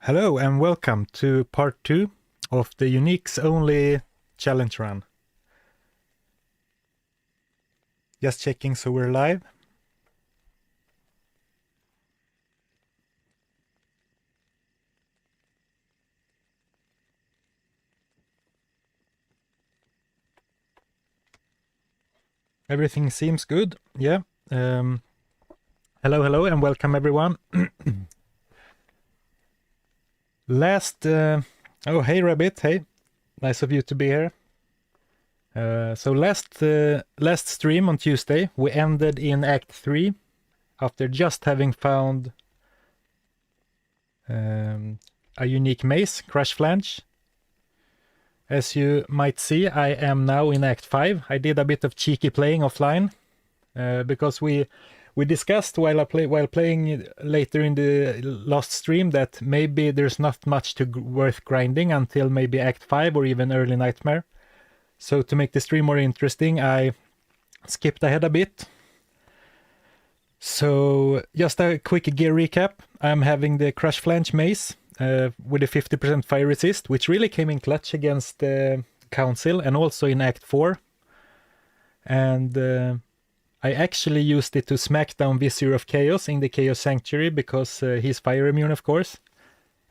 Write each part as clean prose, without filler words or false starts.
Hello and welcome to part 2 of the Uniques Only challenge run. Just checking so we're live. Everything seems good. Yeah. Hello and welcome everyone. Oh, hey Rabbit, hey. Nice of you to be here. So last stream on Tuesday, we ended in Act 3 after just having found a unique maze, Crush Flange. As you might see, I am now in Act 5. I did a bit of cheeky playing offline because we discussed while playing later in the last stream that maybe there's not much worth grinding until maybe Act 5 or even early Nightmare. So to make the stream more interesting, I skipped ahead a bit. So just a quick gear recap. I'm having the Crush Flange Maze with a 50% fire resist, which really came in clutch against the Council and also in Act 4. And I actually used it to smack down Vizier of Chaos in the Chaos Sanctuary because he's fire immune, of course.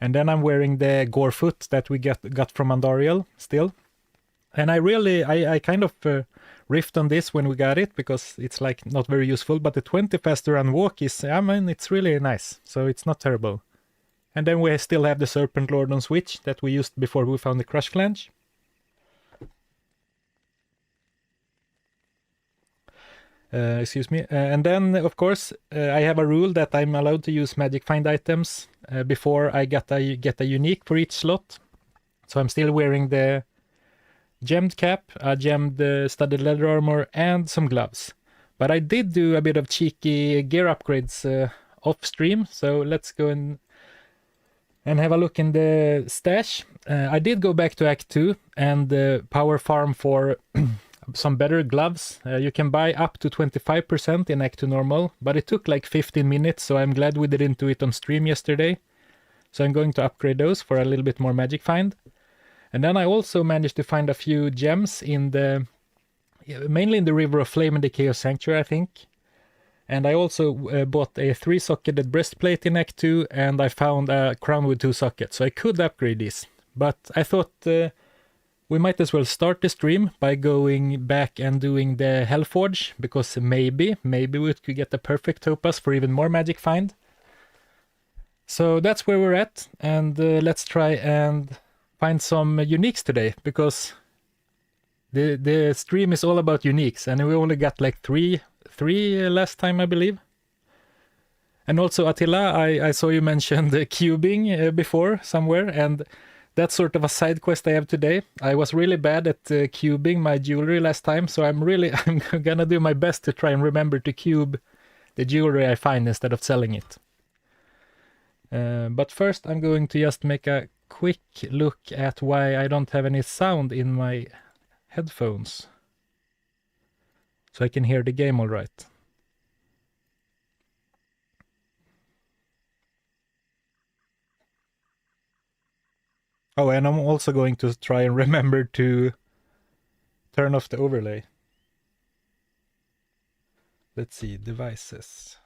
And then I'm wearing the Gorefoot that we got from Andariel still. And I kind of riffed on this when we got it because it's like not very useful, but the 20 faster run walk is, I mean, it's really nice. So it's not terrible. And then we still have the Serpent Lord on Switch that we used before we found the Crush Flange. Excuse me. And then, of course, I have a rule that I'm allowed to use Magic Find items before I get a unique for each slot. So I'm still wearing the gemmed cap, a gemmed studded leather armor, and some gloves. But I did do a bit of cheeky gear upgrades off stream, so let's go and have a look in the stash. I did go back to Act 2 and power farm for some better gloves. You can buy up to 25% in Act 2 normal, but it took like 15 minutes, so I'm glad we didn't do it on stream yesterday. So I'm going to upgrade those for a little bit more magic find. And then I also managed to find a few gems mainly in the River of Flame and the Chaos Sanctuary, I think. And I also bought a 3-socketed breastplate in Act 2, and I found a crown with 2 sockets, so I could upgrade this. But I thought we might as well start the stream by going back and doing the Hellforge, because maybe we could get the perfect topaz for even more magic find. So that's where we're at, and let's try and find some uniques today, because the stream is all about uniques, and we only got like three last time, I believe. And also, Attila, I saw you mention the cubing before somewhere, and that's sort of a side quest I have today. I was really bad at cubing my jewelry last time, so I'm gonna do my best to try and remember to cube the jewelry I find instead of selling it. But first I'm going to just make a quick look at why I don't have any sound in my headphones, so I can hear the game all right. Oh, and I'm also going to try and remember to turn off the overlay. Let's see, devices.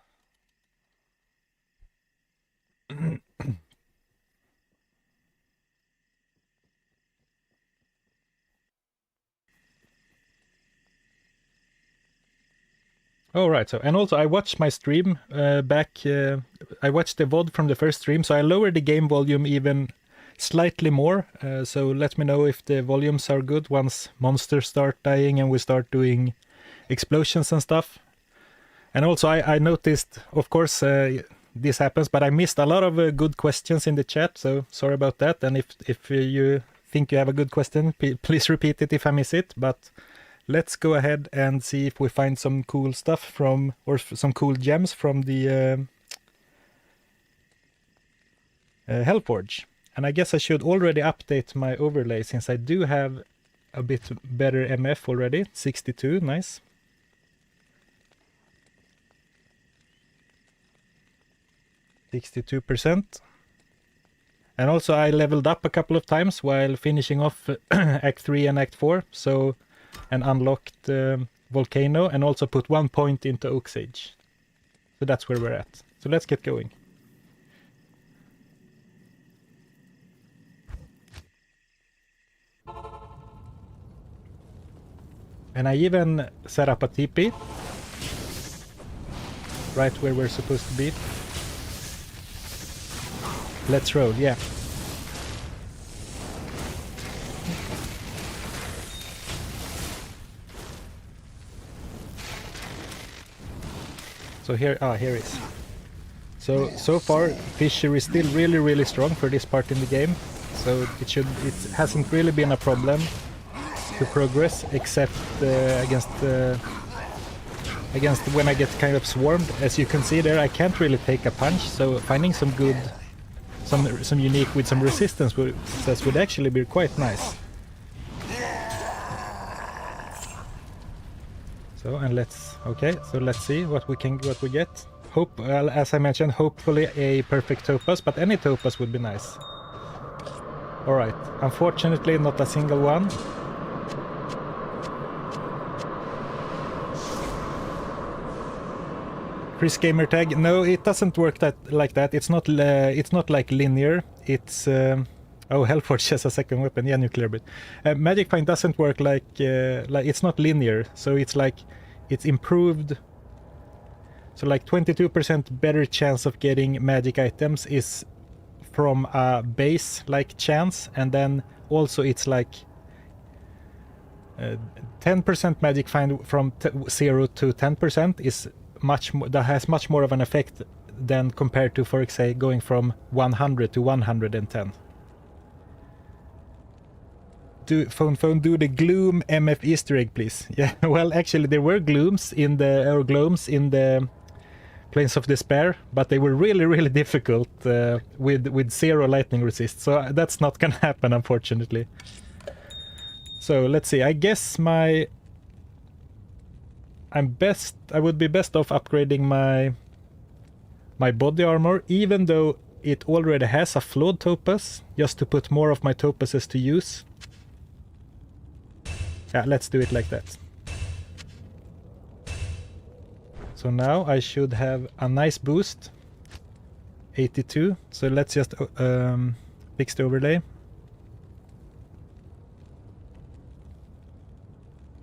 Oh, right. So, and also I watched my stream back. I watched the VOD from the first stream, so I lowered the game volume even slightly more. So let me know if the volumes are good once monsters start dying and we start doing explosions and stuff. And also I noticed, of course, this happens, but I missed a lot of good questions in the chat, so sorry about that. And if you think you have a good question, please repeat it if I miss it. But let's go ahead and see if we find some cool stuff or some cool gems from the Hellforge. And I guess I should already update my overlay since I do have a bit better MF already. 62, nice. %. And also I leveled up a couple of times while finishing off Act 3 and Act 4, so, and unlocked Volcano, and also put 1 point into Oak Sage. So that's where we're at. So let's get going. And I even set up a TP right where we're supposed to be. Let's roll, yeah. So here is. So far, Fisher is still really strong for this part in the game. So it hasn't really been a problem to progress, except against when I get kind of swarmed. As you can see there, I can't really take a punch. So finding some good, some unique with some resistance would actually be quite nice. So let's see what we get. Hope, as I mentioned, hopefully a perfect topaz, but any topaz would be nice. All right, unfortunately, not a single one. Chris Gamer Tag. No, it doesn't work like that. It's not like linear. It's oh, Hellforge has a second weapon. Yeah, nuclear bit. Magic Find doesn't work like it's not linear. So it's like it's improved. So like 22% better chance of getting magic items is from a base like chance, and then also it's like 10% magic find from 0 to 10% is much more, that has much more of an effect than compared to, for example, going from 100 to 110. Do the Gloom MF Easter egg, please. Yeah, well, actually there were glooms in the Plains of Despair, but they were really difficult with 0 lightning resist, so that's not gonna happen, unfortunately. So let's see, I guess I would be best off upgrading my body armor, even though it already has a flawed topaz, just to put more of my topazes to use. Yeah, let's do it like that. So now I should have a nice boost. 82. So let's just fix the overlay.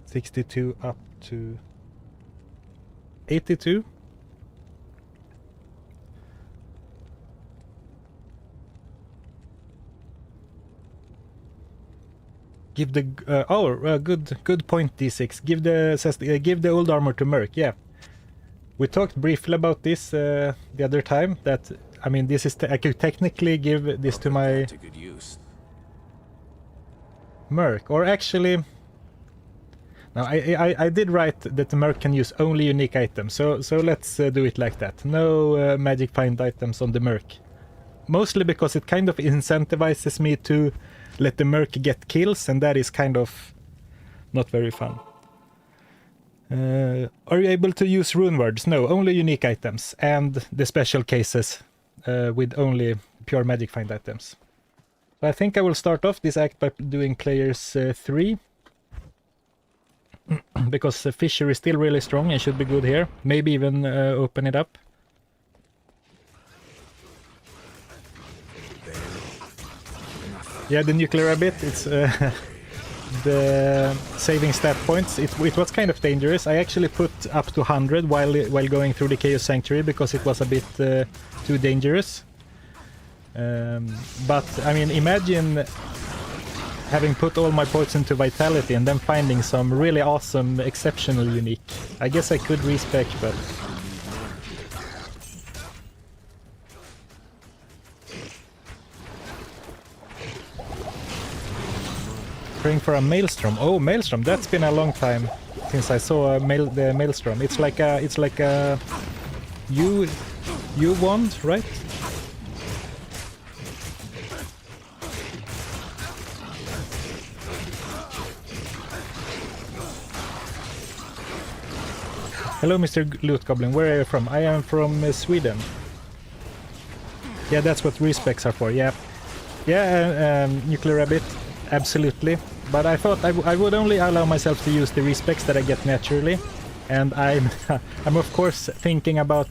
62 up to 82. Give the good point, D6. Give the old armor to Merc. Yeah. We talked briefly about this the other time, that, I mean, this is I could technically give this to my Merc, or actually, no, I did write that the Merc can use only unique items, so let's do it like that. No magic find items on the Merc, mostly because it kind of incentivizes me to let the Merc get kills, and that is kind of not very fun. Are you able to use rune words? No, only unique items, and the special cases with only pure magic find items. So I think I will start off this act by doing players 3. Because Fisher is still really strong and should be good here. Maybe even open it up. Yeah, the nuclear bit, it's the saving stat points. It was kind of dangerous. I actually put up to 100 while going through the Chaos Sanctuary because it was a bit too dangerous. But I mean, imagine having put all my points into Vitality and then finding some really awesome, exceptional unique. I guess I could respec, but praying for a Maelstrom. Oh, Maelstrom! That's been a long time since I saw the Maelstrom. It's like a U wand, right? Hello, Mr. Loot Goblin. Where are you from? I am from Sweden. Yeah, that's what respecs are for. Yeah. Yeah, Nuclear Rabbit, absolutely. But I thought I would only allow myself to use the respecs that I get naturally. And I'm, I'm of course thinking about...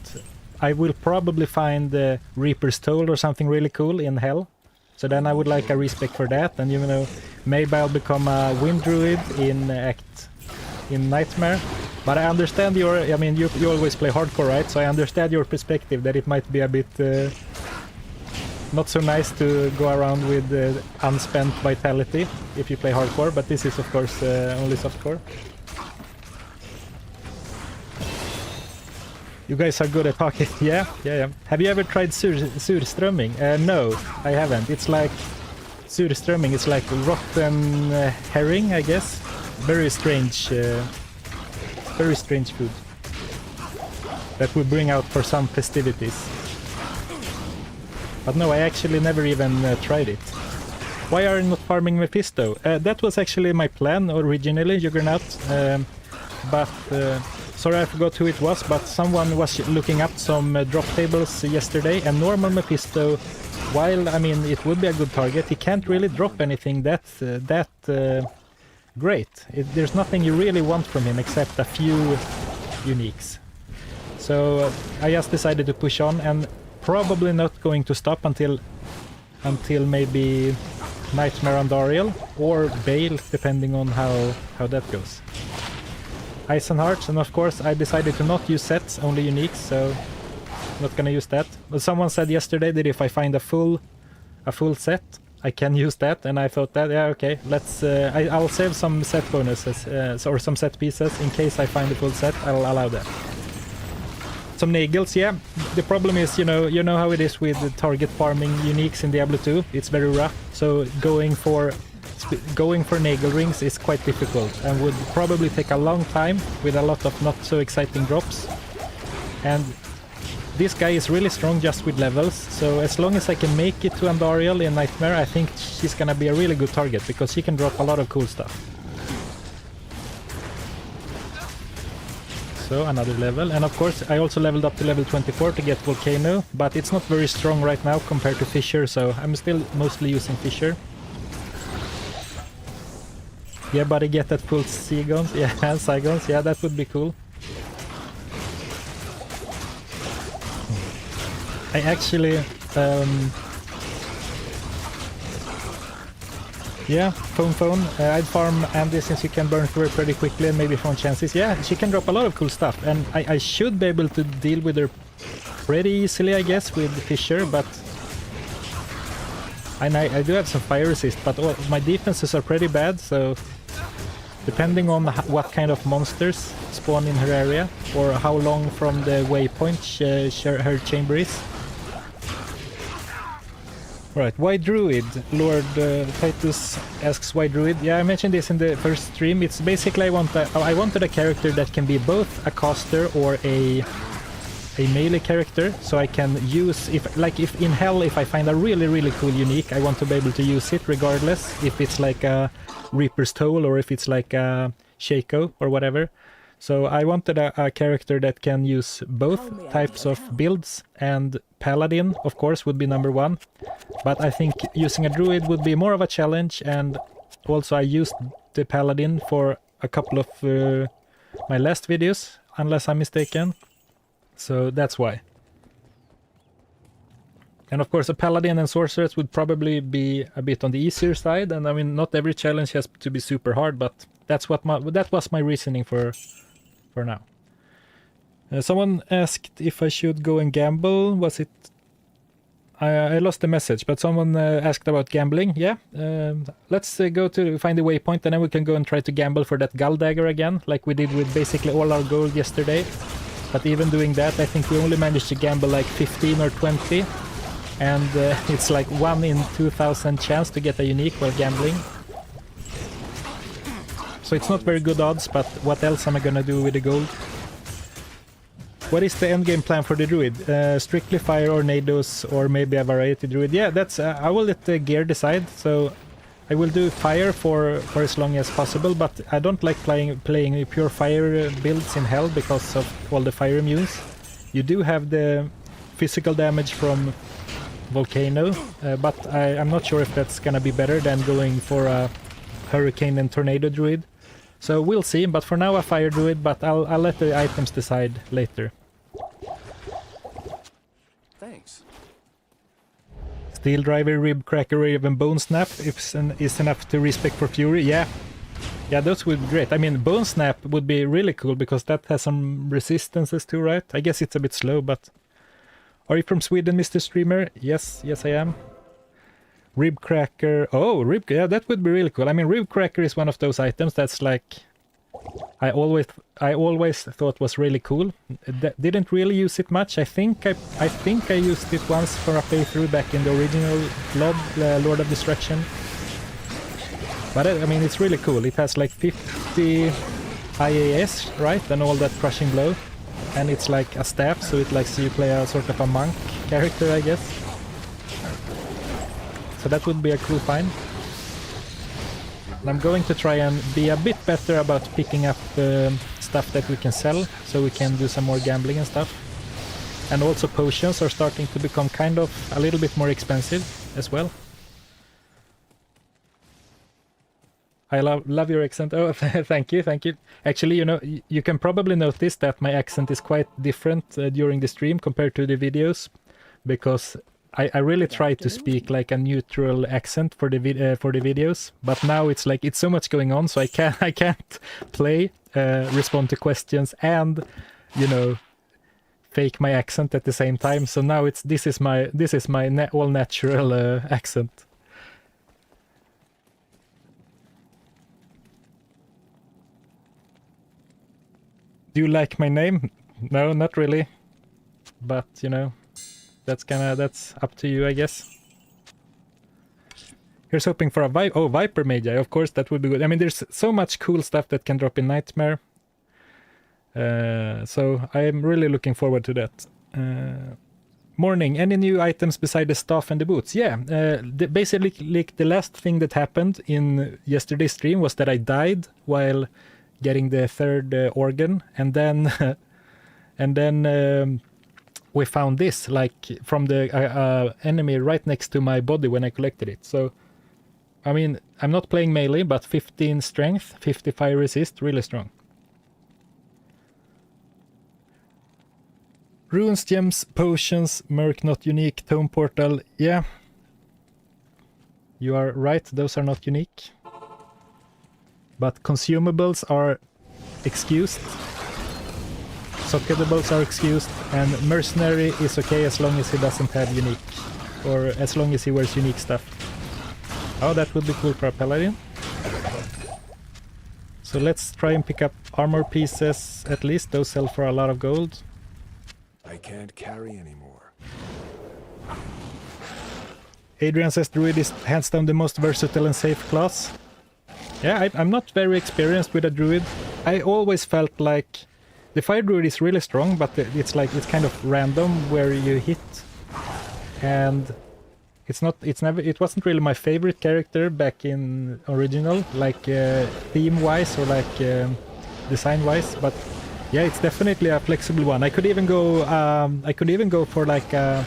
I will probably find the Reaper's Toll or something really cool in Hell. So then I would like a respec for that. And you know, maybe I'll become a Wind Druid in Nightmare. But I understand your... I mean, you always play hardcore, right? So I understand your perspective that it might be a bit... not so nice to go around with unspent vitality if you play hardcore, but this is of course only softcore. You guys are good at talking. Yeah. Have you ever tried surströmming? No, I haven't. It's like surströmming. It's like rotten herring, I guess. Very strange food that would bring out for some festivities. But no, I actually never even tried it. Why are you not farming Mephisto? That was actually my plan originally, Juggernaut. But sorry I forgot who it was, but someone was looking up some drop tables yesterday, and normal Mephisto, while I mean it would be a good target, he can't really drop anything that great. There's nothing you really want from him except a few uniques. So I just decided to push on, and probably not going to stop until maybe Nightmare on Dariel or Bale, depending on how that goes. Ice and Hearts, and of course I decided to not use sets, only uniques, so not gonna use that. But someone said yesterday that if I find a full set, I can use that, and I thought that, yeah, okay, let's I'll save some set bonuses or some set pieces in case I find a full set. I'll allow that. Some Nagels, yeah. The problem is, you know how it is with the target farming uniques in Diablo 2. It's very rough, so going for Nagel rings is quite difficult and would probably take a long time with a lot of not so exciting drops. And this guy is really strong just with levels, so as long as I can make it to Andariel in Nightmare, I think she's gonna be a really good target because she can drop a lot of cool stuff. So another level, and of course I also leveled up to level 24 to get Volcano, but it's not very strong right now compared to Fissure, so I'm still mostly using Fissure. Yeah, but I get that full Sigons, yeah, Sigons, yeah, that would be cool. I actually, yeah, phone. I'd farm Andy since you can burn through her pretty quickly and maybe found chances. Yeah, she can drop a lot of cool stuff, and I should be able to deal with her pretty easily, I guess, with Fissure, but... And I do have some fire resist, but my defenses are pretty bad, so... Depending on what kind of monsters spawn in her area, or how long from the waypoint her chamber is. Right, why Druid? Lord Titus asks why Druid. Yeah, I mentioned this in the first stream. It's basically I wanted a character that can be both a caster or a melee character, so I can use if in Hell if I find a really cool unique, I want to be able to use it regardless if it's like a Reaper's Toll or if it's like a Shaco or whatever. So I wanted a character that can use both types of builds, and Paladin, of course, would be number one. But I think using a Druid would be more of a challenge, and also I used the Paladin for a couple of my last videos, unless I'm mistaken. So that's why. And of course a Paladin and Sorceress would probably be a bit on the easier side, and I mean not every challenge has to be super hard, but that was my reasoning for now. Someone asked if I should go and gamble. Was it... I lost the message, but someone asked about gambling. Yeah, let's go to find the waypoint, and then we can go and try to gamble for that Gull Dagger again, like we did with basically all our gold yesterday. But even doing that, I think we only managed to gamble like 15 or 20. And it's like 1 in 2,000 chance to get a unique while gambling. So it's not very good odds, but what else am I gonna do with the gold? What is the endgame plan for the Druid? Strictly fire or nados, or maybe a variety Druid? Yeah, that's I will let the gear decide. So I will do fire for as long as possible, but I don't like playing pure fire builds in Hell because of all the fire immunes. You do have the physical damage from volcano, but I'm not sure if that's gonna be better than going for a hurricane and tornado druid. So we'll see, but for now a fire druid, but I'll let the items decide later. Thanks. Steel driver, rib cracker, or even bone snap is enough to respec for fury. Yeah, those would be great. I mean, bone snap would be really cool because that has some resistances too, right? I guess it's a bit slow, but are you from Sweden, Mr. Streamer? Yes, I am. Rib cracker. Oh, yeah, that would be really cool. I mean, rib cracker is one of those items that's like I always thought was really cool. Didn't really use it much. I think I used it once for a playthrough back in the original Lord of Destruction. But I mean, it's really cool. It has like 50 IAS, right, and all that crushing blow, and it's like a staff, so it lets you play a sort of a monk character, I guess. So that would be a cool find. And I'm going to try and be a bit better about picking up stuff that we can sell, so we can do some more gambling and stuff. And also potions are starting to become kind of a little bit more expensive as well. I love your accent. Oh, thank you. Actually, you know, you can probably notice that my accent is quite different during the stream compared to the videos, because I really try to speak like a neutral accent for the videos, but now it's like it's so much going on, so I can't play, respond to questions, and you know, fake my accent at the same time. So now this is my all natural accent. Do you like my name? No, not really. But, you know, that's up to you, I guess. Here's hoping for a Viper Magi. Of course, that would be good. I mean, there's so much cool stuff that can drop in Nightmare. So I'm really looking forward to that. Morning. Any new items beside the staff and the boots? Yeah, basically like, the last thing that happened in yesterday's stream was that I died while getting the third organ, and then we found this like from the enemy right next to my body when I collected it. So I mean, I'm not playing melee, but 15 strength, 55 resist, really strong. Runes, gems, potions, Merc not unique, Tome Portal, yeah. You are right, those are not unique. But consumables are excused, socketables are excused, and mercenary is okay as long as he doesn't have unique, or as long as he wears unique stuff. Oh, that would be cool for a paladin. So let's try and pick up armor pieces, at least those sell for a lot of gold. I can't carry anymore. Adrian says Druid is hands down the most versatile and safe class. Yeah, I'm not very experienced with a Druid. I always felt like the Fire Druid is really strong, but it's kind of random where you hit, and it wasn't really my favorite character back in original, like theme wise or like design wise. But yeah, it's definitely a flexible one. I could even go for like a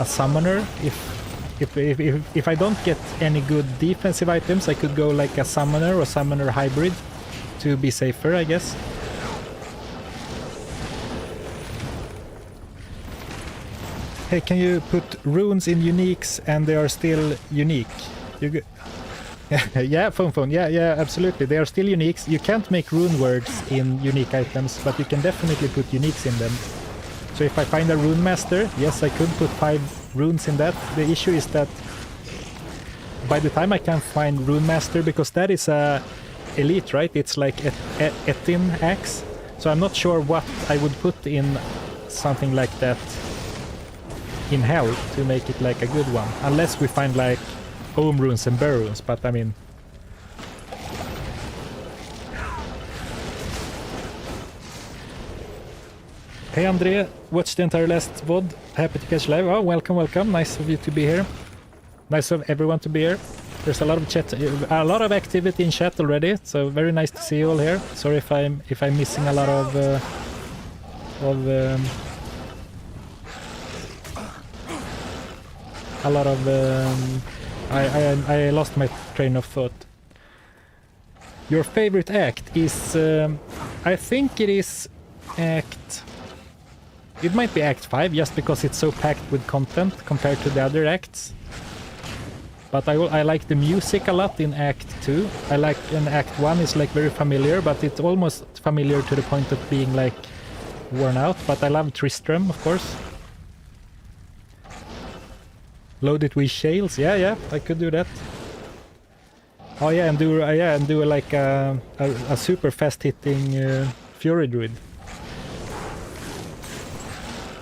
summoner if I don't get any good defensive items. I could go like a summoner or summoner hybrid to be safer, I guess. Hey, can you put runes in uniques and they are still unique? Yeah, phone. Yeah, absolutely. They are still uniques. You can't make rune words in unique items, but you can definitely put uniques in them. So if I find a rune master, yes, I could put 5 runes in that. The issue is that by the time I can find rune master, because that is a elite, right? It's like Etin axe. So I'm not sure what I would put in something like that in hell to make it like a good one, unless we find like home runes and bear runes. But I mean, hey Andre, watched the entire last VOD. Happy to catch live. Oh, welcome. Nice of you to be here. Nice of everyone to be here. There's a lot of chat, a lot of activity in chat already. So very nice to see you all here. Sorry if I'm missing a lot of a lot of... I lost my train of thought. Your favorite act is... I think it is act... It might be act 5, just because it's so packed with content compared to the other acts. But I like the music a lot in act 2. I like in act 1 is like very familiar, but it's almost familiar to the point of being like worn out. But I love Tristram, of course. Load it with shales. Yeah, I could do that. Oh yeah, and do like a super fast hitting Fury Druid.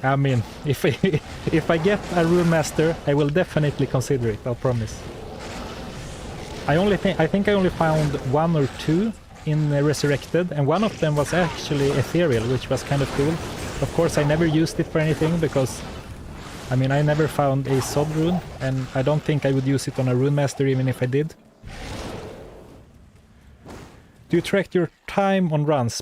I mean, if I get a Rune Master, I will definitely consider it, I'll promise. I think I only found 1 or 2 in Resurrected, and one of them was actually Ethereal, which was kind of cool. Of course, I never used it for anything, because, I mean, I never found a Sod Rune, and I don't think I would use it on a Rune Master even if I did. Do you track your time on runs?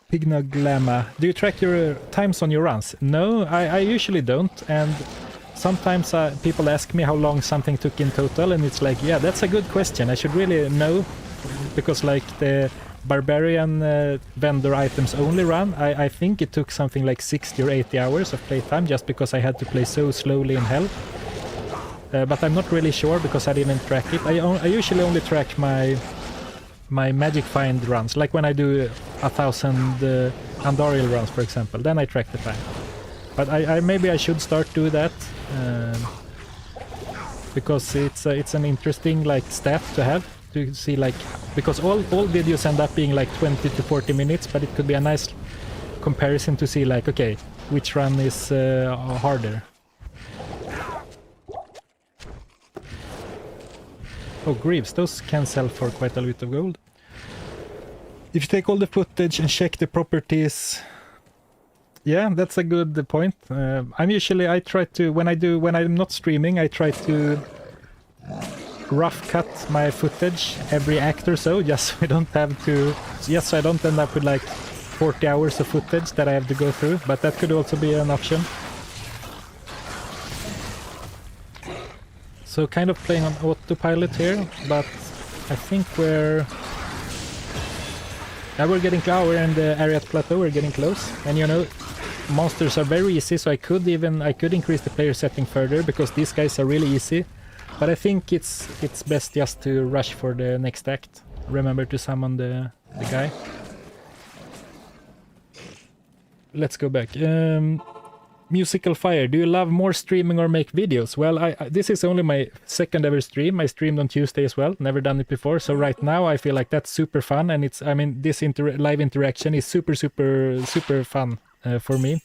Pignoglama. Do you track your times on your runs? No, I usually don't, and sometimes people ask me how long something took in total, and it's like, yeah, that's a good question. I should really know, because like the Barbarian vendor items only run, I think it took something like 60 or 80 hours of playtime, just because I had to play so slowly in hell. But I'm not really sure, because I didn't track it. I usually only track my Magic Find runs, like when I do 1,000 Andariel runs, for example, then I track the time. But maybe I should start do that, because it's an interesting like stat to have, to see, like, because all videos end up being like 20 to 40 minutes, but it could be a nice comparison to see, like, okay, which run is harder. Oh, Greaves, those can sell for quite a bit of gold. If you take all the footage and check the properties... Yeah, that's a good point. I try to, when I'm not streaming, I try to rough cut my footage every act or so, just so I don't end up with like 40 hours of footage that I have to go through, but that could also be an option. So kind of playing on autopilot here, but I think we're getting close. We're in the Ariat Plateau, we're getting close. And you know, monsters are very easy, so I could increase the player setting further, because these guys are really easy. But I think it's best just to rush for the next act. Remember to summon the guy. Let's go back. Musical Fire, do you love more streaming or make videos? Well, this is only my second ever stream. I streamed on Tuesday as well, never done it before. So right now I feel like that's super fun, and it's, I mean, this live interaction is super fun for me.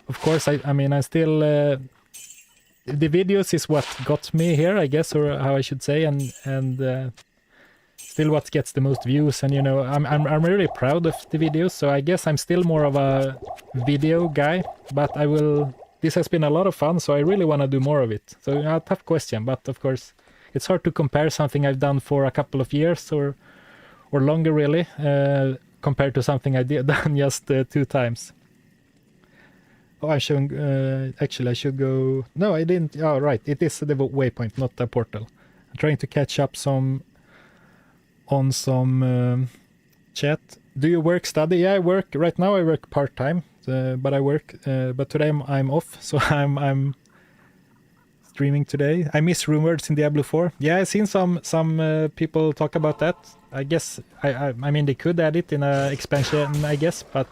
Of course, I mean, I still, the videos is what got me here, I guess, or how I should say, and still what gets the most views, and you know, I'm really proud of the videos, so I guess I'm still more of a video guy, but this has been a lot of fun, so I really want to do more of it. So a tough question, but of course it's hard to compare something I've done for a couple of years or longer really, compared to something I done just 2 times. Oh, I'm showing, actually I should go, no I didn't, oh right, it is the waypoint, not the portal. I'm trying to catch up on some chat. Do you work, study? Yeah, I work. Right now I work part-time, but I work. But today I'm off, so I'm streaming today. I miss Runewords in Diablo 4. Yeah, I've seen some people talk about that. I guess, I mean, they could add it in an expansion, I guess, but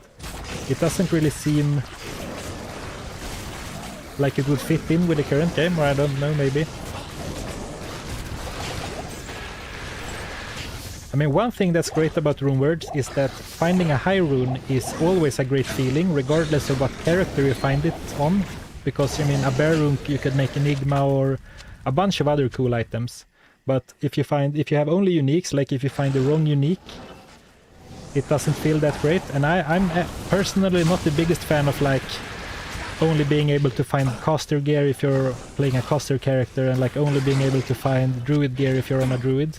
it doesn't really seem like it would fit in with the current game, or I don't know, maybe. I mean, one thing that's great about Runewords is that finding a high rune is always a great feeling, regardless of what character you find it on. Because, I mean, a bear rune you could make Enigma or a bunch of other cool items. But if you have only uniques, like if you find the wrong unique, it doesn't feel that great. And I'm personally not the biggest fan of like only being able to find caster gear if you're playing a caster character, and like only being able to find druid gear if you're on a druid.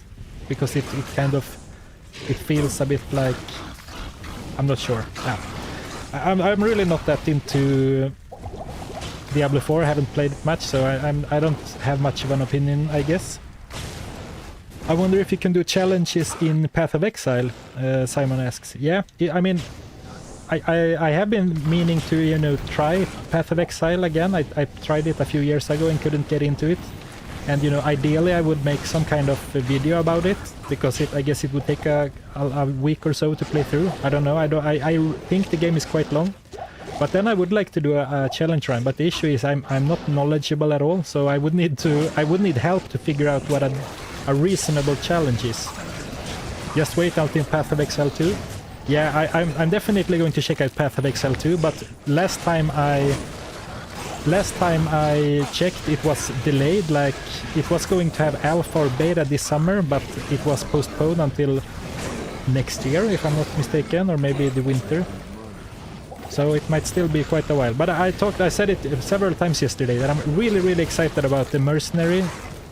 Because it feels a bit like, I'm not sure. Yeah. I'm really not that into Diablo 4. I haven't played it much, so I don't have much of an opinion, I guess. I wonder if you can do challenges in Path of Exile, Simon asks. Yeah, I mean, I have been meaning to, you know, try Path of Exile again. I tried it a few years ago and couldn't get into it. And, you know, ideally I would make some kind of a video about it, because I guess it would take a week or so to play through. I don't know. I think the game is quite long. But then I would like to do a challenge run. But the issue is I'm not knowledgeable at all, so I would need help to figure out what a reasonable challenge is. Just wait until Path of Exile 2. Yeah, I'm definitely going to check out Path of Exile 2, but last time I checked, it was delayed. Like, it was going to have alpha or beta this summer, but it was postponed until next year, if I'm not mistaken, or maybe the winter. So it might still be quite a while. But I said it several times yesterday that I'm really excited about the mercenary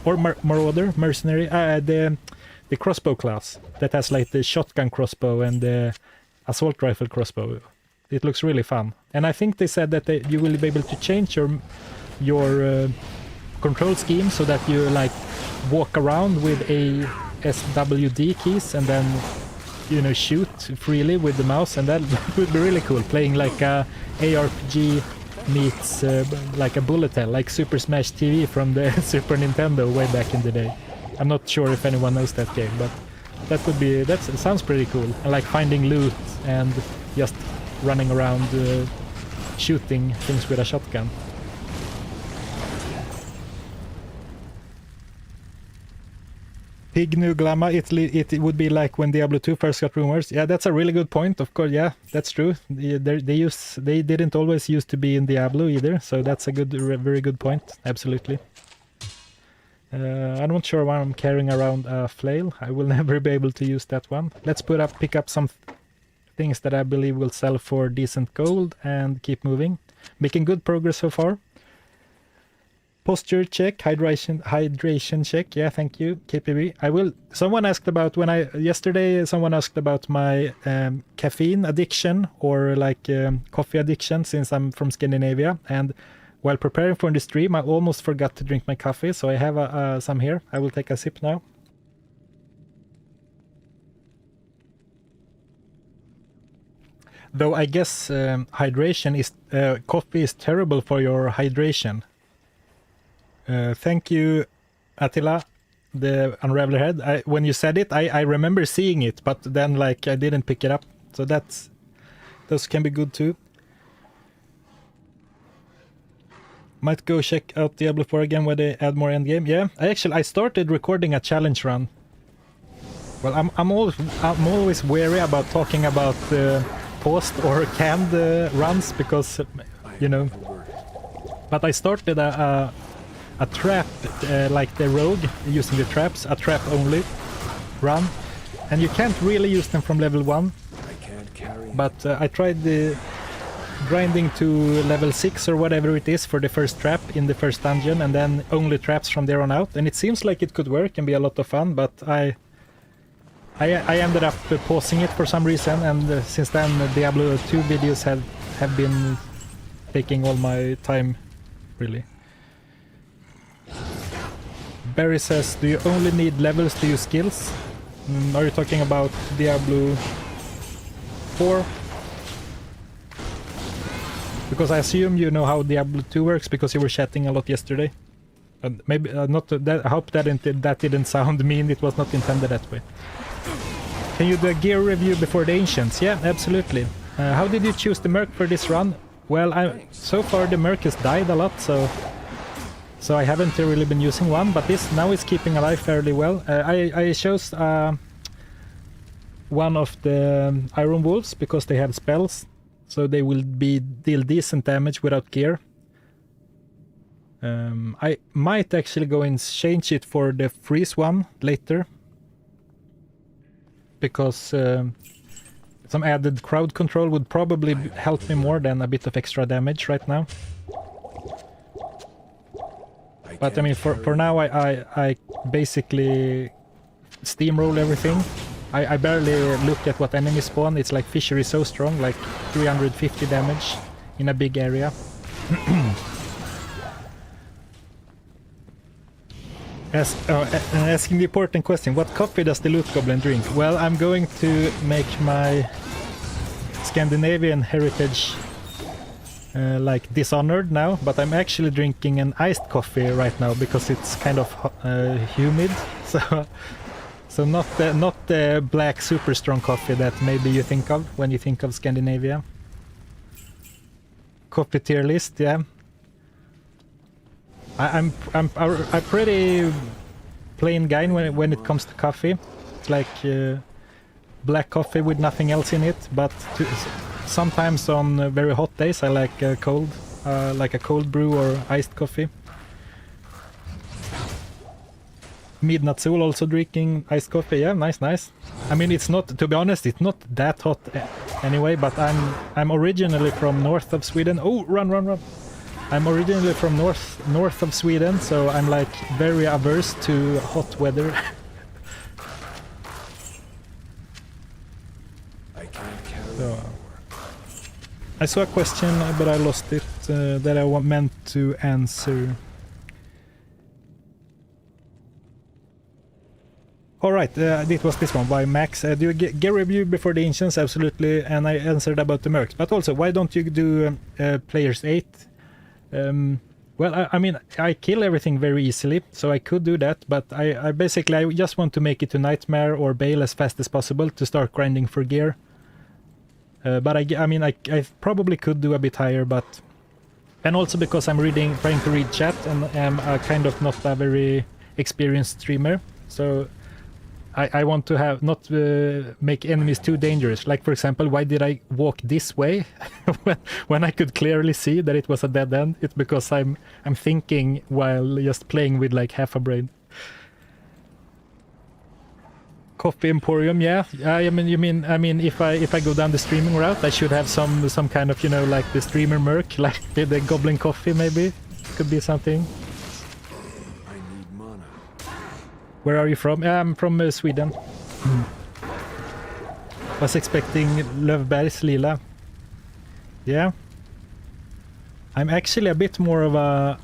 or marauder mercenary, the crossbow class that has like the shotgun crossbow and the assault rifle crossbow. It looks really fun. And I think they said that you will be able to change your control scheme so that you like walk around with a SWD keys and then, you know, shoot freely with the mouse, and that would be really cool. Playing like a ARPG meets like a bullet hell, like Super Smash TV from the Super Nintendo way back in the day. I'm not sure if anyone knows that game, but that sounds pretty cool. I like finding loot and just running around shooting things with a shotgun. Pig New Glama, it would be like when Diablo 2 first got rumors. Yeah, that's a really good point. Of course, yeah, that's true. They didn't always used to be in Diablo either, so that's a very good point. Absolutely. I'm not sure why I'm carrying around a flail. I will never be able to use that one. Let's pick up some things that I believe will sell for decent gold and keep moving. Making good progress so far. Posture check, hydration check. Yeah, thank you, KPB. Someone asked about yesterday someone asked about my caffeine addiction, or like coffee addiction, since I'm from Scandinavia. And while preparing for the stream, I almost forgot to drink my coffee, so I have some here. I will take a sip now. Though I guess coffee is terrible for your hydration. Thank you, Attila, the Unraveler Head. When you said it, I remember seeing it, but then like I didn't pick it up. So those can be good too. Might go check out Diablo 4 again where they add more endgame. Yeah, I started recording a challenge run. Well, I'm always wary about talking about post or canned runs, because you know. But I started a trap, like the rogue, using the traps, a trap only run, and you can't really use them from level 1. But I tried the grinding to level 6 or whatever it is for the first trap in the first dungeon, and then only traps from there on out, and it seems like it could work and be a lot of fun, but I ended up pausing it for some reason, and since then Diablo 2 videos have been taking all my time, really. Barry says, do you only need levels to use skills? Are you talking about Diablo 4? Because I assume you know how Diablo 2 works, because you were chatting a lot yesterday. Maybe not that. I hope that didn't sound mean. It was not intended that way. Can you do a gear review before the Ancients? Yeah, absolutely. How did you choose the Merc for this run? Well, so far the Merc has died a lot, so I haven't really been using one. But this now is keeping alive fairly well. I chose one of the Iron Wolves because they have spells, so they will deal decent damage without gear. I might actually go and change it for the freeze one later, because some added crowd control would probably help me more than a bit of extra damage right now. But I mean, for now I basically steamroll everything. I barely look at what enemies spawn. It's like Fisher is so strong, like 350 damage in a big area. Asking the important question, what coffee does the Loot Goblin drink? Well, I'm going to make my Scandinavian heritage like dishonored now, but I'm actually drinking an iced coffee right now because it's kind of humid, so not the black super strong coffee that maybe you think of when you think of Scandinavia. Coffee tier list, yeah. I'm a pretty plain guy when it comes to coffee. It's like black coffee with nothing else in it, but sometimes on very hot days I like a cold brew or iced coffee. Midnight Soul also drinking iced coffee. Yeah, nice. I mean, it's not, to be honest, it's not that hot anyway, but I'm originally from north of Sweden. Oh, run. I'm originally from north of Sweden, so I'm like very averse to hot weather. I can't carry So, anymore. I saw a question, but I lost it, that I meant to answer. Alright, it was this one by Max. Do you get review before the Ancients? Absolutely, and I answered about the Mercs. But also, why don't you do Players 8? Well, I mean, I kill everything very easily, so I could do that, but I basically I just want to make it to Nightmare or Bale as fast as possible to start grinding for gear. But I mean, I probably could do a bit higher, but... And also because I'm trying to read chat, and I'm kind of not a very experienced streamer, so... I want to have not make enemies too dangerous. Like, for example, why did I walk this way when I could clearly see that it was a dead end? It's because I'm thinking while just playing with like half a brain. Coffee Emporium, yeah. I mean, if I go down the streaming route, I should have some kind of, you know, like the streamer merc, like the Goblin coffee maybe. Could be something. Where are you from? I'm from Sweden. Was expecting Löfbergs Lila. Yeah. I'm actually a bit more of a...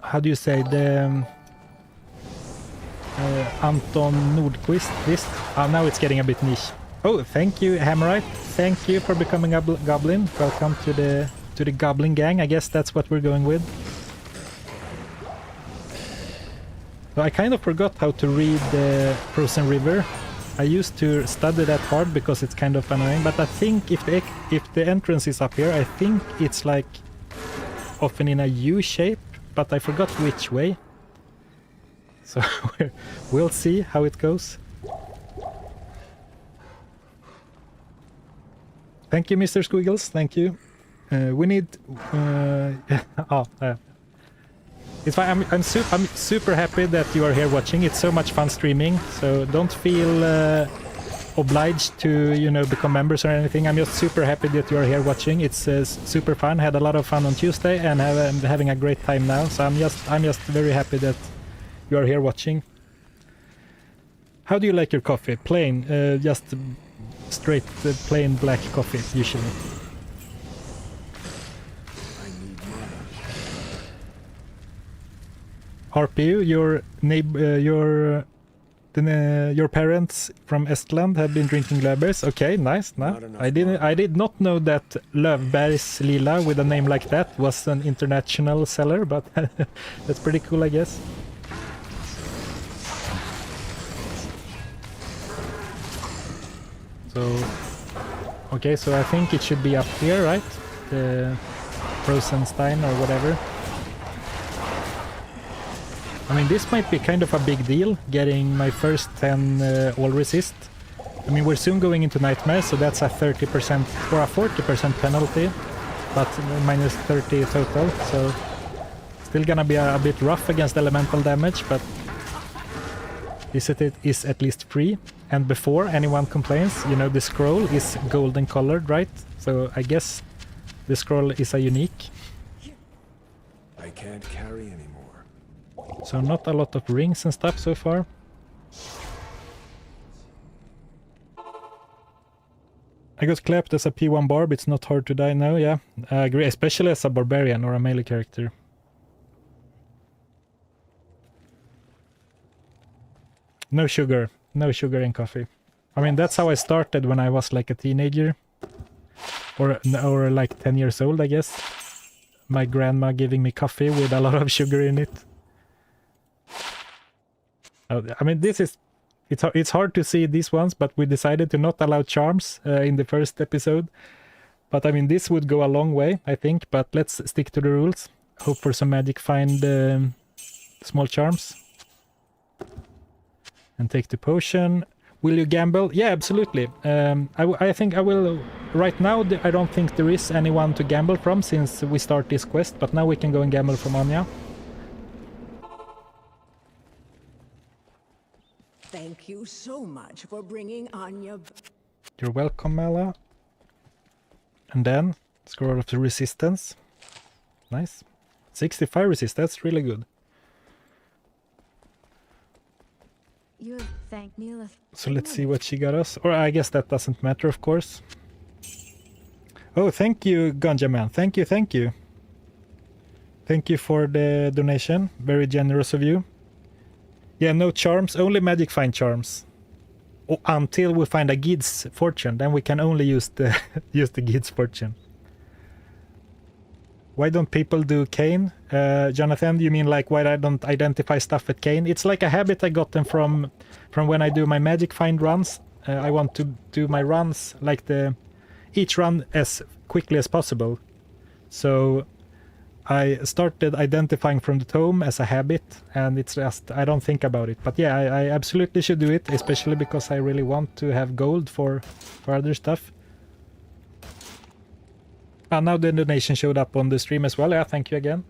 How do you say? The... Anton Nordqvist. This? Now it's getting a bit niche. Oh, thank you, Hammerite. Thank you for becoming a Goblin. Welcome to the Goblin gang. I guess that's what we're going with. So I kind of forgot how to read the Frozen River. I used to study that hard because it's kind of annoying, but I think if the entrance is up here, I think it's like often in a U shape, but I forgot which way. So we'll see how it goes. Thank you, Mr. Squiggles. Thank you. We need... It's fine. I'm super happy that you are here watching. It's so much fun streaming, so don't feel obliged to, you know, become members or anything. I'm just super happy that you are here watching. It's super fun. Had a lot of fun on Tuesday and I'm having a great time now. So I'm just very happy that you are here watching. How do you like your coffee? Plain, just straight plain black coffee usually. RPU, your parents from Estland have been drinking Löfbergs. Okay, nice. I did not know that Löfbergs Lila with a name like that was an international seller, but that's pretty cool, I guess. So, okay, so I think it should be up here, right? The Rosenstein or whatever. I mean, this might be kind of a big deal, getting my first 10 all resist. I mean, we're soon going into Nightmare, so that's a 30% or a 40% penalty, but minus 30 total, so still gonna be a bit rough against elemental damage, but it is at least free. And before anyone complains, you know, the scroll is golden colored, right? So I guess the scroll is a unique. I can't carry anymore. So not a lot of rings and stuff so far. I got clapped as a P1 barb, it's not hard to die now, yeah. I agree, especially as a barbarian or a melee character. No sugar. No sugar in coffee. I mean, that's how I started when I was like a teenager. Or like 10 years old, I guess. My grandma giving me coffee with a lot of sugar in it. I mean, it's hard to see these ones, but we decided to not allow charms in the first episode. But I mean, this would go a long way, I think. But let's stick to the rules. Hope for some magic find small charms. And take the potion. Will you gamble? Yeah, absolutely. I think I will. Right now, I don't think there is anyone to gamble from since we start this quest. But now we can go and gamble from Anya. Thank you so much for bringing Anya. You're welcome, Mala. And then, scroll of the resistance. Nice. 65 resist, that's really good. You have thanked me. So let's see what she got us. Or I guess that doesn't matter, of course. Oh, thank you, Ganja Man. Thank you, thank you. Thank you for the donation. Very generous of you. Yeah, no charms, only magic find charms. Until we find a Gid's fortune, then we can only use the use the Gid's fortune. Why don't people do Kane? Jonathan, you mean like why I don't identify stuff at Kane? It's like a habit I got them from when I do my magic find runs. I want to do my runs like each run as quickly as possible. So I started identifying from the tome as a habit, and it's just I don't think about it. But yeah, I absolutely should do it, especially because I really want to have gold for other stuff. Now the donation showed up on the stream as well. Yeah, thank you again.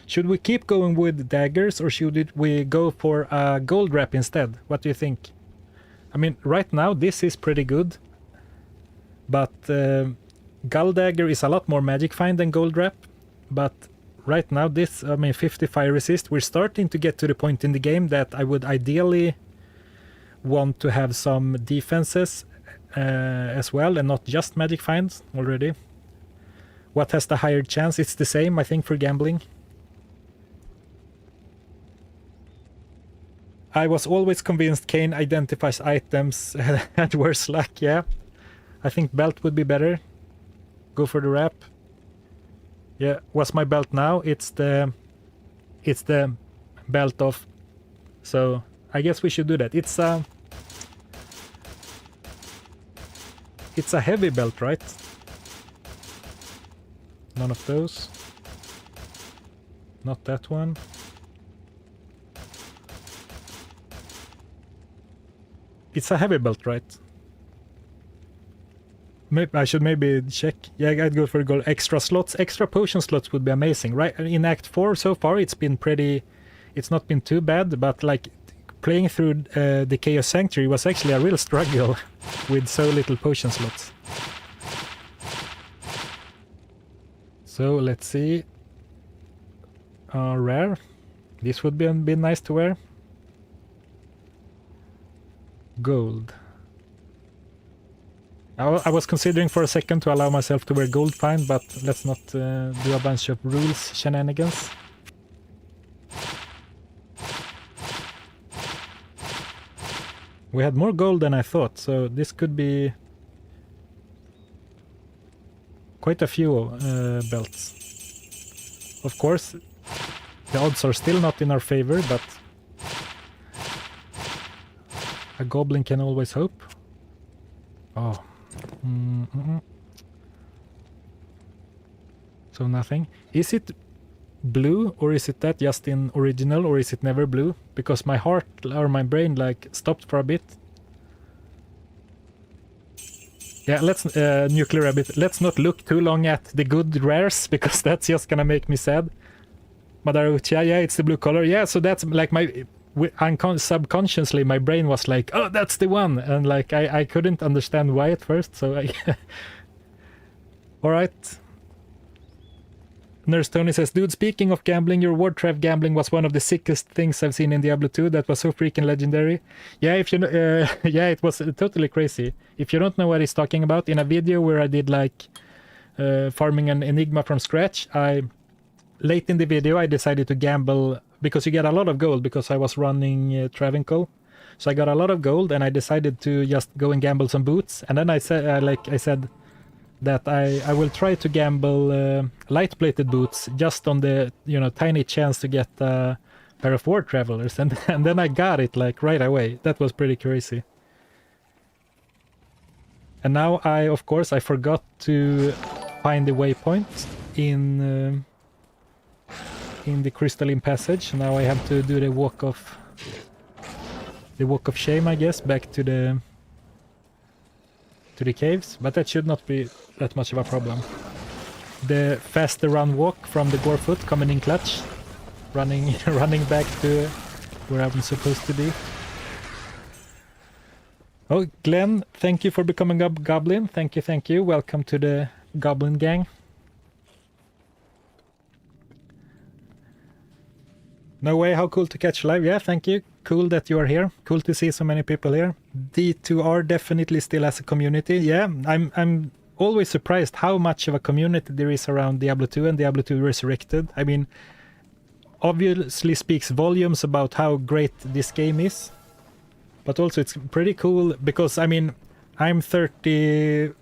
Should we keep going with daggers, or should we go for a gold wrap instead? What do you think? I mean, right now this is pretty good, but Gull Dagger is a lot more magic find than gold wrap. But right now this, I mean, 55 resist, we're starting to get to the point in the game that I would ideally want to have some defenses as well, and not just magic finds already. What has the higher chance? It's the same, I think, for gambling. I was always convinced Kane identifies items at worse luck, yeah. I think belt would be better. Go for the wrap. Yeah, what's my belt now? It's the belt of. So I guess we should do that. It's a heavy belt, right? None of those. Not that one. It's a heavy belt, right? Maybe I should maybe check. Yeah, I'd go for gold. Extra slots, extra potion slots would be amazing, right? In Act 4 so far, it's been pretty. It's not been too bad, but like playing through the Chaos Sanctuary was actually a real struggle with so little potion slots. So let's see. Rare. This would be nice to wear. Gold. I was considering for a second to allow myself to wear gold find, but let's not do a bunch of rules shenanigans. We had more gold than I thought, so this could be quite a few belts. Of course, the odds are still not in our favor, but a goblin can always hope. Oh. So nothing. Is it blue, or is it that just in original, or is it never blue? Because my heart or my brain like stopped for a bit. Yeah, let's nuclear rabbit. Let's not look too long at the good rares, because that's just gonna make me sad. Madarucha, yeah, it's the blue color. Yeah, so that's like my subconsciously my brain was like, oh, that's the one, and like I couldn't understand why at first. So I all right. Nurse Tony says, dude, speaking of gambling, your ward trap gambling was one of the sickest things I've seen in Diablo 2. That was so freaking legendary. Yeah, if you know, yeah, it was totally crazy. If you don't know what he's talking about, in a video where I did like farming an enigma from scratch, late in the video I decided to gamble because you get a lot of gold because I was running Travinco. So I got a lot of gold, and I decided to just go and gamble some boots. And then I said, I said that I will try to gamble light-plated boots just on the tiny chance to get a pair of War Travelers, and then I got it like right away. That was pretty crazy. And now of course I forgot to find the waypoint in the crystalline passage. Now I have to do the walk of shame, I guess, back to the caves, but that should not be that much of a problem. The faster run walk from the Gorefoot coming in clutch, running back to where I'm supposed to be. Oh, Glenn, thank you for becoming a Goblin. Thank you. Welcome to the Goblin gang. No way, how cool to catch live. Yeah, thank you. Cool that you are here. Cool to see so many people here. D2R definitely still has a community. Yeah, I'm always surprised how much of a community there is around Diablo 2 and Diablo 2 Resurrected. I mean, obviously speaks volumes about how great this game is. But also it's pretty cool because, I mean, I'm 30,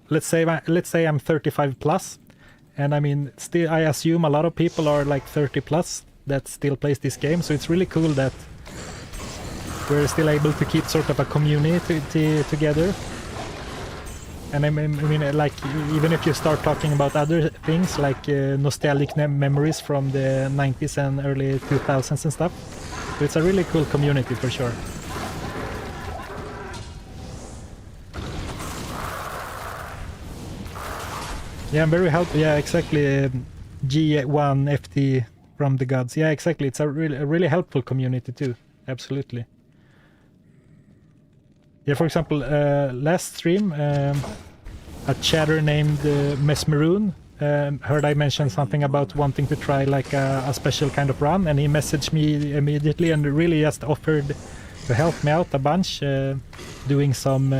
let's say I'm 35 plus. And I mean, still I assume a lot of people are like 30 plus that still plays this game. So it's really cool that we're still able to keep sort of a community together. And I mean, like, even if you start talking about other things like nostalgic memories from the 90s and early 2000s and stuff. So it's a really cool community for sure. Yeah, I'm very helpful. Yeah, exactly. G1 FT from the gods. Yeah, exactly. It's a really helpful community too. Absolutely. Yeah, for example, last stream, a chatter named Mesmeroon heard I mention something about wanting to try like a special kind of run, and he messaged me immediately and really just offered to help me out a bunch, doing some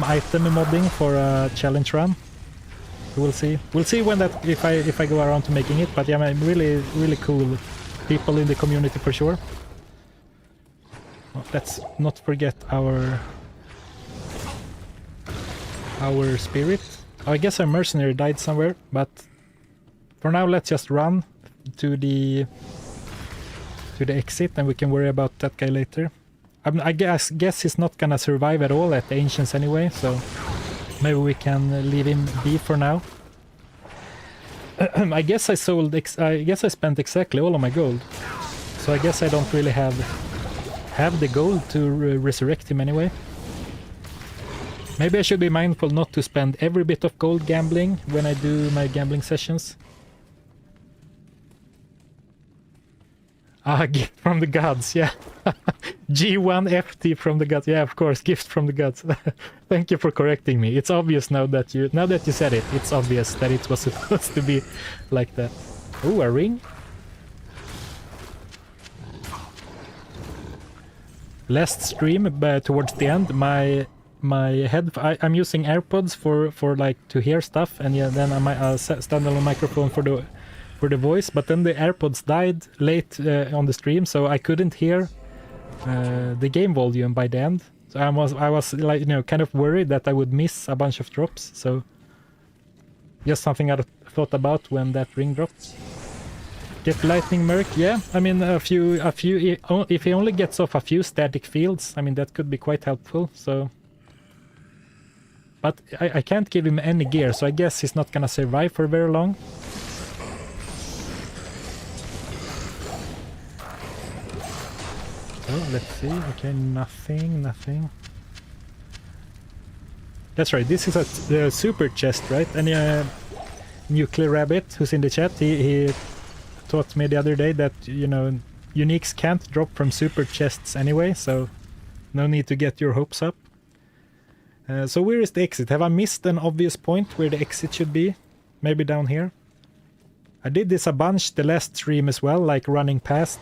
item modding for a challenge run. We'll see when that, if I go around to making it. But yeah, I'm really cool people in the community for sure. Well, let's not forget our spirit. Oh, I guess our mercenary died somewhere, but for now let's just run to the exit, and we can worry about that guy later. I guess he's not gonna survive at all at the Ancients anyway, so maybe we can leave him be for now. I guess I spent exactly all of my gold, so I guess I don't really have the gold to resurrect him anyway. Maybe I should be mindful not to spend every bit of gold gambling when I do my gambling sessions. Ah, gift from the gods, yeah. G1 FT from the gods, yeah, of course, gift from the gods. Thank you for correcting me. It's obvious now that you said it. It's obvious that it was supposed to be like that. Oh, a ring. Last stream, towards the end, I'm using AirPods for like to hear stuff, and yeah, then I might stand on a microphone for the voice, but then the AirPods died late on the stream, so I couldn't hear the game volume by the end. So I was like, kind of worried that I would miss a bunch of drops. So just something I thought about when that ring dropped. Get lightning merc, yeah. I mean, a few. If he only gets off a few static fields, I mean that could be quite helpful. So, but I can't give him any gear, so I guess he's not gonna survive for very long. Oh, let's see. Okay, nothing. That's right. This is the super chest, right? And Nuclear Rabbit, who's in the chat, he taught me the other day that uniques can't drop from super chests anyway, so no need to get your hopes up. So where is the exit? Have I missed an obvious point where the exit should be? Maybe down here. I did this a bunch the last stream as well, like running past.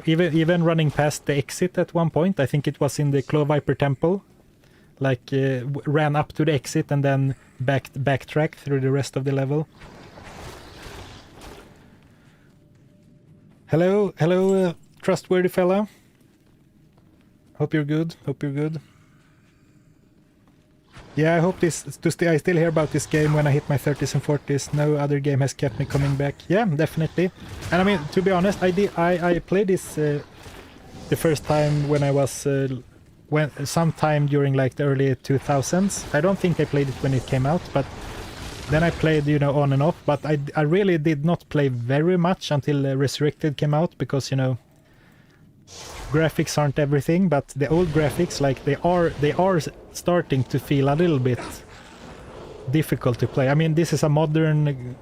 Even running past the exit at one point. I think it was in the Claw Viper Temple. Like ran up to the exit and then backtracked through the rest of the level. Hello, trustworthy fella. Hope you're good. Hope you're good. Yeah, I hope this I still hear about this game when I hit my 30s and 40s. No other game has kept me coming back. Yeah, definitely. And I mean, to be honest, I played this the first time when I was sometime during like the early 2000s. I don't think I played it when it came out, but then I played, you know, on and off. But I really did not play very much until Resurrected came out, because, you know, graphics aren't everything, but the old graphics, like they are starting to feel a little bit difficult to play. I mean, this is a modern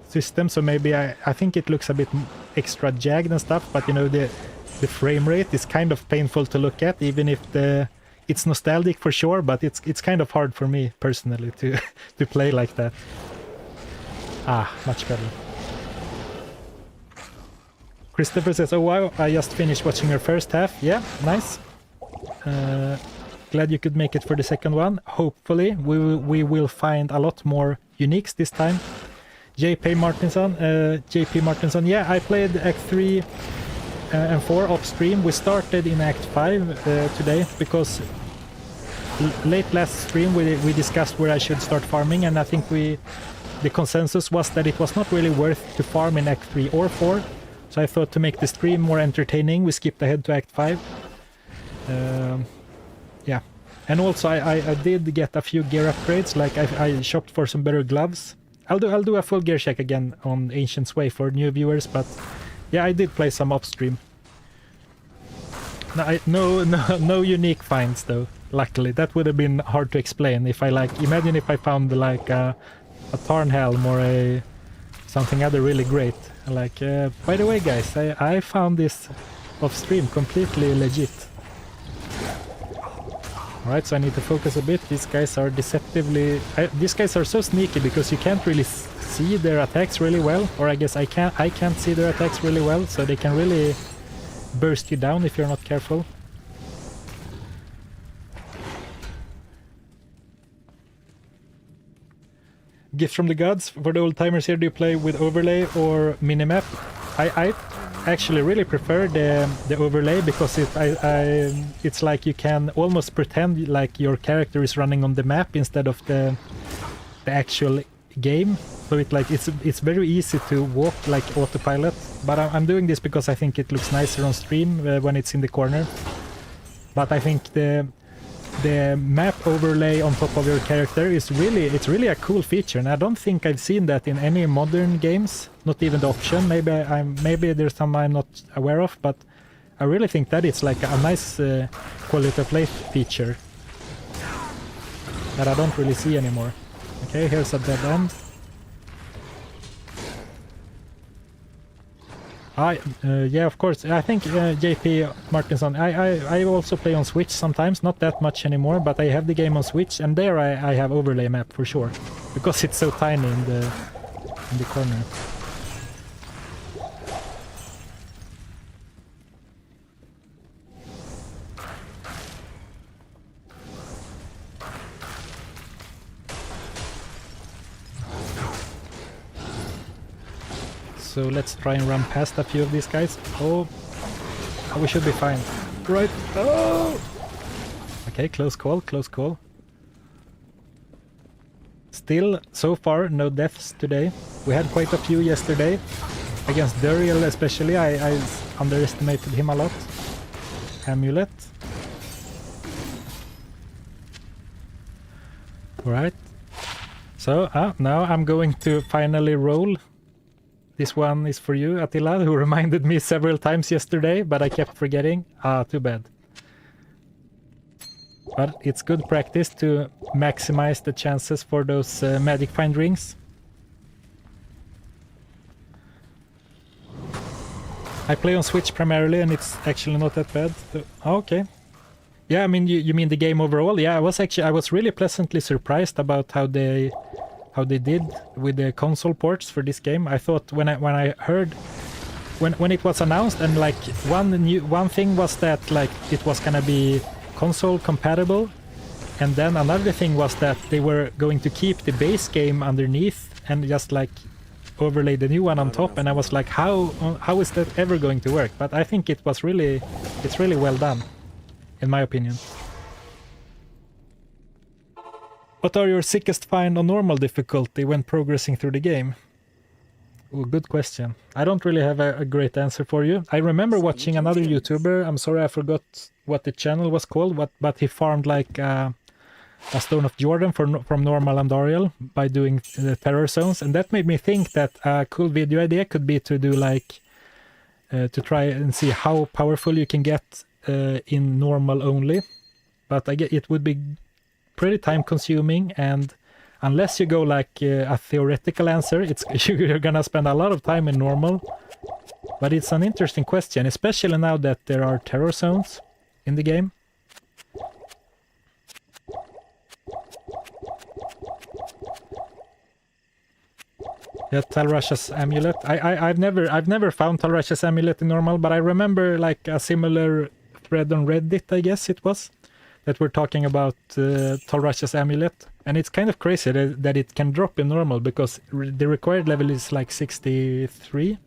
system, so maybe I think it looks a bit extra jagged and stuff, but you know, the frame rate is kind of painful to look at, even if it's nostalgic for sure, but it's kind of hard for me personally to play like that. Much better. Christopher says, oh wow, I just finished watching your first half. Yeah, nice. Glad you could make it for the second one. Hopefully we will find a lot more uniques this time. JP Martinson, yeah, I played Act 3 and 4 off stream. We started in Act 5 today, because late last stream we discussed where I should start farming, and I think the consensus was that it was not really worth to farm in Act 3 or 4. So I thought to make the stream more entertaining, we skipped ahead to Act 5. Yeah. And also I did get a few gear upgrades, like I shopped for some better gloves. I'll do a full gear check again on Ancient's Way for new viewers, but yeah, I did play some off stream. No unique finds though, luckily. That would have been hard to explain if imagine if I found like a Tarnhelm or something other really great. Like, by the way guys, I found this off stream completely legit. Alright, so I need to focus a bit. These guys are deceptively... these guys are so sneaky because you can't really see their attacks really well. Or I guess I can't see their attacks really well, so they can really burst you down if you're not careful. Gift from the gods. For the old timers here, do you play with overlay or minimap? I actually really prefer the overlay, because it's like you can almost pretend like your character is running on the map instead of the actual game. So it's very easy to walk like autopilot. But I'm doing this because I think it looks nicer on stream when it's in the corner. But I think the map overlay on top of your character is really a cool feature, and I don't think I've seen that in any modern games, not even the option. Maybe there's some I'm not aware of, but I really think that it's like a nice quality of life feature that I don't really see anymore. Okay, here's a dead end. Yeah, of course. I think JP Martinson, I also play on Switch sometimes, not that much anymore, but I have the game on Switch, and there I have overlay map for sure, because it's so tiny in the corner. So let's try and run past a few of these guys. Oh, we should be fine. Right. Oh! Okay, close call, close call. Still, so far, no deaths today. We had quite a few yesterday. Against Duriel especially, I underestimated him a lot. Amulet. Alright. So, now I'm going to finally roll. This one is for you, Attila, who reminded me several times yesterday, but I kept forgetting. Too bad. But it's good practice to maximize the chances for those magic find rings. I play on Switch primarily, and it's actually not that bad. So, okay. Yeah, I mean, you mean the game overall? Yeah, I was really pleasantly surprised about how they did with the console ports for this game. I thought when I heard when it was announced, and like one thing was that like it was gonna be console compatible, and then another thing was that they were going to keep the base game underneath and just like overlay the new one on top, and I was like, how is that ever going to work? But I think it's really well done, in my opinion. What are your sickest find on normal difficulty when progressing through the game? Oh, good question. I don't really have a great answer for you. I remember watching another YouTuber, I'm sorry I forgot what the channel was called, but he farmed like a Stone of Jordan from normal Andariel by doing the terror zones, and that made me think that a cool video idea could be to do like, to try and see how powerful you can get in normal only. But I guess it would be pretty time consuming, and unless you go like a theoretical answer, you're gonna spend a lot of time in normal. But it's an interesting question, especially now that there are terror zones in the game. Yeah, Talrasha's amulet. I've never found Talrasha's amulet in normal, but I remember like a similar thread on Reddit, I guess it was, that we're talking about Talrasha's amulet, and it's kind of crazy that it can drop in normal because the required level is like 63.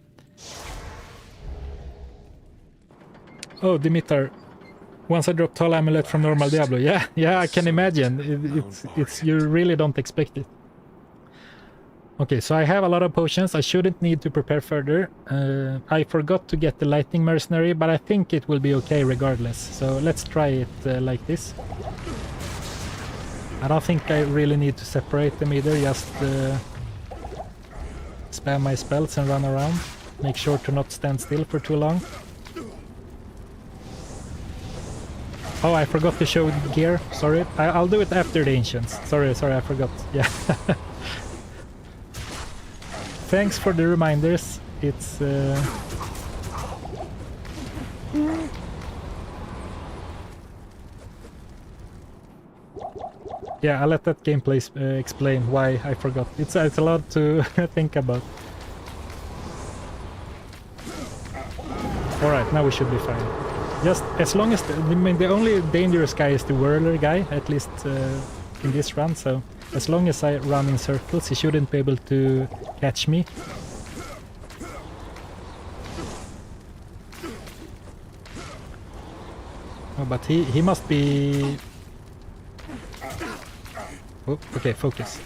Oh, Dimitar, once I dropped Tal amulet from normal Diablo. Yeah, I can imagine. It's you really don't expect it. Okay, so I have a lot of potions. I shouldn't need to prepare further. I forgot to get the lightning mercenary, but I think it will be okay regardless. So let's try it like this. I don't think I really need to separate them either, just spam my spells and run around. Make sure to not stand still for too long. Oh, I forgot to show gear, sorry. I'll do it after the ancients. Sorry, I forgot. Yeah. Thanks for the reminders. It's yeah, I'll let that gameplay explain why I forgot. It's a lot to think about. Alright, now we should be fine. Just as long as the only dangerous guy is the whirler guy, at least in this run, so as long as I run in circles, he shouldn't be able to catch me. Oh, but he must be... Oh, okay, focus.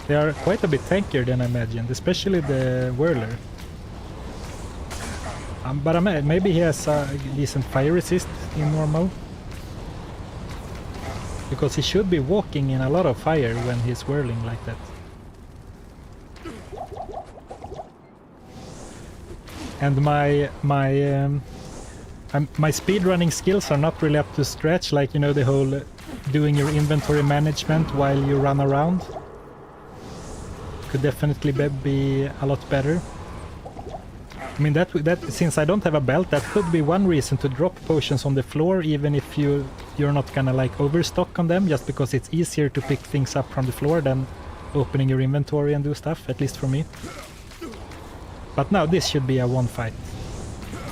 They are quite a bit tankier than I imagined, especially the whirler. But maybe he has a decent fire resist in normal. Because he should be walking in a lot of fire when he's whirling like that. And my speedrunning skills are not really up to scratch, like, you know, the whole doing your inventory management while you run around. Could definitely be a lot better. I mean, that since I don't have a belt, that could be one reason to drop potions on the floor, even if you're not gonna like overstock on them, just because it's easier to pick things up from the floor than opening your inventory and do stuff, at least for me. But now this should be a one fight.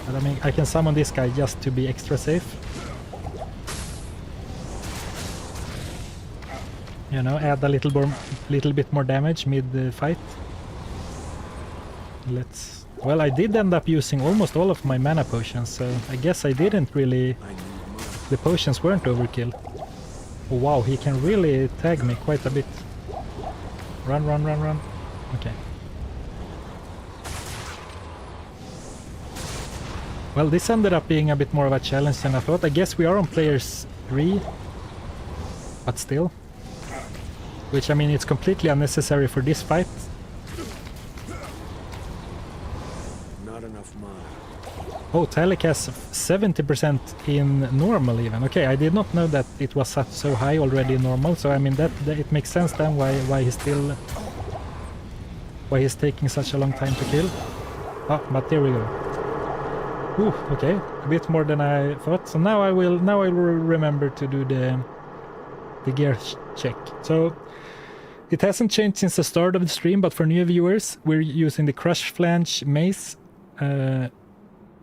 But I mean, I can summon this guy just to be extra safe. You know, add a little bit more damage mid-fight. Well, I did end up using almost all of my mana potions, so I guess I didn't really... The potions weren't overkill. Oh, wow, he can really tag me quite a bit. Run. Okay. Well, this ended up being a bit more of a challenge than I thought. I guess we are on players 3, but still. Which, I mean, it's completely unnecessary for this fight. Not enough mana. Oh, Talik has 70% in normal even. Okay, I did not know that it was set so high already in normal, so I mean that it makes sense then why he's taking such a long time to kill. Oh, but there we go. Ooh, okay, a bit more than I thought. So now I will remember to do the gear check. So it hasn't changed since the start of the stream, but for new viewers, we're using the Crush Flange Mace,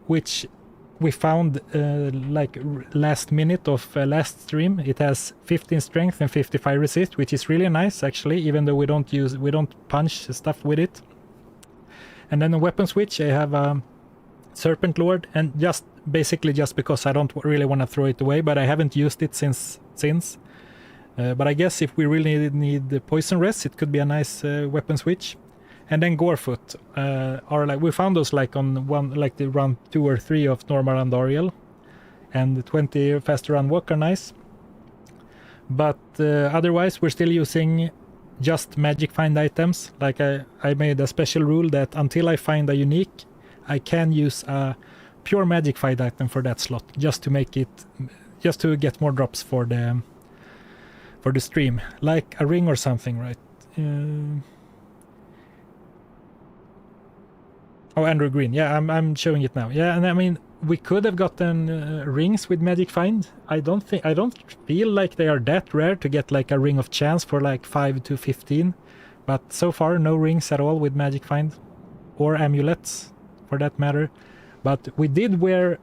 which we found like last minute of last stream. It has 15 strength and 55 resist, which is really nice actually, even though we don't punch stuff with it. And then a weapon switch, I have a Serpent Lord, and basically just because I don't really want to throw it away, but I haven't used it since. But I guess if we really need the poison rest, it could be a nice weapon switch. And then Gorefoot are like, we found those like on the round 2 or 3 of normal Andariel, and the 20 faster run walk are nice. But otherwise we're still using just magic find items. Like I made a special rule that until I find a unique, I can use a pure magic find item for that slot, just to get more drops for the stream, like a ring or something, right? Oh, Andrew Green. Yeah, I'm showing it now. Yeah, and I mean, we could have gotten rings with Magic Find. I don't feel like they are that rare to get like a Ring of Chance for like 5 to 15. But so far, no rings at all with Magic Find. Or amulets, for that matter. But we did wear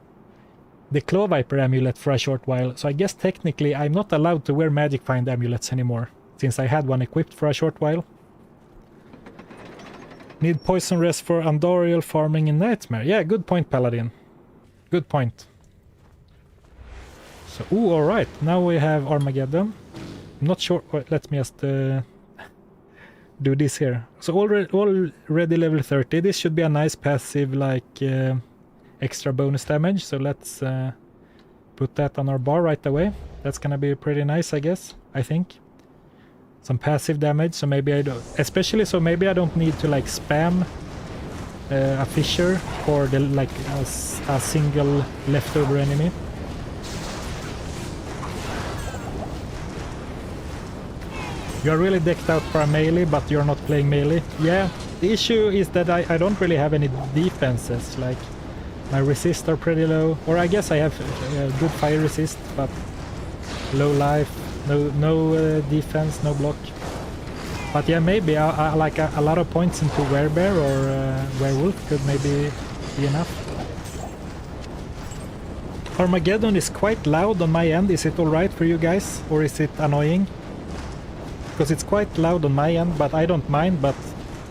the Claw Viper amulet for a short while. So I guess technically I'm not allowed to wear Magic Find amulets anymore, since I had one equipped for a short while. Need poison rest for Andariel farming in Nightmare. Yeah, good point, Paladin. Good point. So, alright. Now we have Armageddon. I'm not sure. Let me just do this here. So already level 30. This should be a nice passive, like extra bonus damage. So let's put that on our bar right away. That's gonna be pretty nice, I guess. I think. Some passive damage, so maybe I don't, especially so maybe I don't need to like spam a fissure for the like a single leftover enemy. You're really decked out for a melee, but you're not playing melee. Yeah, the issue is that I don't really have any defenses. Like my resist are pretty low, or I guess I have good fire resist, but low life. No defense, no block. But yeah, maybe like a lot of points into Werebear or Werewolf could maybe be enough. Armageddon is quite loud on my end. Is it alright for you guys? Or is it annoying? Because it's quite loud on my end, but I don't mind. But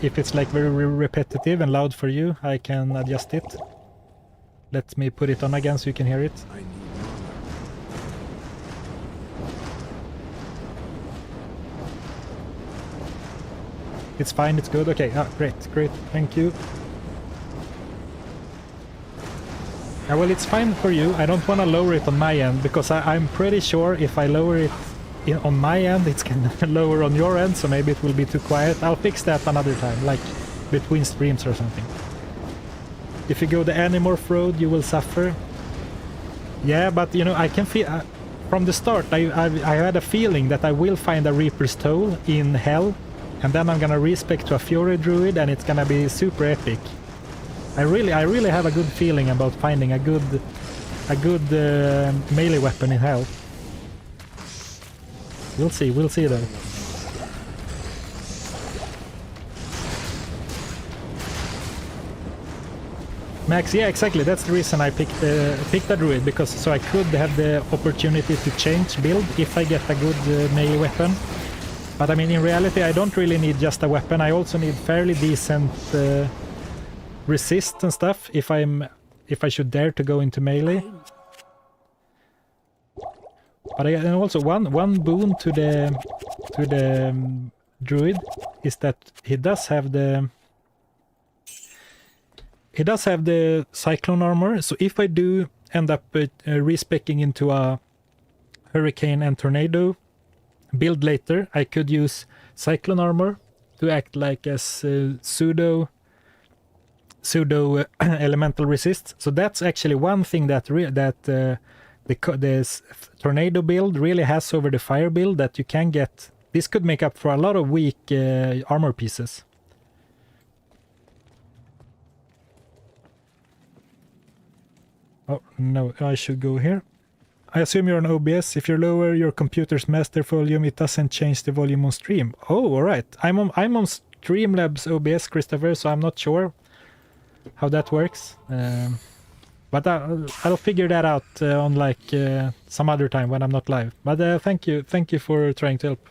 if it's like very repetitive and loud for you, I can adjust it. Let me put it on again so you can hear it. It's fine, it's good. Okay, great, thank you. Well, it's fine for you. I don't want to lower it on my end, because I'm pretty sure if I lower it on my end, it's gonna lower on your end, so maybe it will be too quiet. I'll fix that another time, like between streams or something. If you go the Animorph road, you will suffer. Yeah, but you know, I can feel... from the start, I had a feeling that I will find a Reaper's Toll in Hell, and then I'm gonna respec to a Fury Druid, and it's gonna be super epic. I really have a good feeling about finding a good melee weapon in Hell. We'll see though. Max, yeah, exactly. That's the reason I picked a druid, because so I could have the opportunity to change build if I get a good melee weapon. But I mean, in reality, I don't really need just a weapon. I also need fairly decent resist and stuff if I should dare to go into melee. But and also one boon to the druid is that he does have the cyclone armor. So if I do end up respecing into a hurricane and tornado build later, I could use cyclone armor to act like as pseudo elemental resist. So that's actually one thing that this tornado build really has over the fire build, that you can get. This could make up for a lot of weak armor pieces. Oh no, I should go here. I assume you're on OBS. If you lower your computer's master volume, it doesn't change the volume on stream. Oh, alright. I'm on Streamlabs OBS, Christopher, so I'm not sure how that works. But I'll figure that out on like some other time when I'm not live. But thank you for trying to help.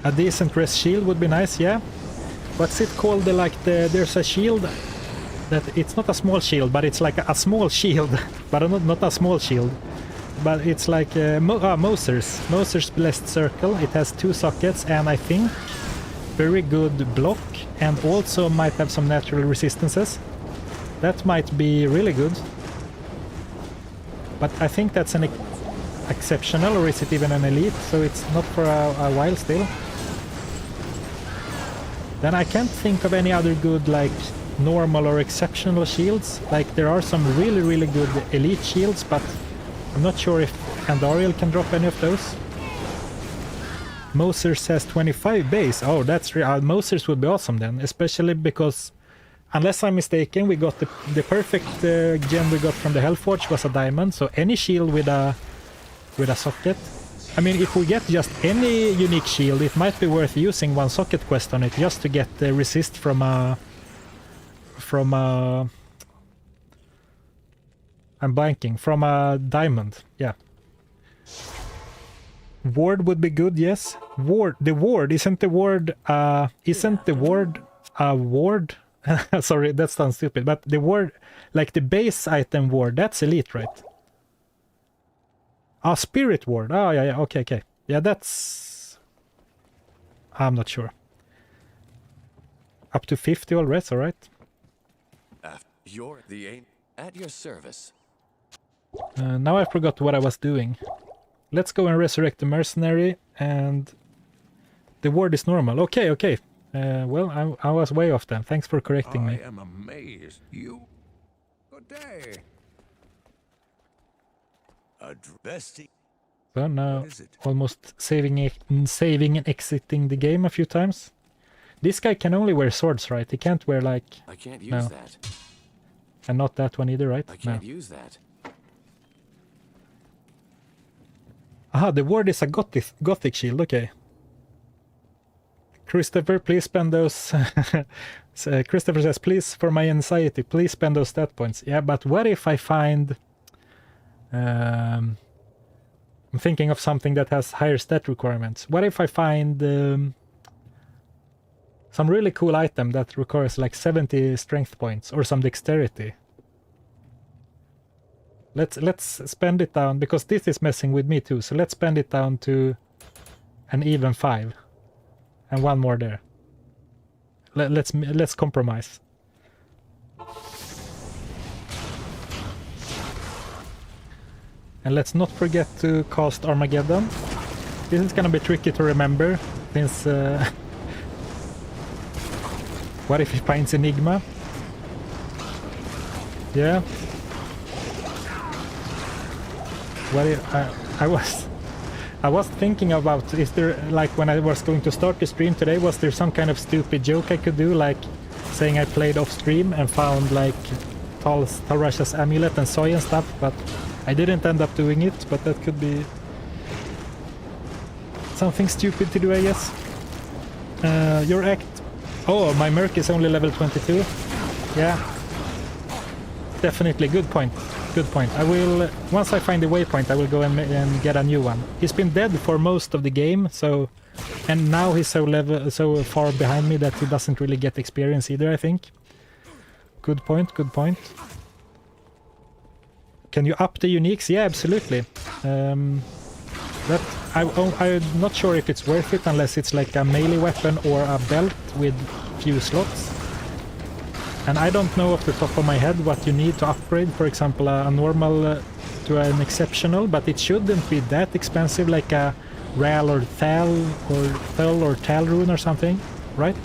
A decent rest shield would be nice, yeah. What's it called? There's a shield that it's not a small shield, but it's like a small shield, but not a small shield. But it's like Moser's Blessed Circle. It has 2 sockets and I think very good block and also might have some natural resistances. That might be really good. But I think that's an exceptional, or is it even an elite? So it's not for a while still. Then I can't think of any other good like normal or exceptional shields. Like there are some really good elite shields, but I'm not sure if Andariel can drop any of those. Moser's has 25 base. Oh, that's real. Moser's would be awesome then, especially because, unless I'm mistaken, we got the perfect gem we got from the Hellforge was a diamond. So any shield with a socket. I mean, if we get just any unique shield, it might be worth using 1 socket quest on it just to get the resist from a I'm blanking, from a diamond. Yeah. Ward would be good, yes. The ward isn't the ward a ward? Sorry, that sounds stupid, but the ward, like the base item ward, that's elite, right? Spirit ward. Oh yeah, okay. Yeah, that's, I'm not sure. Up to 50 already, alright. You're the aim at your service. Now I forgot what I was doing. Let's go and resurrect the mercenary, and the ward is normal. Okay. Well, I was way off then. Thanks for correcting me. I am amazed. You. Good day. Bestie. So now, What is it? almost saving and exiting the game a few times. This guy can only wear swords, right? He can't wear like... I can't use No. that. And not that one either, right? I can't use that. Aha, the ward is a gothic shield, okay. Christopher, please spend those... Christopher says, please, for my anxiety, please spend those stat points. Yeah, but what if I find... I'm thinking of something that has higher stat requirements. What if I find some really cool item that requires like 70 strength points or some dexterity? Let's spend it down, because this is messing with me too. So let's spend it down to an even 5 and 1 more there. Let's compromise. And let's not forget to cast Armageddon. This is gonna be tricky to remember, since... what if he finds Enigma? Yeah. What if... I was thinking about, is there, like when I was going to start the stream today, was there some kind of stupid joke I could do, like saying I played off stream and found like Tal Rasha's amulet and soy and stuff, but I didn't end up doing it, but that could be something stupid to do, I guess. Your act... Oh, my merc is only level 22. Yeah. Definitely, good point. Good point. I will... Once I find the waypoint, I will go and get a new one. He's been dead for most of the game, so... And now he's so far behind me that he doesn't really get experience either, I think. Good point, good point. Can you up the uniques? Yeah, absolutely. I'm not sure if it's worth it unless it's like a melee weapon or a belt with few slots. And I don't know off the top of my head what you need to upgrade, for example, a normal to an exceptional, but it shouldn't be that expensive, like a Ral or Thal or Tal rune or something, right?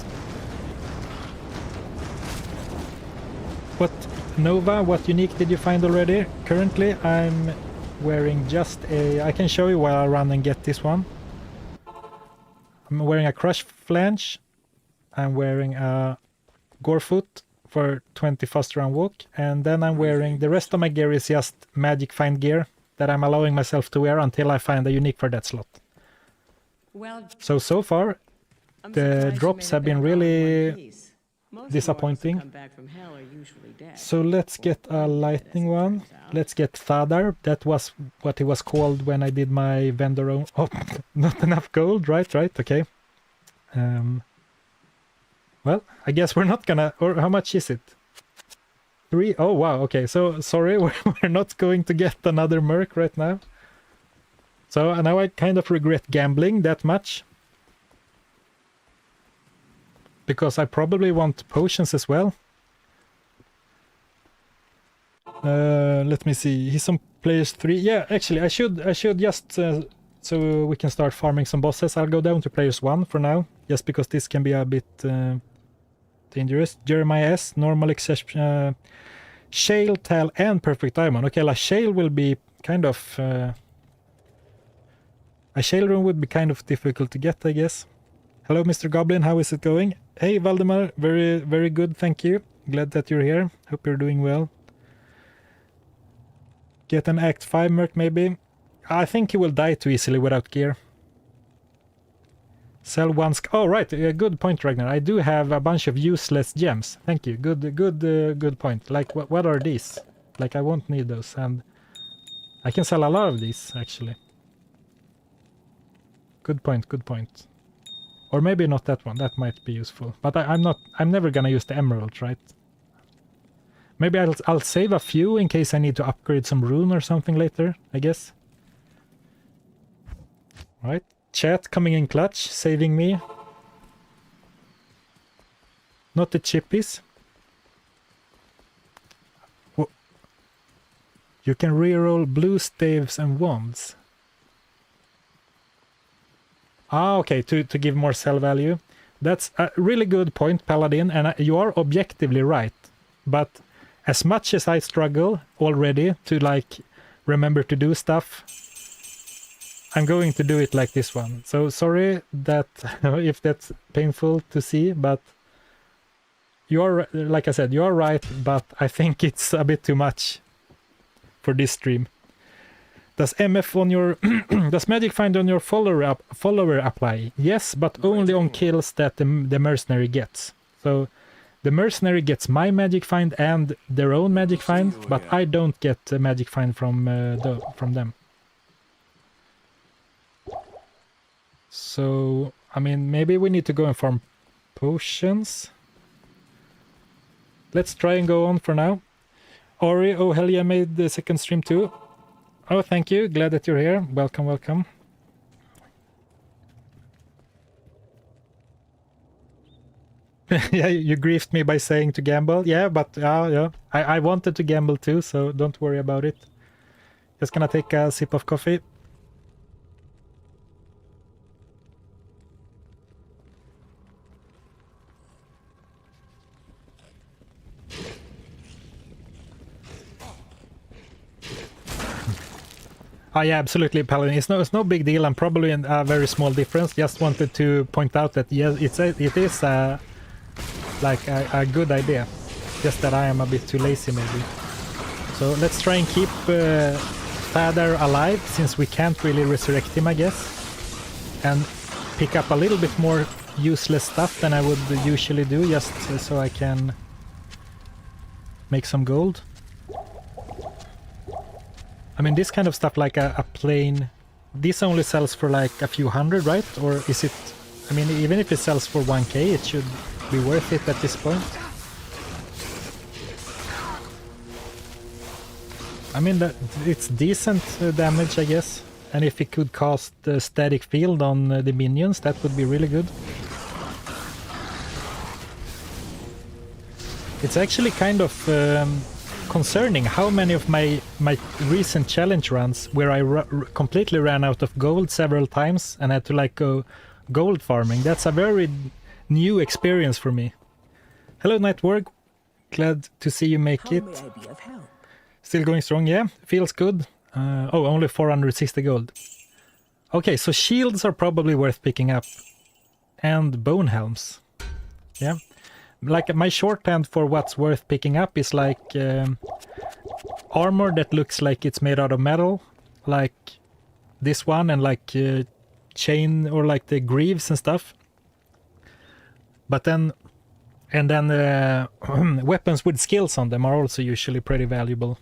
What Nova, what unique did you find already? Currently I'm wearing just a... I can show you while I run and get this one. I'm wearing a Crush Flange. I'm wearing a Gorefoot for 20 fast round walk. And then I'm wearing... The rest of my gear is just magic find gear that I'm allowing myself to wear until I find a unique for that slot. Well, So far, I'm The surprised you drops made have it been back all in really one piece. Most disappointing. mortals who come back from hell are usually dead. So let's get a lightning one. Let's get Thadar. That was what he was called when I did my vendor own. Oh, not enough gold. Right. Okay. Well, I guess we're not gonna. Or how much is it? 3? Oh wow. Okay. So sorry, we're not going to get another merc right now. So now I kind of regret gambling that much. Because I probably want potions as well. Let me see. He's on players 3. Yeah, actually, I should just so we can start farming some bosses. I'll go down to players 1 for now, just because this can be a bit dangerous. Jeremiah S, normal exception, Shale, Tal, and Perfect Diamond. Okay, like Shale will be kind of a Shale room would be kind of difficult to get, I guess. Hello, Mr. Goblin. How is it going? Hey, Valdemar. Very, very good. Thank you. Glad that you're here. Hope you're doing well. Get an Act 5 merc, maybe. I think he will die too easily without gear. Sell one... Oh, right. Good point, Ragnar. I do have a bunch of useless gems. Thank you. Good point. Like, what are these? Like, I won't need those. And I can sell a lot of these, actually. Good point. Or maybe not that one. That might be useful. But I'm never gonna use the emerald, right? Maybe I'll save a few in case I need to upgrade some rune or something later, I guess. Right. Chat coming in clutch, saving me. Not the chippies. You can reroll blue staves and wands. Ah, okay, to give more sell value. That's a really good point, Paladin, and you are objectively right. But as much as I struggle already to, like, remember to do stuff, I'm going to do it like this one. So sorry that if that's painful to see, but you're, like I said, you're right, but I think it's a bit too much for this stream. Does MF on your does Magic Find on your follower apply? Yes, but only on kills that the mercenary gets. So the mercenary gets my Magic Find and their own Magic Find, but I don't get a Magic Find from them. So I mean, maybe we need to go and farm potions. Let's try and go on for now. Ori, oh hell yeah, made the second stream too. Oh, thank you. Glad that you're here. Welcome, welcome. Yeah, you griefed me by saying to gamble. Yeah, but yeah, I wanted to gamble too, so don't worry about it. Just gonna take a sip of coffee. Oh yeah, absolutely, Paladin. It's no big deal. I'm probably in a very small difference. Just wanted to point out that yes, it is like a good idea. Just that I am a bit too lazy, maybe. So let's try and keep Father alive, since we can't really resurrect him, I guess, and pick up a little bit more useless stuff than I would usually do, just so I can make some gold. I mean, this kind of stuff, like a plain... This only sells for like a few hundred, right? Or is it... I mean, even if it sells for 1k, it should be worth it at this point. I mean, it's decent damage, I guess. And if it could cast a static field on the minions, that would be really good. It's actually kind of... concerning how many of my recent challenge runs where I completely ran out of gold several times and had to like go gold farming. That's a very new experience for me. Hello, Nightwork. Glad to see you make it. How may I be of help? Still going strong, yeah? Feels good. Oh, only 460 gold. Okay, so shields are probably worth picking up. And bone helms. Yeah. Like, my shorthand for what's worth picking up is like armor that looks like it's made out of metal, like this one, and like chain or like the greaves and stuff. But then, and then weapons with skills on them are also usually pretty valuable.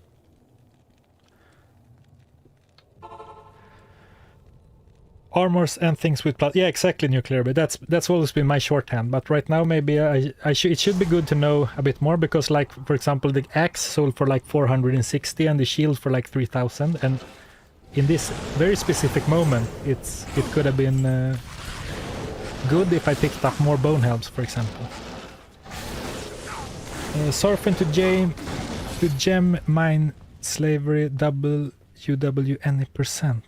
Armors and things with plus. Yeah, exactly, nuclear. But that's always been my shorthand. But right now, maybe it should be good to know a bit more, because, like, for example, the axe sold for like 460 and the shield for like 3,000. And in this very specific moment, it could have been good if I picked up more bone helms, for example. Zarfen to gem mine slavery double UW any percent.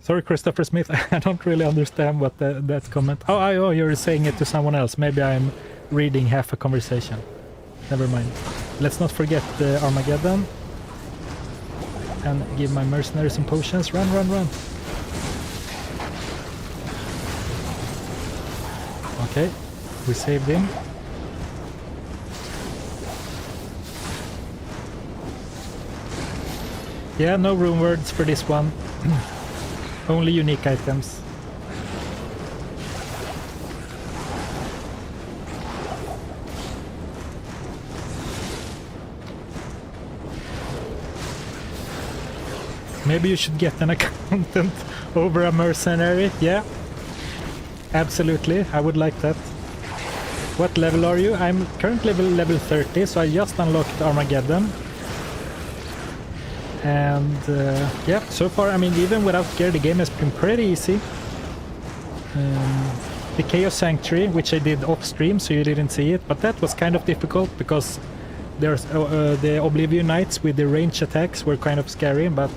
Sorry, Christopher Smith, I don't really understand what that comment... Oh, you're saying it to someone else. Maybe I'm reading half a conversation. Never mind. Let's not forget the Armageddon. And give my mercenaries some potions. Run, run, run. Okay, we saved him. Yeah, no rune words for this one. Only unique items. Maybe you should get an accountant over a mercenary. Yeah, absolutely. I would like that. What level are you? I'm currently level 30, so I just unlocked Armageddon. And yeah, so far, I mean, even without gear, the game has been pretty easy. The Chaos Sanctuary, which I did off stream, so you didn't see it, but that was kind of difficult because there's the Oblivion Knights with the range attacks were kind of scary, but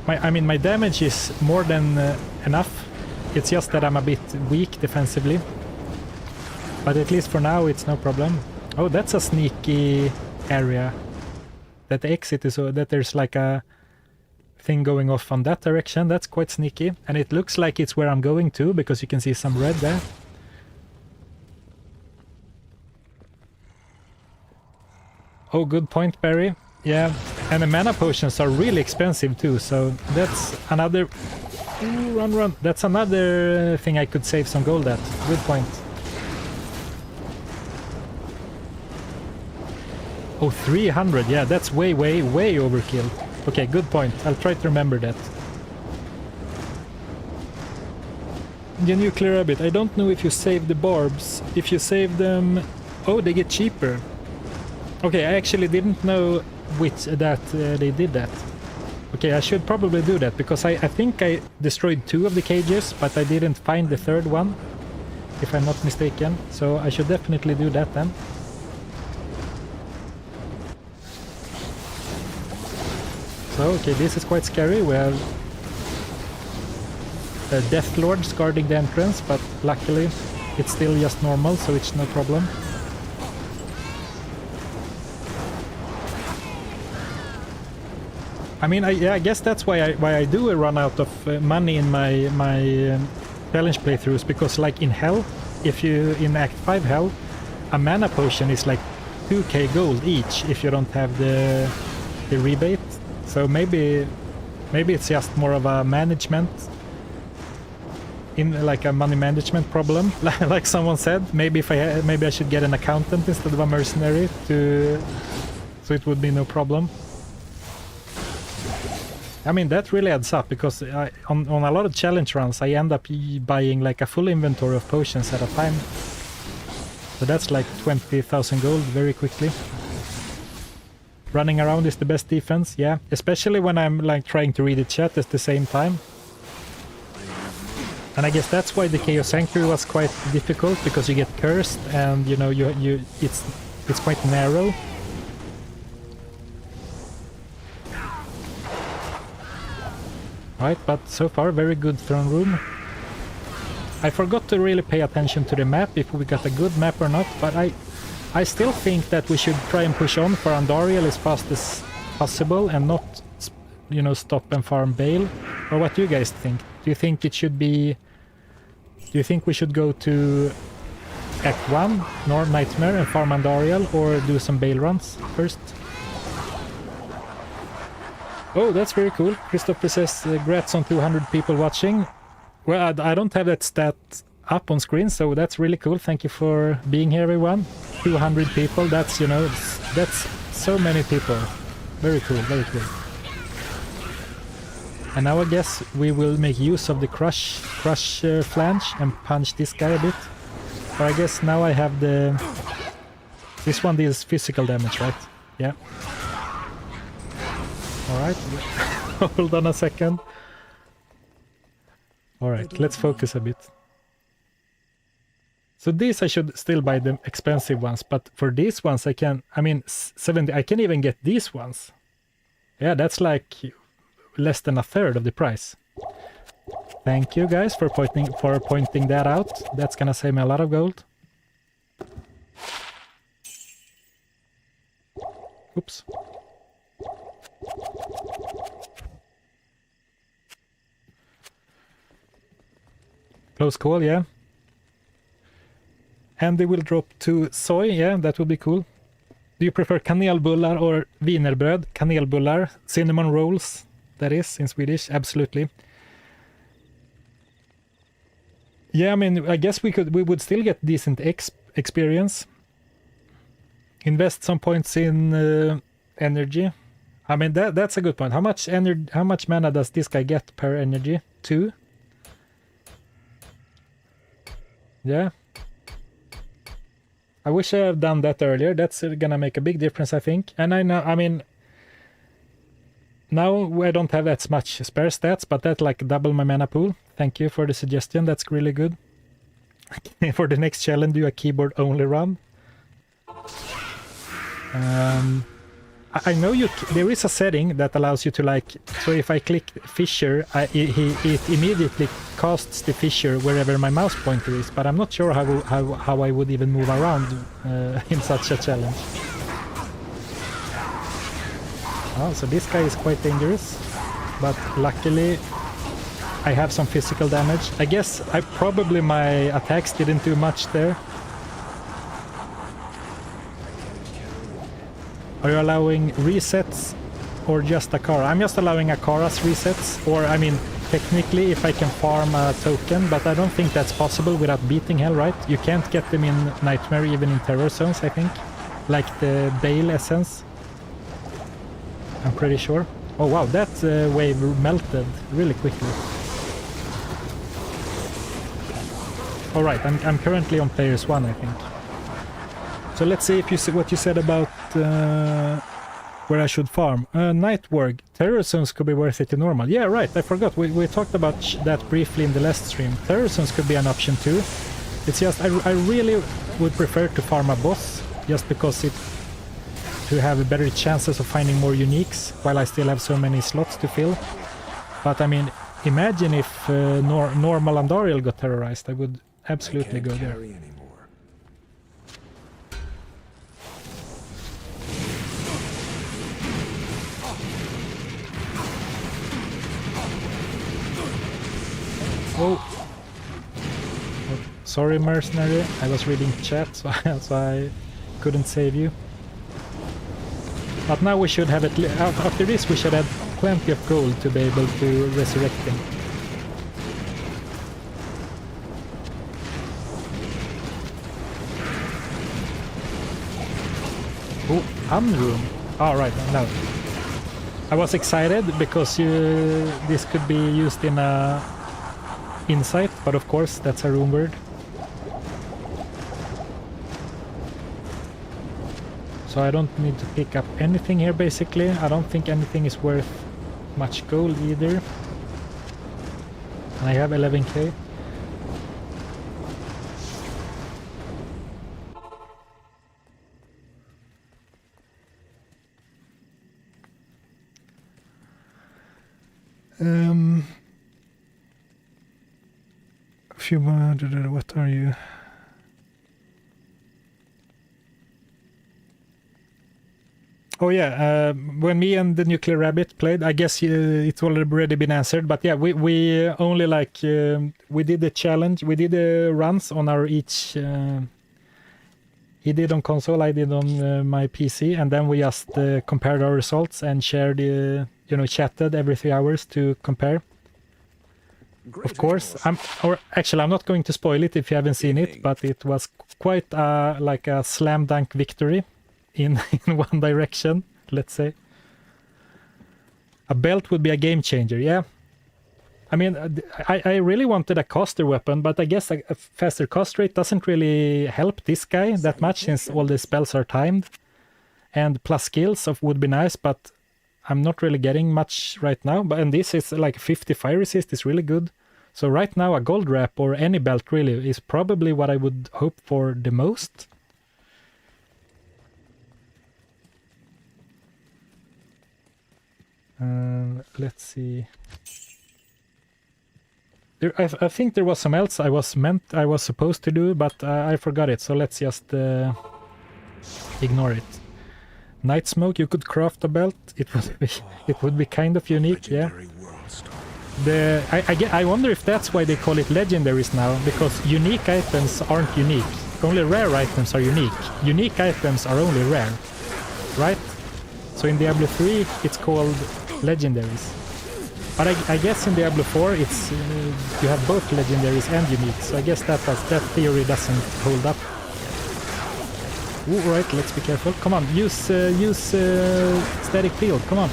my damage is more than enough. It's just that I'm a bit weak defensively, but at least for now it's no problem. Oh, that's a sneaky area. That the exit is so that there's like a thing going off on that direction. That's quite sneaky, and it looks like it's where I'm going to, because you can see some red there. Oh, good point, Barry. Yeah, and the mana potions are really expensive too, so that's another... Ooh, run, run. That's another thing I could save some gold at. Good point. Oh, 300, yeah, that's way overkill. Okay, good point. I'll try to remember that. The nuclear rabbit. I don't know if you save the barbs. If you save them... Oh, they get cheaper. Okay, I actually didn't know that they did that. Okay, I should probably do that, because I think I destroyed 2 of the cages, but I didn't find the 3rd one, if I'm not mistaken. So I should definitely do that then. So, okay, this is quite scary. We have Death Lords guarding the entrance, but luckily it's still just normal, so it's no problem. I mean, I guess that's why I do run out of money in my challenge playthroughs, because like in Hell, if you in Act 5 Hell, a mana potion is like 2k gold each if you don't have the rebate. So maybe it's just more of a management, in like a money management problem, like someone said. Maybe I should get an accountant instead of a mercenary so it would be no problem. I mean, that really adds up, because on a lot of challenge runs I end up buying like a full inventory of potions at a time. So that's like 20,000 gold very quickly. Running around is the best defense, yeah. Especially when I'm like trying to read the chat at the same time. And I guess that's why the Chaos Sanctuary was quite difficult, because you get cursed and you know it's quite narrow. Right, but so far very good throne room. I forgot to really pay attention to the map, if we got a good map or not, but I still think that we should try and push on for Andariel as fast as possible and not, you know, stop and farm Bale. Or what do you guys think? Do you think it should be... Do you think we should go to Act 1, Nord Nightmare, and farm Andariel, or do some Bale runs first? Oh, that's very cool. Christopher says, grats on 200 people watching. Well, I don't have that stat up on screen, so that's really cool. Thank you for being here, everyone. 200 people, that's, you know, that's so many people. Very cool, very cool. And now I guess we will make use of the crush flange and punch this guy a bit. But I guess now I have the... This one deals physical damage, right? Yeah. Alright. Hold on a second. Alright, let's focus a bit. So these I should still buy the expensive ones, but for these ones I can... I mean, 70... I can even get these ones. Yeah, that's like less than a third of the price. Thank you guys for pointing that out. That's gonna save me a lot of gold. Oops. Close call, yeah. And they will drop to soy, yeah, that would be cool. Do you prefer kanelbullar or wienerbröd? Kanelbullar, cinnamon rolls, that is, in Swedish, absolutely. Yeah, I mean, I guess we would still get decent experience. Invest some points in energy. I mean, that's a good point. How much mana does this guy get per energy? 2? Yeah. I wish I had done that earlier. That's gonna make a big difference, I think. And I know, I mean, now I don't have that much spare stats, but that like double my mana pool. Thank you for the suggestion. That's really good. For the next challenge, do a keyboard only run. I know there is a setting that allows you to like, so if I click fissure, it immediately casts the fissure wherever my mouse pointer is, but I'm not sure how I would even move around in such a challenge. Oh, so this guy is quite dangerous, but luckily I have some physical damage. I guess probably my attacks didn't do much there. Are you allowing resets or just Akara? I'm just allowing Akara's resets, or I mean, technically if I can farm a token, but I don't think that's possible without beating hell, right? You can't get them in Nightmare, even in Terror Zones, I think. Like the Bale Essence. I'm pretty sure. Oh wow, that wave melted really quickly. Alright, I'm currently on players 1, I think. So let's see if you see what you said about where I should farm. Night Work. Terror Zones could be worth it to normal. Yeah, right, I forgot. We talked about that briefly in the last stream. Terror Zones could be an option too. It's just, I really would prefer to farm a boss, just because to have better chances of finding more uniques, while I still have so many slots to fill. But I mean, imagine if normal Andariel got terrorized. I would absolutely go there. Oh. Sorry, mercenary. I was reading chat, so I couldn't save you. But now we should have after this we should have plenty of gold to be able to resurrect him. Oh, Unroom. Oh, right, no. I was excited because this could be used in a insight, but of course that's a rune word. So I don't need to pick up anything here basically. I don't think anything is worth much gold either. And I have 11k. Few more, what are you? Oh yeah, when me and the Nuclear Rabbit played, I guess it's already been answered, but yeah, we only like, we did the challenge, we did the runs on our each, he did on console, I did on my PC, and then we just compared our results and shared, chatted every 3 hours to compare. of course. I'm not going to spoil it if you haven't seen it, but it was quite like a slam dunk victory in one direction, let's say. A belt would be a game changer, yeah. I mean, I really wanted a caster weapon, but I guess a faster cast rate doesn't really help this guy that much since all the spells are timed. And plus skills would be nice, but I'm not really getting much right now. And this is like 50 fire resist is really good. So right now a gold wrap or any belt really is probably what I would hope for the most. Let's see. I think there was some else I was supposed to do, but I forgot it. So let's just ignore it. Night smoke. You could craft a belt. It would be kind of unique, yeah. I wonder if that's why they call it legendaries now, because unique items aren't unique. Only rare items are unique. Unique items are only rare, right? So in Diablo 3, it's called legendaries. But I guess in Diablo 4, it's you have both legendaries and unique. So I guess that theory doesn't hold up. Ooh, right, let's be careful. Come on, use static field. Come on.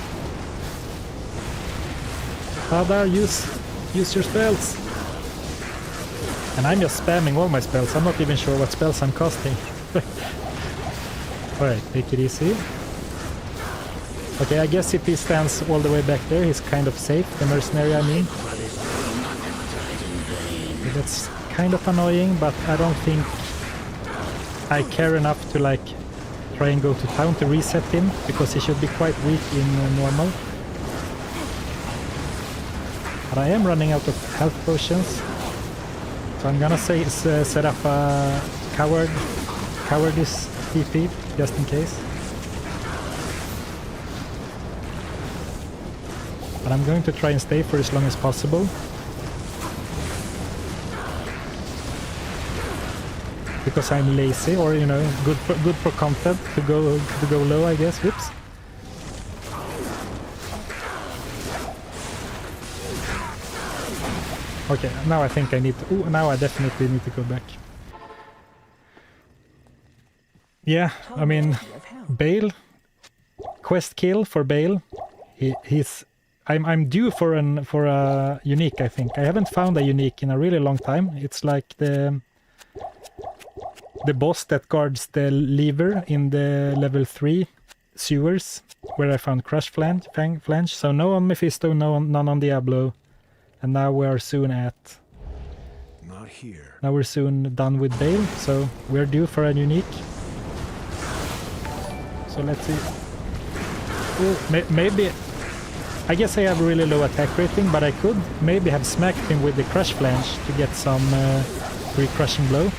Hadar, use your spells. And I'm just spamming all my spells. I'm not even sure what spells I'm casting. Alright, take it easy. Okay, I guess if he stands all the way back there, he's kind of safe. The mercenary, I mean. Okay, that's kind of annoying, but I don't think I care enough to like try and go to town to reset him, because he should be quite weak in normal. But I am running out of health potions, so I'm gonna set up a cowardice TP just in case. But I'm going to try and stay for as long as possible. Because I'm lazy, or you know, good for content to go low, I guess. Whoops. Okay, now I think I need to. Ooh, now I definitely need to go back. Yeah, I mean, Bale, quest kill for Bale. I'm due for a unique. I think I haven't found a unique in a really long time. It's like the boss that guards the lever in the level 3 sewers, where I found Crush Flange. So no on Mephisto, none on Diablo, and now we are soon at. Not here. Now we're soon done with Bale, so we're due for a unique. So let's see. Ooh, maybe. I guess I have a really low attack rating, but I could maybe have smacked him with the Crush Flange to get some re-crushing blow.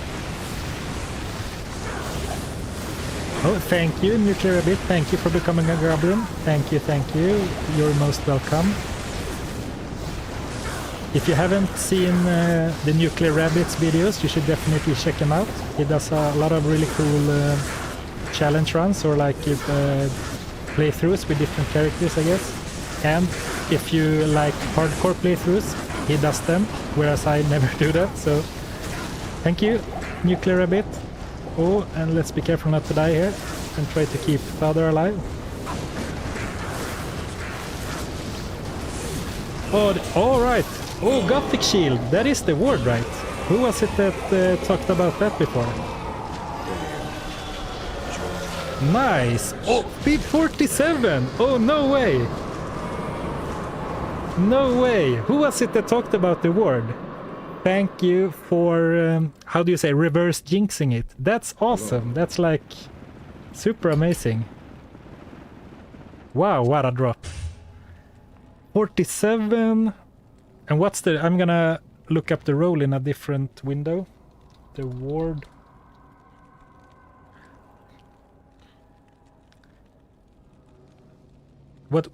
Oh, thank you, Nuclear Rabbit. Thank you for becoming a Goblin. Thank you, thank you. You're most welcome. If you haven't seen the Nuclear Rabbit's videos, you should definitely check him out. He does a lot of really cool challenge runs, or like playthroughs with different characters, I guess. And if you like hardcore playthroughs, he does them, whereas I never do that. So thank you, Nuclear Rabbit. Oh, and let's be careful not to die here and try to keep Father alive. Oh, all right. Oh, Gothic Shield. That is the word, right? Who was it that talked about that before? Nice. Oh, P47. Oh, no way. No way! Who was it that talked about the word? Thank you for, how do you say, reverse jinxing it. That's awesome. That's like super amazing. Wow, what a drop. 47. And what's the... I'm gonna look up the roll in a different window. The ward. What,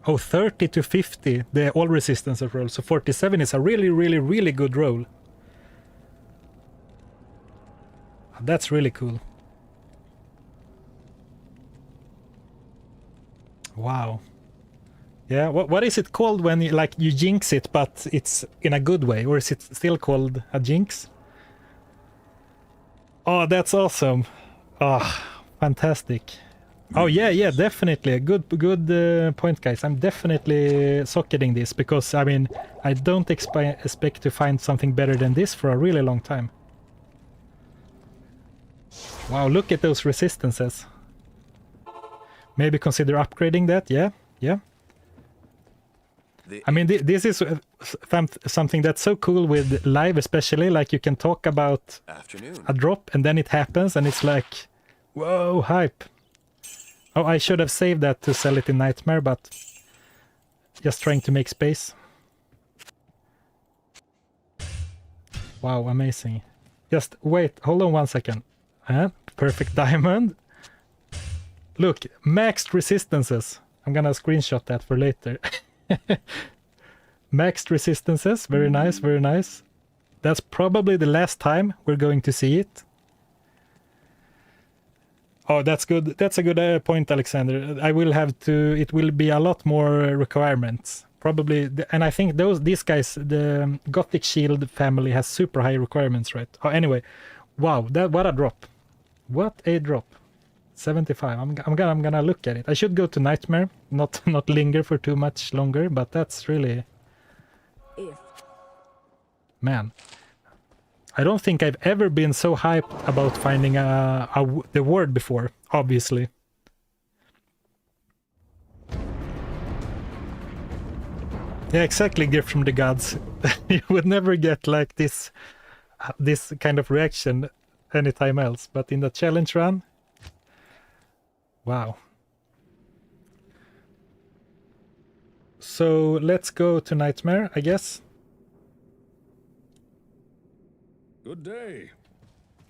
Oh, 30 to 50, the all resistance of roll. So 47 is a really, really, really good roll. That's really cool. Wow. Yeah, what is it called when you, like, you jinx it, but it's in a good way? Or is it still called a jinx? Oh, that's awesome. Oh, fantastic. Oh, yeah, definitely. A good point, guys. I'm definitely socketing this because, I mean, I don't expect to find something better than this for a really long time. Wow, look at those resistances. Maybe consider upgrading that, yeah. I mean, this is something that's so cool with live, especially, like you can talk about a drop and then it happens and it's like, whoa, hype. Oh, I should have saved that to sell it in Nightmare, but just trying to make space. Wow, amazing. Just wait, hold on 1 second. Perfect diamond. Look, maxed resistances. I'm gonna screenshot that for later. Maxed resistances, very nice, very nice. That's probably the last time we're going to see it. Oh, that's good. That's a good point, Alexander. I will have to. It will be a lot more requirements, probably. And I think these guys, the Gothic Shield family, has super high requirements, right? Oh, anyway, wow, what a drop! What a drop! 75. I'm gonna look at it. I should go to Nightmare, not linger for too much longer. But that's really, man. I don't think I've ever been so hyped about finding the word before, obviously. Yeah, exactly, gift from the gods. You would never get like this kind of reaction anytime else, but in the challenge run, wow. So let's go to Nightmare, I guess. Good day.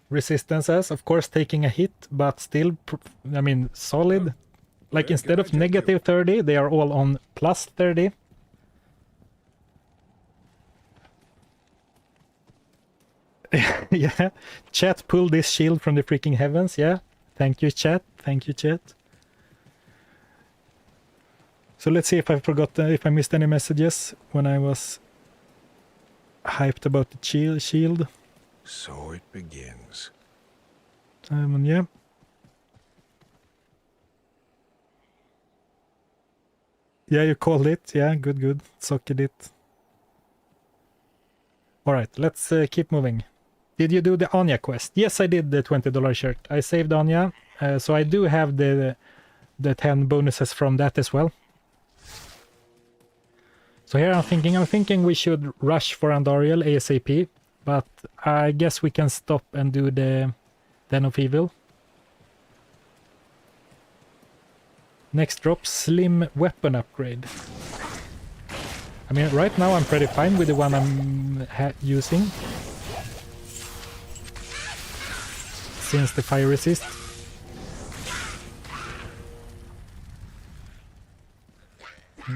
Resistances, of course, taking a hit, but still, I mean, solid. Like, instead of negative 30, they are all on plus 30. Yeah, chat pulled this shield from the freaking heavens. Yeah, thank you, chat. Thank you, chat. So let's see if I forgot, if I missed any messages when I was hyped about the shield. So it begins. Yeah. Yeah, you called it. Yeah, good. Socket it. Alright, let's keep moving. Did you do the Anya quest? Yes, I did the $20 shirt. I saved Anya, so I do have the 10 bonuses from that as well. So here I'm thinking we should rush for Andariel ASAP, but I guess we can stop and do the Den of Evil. Next drop, slim weapon upgrade. I mean, right now I'm pretty fine with the one I'm using, since the fire resist.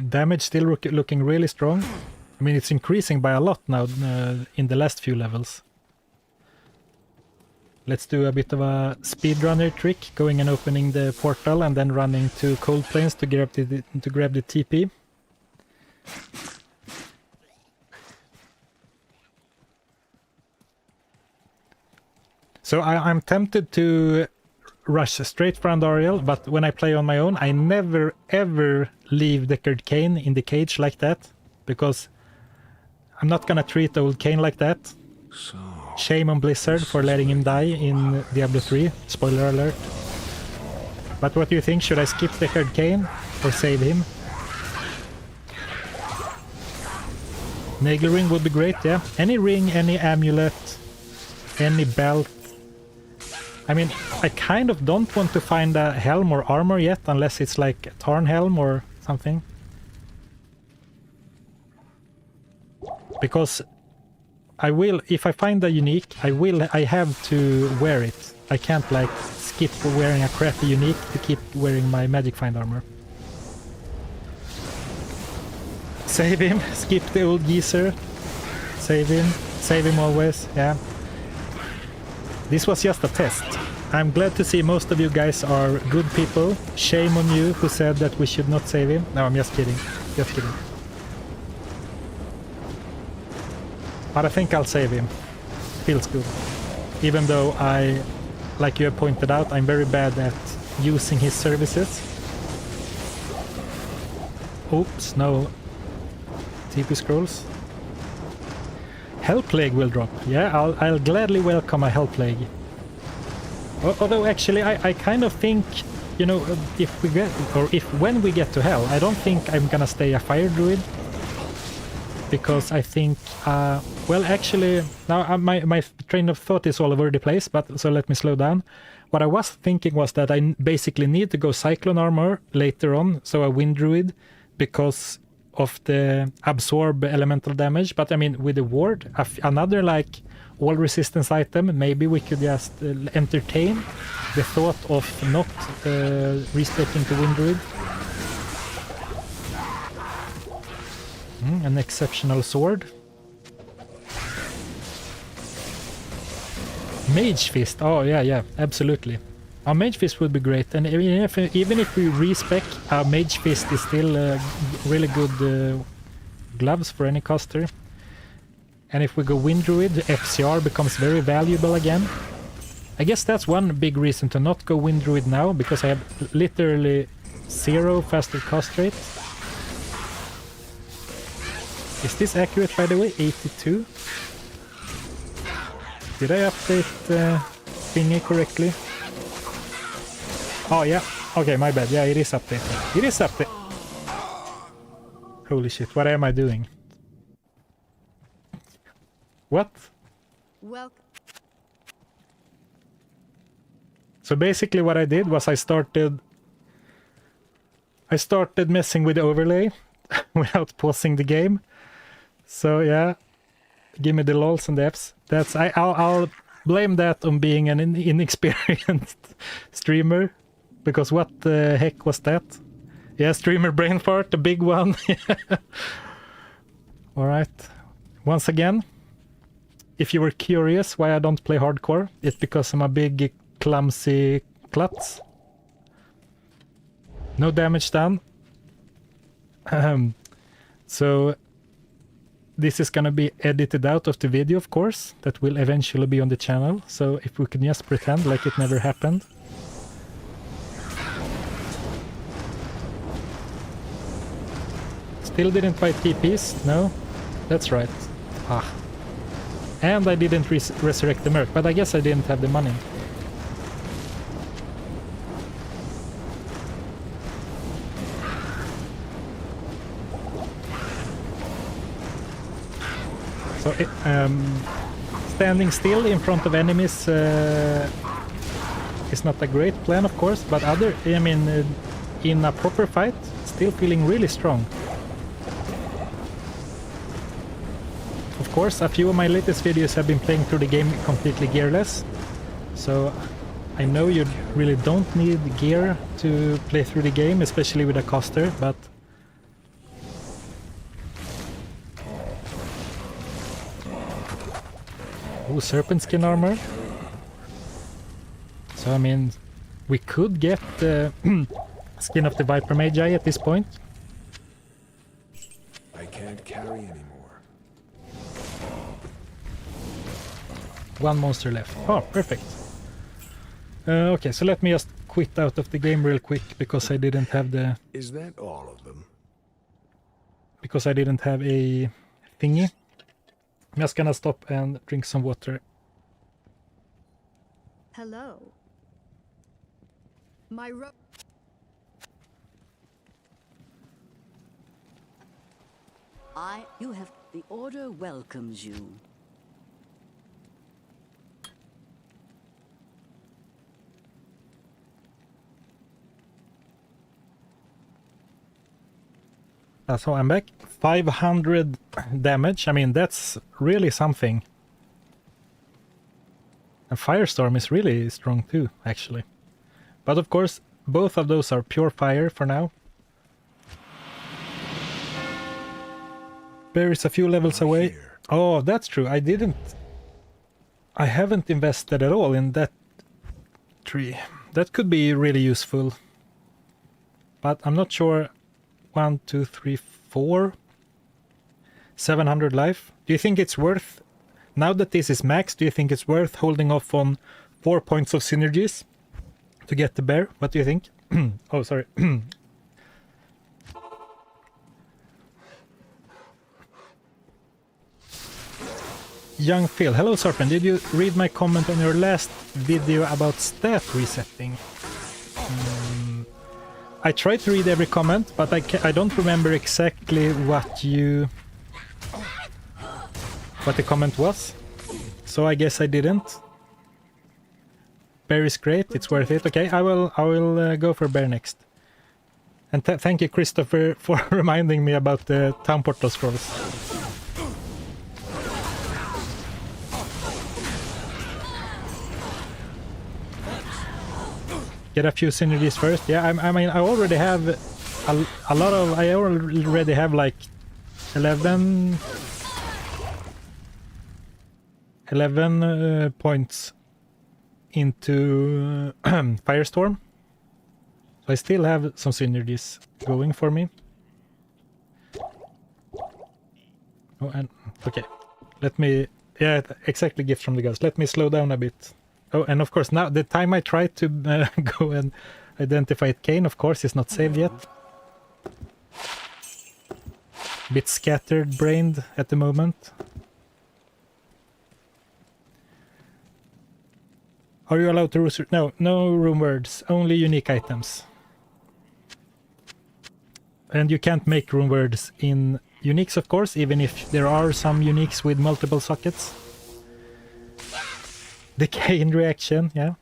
Damage still looking really strong. I mean, it's increasing by a lot now in the last few levels. Let's do a bit of a speedrunner trick, going and opening the portal and then running to Cold Plains to grab the TP. So I'm tempted to rush straight for Andariel, but when I play on my own, I never ever leave Deckard Cain in the cage like that, because I'm not gonna treat old Cain like that. So, Shame on Blizzard for letting him die in Diablo 3, spoiler alert. But what do you think? Should I skip Deckard Cain or save him? Nagle ring would be great, yeah. Any ring, any amulet, any belt. I mean, I kind of don't want to find a helm or armor yet, unless it's like a Tarn helm or something. Because I will, if I find a unique, I have to wear it. I can't like skip wearing a crappy unique to keep wearing my Magic Find armor. Save him, skip the old geezer. Save him always, yeah. This was just a test. I'm glad to see most of you guys are good people. Shame on you who said that we should not save him. No, I'm just kidding. Just kidding. But I think I'll save him. Feels good. Even though like you have pointed out, I'm very bad at using his services. Oops, no TP scrolls. Hell Plague will drop. Yeah, I'll gladly welcome a Hell Plague. Although actually I kind of think, you know, when we get to Hell, I don't think I'm gonna stay a Fire Druid. Because I think, well actually, now my train of thought is all over the place, but so let me slow down. What I was thinking was that I basically need to go Cyclone Armor later on, so a Wind Druid, because of the absorb elemental damage. But I mean, with the ward, another like all resistance item, maybe we could just entertain the thought of not respecting the Wind Druid. An exceptional sword. Mage Fist. Oh yeah, absolutely. A Mage Fist would be great, and even if we respec, a Mage Fist is still really good gloves for any caster. And if we go Wind Druid, FCR becomes very valuable again. I guess that's one big reason to not go Wind Druid now, because I have literally 0 faster cast rate. Is this accurate, by the way? 82? Did I update thingy correctly? Oh yeah, okay, my bad. Yeah, it is updated. It is updated. Holy shit, what am I doing? What? Welcome. So basically what I did was I started messing with the overlay without pausing the game. So yeah, give me the lols and the Fs. I'll blame that on being an inexperienced streamer, because what the heck was that? Yeah, streamer brain fart, the big one. All right. Once again, if you were curious why I don't play hardcore, it's because I'm a big clumsy klutz. No damage done. So this is gonna be edited out of the video, of course. That will eventually be on the channel. So if we can just pretend like it never happened. Still didn't buy TPs? No? That's right. Ah. And I didn't resurrect the Merc, but I guess I didn't have the money. So standing still in front of enemies is not a great plan, of course, but in a proper fight, still feeling really strong. Of course, a few of my latest videos have been playing through the game completely gearless, so I know you really don't need gear to play through the game, especially with a caster, but Serpent Skin armor. So I mean, we could get the Skin of the Viper Magi at this point. I can't carry anymore. One monster left. Oh, perfect. Okay, so let me just quit out of the game real quick, because I didn't have the... Is that all of them? Because I didn't have a thingy. I'm just gonna stop and drink some water. Hello. You have the order welcomes you. So I'm back. 500 damage. I mean, that's really something. And Firestorm is really strong too, actually. But of course, both of those are pure fire for now. Bear is a few levels away. Here. Oh, that's true. I haven't invested at all in that tree. That could be really useful. But I'm not sure. 1, 2, 3, 4, 700 life. Do you think it's worth, now that this is max, do you think it's worth holding off on 4 points of synergies to get the bear? What do you think? Oh, sorry. Young Phil, hello Zarfen, did you read my comment on your last video about stat resetting? I tried to read every comment, but I don't remember exactly what the comment was, so I guess I didn't. Bear is great, it's worth it. Okay, I will go for bear next. And thank you, Christopher, for reminding me about the town portal scrolls. Get a few synergies first. Yeah, I mean, I already have a lot of... I already have like 11 points into Firestorm. So I still have some synergies going for me. Oh, and... Okay. Let me... Yeah, exactly, gift from the gods. Let me slow down a bit. Oh, and of course, now the time I tried to go and identify Kane, of course, is not saved yet. Bit scattered-brained at the moment. Are you allowed to... No room words, only unique items. And you can't make room words in uniques, of course, even if there are some uniques with multiple sockets. The Kane reaction, yeah.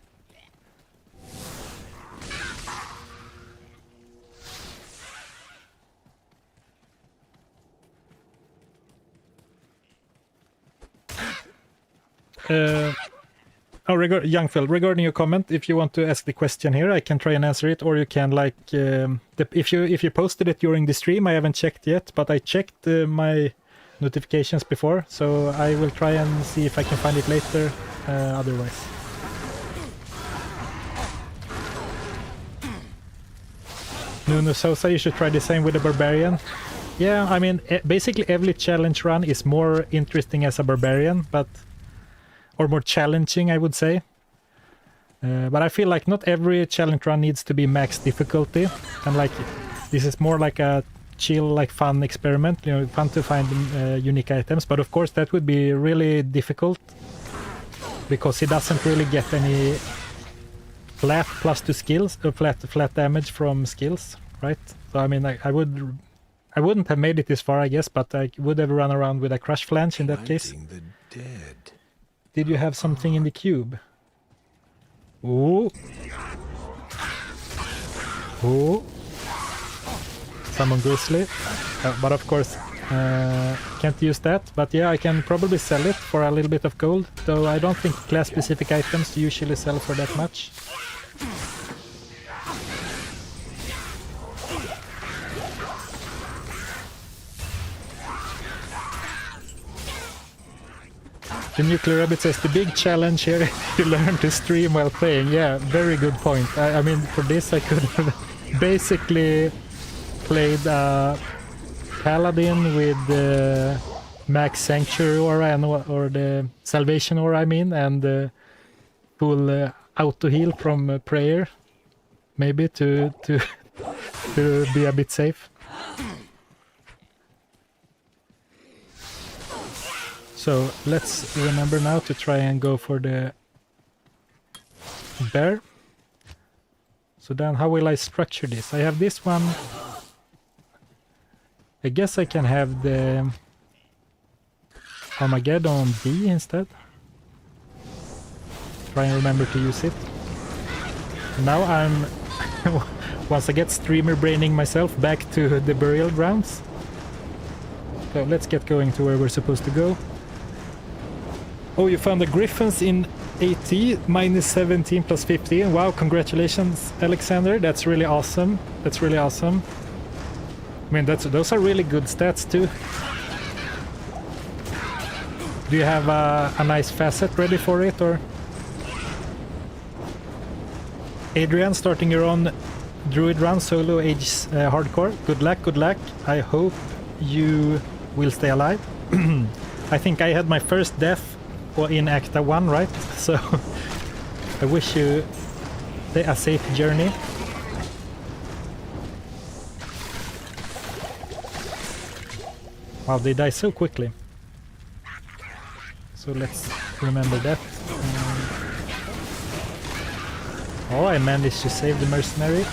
Young Phil, regarding your comment, if you want to ask the question here, I can try and answer it, or you can like if you posted it during the stream, I haven't checked yet, but I checked my notifications before, so I will try and see if I can find it later. Otherwise. Nuno Sosa, you should try the same with the Barbarian. Yeah, I mean, basically every challenge run is more interesting as a Barbarian, but... Or more challenging, I would say. But I feel like not every challenge run needs to be max difficulty. And like, this is more like a chill, like fun experiment. You know, fun to find unique items, but of course that would be really difficult. Because he doesn't really get any flat plus to skills, flat damage from skills, right? So I mean, I wouldn't have made it this far, I guess, but I would have run around with a crush flange in that case. The dead. Did you have something in the cube? Ooh. Ooh. Summon Grizzly. But of course, can't use that. But yeah, I can probably sell it for a little bit of gold. Though I don't think class-specific items usually sell for that much. The Nuclear Rabbit says the big challenge here is to learn to stream while playing. Yeah, very good point. I mean, for this I could have basically played Paladin with the Max Sanctuary Aura or the Salvation Aura, I mean, and full auto heal from prayer, maybe to be a bit safe. So let's remember now to try and go for the bear. So then how will I structure this? I have this one. I guess I can have the Armageddon on B instead. Try and remember to use it. Now I'm, once I get streamer braining myself, back to the burial grounds. So let's get going to where we're supposed to go. Oh, you found the Griffins in AT, minus 17 plus 15. Wow, congratulations, Alexander. That's really awesome. That's really awesome. I mean, those are really good stats too. Do you have a nice facet ready for it, or? Adrian, starting your own druid run, solo age hardcore. Good luck, good luck. I hope you will stay alive. I think I had my first death in Acta 1, right? So I wish you a safe journey. Wow, they die so quickly. So let's remember that. Oh, I managed to save the mercenary.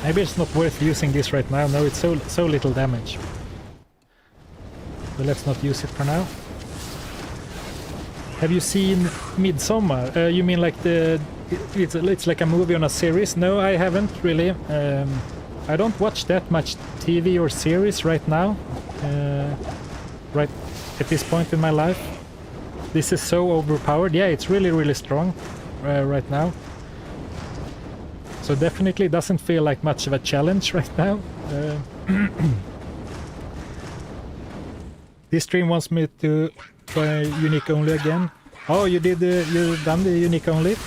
Maybe it's not worth using this right now. No, it's so little damage. So let's not use it for now. Have you seen Midsommar? You mean like it's like a movie on a series? No, I haven't really. I don't watch that much TV or series right now. Right at this point in my life. This is so overpowered. Yeah, it's really strong right now. So definitely doesn't feel like much of a challenge right now. This stream wants me to try Unique Only again. Oh, you done the Unique Only?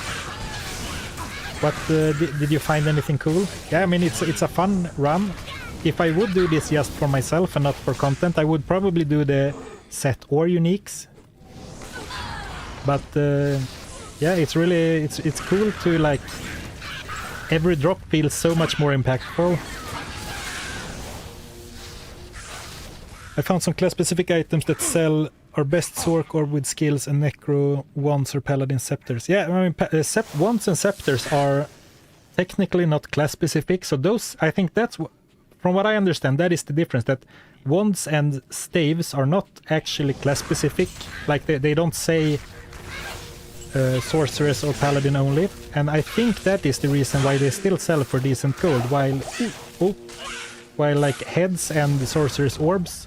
But did you find anything cool? Yeah, I mean it's a fun run. If I would do this just for myself and not for content, I would probably do the set or uniques. But yeah, it's really it's cool to like. Every drop feels so much more impactful. I found some class-specific items that sell our best Sork orb with skills and Necro wands or Paladin scepters. Yeah, I mean, wands and scepters are technically not class-specific, so those, I think that's, from what I understand, that is the difference, that wands and staves are not actually class-specific, like they don't say sorceress or paladin only, and I think that is the reason why they still sell for decent gold, while like heads and sorceress orbs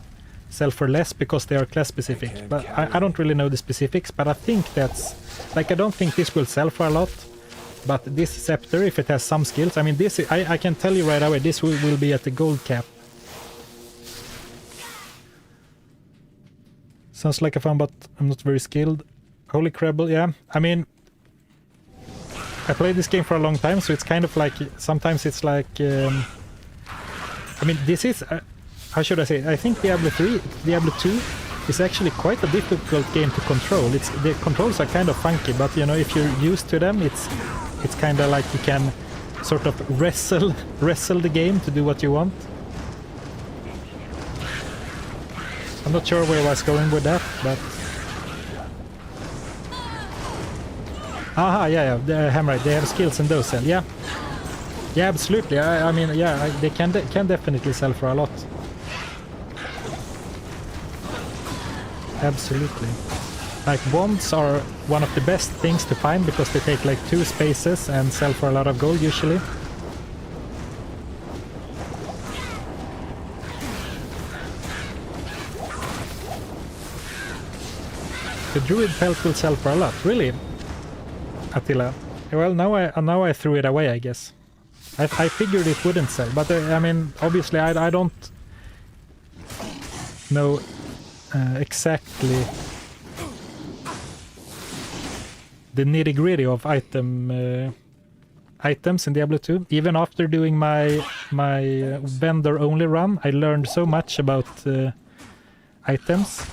sell for less because they are class specific. But I don't really know the specifics, but I think that's like, I don't think this will sell for a lot, but this scepter, if it has some skills, I mean this, I can tell you right away, this will be at the gold cap. Sounds like a fun, but I'm not very skilled. Holy Crabble, yeah. I mean, I played this game for a long time, so it's kind of like, sometimes it's like, I mean, this is, how should I say, I think Diablo 2 is actually quite a difficult game to control. The controls are kind of funky, but you know, if you're used to them, it's kind of like you can sort of wrestle the game to do what you want. I'm not sure where I was going with that, but... Aha, yeah, the Hammerite, they have skills in those, yeah. Yeah, absolutely, I mean, yeah, they can definitely sell for a lot. Absolutely. Like, wands are one of the best things to find because they take like 2 spaces and sell for a lot of gold usually. The druid pelt will sell for a lot, really? Attila. Well, now I threw it away, I guess. I figured it wouldn't sell, but I mean, obviously I don't know exactly the nitty-gritty of items in Diablo 2. Even after doing my vendor-only run, I learned so much about items.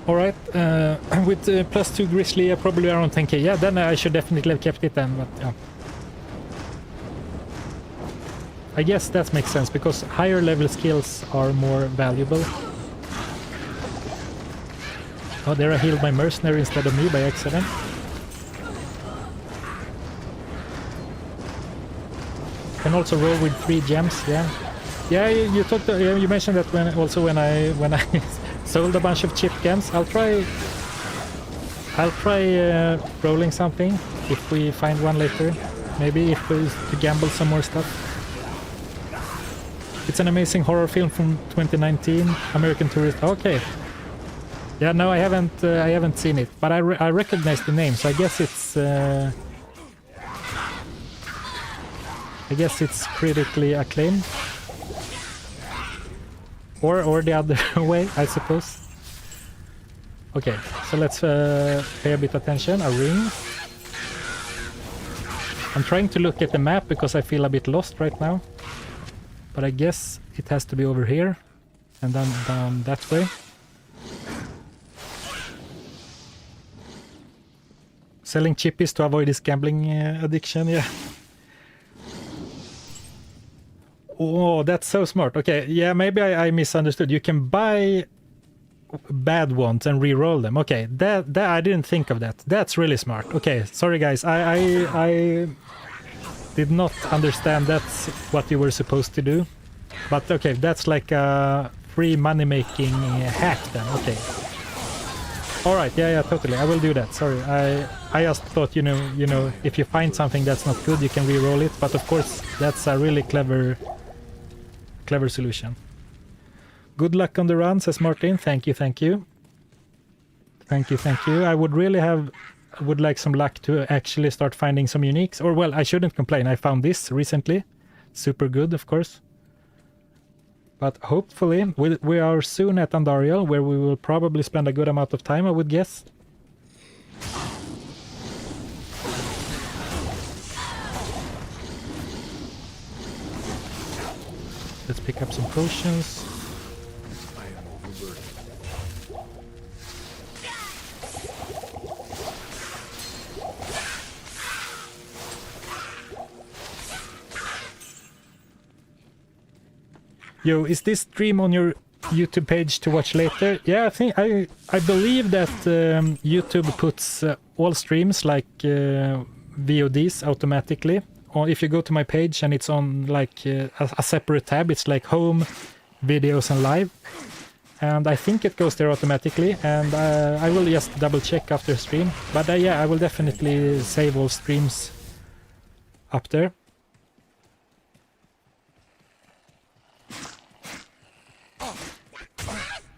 Alright, with +2 Grizzly, probably around 10k. Yeah, then I should definitely have kept it then, but yeah. I guess that makes sense, because higher level skills are more valuable. Oh, there I healed my mercenary instead of me by accident. Can also roll with 3 gems, yeah. Yeah, you talked. You mentioned that when I sold a bunch of chip gems. I'll try rolling something if we find one later. Maybe if we to gamble some more stuff. It's an amazing horror film from 2019, American Tourist. Okay. Yeah, no, I haven't seen it, but I recognize the name, so I guess it's critically acclaimed. Or the other way, I suppose. Okay, so let's pay a bit attention. A ring. I'm trying to look at the map because I feel a bit lost right now. But I guess it has to be over here. And then down that way. Selling chippies to avoid his gambling addiction, yeah. Oh, that's so smart. Okay, yeah, maybe I misunderstood. You can buy bad ones and re-roll them. Okay, that I didn't think of that. That's really smart. Okay, sorry guys, I did not understand that's what you were supposed to do. But okay, that's like a free money-making hack then. Okay. All right, yeah, totally. I will do that. Sorry, I just thought, you know, if you find something that's not good, you can re-roll it. But of course, that's a really clever solution. Good luck on the run, says Martin. Thank you. Thank you. I would like some luck to actually start finding some uniques. Or, well, I shouldn't complain. I found this recently. Super good, of course. But hopefully, we are soon at Andariel, where we will probably spend a good amount of time, I would guess. Let's pick up some potions. I am overburdened. Yo, is this stream on your YouTube page to watch later? Yeah, I believe that YouTube puts all streams like VODs automatically. Or if you go to my page and it's on like a separate tab, it's like home, videos and live. And I think it goes there automatically, and I will just double check after stream. But yeah, I will definitely save all streams up there.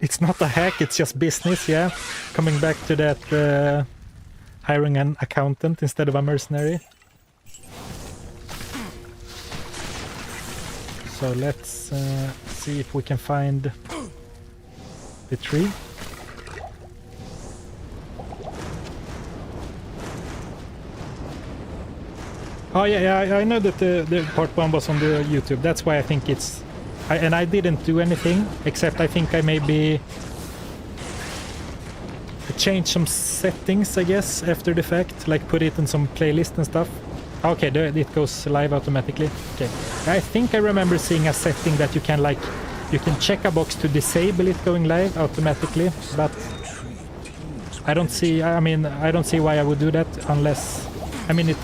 It's not a hack, it's just business, yeah. Coming back to that hiring an accountant instead of a mercenary. So let's see if we can find the tree. Oh yeah, I know that the part 1 was on the YouTube. That's why I think it's... and I didn't do anything, except I think I maybe changed some settings, I guess, after the fact. Like put it in some playlist and stuff. Okay, it goes live automatically. Okay, I think I remember seeing a setting that you can check a box to disable it going live automatically, but I don't see why I would do that unless, I mean, it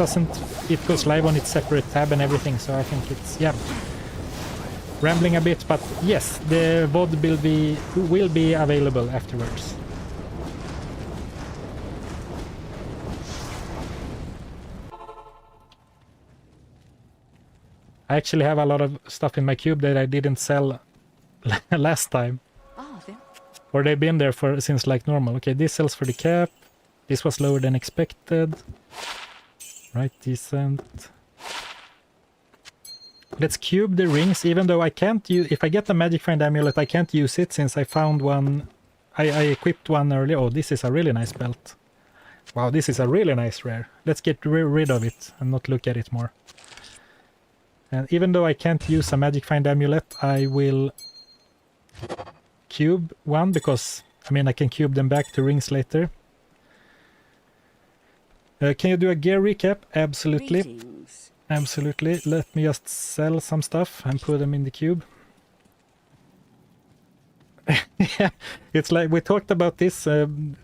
goes live on its separate tab and everything, so I think it's, yeah. Rambling a bit, but yes, the VOD will be available afterwards. I actually have a lot of stuff in my cube that I didn't sell last time. Or they've been there since like normal. Okay, this sells for the cap. This was lower than expected. Right, decent. Let's cube the rings, even though I can't use... If I get the Magic Find Amulet, I can't use it since I found one... I equipped one earlier. Oh, this is a really nice belt. Wow, this is a really nice rare. Let's get rid of it and not look at it more. And even though I can't use a Magic Find Amulet, I will cube one because, I mean, I can cube them back to rings later. Can you do a gear recap? Absolutely. Greetings. Absolutely. Let me just sell some stuff and put them in the cube. Yeah, it's like we talked about this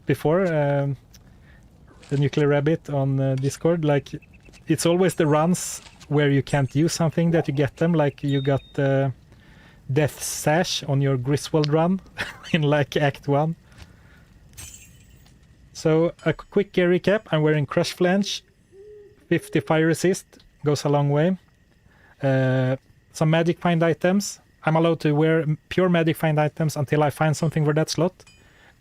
before, the Nuclear Rabbit on Discord. Like, it's always the runs where you can't use something that you get them. Like, you got Death Sash on your Griswold run in like Act 1. So, a quick gear recap. I'm wearing Crush Flange, 50 fire resist, goes a long way. Some Magic Find items. I'm allowed to wear pure Magic Find items until I find something for that slot.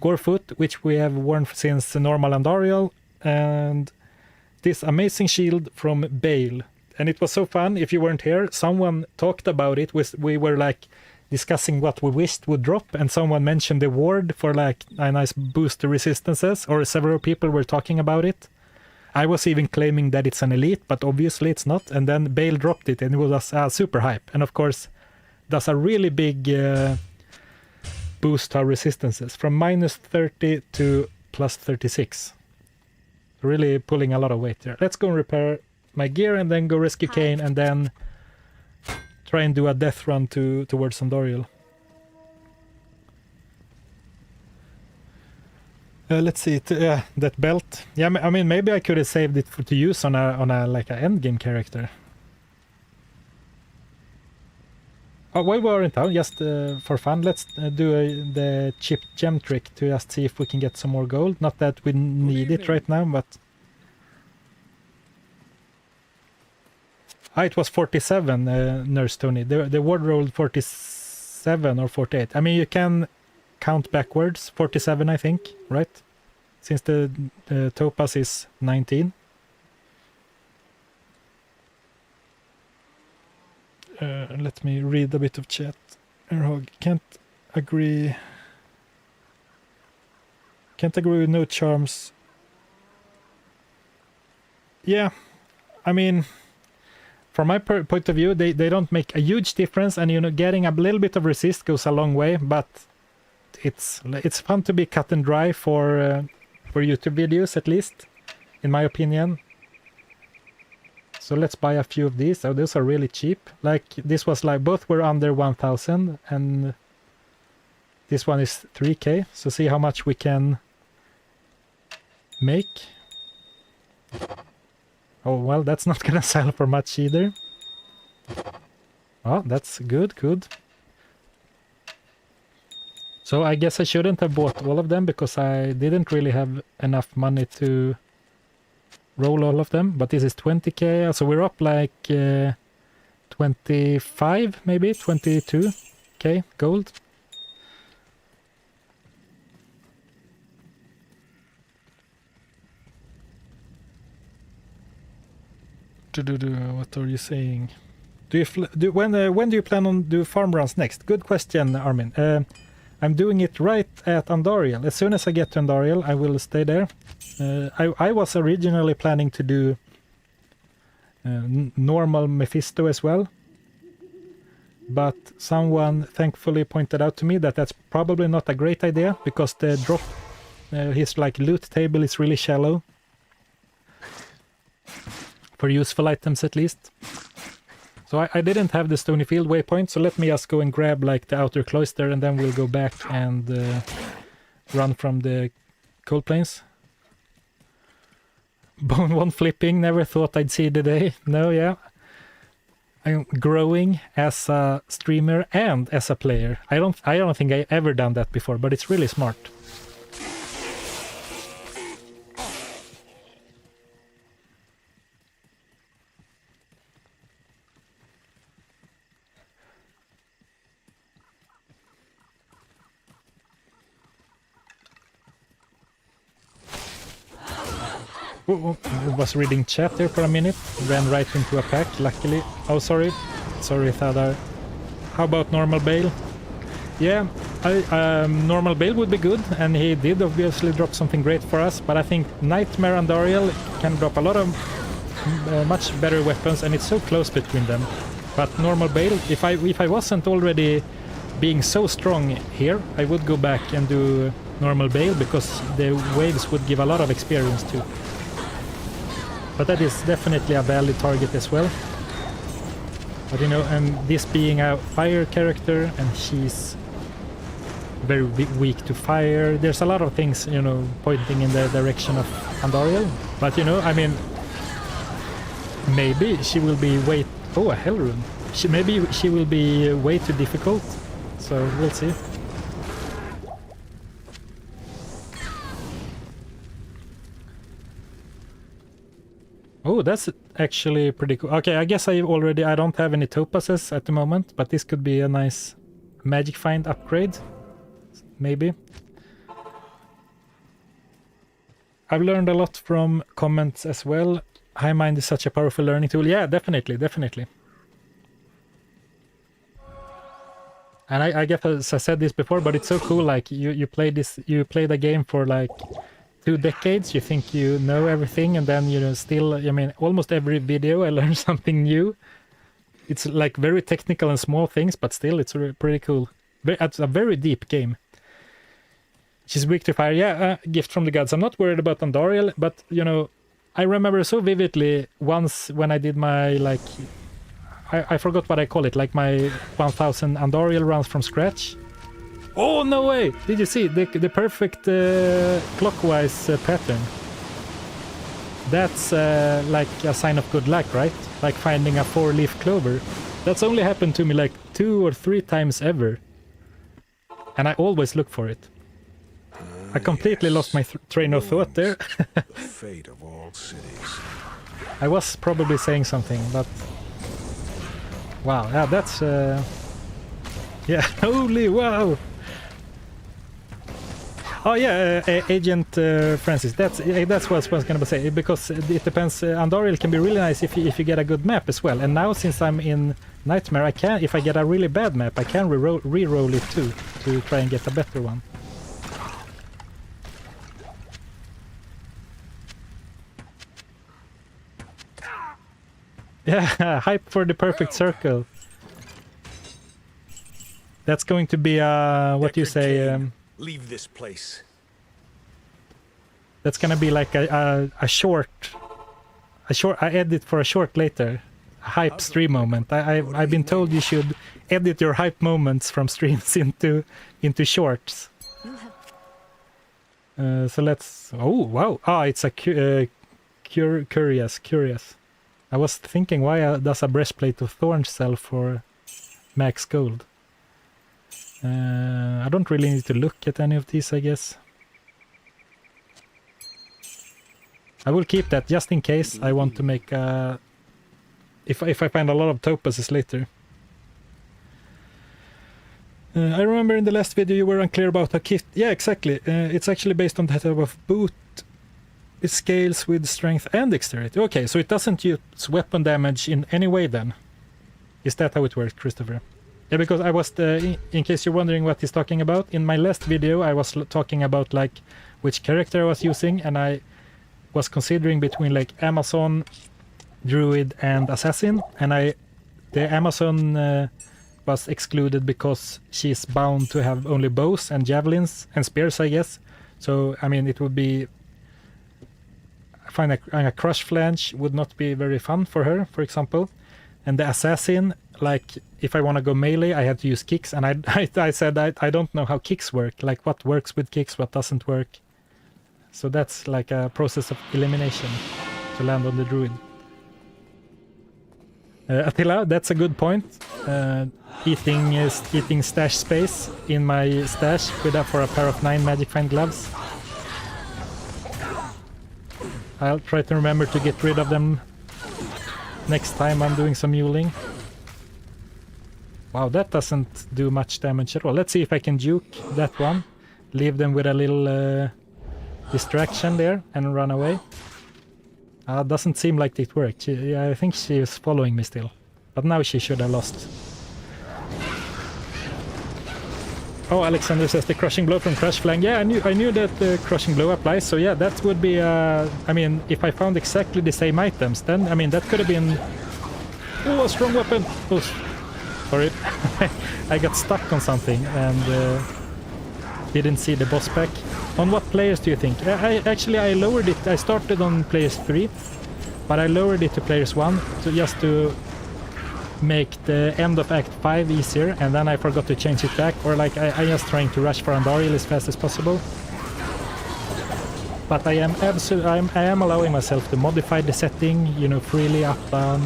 Gorefoot, which we have worn since normal Andariel, and this amazing shield from Bale. And it was so fun. If you weren't here, someone talked about it. We were like discussing what we wished would drop, and someone mentioned the ward for like a nice boost to resistances, or several people were talking about it. I was even claiming that it's an elite, but obviously it's not. And then Bale dropped it, and it was super hype. And of course, that's a really big boost to our resistances from -30 to +36. Really pulling a lot of weight there. Let's go and repair my gear, and then go rescue Kane, and then try and do a death run towards Andoriel. Let's see, that belt. Yeah, I mean, maybe I could have saved it to use on a like a endgame character. Oh, while we're in town, just for fun, let's do the chip gem trick to just see if we can get some more gold. Not that we need it right now, but... it was 47, Nurse Tony. The ward rolled 47 or 48. I mean, you can count backwards. 47, I think, right? Since the topaz is 19. Let me read a bit of chat. Erhog, can't agree with no charms. Yeah, I mean, from my point of view, they don't make a huge difference, and you know, getting a little bit of resist goes a long way. But it's fun to be cut and dry for YouTube videos, at least, in my opinion. So let's buy a few of these. Oh, those are really cheap. Like this was like both were under 1,000, and this one is 3k. So see how much we can make. Oh well, that's not gonna sell for much either. Oh, that's good. So I guess I shouldn't have bought all of them, because I didn't really have enough money to roll all of them. But this is 20k, so we're up like 25, maybe 22k gold. What are you saying? When do you plan on do farm runs next? Good question, Armin. I'm doing it right at Andoriel. As soon as I get to Andoriel, I will stay there. I was originally planning to do normal Mephisto as well, but someone thankfully pointed out to me that that's probably not a great idea, because the drop, his like loot table is really shallow for useful items at least. So I didn't have the Stony Field waypoint, so let me just go and grab like the outer cloister, and then we'll go back and run from the cold plains. Bone one flipping, never thought I'd see the day. No, yeah. I'm growing as a streamer and as a player. I don't think I ever done that before, but it's really smart. Oh, I was reading chat there for a minute, ran right into a pack, luckily. Oh, sorry, Thadar. How about normal Bale? Yeah, normal Bale would be good, and he did obviously drop something great for us, but I think Nightmare and Ariel can drop a lot of much better weapons, and it's so close between them. But normal Bale, if I wasn't already being so strong here, I would go back and do normal Bale, because the waves would give a lot of experience too. But that is definitely a valid target as well. But you know, and this being a fire character, and she's very weak to fire, there's a lot of things, you know, pointing in the direction of Andoriel. But you know, I mean, maybe she will be way... Oh, a Hell Rune. Maybe she will be way too difficult. So we'll see. Oh, that's actually pretty cool. Okay, I guess I don't have any topazes at the moment, but this could be a nice magic find upgrade. Maybe. I've learned a lot from comments as well. High Mind is such a powerful learning tool. Yeah, definitely. And I guess I said this before, but it's so cool. Like you play the game for like 2 decades. You think you know everything, and then still. I mean, almost every video I learn something new. It's like very technical and small things, but still, it's pretty cool. It's a very deep game. She's weak to fire. Yeah, gift from the gods. I'm not worried about Andariel, but I remember so vividly once when I did my like. I forgot what I call it, like my 1000 Andariel runs from scratch. Oh, no way! Did you see the perfect clockwise pattern? That's like a sign of good luck, right? Like finding a 4-leaf clover. That's only happened to me like 2 or 3 times ever. And I always look for it. I completely lost my train of thought there. The fate of all cities. I was probably saying something, but... Wow, yeah, that's... Yeah, holy wow! Oh yeah, Agent Francis, that's what I was gonna say, because it depends, Andariel can be really nice if you get a good map as well, and now since I'm in Nightmare, if I get a really bad map, I can re-roll it too, to try and get a better one. Yeah, hype for the perfect circle. That's going to be what you say... Leave this place. That's gonna be like a short... I edit for a short later. A hype stream moment. I've been told you should edit your hype moments from streams into shorts. So let's... Oh, wow. Ah, it's a curious. I was thinking, why does a breastplate of thorns sell for max gold? I don't really need to look at any of these, I guess. I will keep that just in case I want to make if I find a lot of topazes later. I remember in the last video you were unclear about a kit. Yeah, exactly. It's actually based on the type of boot. It scales with strength and dexterity. Okay, so it doesn't use weapon damage in any way then. Is that how it works, Christopher? Yeah, because I was, in case you're wondering what he's talking about, in my last video I was talking about like which character I was using, and I was considering between like Amazon, Druid and Assassin, and the Amazon was excluded because she's bound to have only bows and javelins and spears, I guess. So, I mean, it would be... I find a crush flange would not be very fun for her, for example. And the Assassin, like, if I want to go melee, I have to use kicks. And I said I don't know how kicks work, like what works with kicks, what doesn't work. So that's like a process of elimination to land on the Druid. Attila, that's a good point. Eating stash space in my stash for a pair of 9 Magic Find gloves. I'll try to remember to get rid of them next time I'm doing some muling. Wow, that doesn't do much damage at all. Let's see if I can juke that one. Leave them with a little distraction there and run away. Doesn't seem like it worked. I think she is following me still. But now she should have lost. Oh, Alexander says the crushing blow from Crush Flang. Yeah, I knew that the crushing blow applies. So yeah, that would be... I mean, if I found exactly the same items, then, I mean, that could have been... Oh, a strong weapon! Oh, sorry. I got stuck on something and didn't see the boss pack. On what players do you think? I lowered it. I started on players 3, but I lowered it to players 1 just to make the end of Act 5 easier, and then I forgot to change it back, or like I just trying to rush for Andariel as fast as possible. But I am allowing myself to modify the setting, you know, freely up, down,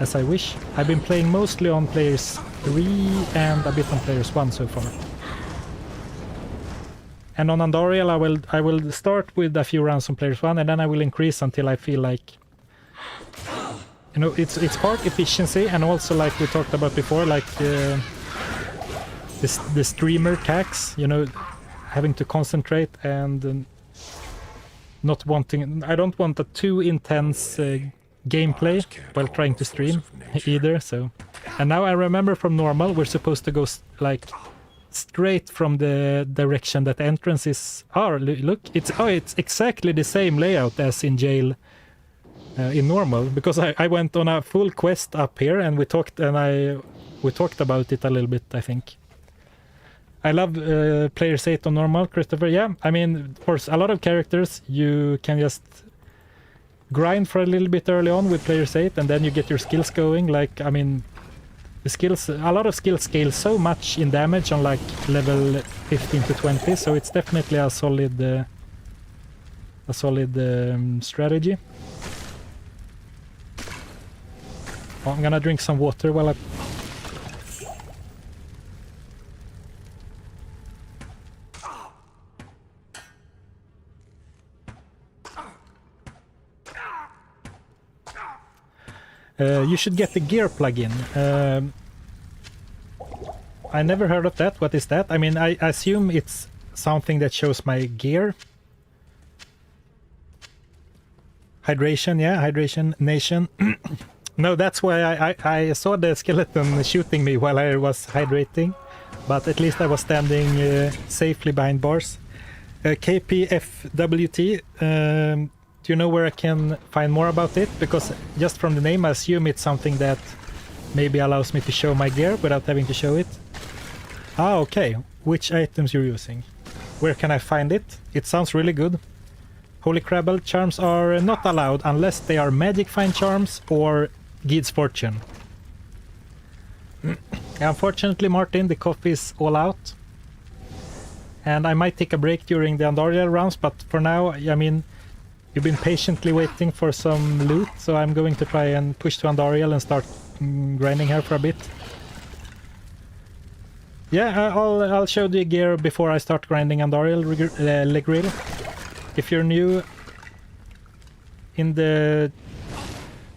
as I wish. I've been playing mostly on players 3 and a bit on players 1 so far. And on Andariel, I will start with a few rounds on players 1, and then I will increase until I feel like, you know, it's part efficiency, and also like we talked about before, like the streamer tax, you know, having to concentrate and not wanting. I don't want a too intense gameplay while trying to stream either. So, and now I remember from normal we're supposed to go like straight from the direction that the entrance is. Oh, look, it's exactly the same layout as in jail in normal, because I went on a full quest up here and we talked about it a little bit, I think. I love players 8 on normal, Christopher. Yeah, I mean, of course, a lot of characters you can just grind for a little bit early on with players 8 and then you get your skills going. Like, I mean, the skills, a lot of skills scale so much in damage on like level 15 to 20, so it's definitely a solid strategy. Oh, I'm gonna drink some water while I... You should get the gear plugin. I never heard of that. What is that? I mean, I assume it's something that shows my gear. Hydration, yeah, Hydration Nation. No, that's why I saw the skeleton shooting me while I was hydrating. But at least I was standing safely behind bars. KPFWT, do you know where I can find more about it? Because just from the name I assume it's something that maybe allows me to show my gear without having to show it. Ah, okay. Which items you're using? Where can I find it? It sounds really good. Holy Crabble charms are not allowed unless they are magic find charms or Gid's Fortune. Unfortunately, Martin, the coffee is all out. And I might take a break during the Andariel rounds, but for now, I mean, you've been patiently waiting for some loot, so I'm going to try and push to Andariel and start grinding here for a bit. Yeah, I'll show the gear before I start grinding Andariel Legril. If you're new in the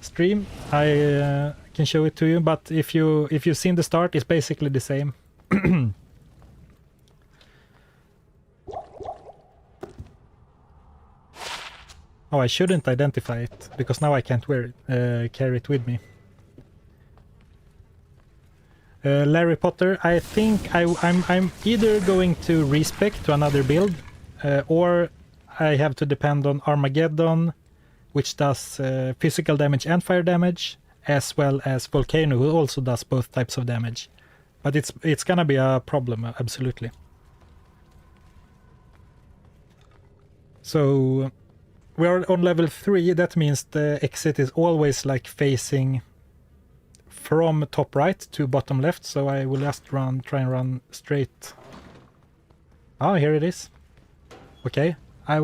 stream, I can show it to you, but if you've seen the start, it's basically the same. Oh, I shouldn't identify it, because now I can't wear it, carry it with me. Larry Potter, I think I'm either going to respec to another build, or I have to depend on Armageddon, which does physical damage and fire damage, as well as Volcano, who also does both types of damage. But it's gonna be a problem, absolutely. So we're on level 3, that means the exit is always like facing from top right to bottom left, so I will just try and run straight. Oh, here it is. Okay, I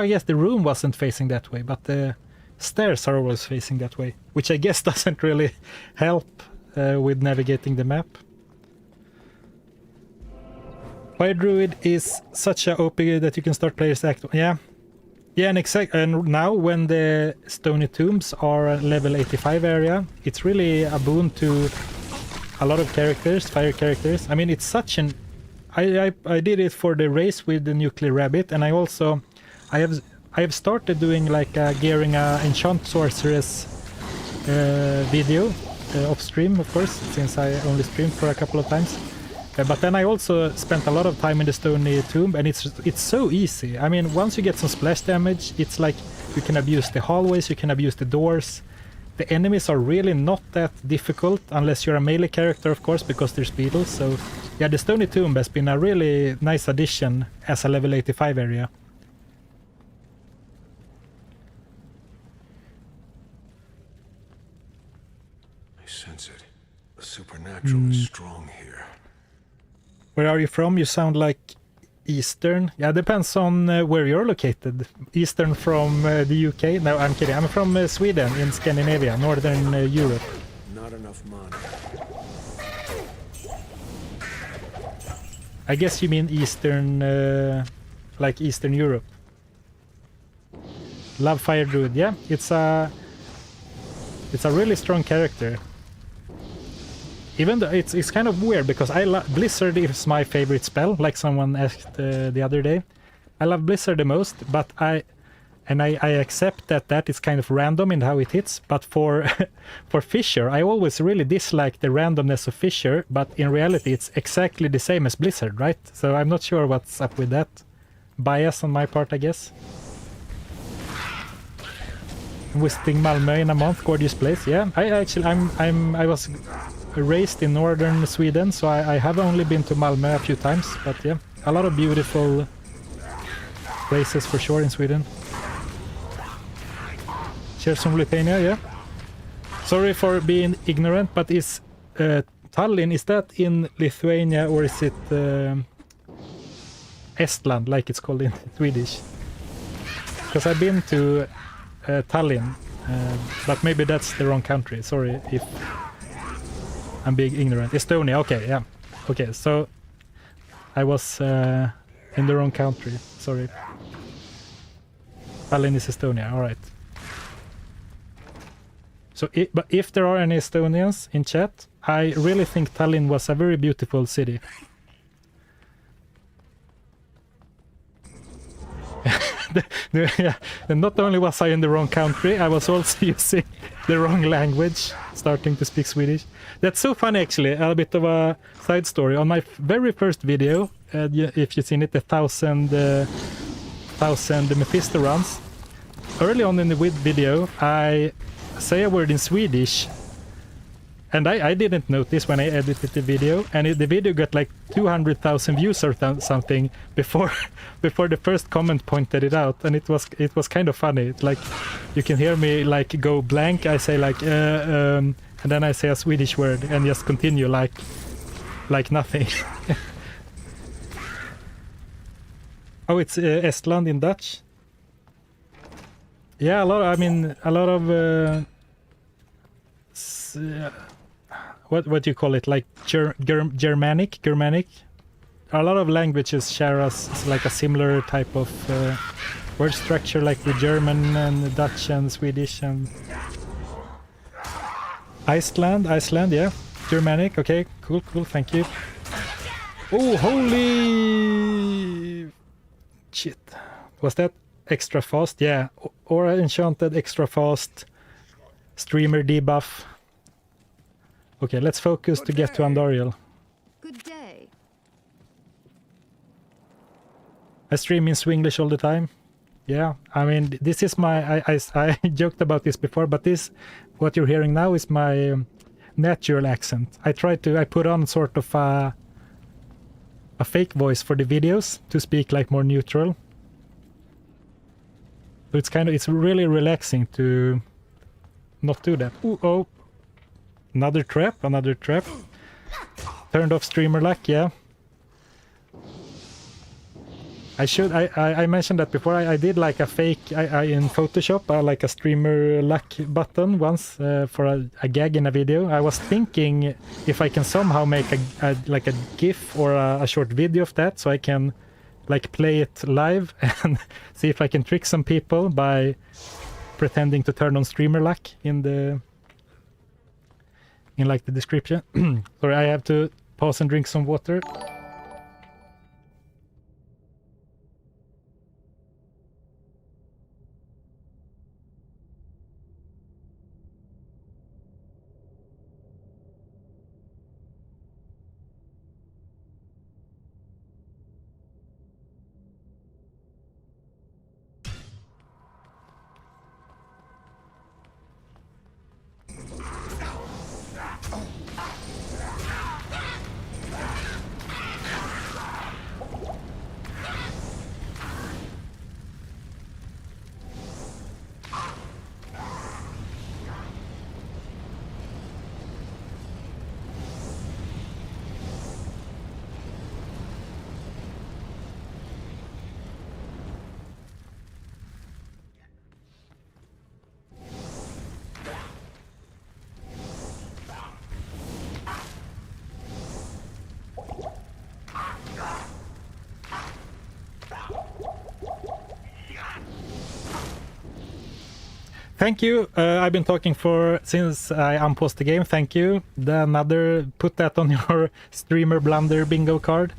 guess the room wasn't facing that way, but the stairs are always facing that way, which I guess doesn't really help with navigating the map. Fire Druid is such a OP that you can start players act. Yeah, and now when the Stony Tombs are level 85 area, it's really a boon to a lot of characters, fire characters. I mean, it's such an... I did it for the race with the Nuclear Rabbit, and I have started doing like a gearing a enchant sorceress video off stream, of course, since I only streamed for a couple of times. But then I also spent a lot of time in the Stony Tomb, and it's so easy. I mean, once you get some splash damage, it's like you can abuse the hallways, you can abuse the doors. The enemies are really not that difficult, unless you're a melee character, of course, because there's beetles. So yeah, the Stony Tomb has been a really nice addition as a level 85 area. I sense it. The supernatural is strong here. Where are you from? You sound like Eastern. Yeah, depends on where you're located. Eastern from the UK? No, I'm kidding. I'm from Sweden, in Scandinavia, Northern Europe. Not enough money. I guess you mean Eastern, like Eastern Europe. Love Fire Druid. Yeah, it's a really strong character. Even though it's kind of weird, because Blizzard is my favorite spell, like someone asked the other day. I love Blizzard the most, but And I accept that that is kind of random in how it hits, but for for Fissure, I always really dislike the randomness of Fissure, but in reality it's exactly the same as Blizzard, right? So I'm not sure what's up with that. Bias on my part, I guess. Visiting Malmö in a month, gorgeous place. Yeah, I was raised in northern Sweden, so I have only been to Malmö a few times, but yeah, a lot of beautiful places for sure in Sweden. Cheers from Lithuania, yeah. Sorry for being ignorant, but is Tallinn, is that in Lithuania or is it Estland, like it's called in Swedish? Because I've been to Tallinn, but maybe that's the wrong country. Sorry if I'm being ignorant. Estonia, okay, yeah. Okay, so I was in the wrong country, sorry. Tallinn is Estonia, alright. So, but if there are any Estonians in chat, I really think Tallinn was a very beautiful city. Yeah, and not only was I in the wrong country, I was also using the wrong language, starting to speak Swedish. That's so funny, actually. A bit of a side story. On my very first video, if you've seen it, the 1000 Mephisto runs, early on in the video, I say a word in Swedish, and I didn't notice when I edited the video, and the video got like 200,000 views or something before the first comment pointed it out, and it was kind of funny. It's like you can hear me like go blank. I say like and then I say a Swedish word and just continue like nothing. Oh, it's Estland in Dutch. Yeah, a lot of what do you call it, like Germanic. A lot of languages share us like a similar type of word structure, like with German and Dutch and Swedish and Iceland, yeah. Germanic, okay, cool, thank you. Oh, holy shit. Was that extra fast? Yeah, Aura Enchanted, extra fast, streamer debuff. Okay, let's focus to get to Andariel. Good day. I stream in Swinglish all the time. Yeah, I mean, this is my... I joked about this before, but what you're hearing now is my natural accent. I put on sort of a fake voice for the videos to speak like more neutral. So it's really relaxing to not do that. Ooh, oh, another trap. Turned off streamer luck, yeah. I mentioned that before. I did like a fake in Photoshop, like a streamer luck button once for a gag in a video. I was thinking if I can somehow make a GIF or a short video of that, so I can like play it live and see if I can trick some people by pretending to turn on streamer luck in like the description. Sorry, I have to pause and drink some water. Thank you. I've been talking since I unpaused the game. Thank you. Put that on your streamer blunder bingo card.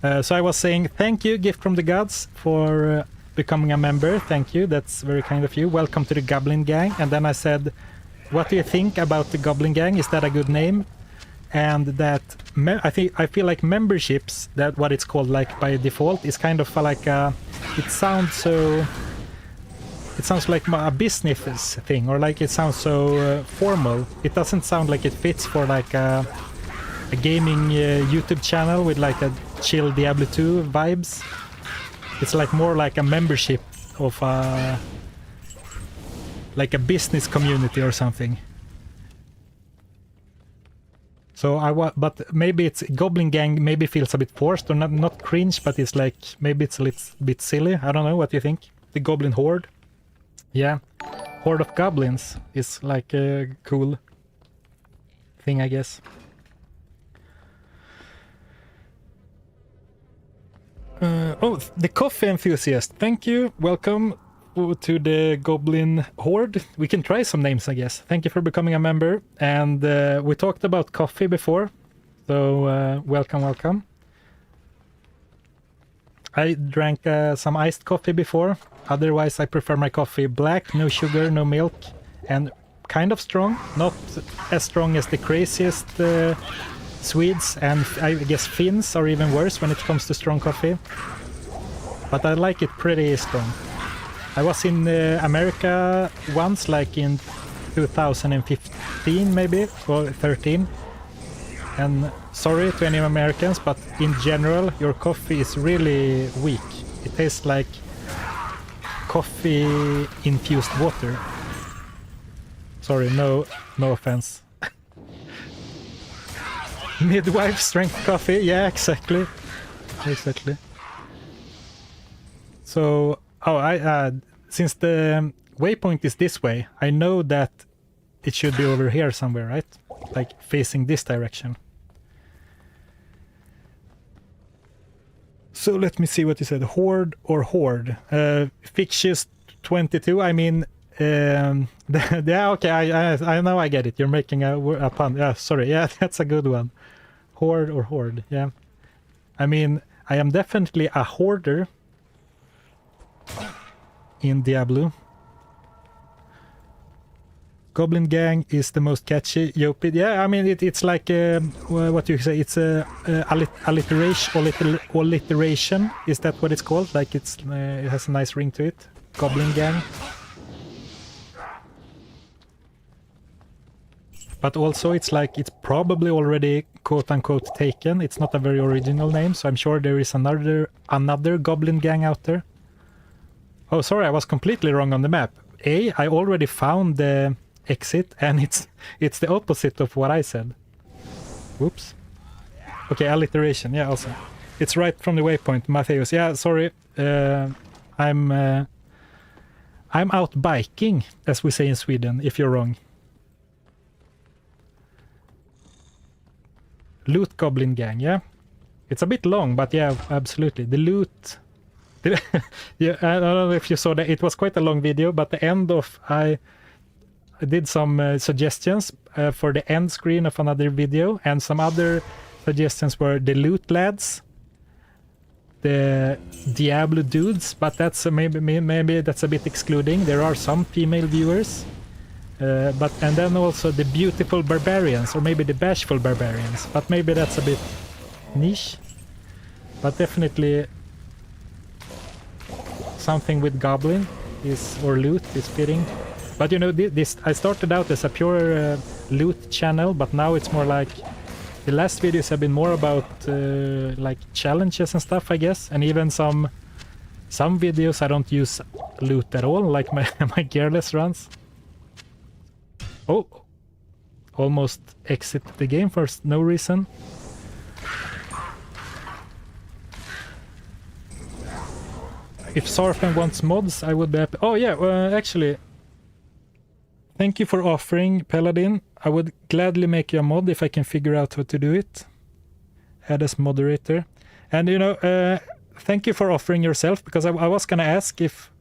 So I was saying thank you, Gift from the Gods, for becoming a member. Thank you. That's very kind of you. Welcome to the Goblin Gang. And then I said, what do you think about the Goblin Gang? Is that a good name? And that I feel like memberships, that what it's called like by default, is kind of like it sounds like a business thing, or like it sounds so formal. It doesn't sound like it fits for like a gaming YouTube channel with like a chill Diablo 2 vibes. It's like more like a membership of like a business community or something. So but maybe it's Goblin Gang. Maybe feels a bit forced, or not cringe, but it's like maybe it's a little bit silly. I don't know. What do you think? The Goblin Horde. Yeah, Horde of Goblins is like a cool thing, I guess. Oh, the coffee enthusiast. Thank you. Welcome to the Goblin Horde. We can try some names, I guess. Thank you for becoming a member. And we talked about coffee before, so welcome. I drank some iced coffee before. Otherwise, I prefer my coffee black, no sugar, no milk, and kind of strong. Not as strong as the craziest Swedes, and I guess Finns are even worse when it comes to strong coffee. But I like it pretty strong. I was in America once, like in 2015 maybe, or 13. And sorry to any Americans, but in general, your coffee is really weak. It tastes like coffee-infused water. Sorry, no offense. Midwife strength coffee, yeah, exactly. So, since the waypoint is this way, I know that it should be over here somewhere, right? Like facing this direction. So let me see what you said. Horde or Horde? Fictious 22. I mean, yeah, okay. I know. I get it. You're making a pun. Yeah, sorry. Yeah, that's a good one. Horde or Horde? Yeah. I mean, I am definitely a hoarder in Diablo. Goblin Gang is the most catchy. Yopid. Yeah, I mean it's like what you say. It's a alliteration. Is that what it's called? Like it has a nice ring to it. Goblin Gang. But also it's like it's probably already quote unquote taken. It's not a very original name, so I'm sure there is another Goblin Gang out there. Oh, sorry, I was completely wrong on the map. I already found the exit, and it's the opposite of what I said. Whoops. Okay, alliteration. Yeah, also it's right from the waypoint, Matthews. Yeah, sorry. I'm out biking, as we say in Sweden. If you're wrong. Loot Goblin Gang. Yeah, it's a bit long, but yeah, absolutely. The loot. Yeah, I don't know if you saw that. It was quite a long video, but the end of I did some suggestions for the end screen of another video, and some other suggestions were the Loot Lads, the Diablo Dudes, but that's maybe that's a bit excluding. There are some female viewers, and then also the Beautiful Barbarians, or maybe the Bashful Barbarians, but maybe that's a bit niche. But definitely something with Goblin or loot is fitting. But you know, this I started out as a pure loot channel, but now it's more like the last videos have been more about like challenges and stuff, I guess, and even some videos I don't use loot at all, like my gearless runs. Oh, almost exit the game for no reason. If Zarfen wants mods, I would be happy. Oh yeah, actually, thank you for offering, Paladin. I would gladly make you a mod if I can figure out how to do it. Add as moderator. And you know, thank you for offering yourself, because I was gonna ask if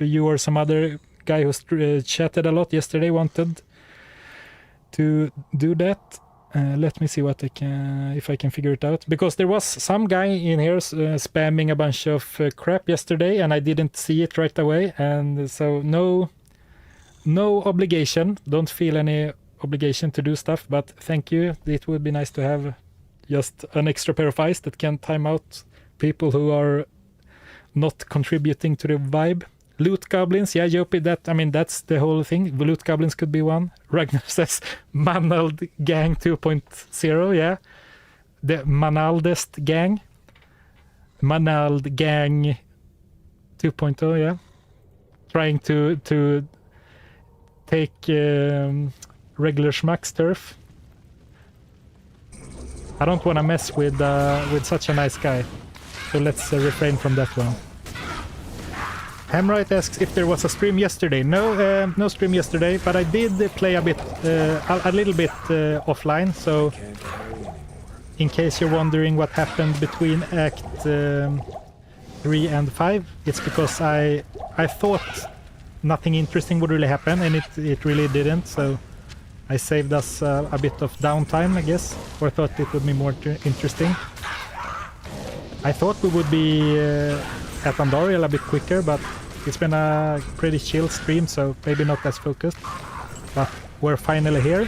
you or some other guy who chatted a lot yesterday wanted to do that. Let me see what I can, if I can figure it out. Because there was some guy in here spamming a bunch of crap yesterday, and I didn't see it right away. And so no obligation. Don't feel any obligation to do stuff. But thank you. It would be nice to have just an extra pair of eyes that can time out people who are not contributing to the vibe. Loot goblins, yeah, Jopi, that's the whole thing. Loot goblins could be one. Ragnar says Manald Gang 2.0, yeah. The Manaldest Gang. Manald Gang 2.0, yeah. Trying to take regular schmuck's turf. I don't want to mess with such a nice guy. So let's refrain from that one. Hamright asks if there was a stream yesterday. No, no stream yesterday, but I did play a little bit offline. So, in case you're wondering what happened between Act 3 and 5, it's because I thought nothing interesting would really happen, and it really didn't. So, I saved us a bit of downtime, I guess, or thought it would be more interesting. I thought we would be at Andariel a bit quicker, but it's been a pretty chill stream, so maybe not as focused. But we're finally here.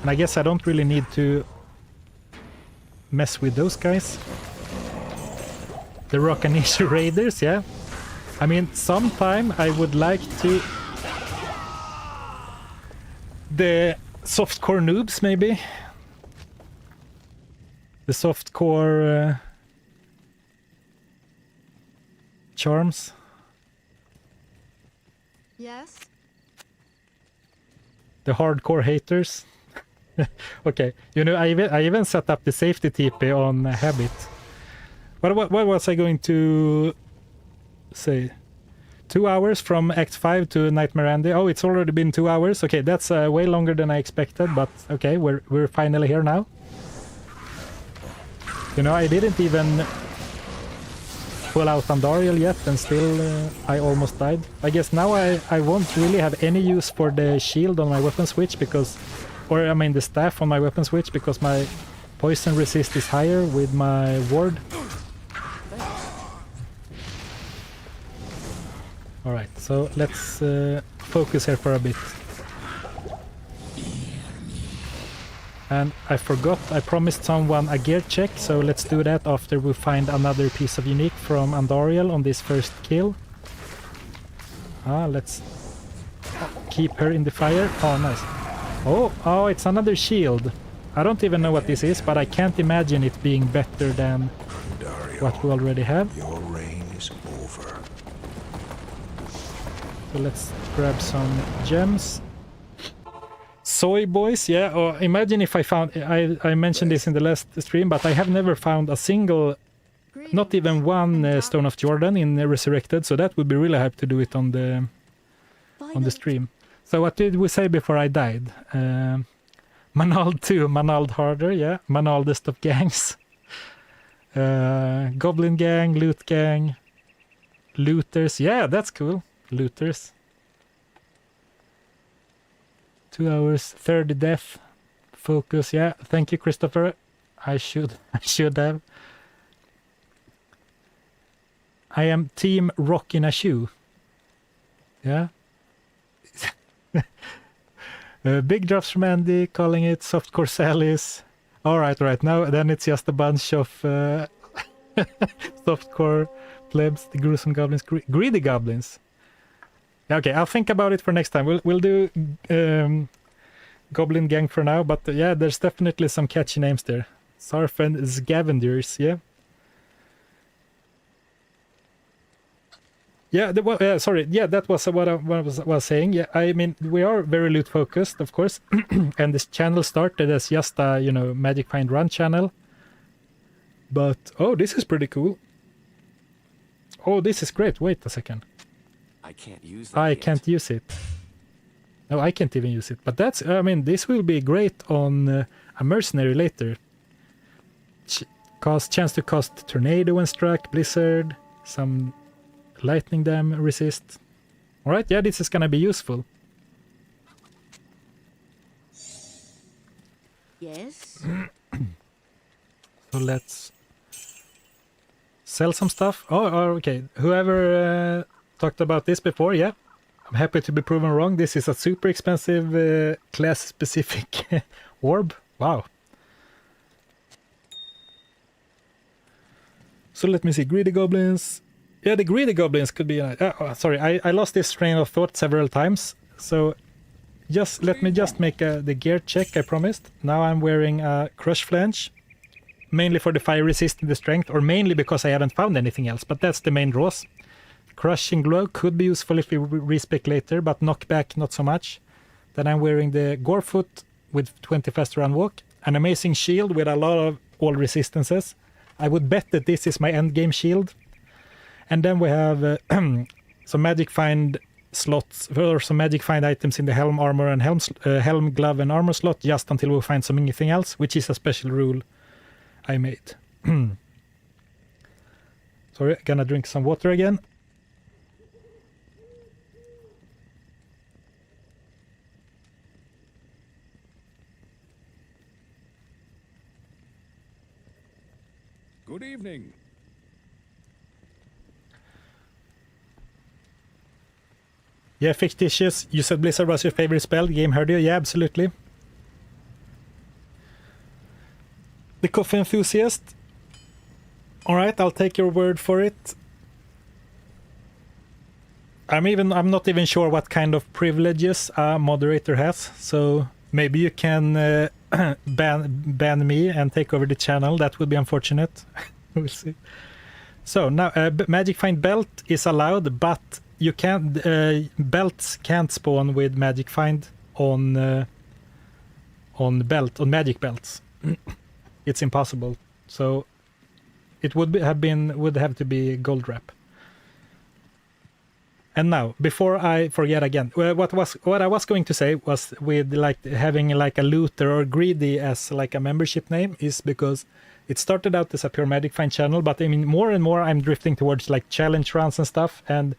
And I guess I don't really need to mess with those guys. The Rockanisha Raiders, yeah. I mean, sometime I would like to... The softcore noobs, maybe? The softcore... charms. Yes? The hardcore haters. Okay, you know, I even set up the safety TP on Habit. What was I going to say? 2 hours from Act 5 to Nightmare Andy. Oh, it's already been 2 hours. Okay, that's way longer than I expected, but okay, we're finally here now. You know, I didn't even pull out Andariel yet, and still I almost died. I guess now I won't really have any use for the shield on my weapon switch because, or I mean the staff on my weapon switch, because my poison resist is higher with my ward. Alright, so let's focus here for a bit. And I forgot, I promised someone a gear check, so let's do that after we find another piece of unique from Andariel on this first kill. Let's keep her in the fire. Oh, nice. Oh, it's another shield. I don't even know what this is, but I can't imagine it being better than what we already have. Your reign is over. So let's grab some gems. Soy boys, yeah. Or imagine if I found... I mentioned this in the last stream, but I have never found a single... Not even one Stone of Jordan in Resurrected, so that would be really hype to do it on the stream. So what did we say before I died? Manald 2, Manald harder, yeah. Manaldest of gangs. Goblin gang, loot gang, looters, yeah, that's cool. Looters. 2 hours, 30 death, focus, yeah. Thank you, Christopher. I should have. I am team rock in a shoe. Yeah. Big drops from Andy, calling it softcore Sally's. Alright, now then it's just a bunch of softcore plebs, the gruesome goblins, greedy goblins. Okay, I'll think about it for next time. We'll do Goblin Gang for now, but yeah, there's definitely some catchy names there. Zarfen Scavengers, yeah. Yeah, sorry. Yeah, that was what I was saying. Yeah, I mean, we are very loot focused, of course, and this channel started as just a, you know, Magic Find Run channel. But oh, this is pretty cool. Oh, this is great. Wait a second. I can't use that. I can't use it. No, I can't even use it. But that's, I mean, this will be great on a mercenary later. Chance to cast Tornado when struck, Blizzard, some lightning dam resist. Alright, yeah, this is gonna be useful. Yes? So let's sell some stuff. Oh, okay. Whoever talked about this before, yeah. I'm happy to be proven wrong. This is a super expensive class-specific orb. Wow. So let me see. Greedy goblins. Yeah, the greedy goblins could be... sorry, I lost this train of thought several times. So just let me just make the gear check I promised. Now I'm wearing a crush flange. Mainly for the fire resist and the strength, or mainly because I haven't found anything else, but that's the main draws. Crushing glow could be useful if we respec later, but knockback not so much. Then I'm wearing the Gorefoot with 20 faster run walk, an amazing shield with a lot of all resistances. I would bet that this is my end game shield. And then we have some magic find slots, or some magic find items in the helm, armor, and helm, glove, and armor slot, just until we find something else, which is a special rule I made. Sorry, gonna drink some water again. Good evening. Yeah, fictitious. You said Blizzard was your favorite spell. The game heard you. Yeah, absolutely. The coffee enthusiast. All right, I'll take your word for it. I'm not even sure what kind of privileges a moderator has, so maybe you can ban me and take over the channel. That would be unfortunate. We'll see. So now magic find belt is allowed, but you can't belts can't spawn with magic find on magic belts. It's impossible. So it would have to be gold wrap. And now, before I forget again, what I was going to say was with like having like a looter or greedy as like a membership name is because it started out as a pure magic find channel, but I mean more and more I'm drifting towards like challenge runs and stuff. And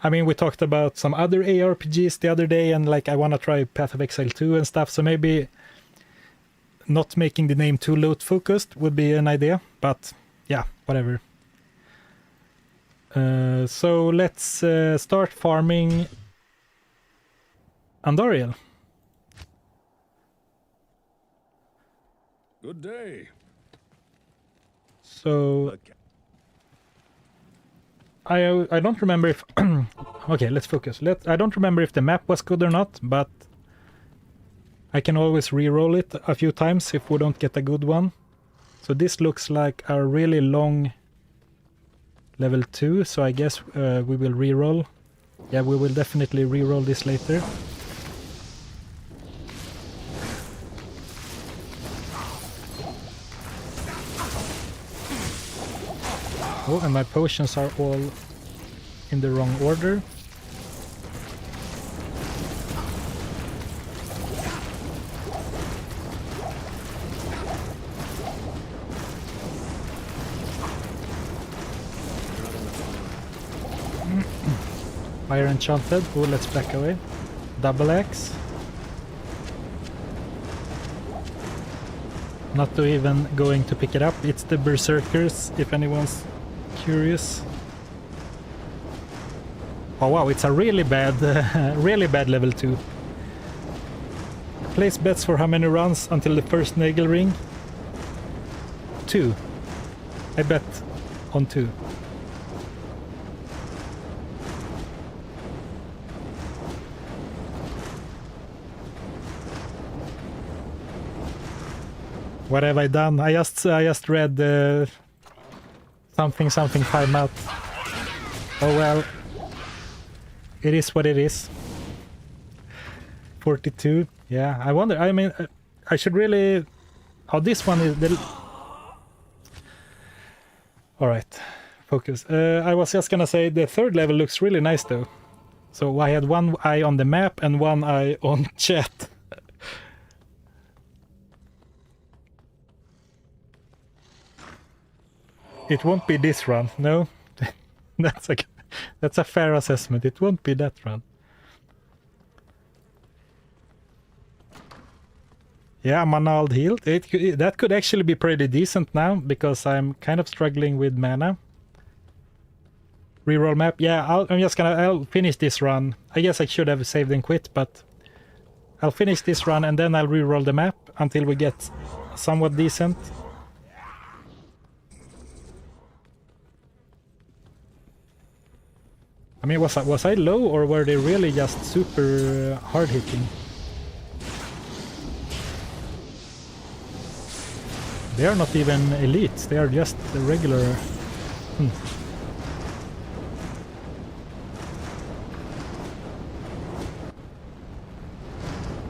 I mean we talked about some other ARPGs the other day, and like I want to try Path of Exile 2 and stuff. So maybe not making the name too loot focused would be an idea, but yeah, whatever. So let's start farming Andariel. Good day. So I don't remember if okay, let's focus. I don't remember if the map was good or not, but I can always re-roll it a few times if we don't get a good one. So this looks like a really long level 2, so I guess we will re-roll. Yeah, we will definitely re-roll this later. Oh, and my potions are all in the wrong order. Fire enchanted. Oh, let's back away. Double axe. Not to even going to pick it up. It's the berserkers, if anyone's curious. Oh wow, it's a really bad level 2. Place bets for how many runs until the first Nagel ring? 2. I bet on 2. What have I done? I just read something time out. Oh well, it is what it is. 42. Yeah, I wonder. I mean, I should really. Oh, this one is the. All right, focus. I was just gonna say the third level looks really nice though. So I had one eye on the map and one eye on chat. It won't be this run, no. That's a fair assessment. It won't be that run. Yeah, I'm annulled healed. That could actually be pretty decent now, because I'm kind of struggling with mana. Reroll map. Yeah, I'll finish this run. I guess I should have saved and quit, but I'll finish this run and then I'll reroll the map until we get somewhat decent. I mean, was I low, or were they really just super hard hitting? They are not even elites, they are just regular.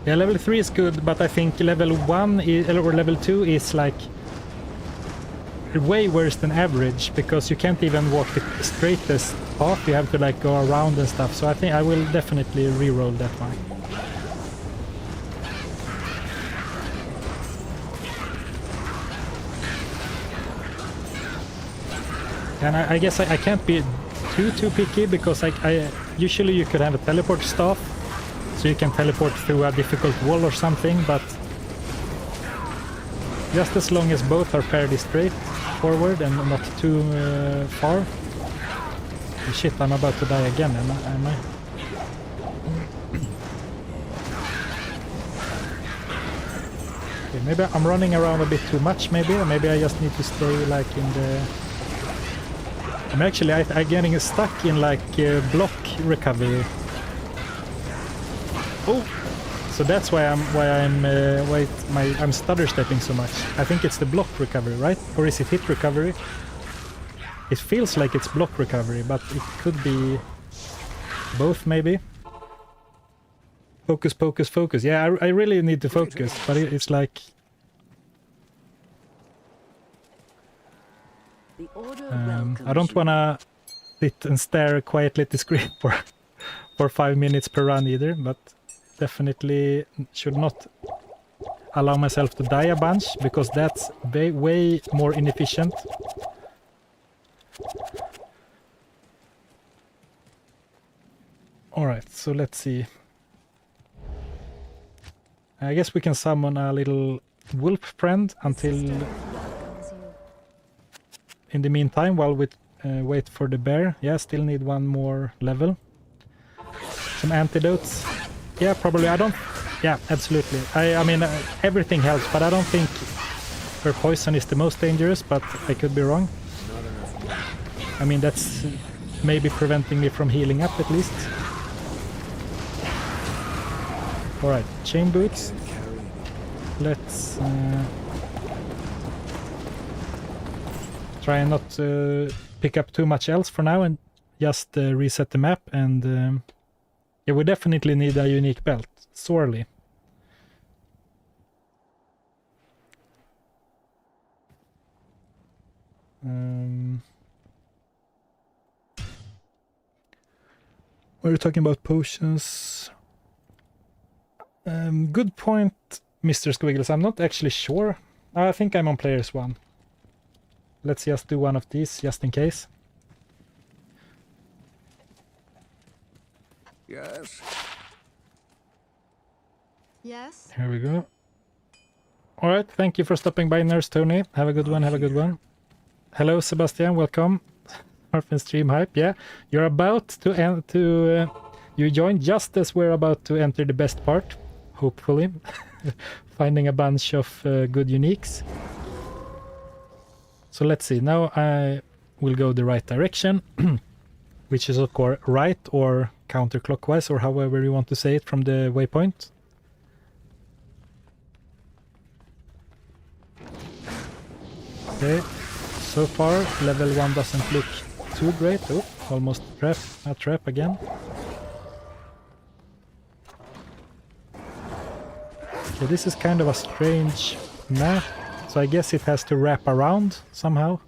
Yeah, level 3 is good, but I think level 1 or level 2 is like way worse than average, because you can't even walk the straightest path, you have to like go around and stuff, so I think I will definitely reroll that one. And I guess I can't be too picky, because I usually you could have a teleport staff, so you can teleport through a difficult wall or something, but just as long as both are fairly straightforward and not too far. Shit, I'm about to die again, am I? Okay, maybe I'm running around a bit too much, maybe, or maybe I just need to stay like in the... I'm actually I'm getting stuck in like block recovery. Oh, so that's why I'm stutter stepping so much. I think it's the block recovery, right? Or is it hit recovery? It feels like it's block recovery, but it could be both, maybe. Focus, focus, focus. Yeah, I really need to focus, but it's like... The order I don't wanna sit and stare quietly at the screen for 5 minutes per run either, but definitely should not allow myself to die a bunch, because that's way more inefficient. Alright, so let's see. I guess we can summon a little wolf friend until... in the meantime, while we wait for the bear. Yeah, still need one more level. Some antidotes. Yeah, probably. I don't... Yeah, absolutely. I mean, everything helps, but I don't think her poison is the most dangerous, but I could be wrong. I mean, that's maybe preventing me from healing up at least. Alright, chain boots. Let's... try and not pick up too much else for now, and just reset the map, and yeah, we definitely need a unique belt, sorely. We're talking about potions. Good point, Mr. Squiggles. I'm not actually sure. I think I'm on players 1. Let's just do one of these, just in case. Yes? Yes? Here we go. Alright, thank you for stopping by, Nurse Tony. Have a good one, have a good one. Hello, Sebastian, welcome. Zarfen stream hype, yeah. You're about to you joined just as we're about to enter the best part, hopefully. Finding a bunch of good uniques. So let's see, now I will go the right direction, which is of course right or counterclockwise, or however you want to say it from the waypoint. Okay, so far level 1 doesn't look too great. Oh, almost a trap again. Okay, this is kind of a strange map. So I guess it has to wrap around somehow.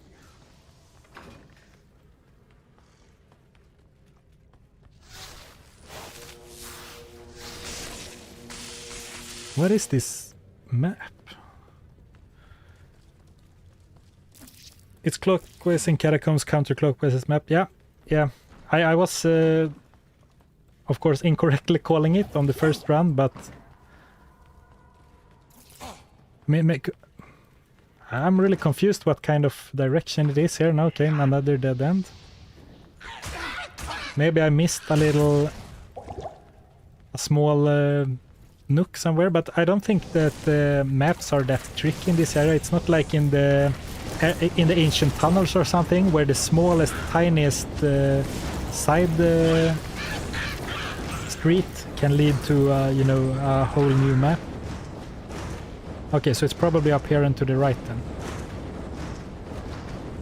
What is this map? It's clockwise in catacombs, counterclockwise map. Yeah, yeah. I was, of course, incorrectly calling it on the first run, but I'm really confused what kind of direction it is here. Now came another dead end. Maybe I missed a small nook somewhere, but I don't think that the maps are that tricky in this area. It's not like in the ancient tunnels or something where the smallest, tiniest side street can lead to a whole new map. Okay, so it's probably up here and to the right then.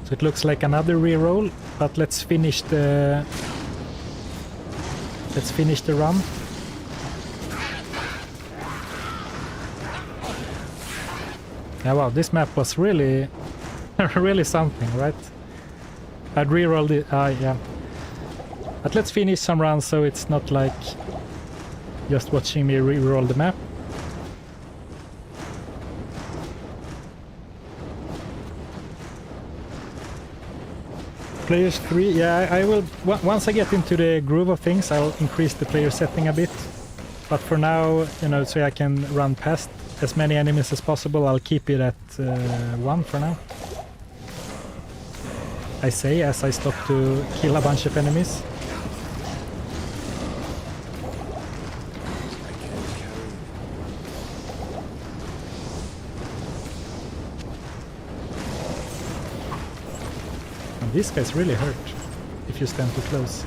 So it looks like another reroll, but let's finish the run. Yeah, wow, this map was really really something, right? I'd reroll it, yeah. But let's finish some runs so it's not like just watching me reroll the map. Players 3, yeah, I will, once I get into the groove of things, I'll increase the player setting a bit. But for now, so I can run past as many enemies as possible, I'll keep it at 1 for now. I say as I stop to kill a bunch of enemies. This guy's really hurt if you stand too close.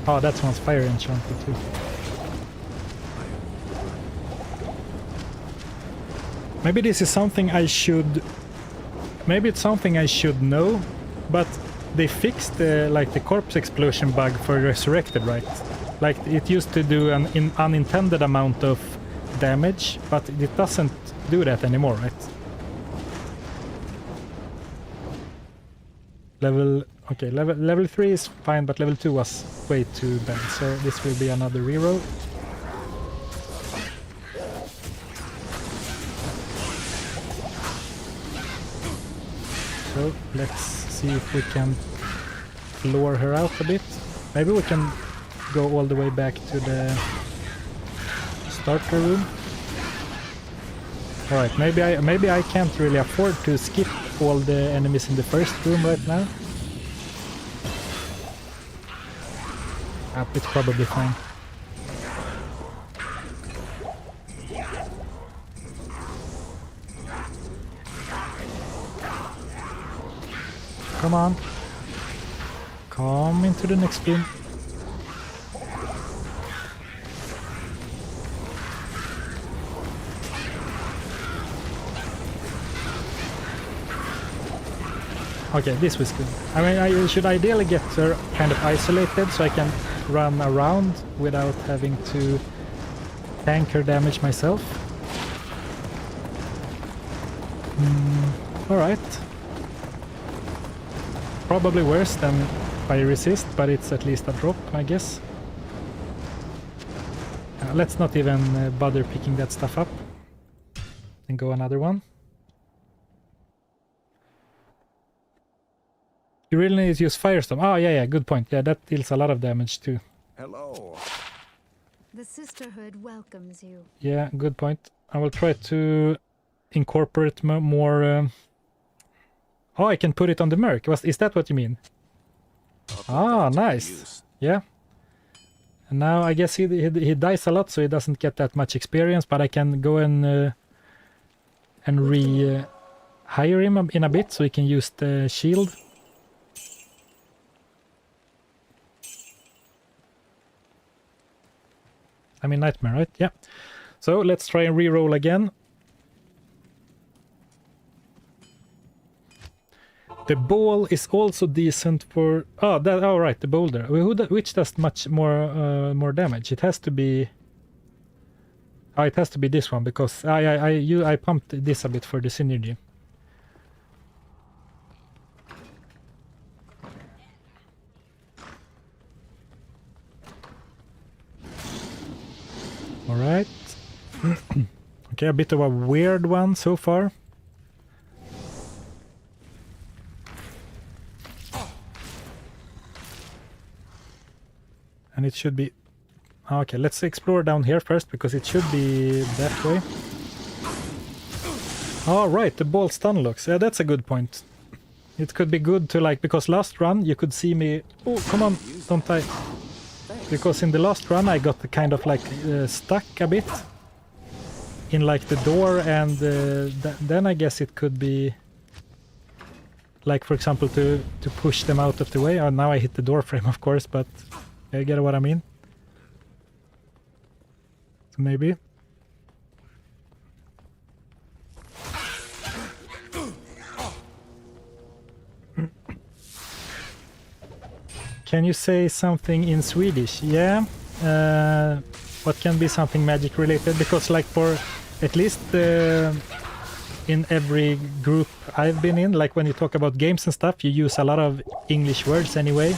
Oh, that one's fire enchanted too. Maybe this is something I should... Maybe it's something I should know, but they fixed the corpse explosion bug for Resurrected, right? Like, it used to do an unintended amount of damage, but it doesn't do that anymore, right? Level 3 is fine, but level 2 was way too bad, so this will be another reroll. So let's see if we can lure her out a bit. Maybe we can go all the way back to the starter room. Alright, maybe I can't really afford to skip all the enemies in the first room right now. It's probably fine. Come on. Come into the next room. Okay, this was good. I mean, I should ideally get her kind of isolated so I can run around without having to tank her damage myself. Alright. Probably worse than fire resist, but it's at least a drop, I guess. Let's not even bother picking that stuff up. And go another one. You really need to use Firestorm. Oh, yeah, good point. Yeah, that deals a lot of damage too. Hello. The sisterhood welcomes you. Yeah, good point. I will try to incorporate more... Oh, I can put it on the Merc. Is that what you mean? Ah, nice. Yeah. And now I guess he dies a lot, so he doesn't get that much experience, but I can go and hire him in a bit so he can use the shield. I mean Nightmare, right? Yeah. So let's try and re-roll again. The ball is also decent for... Oh, right, the boulder. Which does much more damage. It has to be... Oh, it has to be this one, because I pumped this a bit for the synergy. Alright. Okay, a bit of a weird one so far. And it should be... Okay, let's explore down here first, because it should be that way. Oh, right, the ball stun locks. Yeah, that's a good point. It could be good to, like, because last run you could see me... Oh, come on, don't die. Because in the last run I got kind of like stuck a bit in like the door, and then I guess it could be like, for example, to push them out of the way. Oh, now I hit the door frame, of course, but you get what I mean. So maybe. Can you say something in Swedish? Yeah. What can be something magic related? Because like for at least in every group I've been in, like when you talk about games and stuff, you use a lot of English words anyway.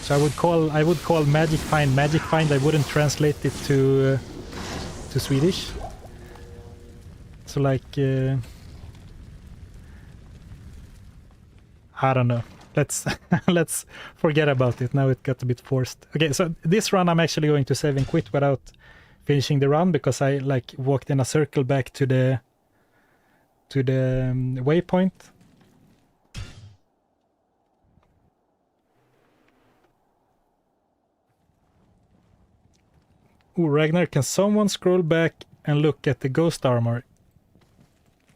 So I would call magic find. I wouldn't translate it to Swedish. So like I don't know. Let's forget about it. Now it got a bit forced. Okay, so this run I'm actually going to save and quit without finishing the run, because I like walked in a circle back to the waypoint. Ooh, Ragnar, can someone scroll back and look at the ghost armor?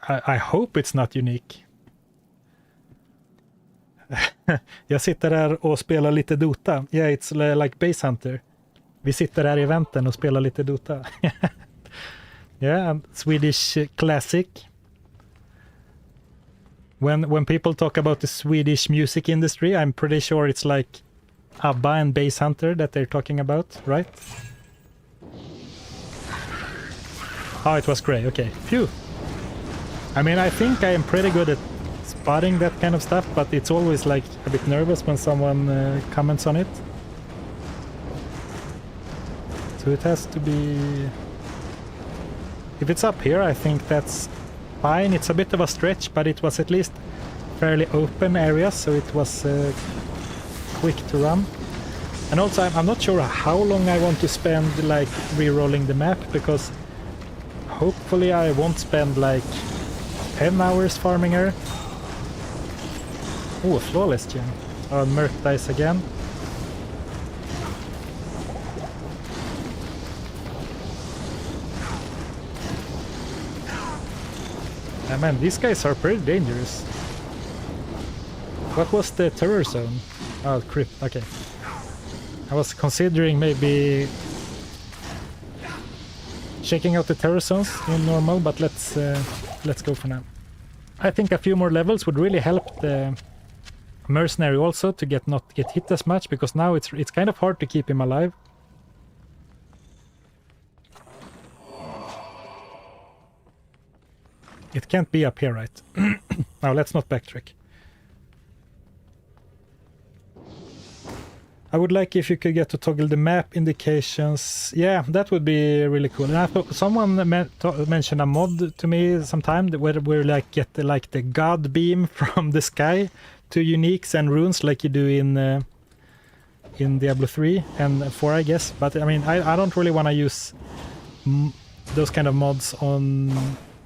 I hope it's not unique. Jag sitter här och spelar lite Dota. Yeah, it's like Base Hunter. Vi sitter här i eventen och spelar lite Dota. Yeah, Swedish classic. When people talk about the Swedish music industry, I'm pretty sure it's like ABBA and Base Hunter that they're talking about, right? Oh, it was grey. Okay, phew. I mean, I think I am pretty good at spotting that kind of stuff, but it's always like a bit nervous when someone comments on it. So it has to be... If it's up here, I think that's fine. It's a bit of a stretch, but it was at least fairly open area, so it was quick to run. And also, I'm not sure how long I want to spend like re-rolling the map, because hopefully I won't spend like 10 hours farming her. Oh, flawless gem. Oh, Merc dies again. Yeah, man, these guys are pretty dangerous. What was the terror zone? Oh, crypt. Okay. I was considering maybe checking out the terror zones in normal, but let's go for now. I think a few more levels would really help the mercenary also to not get hit as much, because now it's kind of hard to keep him alive. It can't be up here, right? Now let's not backtrack. I would like if you could get to toggle the map indications. Yeah, that would be really cool. And I thought someone mentioned a mod to me sometime where we like get the god beam from the sky to uniques and runes like you do in Diablo 3 and 4, I guess. But I mean, I don't really want to use those kind of mods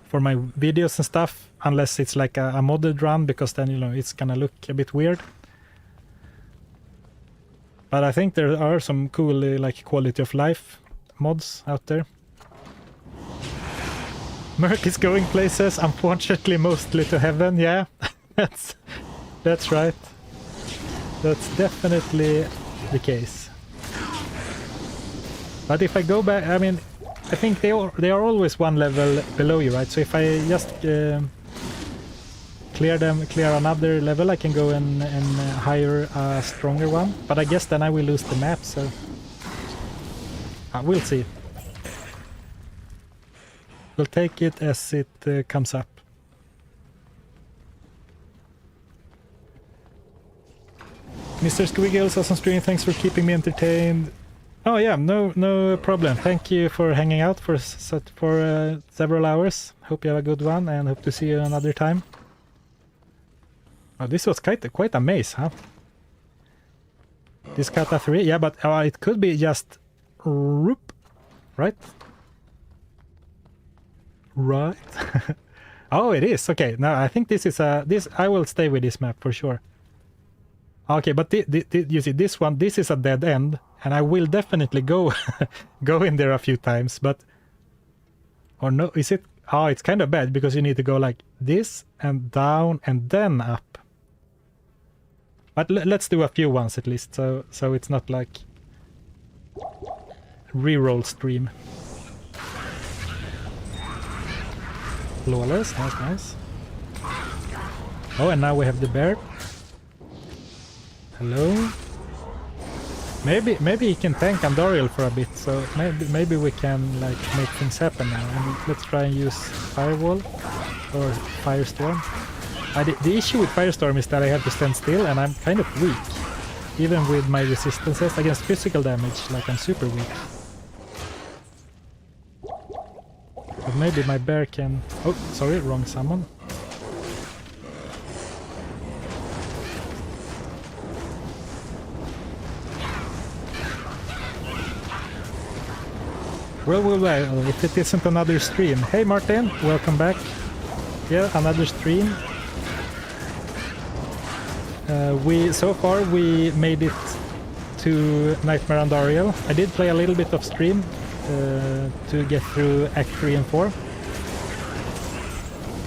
for my videos and stuff unless it's like a modded run, because then, you know, it's gonna look a bit weird. But I think there are some cool like quality of life mods out there. Merc is going places, unfortunately mostly to heaven. Yeah, that's right. That's definitely the case. But if I go back, I mean, I think they are always one level below you, right? So if I just clear another level, I can go and hire a stronger one. But I guess then I will lose the map, so we'll see. We'll take it as it comes up. Mr. Squiggles, awesome stream. Thanks for keeping me entertained. Oh yeah, no problem. Thank you for hanging out for several hours. Hope you have a good one, and hope to see you another time. Oh, this was quite a maze, huh? This kata 3, yeah, but it could be just roop, right? Right. Oh, it is. Okay, now I think this is this. I will stay with this map for sure. Okay, but you see this one. This is a dead end, and I will definitely go go in there a few times. But or no, is it? Oh, it's kind of bad because you need to go like this and down and then up. But let's do a few ones at least, so it's not like reroll stream. Flawless, nice. Oh, and now we have the bear. Hello. Maybe he can tank Andoriel for a bit, so maybe we can like make things happen now. And let's try and use Firewall or Firestorm. The issue with Firestorm is that I have to stand still, and I'm kind of weak. Even with my resistances against physical damage, like I'm super weak. But maybe my bear can... Oh, sorry, wrong summon. Well, if it isn't another stream. Hey Martin, welcome back. Yeah, another stream. So far we made it to Nightmare on Dariel. I did play a little bit of stream to get through Act 3 and 4.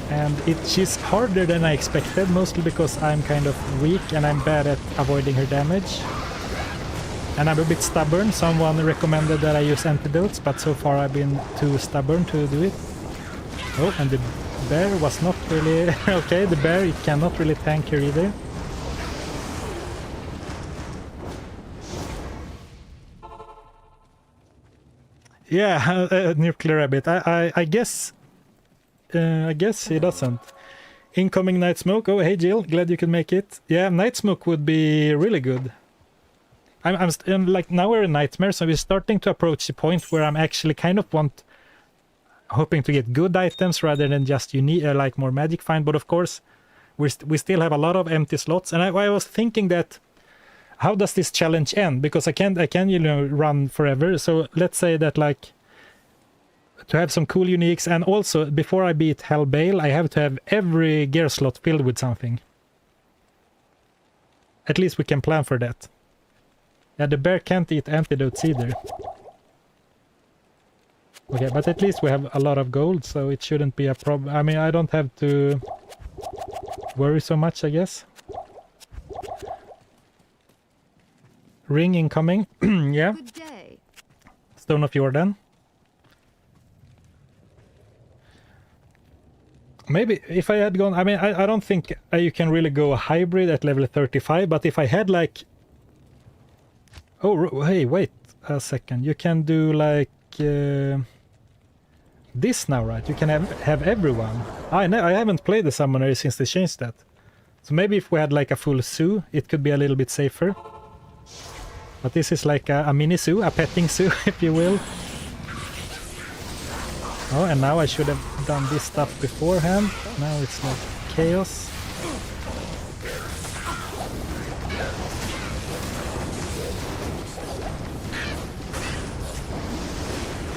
And she's harder than I expected, mostly because I'm kind of weak and I'm bad at avoiding her damage. And I'm a bit stubborn. Someone recommended that I use antidotes, but so far I've been too stubborn to do it. Oh, and the bear was not really... okay, the bear, it cannot really tank her either. Yeah, Nuclear Rabbit. I guess he doesn't. Incoming Night Smoke. Oh, hey Jill, glad you could make it. Yeah, Night Smoke would be really good. I'm like, now we're in Nightmare, so we're starting to approach the point where I'm actually kind of hoping to get good items rather than just unique, like more magic find. But of course, we still have a lot of empty slots, and I was thinking that, how does this challenge end? Because I can run forever. So let's say that like to have some cool uniques, and also before I beat Hellbale, I have to have every gear slot filled with something. At least we can plan for that. Yeah, the bear can't eat antidotes either. Okay, but at least we have a lot of gold, so it shouldn't be a problem. I mean, I don't have to worry so much, I guess. Ring incoming. Yeah. Good day. Stone of Jordan. Maybe if I had gone... I mean, I don't think you can really go a hybrid at level 35, but if I had like... Oh, hey, wait a second. You can do like... this now, right? You can have everyone. I haven't played the Summoner since they changed that. So maybe if we had like a full zoo, it could be a little bit safer. But this is like a mini zoo, a petting zoo, if you will. Oh, and now I should have done this stuff beforehand. Now it's like chaos.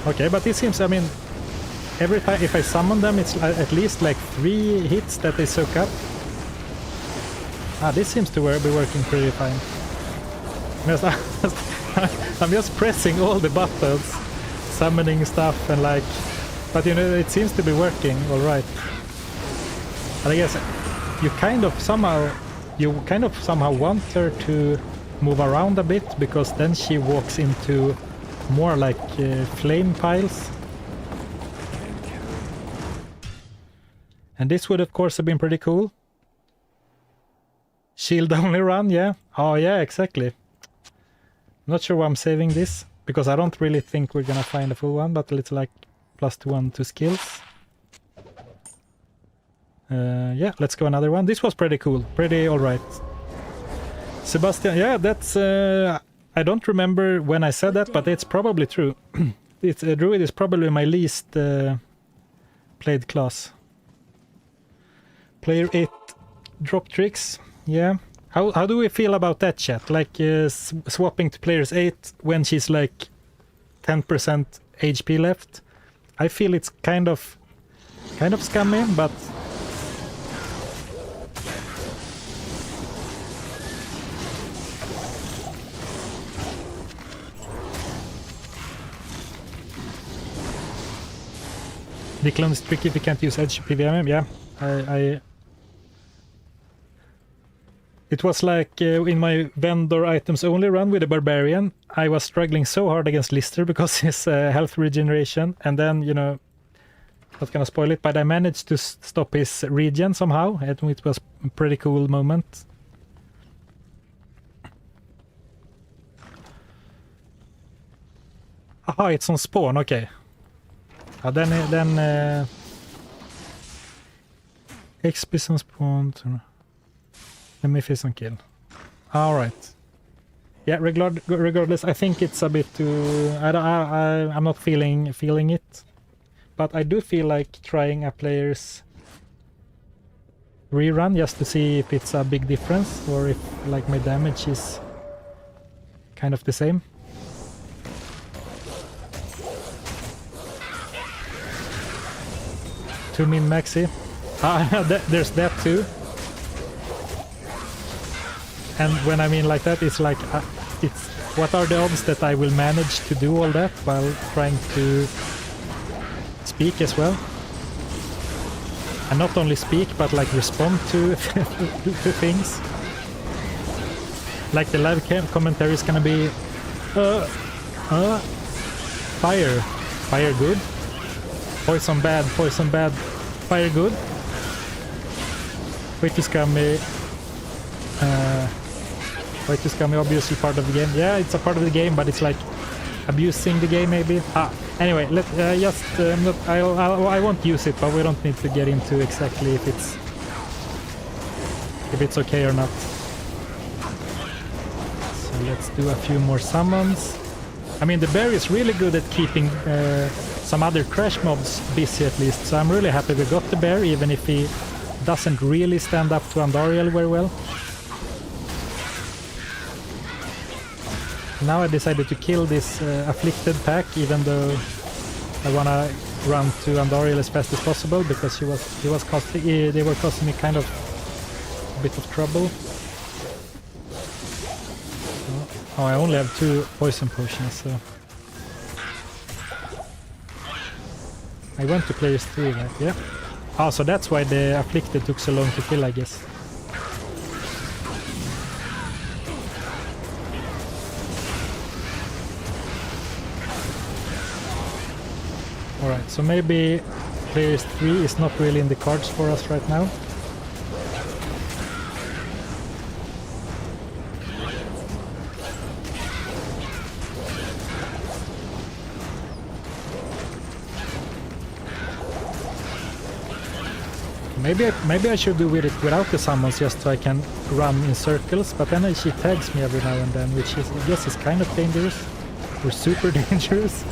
Okay, but it seems, I mean, every time if I summon them, it's at least like 3 hits that they soak up. Ah, this seems to be working pretty fine. I'm just pressing all the buttons, summoning stuff and like... But you know, it seems to be working alright. And I guess you kind of somehow want her to move around a bit, because then she walks into more like flame piles. And this would of course have been pretty cool. Shield only run, yeah. Oh yeah, exactly. Not sure why I'm saving this, because I don't really think we're gonna find a full one, but it's like +1 to skills. Yeah, let's go another one. This was pretty cool, pretty alright. Sebastian, yeah, that's... I don't remember when I said that, but it's probably true. Druid is probably my least played class. Player 8 drop tricks, yeah. How do we feel about that, chat? Like swapping to players 8 when she's like 10% HP left? I feel it's kind of scummy, but the clone is tricky if you can't use edge PVM. Yeah, I it was like in my vendor items only run with the barbarian, I was struggling so hard against Lister because his health regeneration, and then, you know, not gonna spoil it, but I managed to stop his regen somehow, and it was a pretty cool moment. Aha, it's on spawn, okay. Then XP on spawn. Let me face on kill. Alright. Yeah, regardless, I think it's a bit too... I'm not feeling it. But I do feel like trying a player's rerun just to see if it's a big difference or if like my damage is kind of the same. Two min maxi. There's that too. And when I mean like that, it's like, it's what are the odds that I will manage to do all that while trying to speak as well? And not only speak, but like respond to, to things. Like the live commentary is gonna be, fire good, poison bad, fire good, way too scummy. Way too scummy, obviously part of the game. Yeah, it's a part of the game, but it's like abusing the game maybe. Anyway, let I won't use it, but we don't need to get into exactly if it's okay or not. So let's do a few more summons. I mean, the bear is really good at keeping some other trash mobs busy at least, so I'm really happy we got the bear, even if he doesn't really stand up to Andariel very well. Now I decided to kill this afflicted pack, even though I wanna run to Andariel as fast as possible because they were causing me kind of a bit of trouble. Oh, I only have 2 poison potions, so I went to players 3, right? Yeah. Oh, so that's why the afflicted took so long to kill, I guess. Alright, so maybe players 3 is not really in the cards for us right now. Maybe I should do with it without the summons just so I can run in circles, but then she tags me every now and then, which is, I guess is kind of dangerous, or super dangerous.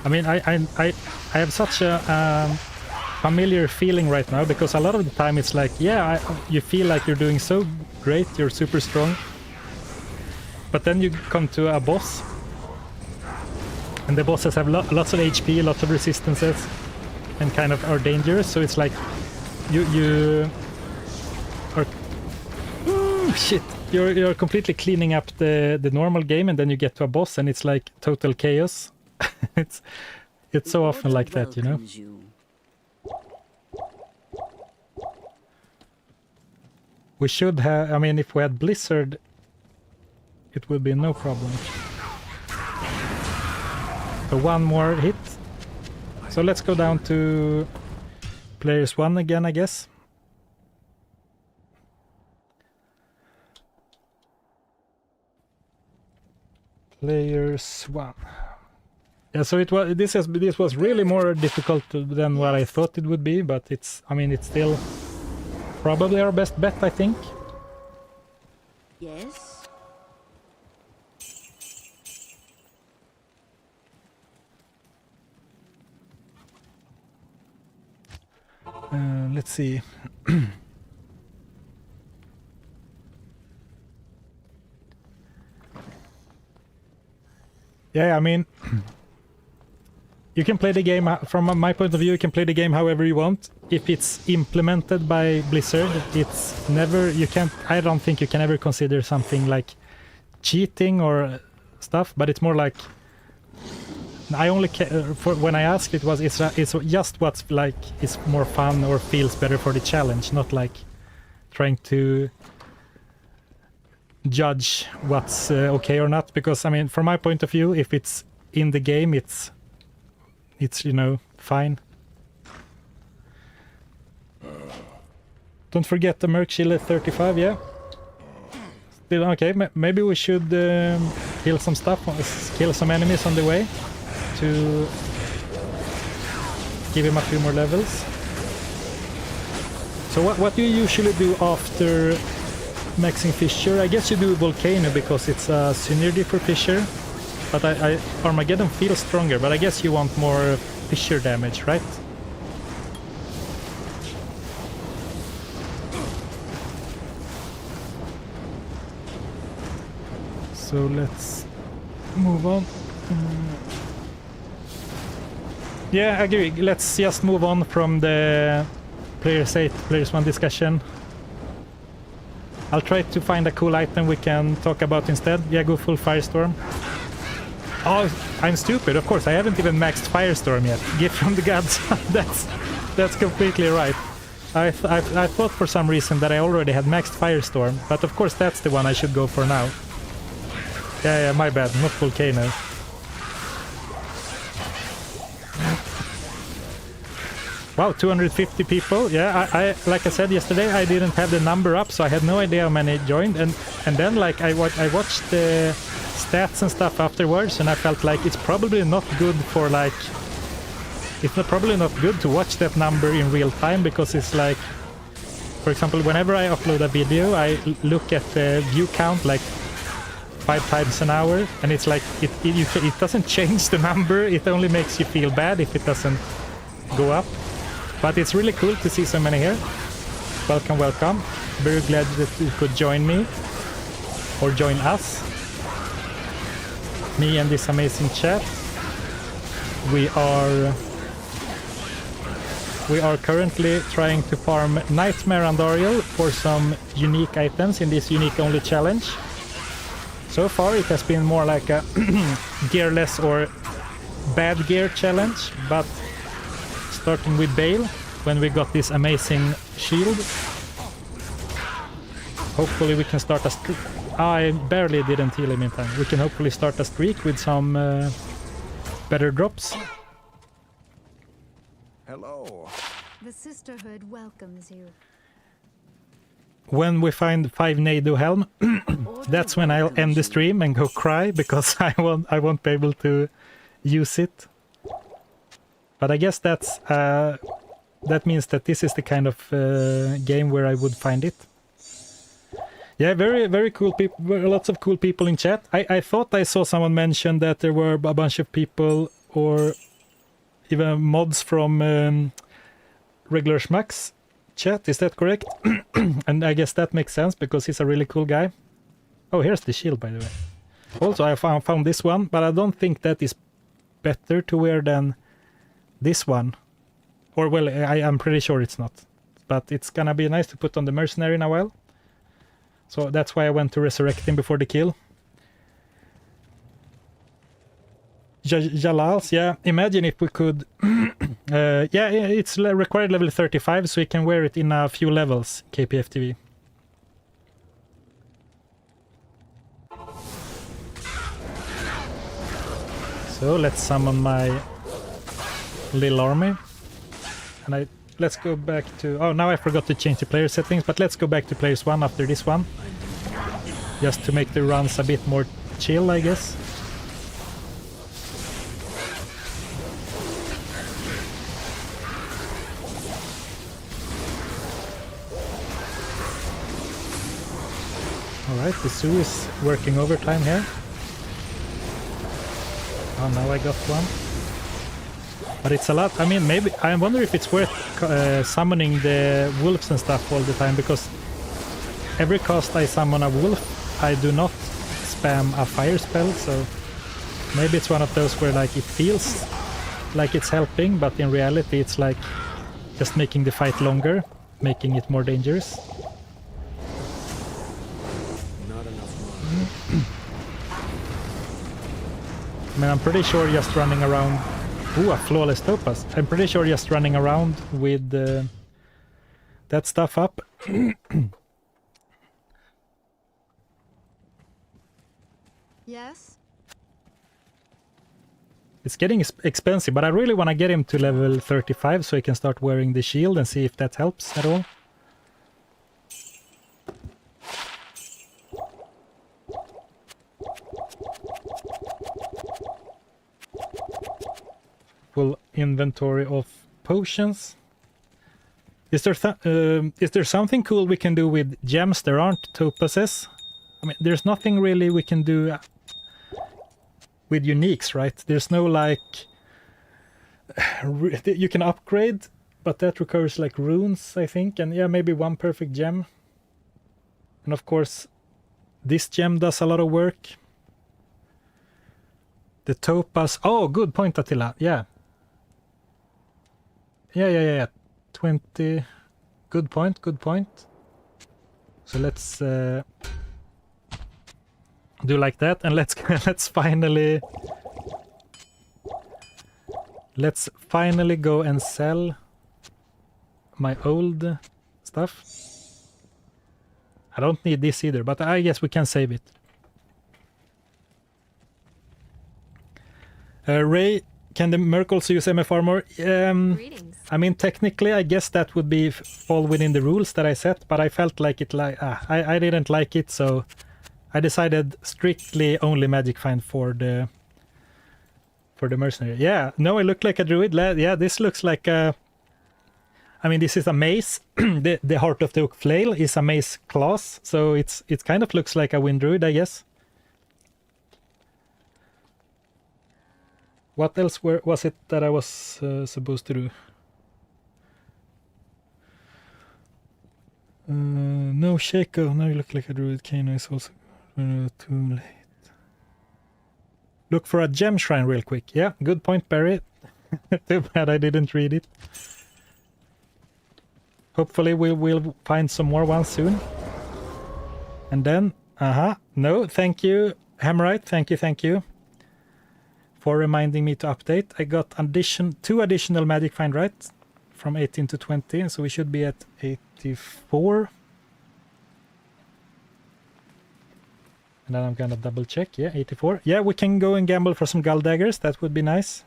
I mean, I have such a familiar feeling right now, because a lot of the time it's like, yeah, you feel like you're doing so great, you're super strong, but then you come to a boss, and the bosses have lots of HP, lots of resistances, and kind of are dangerous. So it's like you are shit. You're completely cleaning up the normal game, and then you get to a boss, and it's like total chaos. It's so often like that, you know. We should have, I mean, if we had Blizzard, it would be no problem. So one more hit. So let's go down to players 1 again, I guess. Players 1. Yeah, so it was. This was really more difficult than what I thought it would be, but it's. I mean, it's still probably our best bet, I think. Yes? Let's see. Yeah, I mean, you can play the game, from my point of view, you can play the game however you want. If it's implemented by Blizzard, it's never, you can't, I don't think you can ever consider something like cheating or stuff, but it's more like, I only for when I asked it was, it's just what's like, is more fun or feels better for the challenge, not like trying to judge what's okay or not, because I mean, from my point of view, if it's in the game, it's you know, fine. Don't forget the Merc Shield at 35, yeah. Still okay, maybe we should kill some stuff, kill some enemies on the way to give him a few more levels. So what do you usually do after maxing Fissure? I guess you do Volcano because it's a synergy for Fissure. But Armageddon feels stronger, but I guess you want more Fissure damage, right? So let's move on. Yeah, I agree. Let's just move on from the Players 8, Players 1 discussion. I'll try to find a cool item we can talk about instead. Yeah, go full Firestorm. Oh, I'm stupid. Of course, I haven't even maxed Firestorm yet. Gift from the gods. That's completely right. I thought for some reason that I already had maxed Firestorm, but of course that's the one I should go for now. Yeah, my bad. Not Volcano. Wow, 250 people. Yeah, I like I said yesterday, I didn't have the number up, so I had no idea how many joined. And then like I watched the stats and stuff afterwards, and I felt like it's probably not good for like, probably not good to watch that number in real time, because it's like, for example, whenever I upload a video, I look at the view count like 5 times an hour, and it's like it doesn't change the number. It only makes you feel bad if it doesn't go up. But it's really cool to see so many here. Welcome, welcome. Very glad that you could join me, or join us. Me and this amazing chat. We are currently trying to farm Nightmare Andariel for some unique items in this unique only challenge. So far it has been more like a gearless or bad gear challenge, but starting with Bale, when we got this amazing shield. Hopefully we can start a streak. I barely didn't heal him in time. We can hopefully start a streak with some better drops. Hello. The Sisterhood welcomes you. When we find 5 Nado Helm, that's when I'll end the stream and go cry, because I won't be able to use it. But I guess that's that means that this is the kind of game where I would find it. Yeah, very, very cool people. Lots of cool people in chat. I thought I saw someone mention that there were a bunch of people, or even mods from regular Schmucks chat. Is that correct? And I guess that makes sense, because he's a really cool guy. Oh, here's the shield, by the way. Also, I found this one, but I don't think that is better to wear than this one. Or, well, I'm pretty sure it's not. But it's gonna be nice to put on the mercenary in a while. So that's why I went to resurrect him before the kill. Jalals, yeah. Imagine if we could... yeah, it's required level 35, so you can wear it in a few levels, KPFTV. So let's summon my little army. And let's go back to... Oh, now I forgot to change the player settings, but let's go back to players 1 after this one. Just to make the runs a bit more chill, I guess. Alright. The zoo is working overtime here. Oh, now I got one. But it's a lot. I mean, maybe I wonder if it's worth summoning the wolves and stuff all the time, because every cast I summon a wolf, I do not spam a fire spell, so maybe it's one of those where like it feels like it's helping, but in reality it's like just making the fight longer, making it more dangerous. Not enough mana. I mean, I'm pretty sure just running around... Ooh, a flawless topaz. I'm pretty sure just running around with that stuff up. Yes? It's getting expensive, but I really want to get him to level 35 so he can start wearing the shield and see if that helps at all. Full inventory of potions. Is there something cool we can do with gems? There aren't topazes. I mean, there's nothing really we can do with uniques, right? There's no like you can upgrade, but that requires like runes, I think, and yeah, maybe one perfect gem. And of course, this gem does a lot of work. The topaz. Oh, good point, Attila. Yeah. Yeah. 20. Good point. So let's do like that, and let's finally go and sell my old stuff. I don't need this either, but I guess we can save it. Ray, can the Merc also use MF armor? Greetings. I mean, technically, I guess that would be fall within the rules that I set, but I felt like it I didn't like it, so I decided strictly only Magic Find for the mercenary. Yeah, no, I look like a druid. Yeah, this looks like a... I mean, this is a mace. the Heart of the Oak Flail is a mace class, so it kind of looks like a wind druid, I guess. What else was it that I was supposed to do? No, Shaco. Now you look like a druid. Kano is also too late. Look for a gem shrine real quick. Yeah, good point, Barry. Too bad I didn't read it. Hopefully we'll find some more ones soon. And then, no, thank you, Hammerite. Thank you. For reminding me to update. I got 2 additional Magic Find rights from 18 to 20, so we should be at 84. And then I'm gonna double check. Yeah, 84. Yeah, we can go and gamble for some Gull Daggers. That would be nice.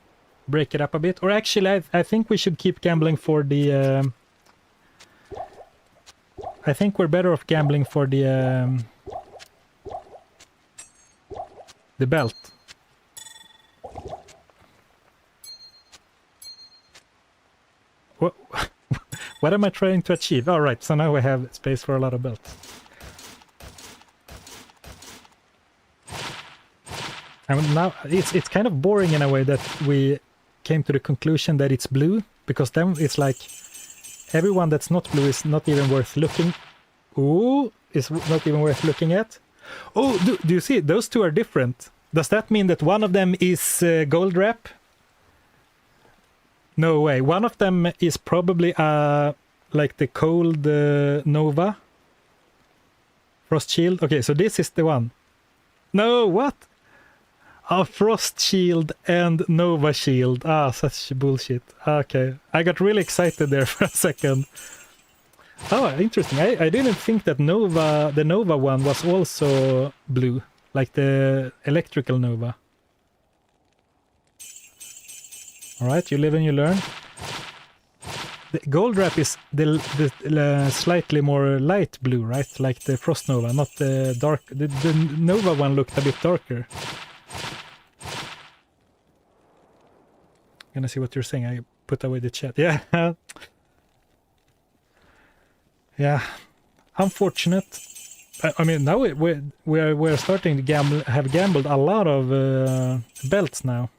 Break it up a bit. Or actually, I think we should keep gambling for the... I think we're better off gambling for the belt. What am I trying to achieve? All right, so now we have space for a lot of belts. And now it's kind of boring in a way that we came to the conclusion that it's blue, because then it's like everyone that's not blue is not even worth looking. Ooh, is not even worth looking at. Oh, do you see? Those two are different. Does that mean that one of them is gold wrap? No way. One of them is probably like the cold Nova Frost Shield. Okay, so this is the one. No, what? A Frost Shield and Nova Shield. Ah, such bullshit. Okay, I got really excited there for a second. Oh, interesting. I didn't think that the Nova one was also blue, like the electrical Nova. All right, you live and you learn. The gold wrap is the slightly more light blue, right? Like the Frost Nova, not the dark. The Nova one looked a bit darker. Gonna see what you're saying. I put away the chat. Yeah. Yeah. Unfortunate. I mean, now we're starting to have gambled a lot of belts now.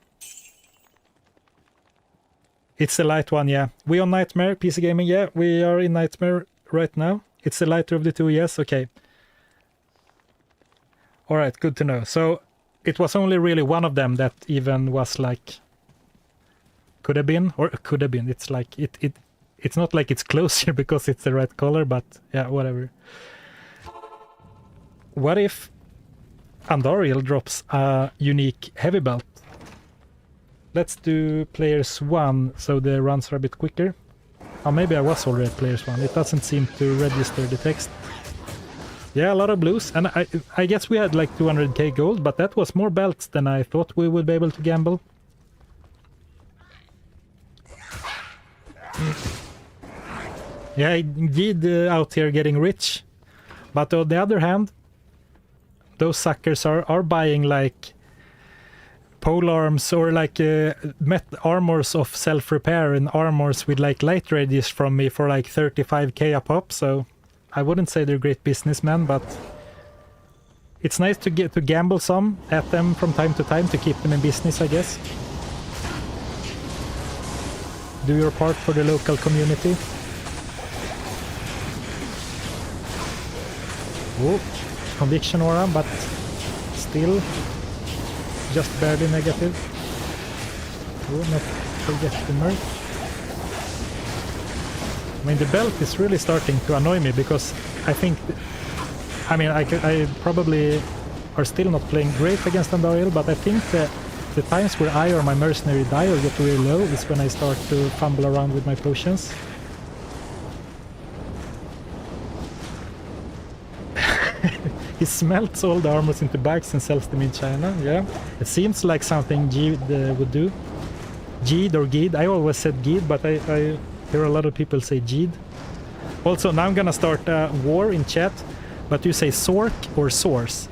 It's the light one, yeah. We on Nightmare, PC Gaming, yeah. We are in Nightmare right now. It's the lighter of the two, yes, okay. Alright, good to know. So, it was only really one of them that even was like... Could have been, or could have been. It's like, it's not like it's closer because it's the right color, but yeah, whatever. What if Andariel drops a unique heavy belt? Let's do players 1 so the runs are a bit quicker. Oh, maybe I was already at players 1. It doesn't seem to register the text. Yeah, a lot of blues. And I guess we had like 200k gold, but that was more belts than I thought we would be able to gamble. Yeah, Gid out here getting rich. But on the other hand, those suckers are buying like pole arms or like armors of self-repair and armors with like light radius from me for like 35k a pop, so I wouldn't say they're great businessmen, but it's nice to get to gamble some at them from time to time to keep them in business, I guess. Do your part for the local community. Oh, conviction aura, but still just barely negative. Oh, not forget the merc. I mean, the belt is really starting to annoy me because I think... I mean, I probably are still not playing great against Andariel, but I think that the times where I or my mercenary die or get really low is when I start to fumble around with my potions. He smelts all the armors into bags and sells them in China, yeah. It seems like something Gid would do. Gid or Gid, I always said Gid, but I hear a lot of people say Gid. Also, now I'm gonna start a war in chat, but you say Sork or Source?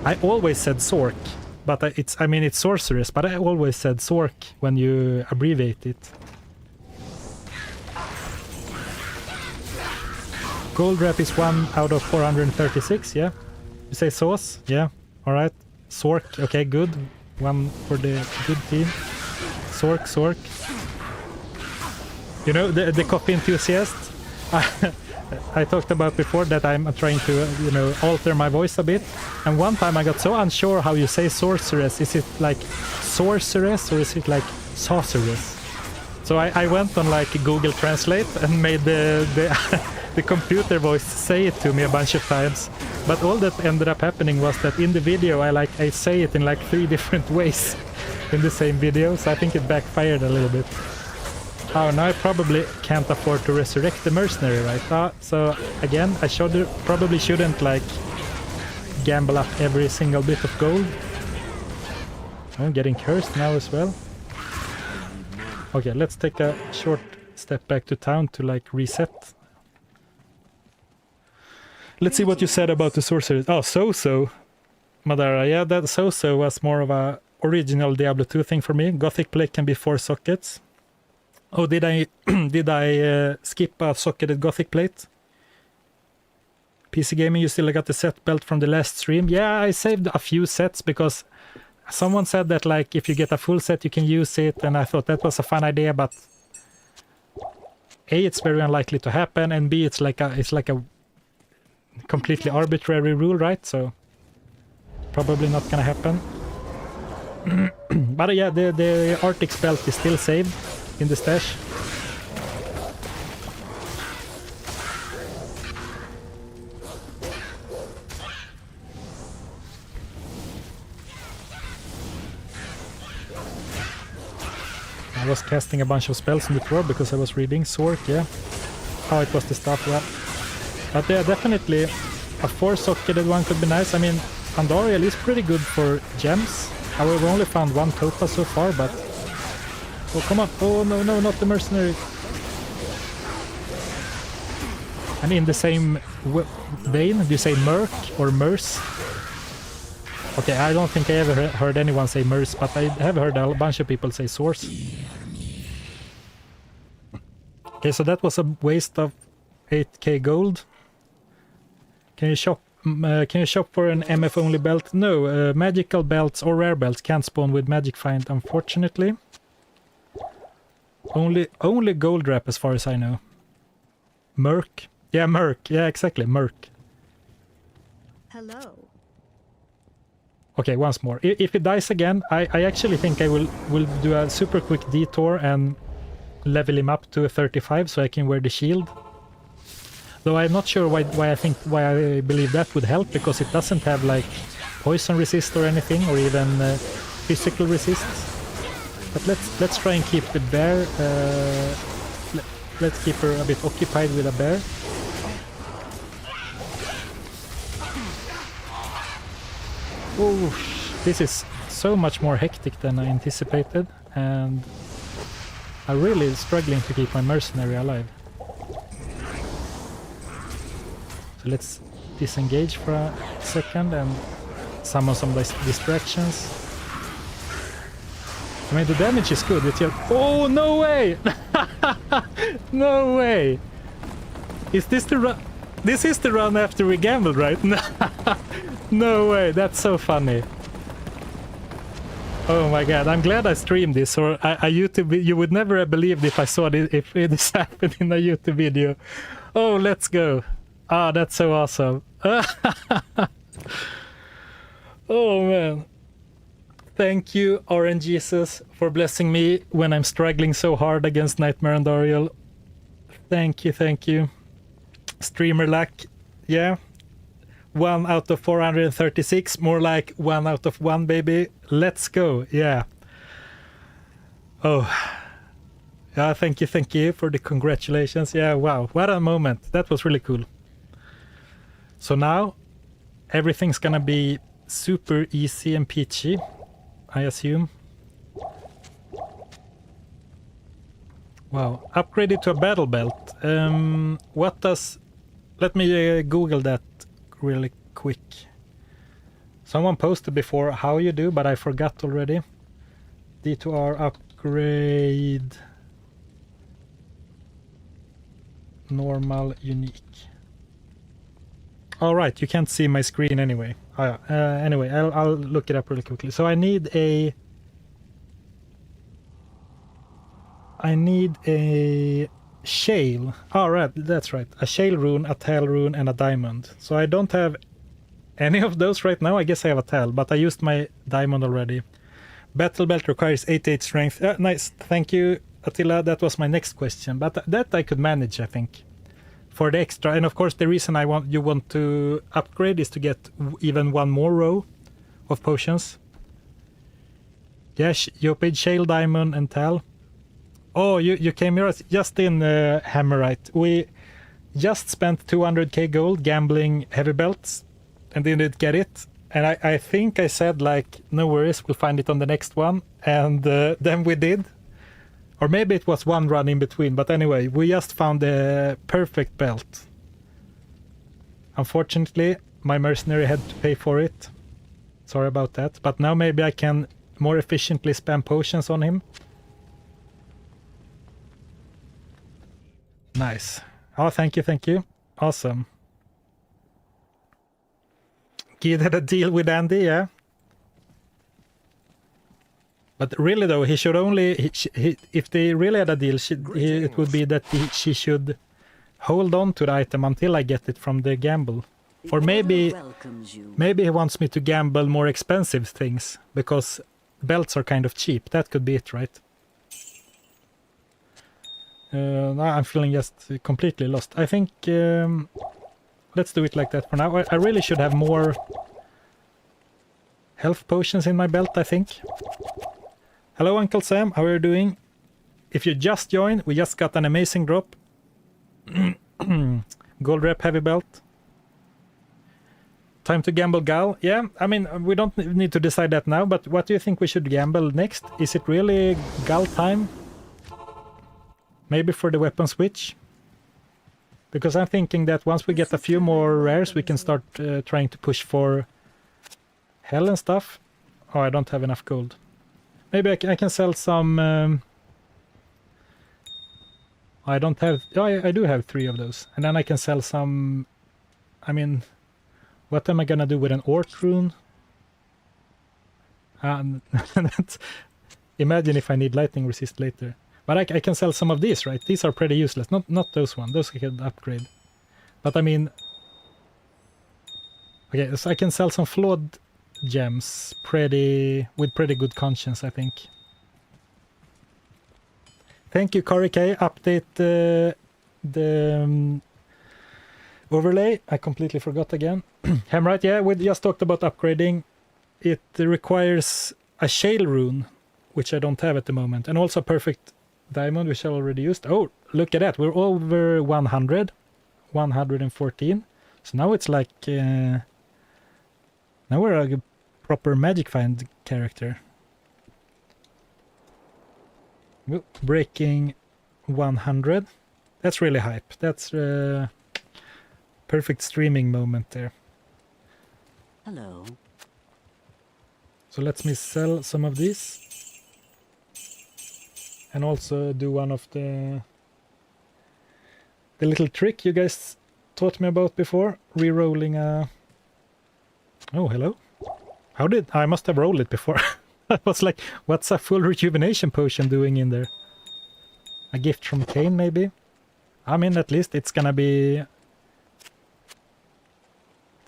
I always said Sork, but it's sorceress, but I always said Sork when you abbreviate it. Gold rep is 1 out of 436, yeah. You say sauce? Yeah, alright. Sork, okay, good. One for the good team. Sork. You know, the coffee enthusiast? I talked about before that I'm trying to, you know, alter my voice a bit. And one time I got so unsure how you say sorceress. Is it like sorceress or is it like sorceress? So I went on like Google Translate and made the the computer voice say it to me a bunch of times. But all that ended up happening was that in the video I say it in like 3 different ways in the same video. So I think it backfired a little bit. Oh, now I probably can't afford to resurrect the mercenary, right? So again, I probably shouldn't like gamble up every single bit of gold. I'm getting cursed now as well. Okay, let's take a short step back to town to like reset. Let's see what you said about the sorcerers. Oh, So-So, Madara. Yeah, that So-So was more of a original Diablo 2 thing for me. Gothic plate can be 4 sockets. Oh, did I skip a socketed Gothic plate? PC Gaming, you still got the set belt from the last stream? Yeah, I saved a few sets because someone said that like if you get a full set you can use it, and I thought that was a fun idea, but A, it's very unlikely to happen, and B, it's like a completely arbitrary rule, right? So probably not gonna happen. But yeah, the Arctic belt is still saved in the stash. I was casting a bunch of spells in the drawer because I was reading Sork, yeah. Oh, it was the stuff, yeah. But yeah, definitely a 4-socketed one could be nice. I mean, Andariel is pretty good for gems. However, we only found 1 Topa so far, but... Oh, come on. Oh, no, not the mercenary. And in the same vein, do you say Merc or Merce? Okay, I don't think I ever heard anyone say Merce, but I have heard a bunch of people say Source. Okay, so that was a waste of 8k gold. Can you shop for an MF only belt? No, magical belts or rare belts can't spawn with magic find, unfortunately. Only gold wrap as far as I know. Merc. Yeah, Merc. Yeah, exactly, Merc. Hello. Okay, once more. If it dies again, I actually think I will do a super quick detour and level him up to a 35 so I can wear the shield. Though I'm not sure why I believe that would help, because it doesn't have like poison resist or anything, or even physical resist. But let's try and keep the bear. Let's keep her a bit occupied with a bear. Oh, this is so much more hectic than I anticipated, and I'm really struggling to keep my mercenary alive. So let's disengage for a second and summon some distractions. I mean, the damage is good. It's just... Oh, no way! No way! Is this the run? This is the run after we gambled, right? No way, that's so funny. Oh my god, I'm glad I streamed this, or a YouTube. You would never have believed if I saw it, if this happened in a YouTube video. Oh, let's go. Ah, that's so awesome. Oh man. Thank you, RNGesus, for blessing me when I'm struggling so hard against Nightmare and Ariel. Thank you, thank you. Streamer luck, yeah. 1 out of 436, more like 1 out of 1, baby. Let's go, yeah. Oh. Yeah, thank you for the congratulations. Yeah, wow, what a moment. That was really cool. So now, everything's gonna be super easy and peachy, I assume. Wow, upgraded to a battle belt. What does... Let me Google that really quick. Someone posted before how you do, but I forgot already. D2R upgrade... Normal, unique. All right, you can't see my screen anyway. Anyway, I'll look it up really quickly. So I need a shale. All right, that's right. A shale rune, a tail rune, and a diamond. So I don't have any of those right now. I guess I have a tail, but I used my diamond already. Battle belt requires 88 strength. Nice, thank you, Attila. That was my next question, but that I could manage, I think. For the extra, and of course the reason you want to upgrade is to get even one more row of potions. Yes, you paid shale, diamond, and tal. Oh, you came here just in Hammerite. We just spent 200k gold gambling heavy belts and didn't get it. And I think I said like, no worries, we'll find it on the next one. And then we did. Or maybe it was one run in between, but anyway, we just found the perfect belt. Unfortunately, my mercenary had to pay for it. Sorry about that, but now maybe I can more efficiently spam potions on him. Nice. Oh, thank you. Awesome. Gid had a deal with Andy, yeah? But really though, he should only... if they really had a deal, it would be that she should hold on to the item until I get it from the gamble. Or maybe he wants me to gamble more expensive things, because belts are kind of cheap. That could be it, right? I'm feeling just completely lost. I think... let's do it like that for now. I really should have more health potions in my belt, I think. Hello, Uncle Sam. How are you doing? If you just joined, we just got an amazing drop. Gold rep heavy belt. Time to gamble Gal. Yeah, I mean, we don't need to decide that now, but what do you think we should gamble next? Is it really Gal time? Maybe for the weapon switch? Because I'm thinking that once we get a few more rares, we can start trying to push for hell and stuff. Oh, I don't have enough gold. Maybe I can sell some... I don't have... Oh, I do have 3 of those. And then I can sell some... I mean, What am I gonna do with an Ort rune? Imagine if I need lightning resist later. But I can sell some of these, right? These are pretty useless. Not those ones. Those I can upgrade. But I mean... Okay, so I can sell some flawed gems with pretty good conscience, I think. Thank you, Korike. Update the overlay. I completely forgot again. Hemright, yeah, we just talked about upgrading. It requires a shale rune, which I don't have at the moment, and also perfect diamond, which I already used. Oh, look at that. We're over 100. 114. So now it's like... now we're a proper Magic Find character. Breaking 100. That's really hype. That's perfect streaming moment there. Hello. So let me sell some of these. And also do one of the little trick you guys taught me about before. Re-rolling a... Oh, hello. How did... I must have rolled it before. I was like, what's a full rejuvenation potion doing in there? A gift from Cain, maybe? I mean, at least it's gonna be...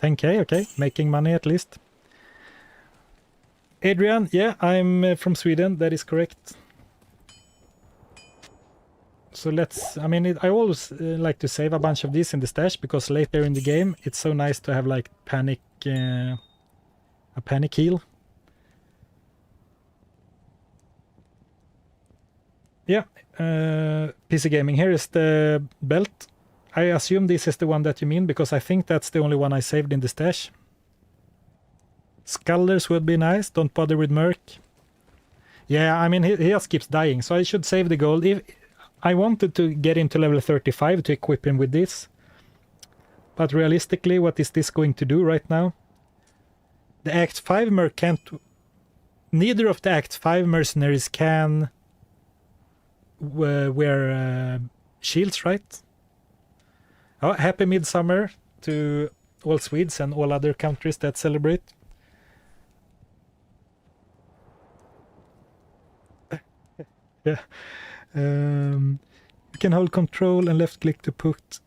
10k, okay. Making money at least. Adrian, yeah, I'm from Sweden. That is correct. So let's... I mean, I always like to save a bunch of these in the stash, because later in the game, it's so nice to have, like, panic... a panic heal. Yeah, PC Gaming, here is the belt. I assume this is the one that you mean, because I think that's the only one I saved in the stash. Scullers would be nice, don't bother with Merc. Yeah, I mean, he just keeps dying, so I should save the gold. If I wanted to get him to level 35 to equip him with this. But realistically, what is this going to do right now? The Act 5 Merc can't... Neither of the Act 5 mercenaries can... wear shields, right? Oh, happy midsummer to all Swedes and all other countries that celebrate. Yeah. You can hold control and left click to put.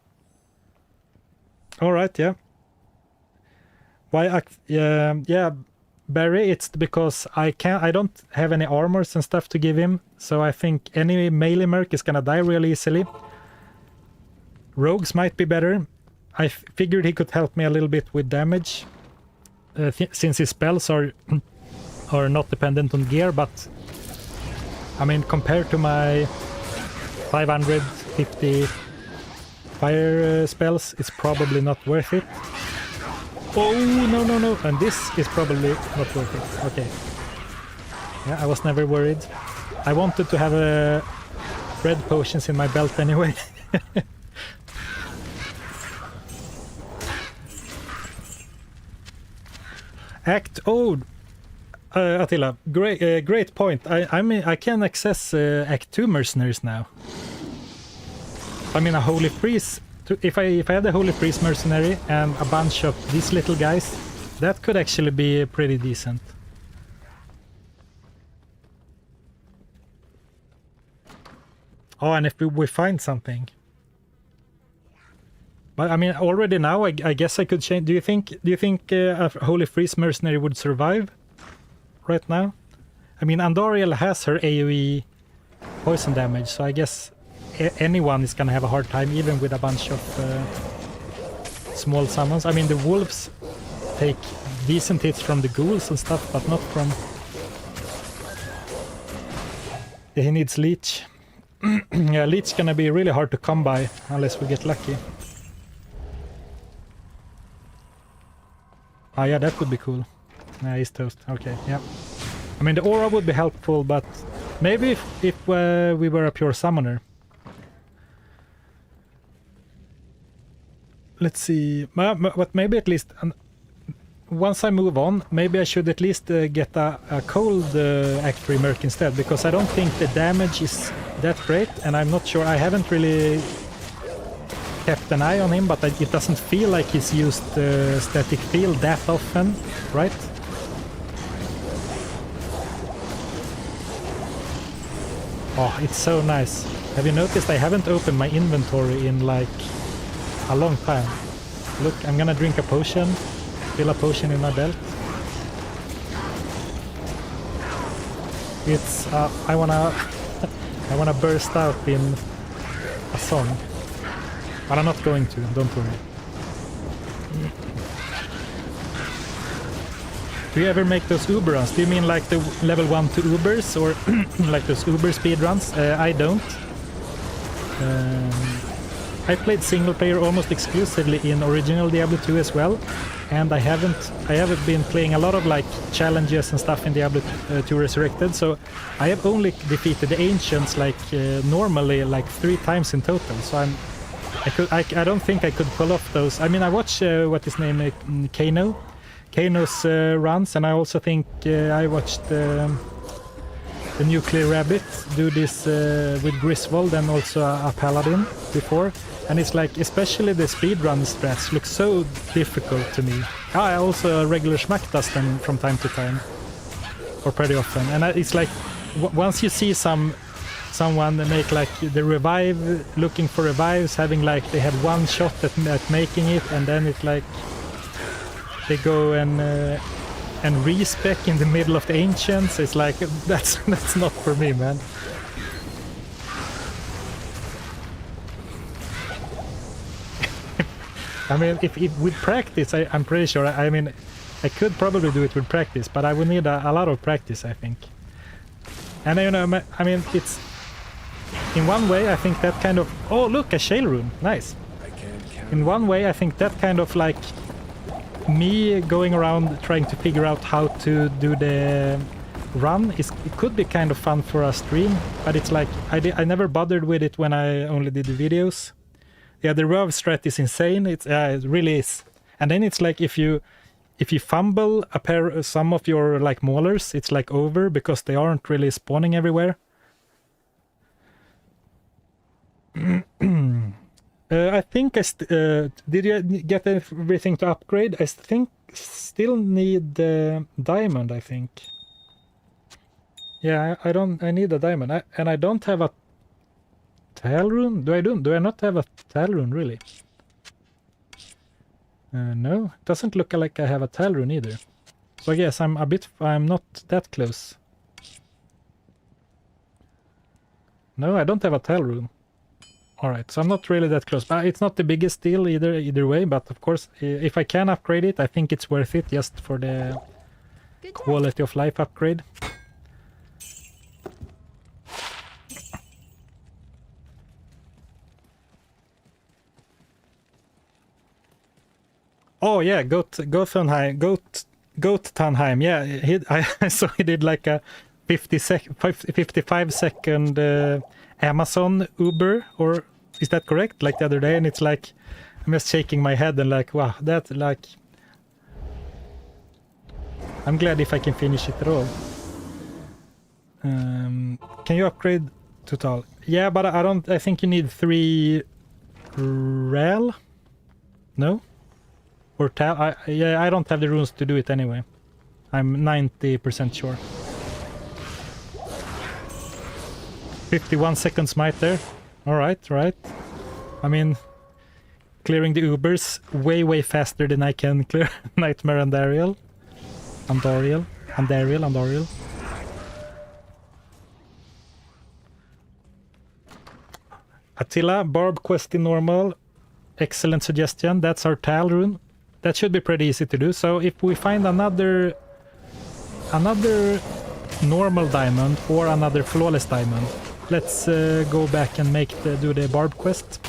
All right, yeah. Why? Yeah, Barry. It's because I don't have any armors and stuff to give him, so I think any melee merc is gonna die really easily. Rogues might be better. I figured he could help me a little bit with damage, since his spells are not dependent on gear. But I mean, compared to my 550 fire spells, it's probably not worth it. Oh, no. And this is probably not worth it. Okay. Yeah, I was never worried. I wanted to have red potions in my belt anyway. Attila, great point. I mean, I can access Act 2 mercenaries now. I mean, a Holy Priest. If I had a Holy Priest mercenary and a bunch of these little guys, that could actually be pretty decent. Oh, and if we find something. But I mean, already now, I guess I could change. Do you think a Holy Priest mercenary would survive right now? I mean, Andariel has her AoE poison damage, so I guess anyone is gonna have a hard time, even with a bunch of small summons. I mean, the wolves take decent hits from the ghouls and stuff, but not from... Yeah, he needs Leech. Yeah, Leech gonna be really hard to come by, unless we get lucky. Ah, yeah, that would be cool. Yeah, he's toast. Okay, yeah. I mean, the aura would be helpful, but maybe if we were a pure summoner. Let's see. But maybe at least... once I move on, maybe I should at least get a cold Act 3 Merc instead, because I don't think the damage is that great, and I'm not sure. I haven't really kept an eye on him, but it doesn't feel like he's used static field that often, right? Oh, it's so nice. Have you noticed I haven't opened my inventory in like a long time? Look, I'm gonna drink a potion, fill a potion in my belt. It's I wanna burst out in a song, but I'm not going to. Don't worry. Do you ever make those Uber runs? Do you mean like the level 1 to Ubers or like those Uber speed runs? I don't. I played single player almost exclusively in original Diablo 2 as well, and I haven't been playing a lot of like challenges and stuff in Diablo 2 Resurrected, so I have only defeated the ancients like normally like 3 times in total. So I don't think I could pull off those. I mean, I watch what his name Kano's runs, and I also think I watched the Nuclear Rabbit do this with Griswold and also a Paladin before, and it's like especially the speedrun strats look so difficult to me. I also regular Schmack does them from time to time, or pretty often, and it's like once you see someone make like the revive, looking for revives, having like they had one shot at making it, and then it's like they go and respec in the middle of the ancients. It's like that's not for me, man. I mean, if with practice, I'm pretty sure. I mean, I could probably do it with practice, but I would need a lot of practice, I think. And you know, I mean, it's in one way I think that kind of. Oh, look, a shale rune, nice. In one way, I think that kind of like me going around trying to figure out how to do the run it could be kind of fun for a stream, but it's like I never bothered with it when I only did the videos. Yeah, the rev strat is insane. It really is. And then it's like if you fumble some of your like maulers, it's like over because they aren't really spawning everywhere. I think did you get everything to upgrade? I think still need the diamond, I think. Yeah, I need a diamond. And I don't have a tail rune. Do I not have a tail rune really? No, it doesn't look like I have a tail rune either. So I guess I'm not that close. No, I don't have a tail rune. Alright, so I'm not really that close, but it's not the biggest deal either way, but of course, if I can upgrade it, I think it's worth it just for the quality of life upgrade. Oh yeah, Goat-Tanheim, yeah, I saw he did like a 55 second Amazon Uber, or is that correct? Like the other day, and it's like I'm just shaking my head and like, wow, that like I'm glad if I can finish it at all. Can you upgrade total? Yeah, but I think you need 3 rel. No, or tal. Yeah, I don't have the runes to do it anyway. I'm 90% sure. 51 second smite there. Alright, right. I mean, clearing the Ubers way faster than I can clear Nightmare and Andariel. Attila, Barb quest in normal. Excellent suggestion. That's our Tal rune. That should be pretty easy to do. So if we find another normal diamond or another flawless diamond, let's go back and do the Barb quest.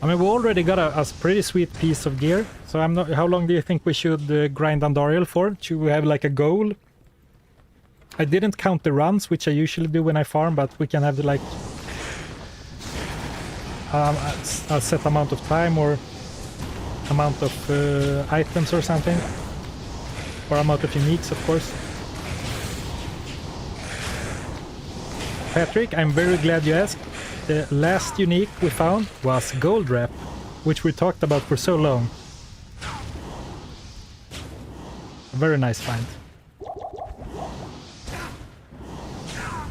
I mean, we already got a pretty sweet piece of gear. So how long do you think we should grind Andariel for? Should we have like a goal? I didn't count the runs, which I usually do when I farm, but we can have like a set amount of time or amount of items or something, or amount of uniques, of course. Patrick, I'm very glad you asked. The last unique we found was gold wrap, which we talked about for so long. A very nice find.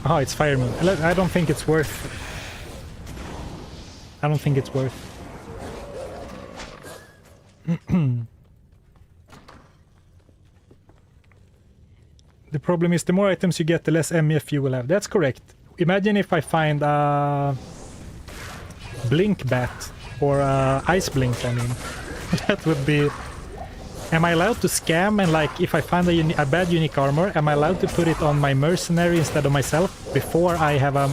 Oh, it's Fire Moon. I don't think it's worth. I don't think it's worth. The problem is the more items you get, the less MEF you will have. That's correct. Imagine if I find a blink bat or a ice blink, I mean. That would be... Am I allowed to scam and like if I find a bad unique armor, am I allowed to put it on my mercenary instead of myself before I have a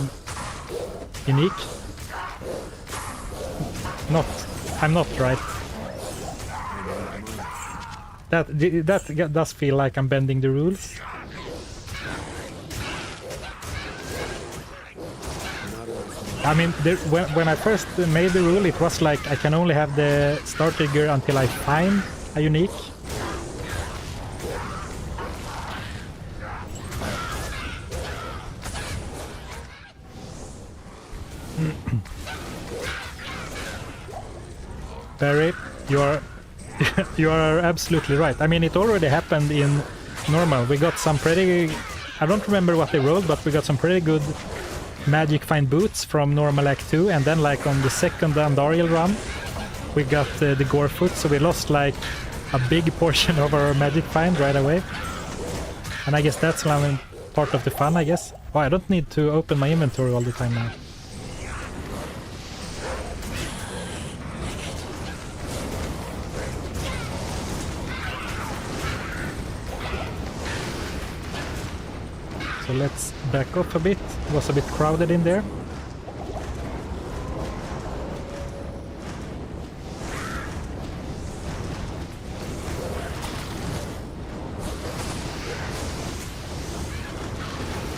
unique? Not. I'm not, right? That does feel like I'm bending the rules. I mean, when I first made the rule, it was like I can only have the start trigger until I find a unique. Barry, you are absolutely right. I mean, it already happened in normal. We got some pretty... I don't remember what they rolled, but we got some pretty good magic find boots from normal Act 2, and then like on the second Andariel run we got the gore foot, so we lost like a big portion of our magic find right away. And I guess that's part of the fun, I guess. Oh, I don't need to open my inventory all the time now. So let's back off a bit. It was a bit crowded in there.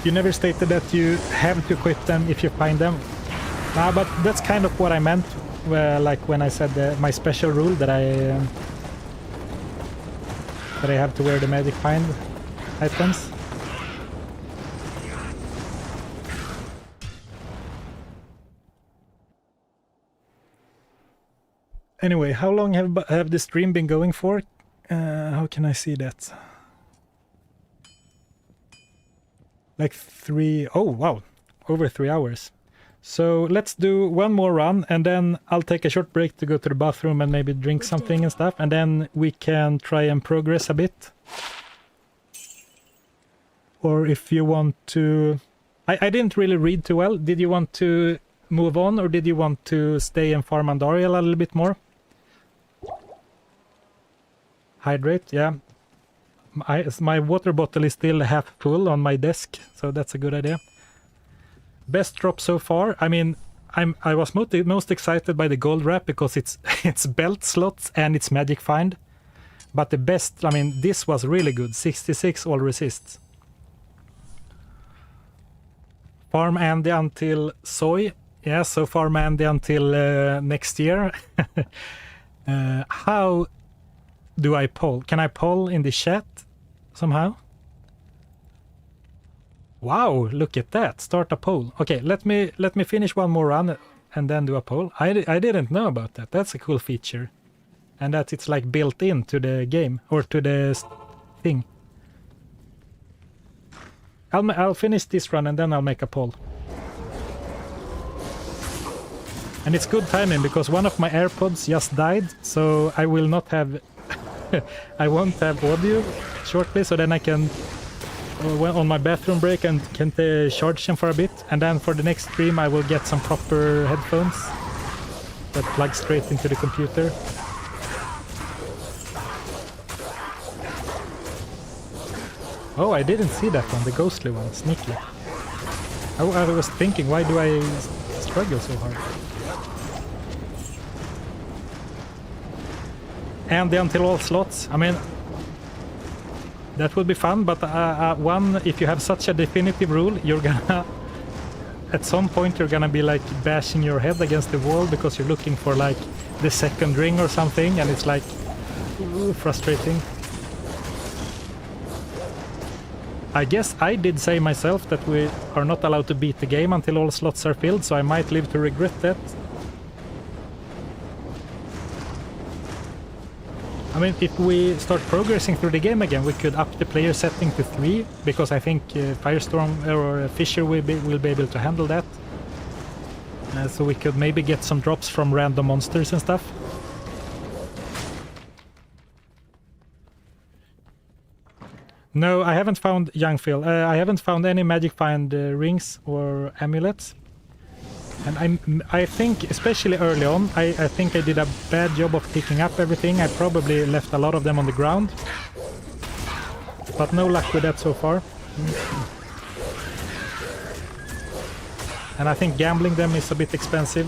You never stated that you have to quit them if you find them. But that's kind of what I meant, like when I said my special rule that I have to wear the magic find items. Anyway, how long have the stream been going for? How can I see that? Like 3... Oh, wow. Over 3 hours. So let's do one more run, and then I'll take a short break to go to the bathroom and maybe drink something and stuff, and then we can try and progress a bit. Or if you want to... I didn't really read too well. Did you want to move on, or did you want to stay and farm Andariel a little bit more? Hydrate, yeah. My water bottle is still half full on my desk, so that's a good idea. Best drop so far. I mean, I was most excited by the gold wrap because it's belt slots and it's magic find. But the best, I mean, this was really good. 66 all resists. Farm Andy until soy. Yeah, so farm Andy until next year. How do I poll? Can I poll in the chat somehow? Wow, look at that. Start a poll. Okay, let me finish one more run and then do a poll. I didn't know about that. That's a cool feature. And that it's like built into the game or to the thing. I'll finish this run and then I'll make a poll. And it's good timing because one of my AirPods just died, so I will not have I won't have audio shortly, so then I can on my bathroom break and can charge them for a bit, and then for the next stream I will get some proper headphones that plug straight into the computer. Oh, I didn't see that one, the ghostly one, sneaky. I was thinking, why do I struggle so hard? And the until all slots, I mean, that would be fun, but if you have such a definitive rule, you're gonna, at some point you're gonna be like bashing your head against the wall because you're looking for like the second ring or something, and it's like frustrating. I guess I did say myself that we are not allowed to beat the game until all slots are filled, so I might live to regret that. I mean, if we start progressing through the game again, we could up the player setting to 3, because I think Firestorm or Fisher will be able to handle that. So we could maybe get some drops from random monsters and stuff. No, I haven't found Young Phil. I haven't found any Magic Find rings or amulets. And I think, especially early on, I think I did a bad job of picking up everything. I probably left a lot of them on the ground. But no luck with that so far. And I think gambling them is a bit expensive.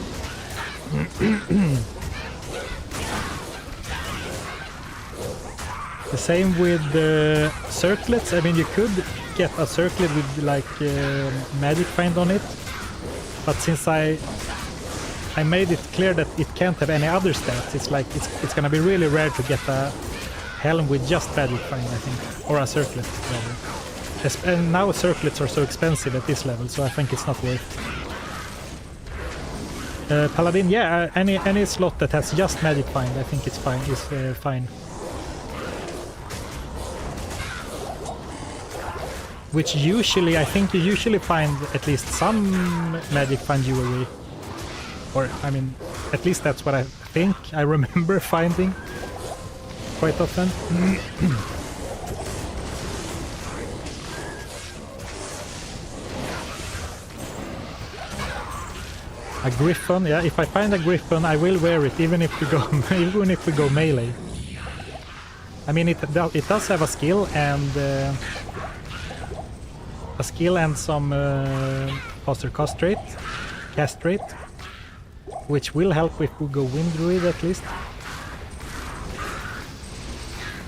The same with the circlets. I mean, you could get a circlet with like Magic Find on it. But since I made it clear that it can't have any other stats, it's like it's gonna be really rare to get a helm with just Magic Find, I think, or a circlet rather. And now circlets are so expensive at this level, so I think it's not worth it. Paladin, yeah, any slot that has just Magic Find, I think it's fine. Is fine. Which usually, I think you usually find at least some Magic Find jewelry. Or, I mean, at least that's what I think I remember finding quite often. A Griffon, yeah, if I find a Griffon, I will wear it, even if we go melee. I mean, it does have a skill and some faster cast rate, which will help if we go Wind Druid at least.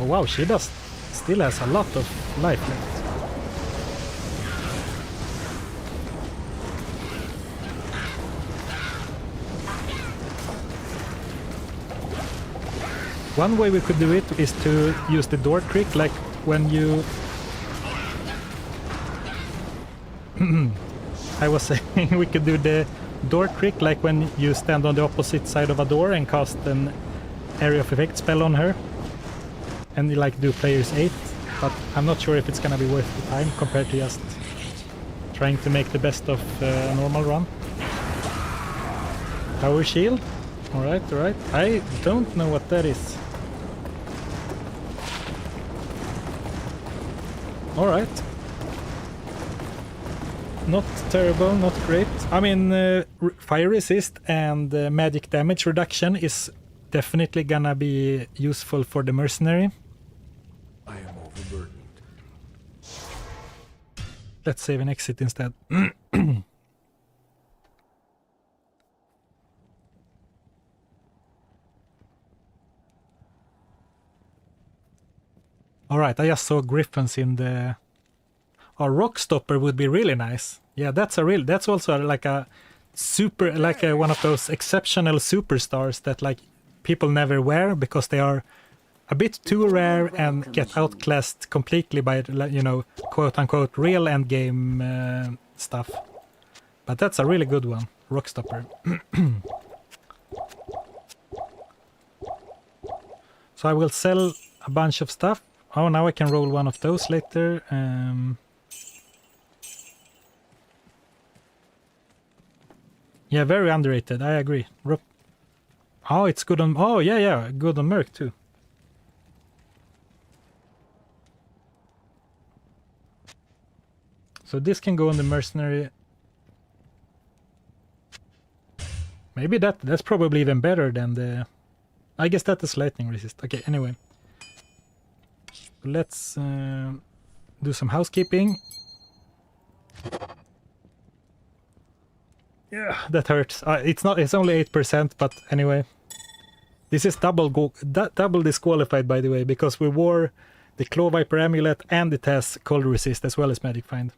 Oh wow, she still has a lot of life left. One way we could do it is to use the door trick, like when you... I was saying we could do the door trick like when you stand on the opposite side of a door and cast an area of effect spell on her. And you like do players 8, but I'm not sure if it's gonna be worth the time compared to just trying to make the best of a normal run. Power shield? Alright, alright. I don't know what that is. Alright. Not terrible, not great. I mean, fire resist and magic damage reduction is definitely gonna be useful for the mercenary. I am overburdened. Let's save and exit instead. Alright, I just saw griffins in the... A rock stopper would be really nice. Yeah, that's also like a super, like one of those exceptional superstars that like people never wear because they are a bit too rare and get outclassed completely by, you know, quote unquote real endgame stuff. But that's a really good one, rock stopper. So I will sell a bunch of stuff. Oh, now I can roll one of those later. Yeah, very underrated. I agree. Oh, it's good on... Oh, yeah, good on Merc too. So this can go on the mercenary. Maybe that's probably even better than the... I guess that is lightning resist. Okay, anyway. Let's do some housekeeping. Yeah, that hurts. It's only 8%, but anyway. This is double disqualified, by the way, because we wore the Claw Viper amulet and it has cold resist as well as magic find.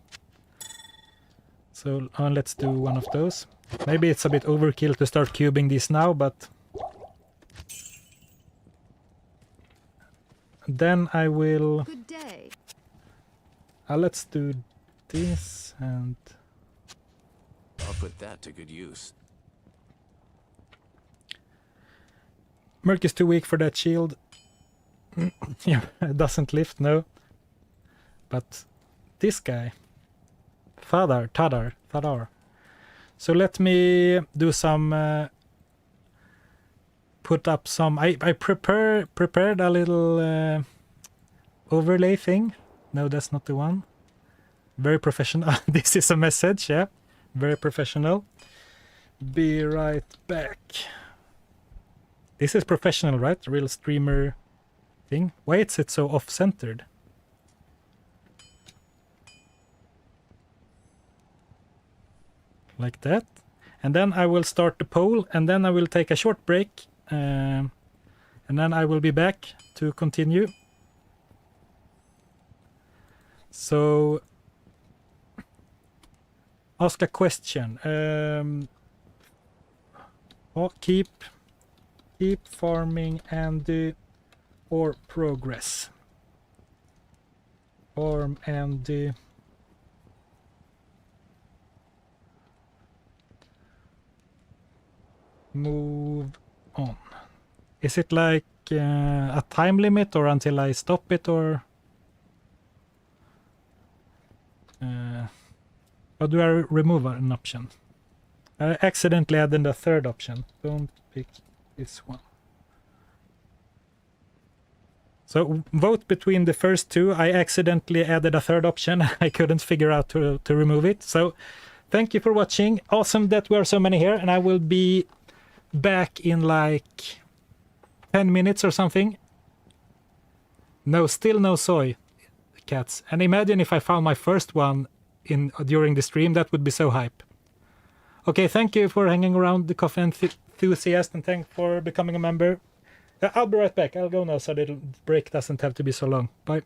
So let's do one of those. Maybe it's a bit overkill to start cubing these now, but then I will... Good day. Let's do this and I'll put that to good use. Merc is too weak for that shield. Yeah, it doesn't lift, no. But this guy, Tadar. So let me do some. Put up some. I prepared a little overlay thing. No, that's not the one. Very professional. This is a message, yeah. Very professional. Be right back. This is professional, right? Real streamer thing. Why is it so off-centered? Like that. And then I will start the poll, and then I will take a short break. And then I will be back to continue. So, ask a question. Keep farming and or progress. Farm and move on. Is it like a time limit or until I stop it, or how do I remove an option? I accidentally added a third option. Don't pick this one. So vote between the first two. I accidentally added a third option. I couldn't figure out to remove it. So thank you for watching. Awesome that we are so many here, and I will be back in like 10 minutes or something. No, still no soy cats. And imagine if I found my first one during the stream. That would be so hype. Okay, thank you for hanging around, the coffee enthusiast, and thanks for becoming a member. I'll be right back. I'll go now so the break doesn't have to be so long. Bye.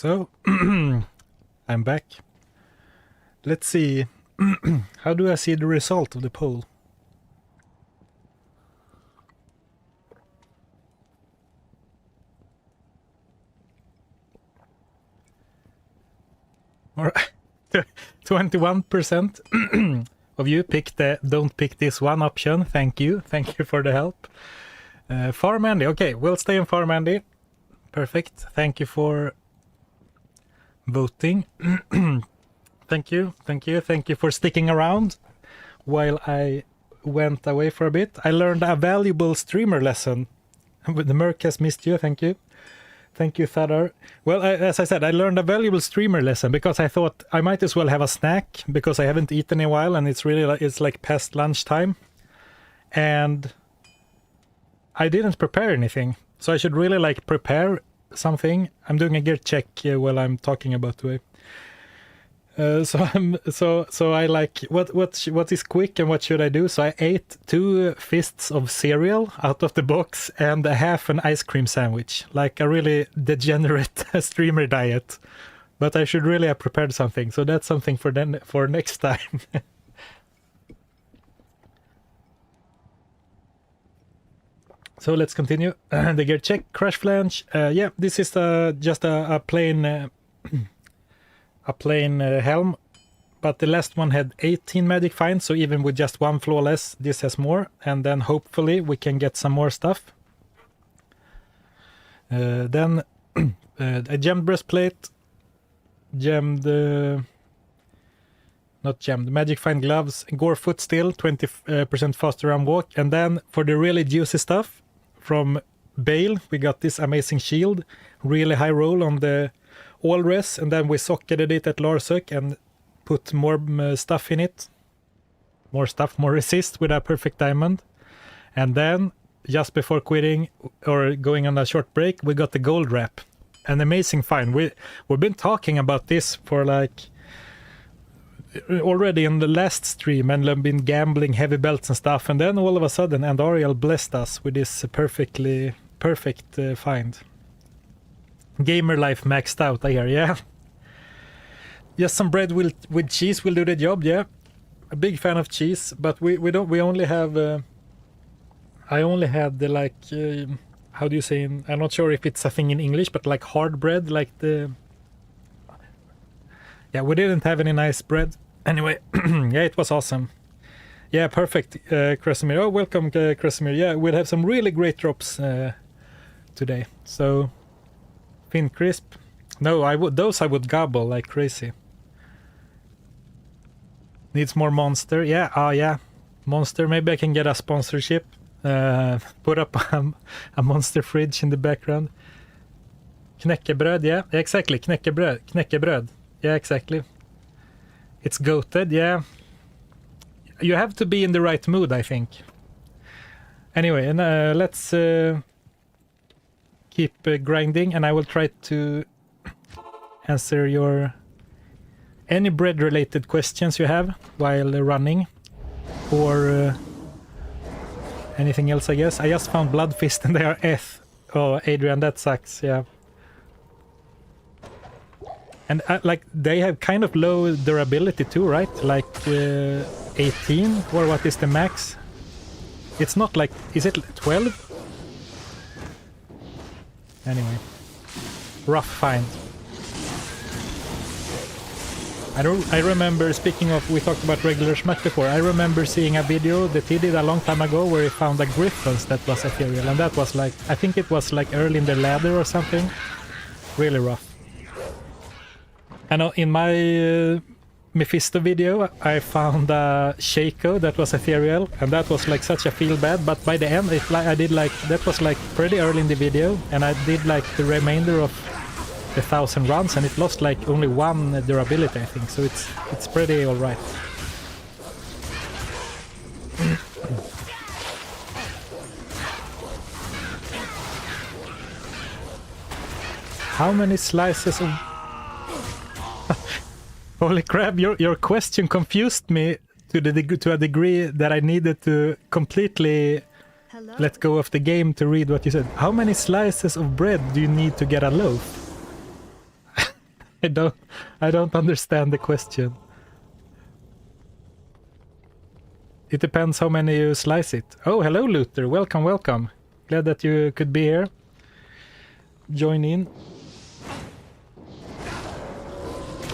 So, I'm back. Let's see. How do I see the result of the poll? Or 21% of you picked the don't pick this one option. Thank you for the help. Farm Andy, okay, we'll stay in Farm Andy. Perfect. Thank you for voting. Thank you for sticking around while I went away for a bit. I learned a valuable streamer lesson. The Merc has missed you. Thank you, Thadar. Well, as I said, I learned a valuable streamer lesson because I thought I might as well have a snack because I haven't eaten in a while and it's really it's like past lunchtime, and I didn't prepare anything. So I should really like prepare something. I'm doing a gear check while I'm talking about the way. So I like what is quick and what should I do? So I ate 2 fists of cereal out of the box and a half an ice cream sandwich, like a really degenerate streamer diet. But I should really have prepared something. So that's something for next time. So let's continue. The gear check, crash flange. Yeah, this is just a plain helm, but the last one had 18 magic finds, so even with just 1 flawless, this has more, and then hopefully we can get some more stuff. Then a gemmed breastplate, magic find gloves, gore foot still, 20% faster on walk, and then for the really juicy stuff, from Bale, we got this amazing shield, really high roll on the all res, and then we socketed it at Larsuk and put more stuff in it. More stuff, more resist with a perfect diamond. And then, just before quitting or going on a short break, we got the gold wrap. An amazing find. We've been talking about this for like already in the last stream and been gambling heavy belts and stuff, and then all of a sudden Andariel blessed us with this perfect find. Gamer life maxed out, I hear, yeah. Just some bread with cheese will do the job, yeah. A big fan of cheese, but we only have I only had the like how do you say I'm not sure if it's a thing in English, but like hard bread, like the yeah, we didn't have any nice bread. Anyway, yeah, it was awesome. Yeah, perfect, Kresimir. Oh, welcome, Kresimir. Yeah, we'll have some really great drops today. So, Thin Crisp. No, those I would gobble like crazy. Needs more Monster. Yeah, yeah. Monster. Maybe I can get a sponsorship. Put up a Monster fridge in the background. Knäckebröd, yeah. Exactly, knäckebröd. Yeah, exactly. It's goated, yeah. You have to be in the right mood, I think. Anyway, and let's keep grinding, and I will try to answer your any bread-related questions you have while running, or anything else, I guess. I just found Blood Fist and they are F. Oh, Adrian, that sucks, yeah. And like they have kind of low durability too, right? Like 18, or what is the max? It's not like, is it 12? Anyway, rough find. I remember, speaking of, we talked about regular schmuck before, I remember seeing a video that he did a long time ago where he found a Griffons that was ethereal, and that was like, I think it was like early in the ladder or something. Really rough. I know in my Mephisto video I found a Shaco that was ethereal, and that was like such a feel bad, but by the end I did like, that was like pretty early in the video, and I did like the remainder of the 1,000 runs, and it lost like only 1 durability, I think, so it's pretty alright. How many slices of holy crap, your question confused me to a degree that I needed to completely let go of the game to read what you said. How many slices of bread do you need to get a loaf? I don't understand the question. It depends how many you slice it. Oh, hello Luther. Welcome, welcome. Glad that you could be here. Join in.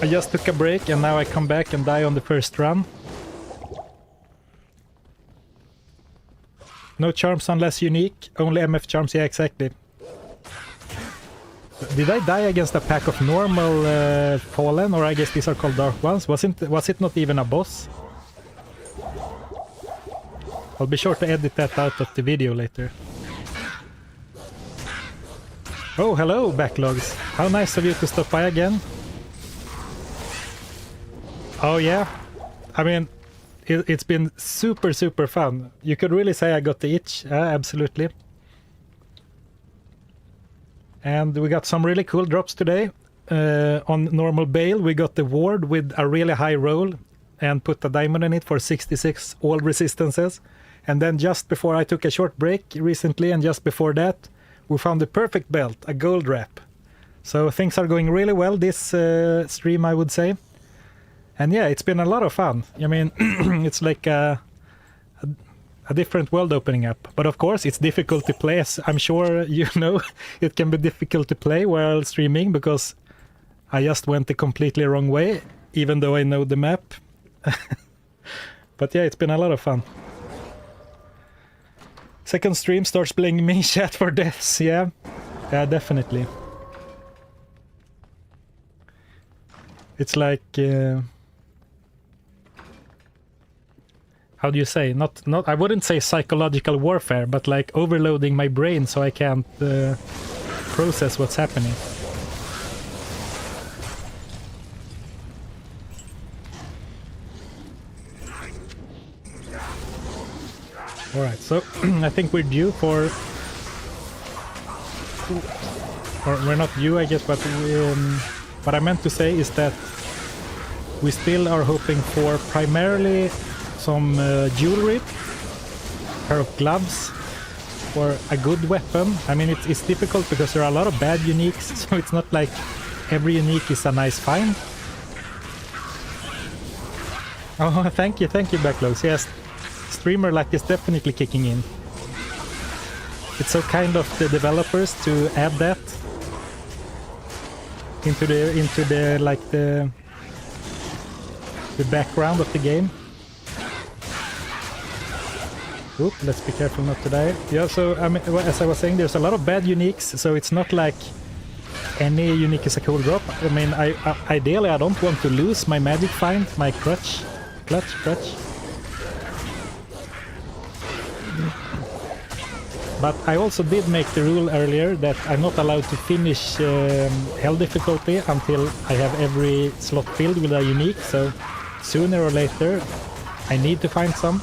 I just took a break and now I come back and die on the first run. No charms unless unique. Only MF charms, yeah, exactly. Did I die against a pack of normal fallen, or I guess these are called dark ones? Was it not even a boss? I'll be sure to edit that out of the video later. Oh, hello, Backlogs. How nice of you to stop by again. Oh yeah, I mean, it's been super, super fun. You could really say I got the itch, absolutely. And we got some really cool drops today. On normal Bale, we got the ward with a really high roll and put a diamond in it for 66 all resistances. And then just before I took a short break recently, and just before that, we found the perfect belt, a gold wrap. So things are going really well this stream, I would say. And yeah, it's been a lot of fun. I mean, it's like a different world opening up. But of course, it's difficult to play, as I'm sure you know. It can be difficult to play while streaming because I just went the completely wrong way, even though I know the map. But yeah, it's been a lot of fun. Second stream starts playing me chat for deaths, yeah. Yeah, definitely. It's like... how do you say? Not I wouldn't say psychological warfare, but like overloading my brain so I can't process what's happening. Alright, so I think we're due for... or we're not due, I guess, but what I meant to say is that we still are hoping for primarily some jewelry, pair of gloves, or a good weapon. I mean, it's difficult because there are a lot of bad uniques, so it's not like every unique is a nice find. Oh, thank you, Backlogs. Yes, streamer luck is definitely kicking in. It's so kind of the developers to add that into the like the background of the game. Oop, let's be careful not to die. Yeah, so I mean, as I was saying, there's a lot of bad uniques, so it's not like any unique is a cool drop. I mean, ideally I don't want to lose my magic find, my clutch. But I also did make the rule earlier that I'm not allowed to finish hell difficulty until I have every slot filled with a unique, so sooner or later I need to find some.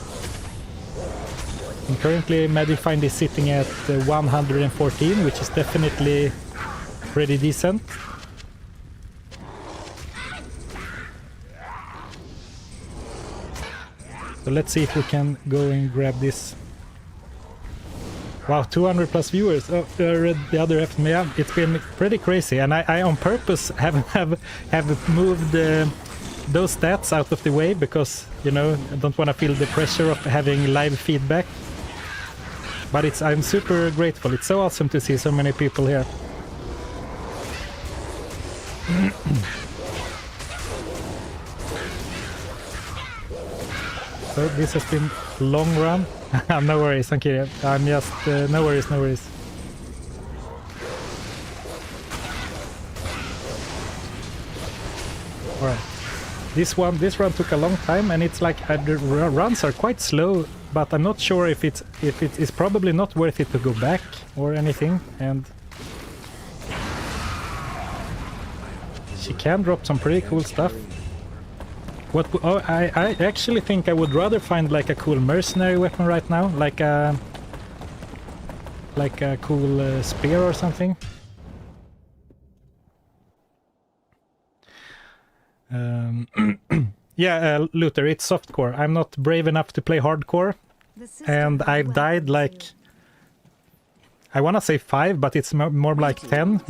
And currently Magic Find is sitting at 114, which is definitely pretty decent. So let's see if we can go and grab this. Wow, 200 plus viewers. Oh, I read the other F. Yeah, it's been pretty crazy, and I on purpose have moved those stats out of the way because, you know, I don't want to feel the pressure of having live feedback. But I'm super grateful. It's so awesome to see so many people here. So this has been a long run. No worries, thank you. I'm just no worries. All right. This run took a long time, and it's like the runs are quite slow. But I'm not sure if it is probably not worth it to go back or anything. And she can drop some pretty cool stuff. I actually think I would rather find like a cool mercenary weapon right now, like a cool spear or something. Yeah, Luther, it's softcore. I'm not brave enough to play hardcore, and I've died like I want to say 5, but it's more like 10,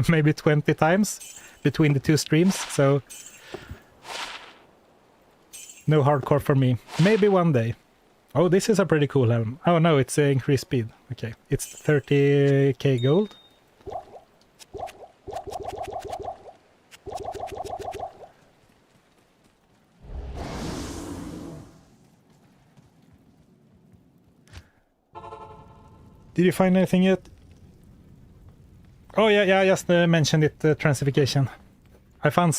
maybe 20 times between the two streams, so no hardcore for me. Maybe one day. Oh, this is a pretty cool helm. Oh no, it's increased speed. Okay, it's 30k gold. Did you find anything yet? Oh yeah, I just mentioned it, Transification. I found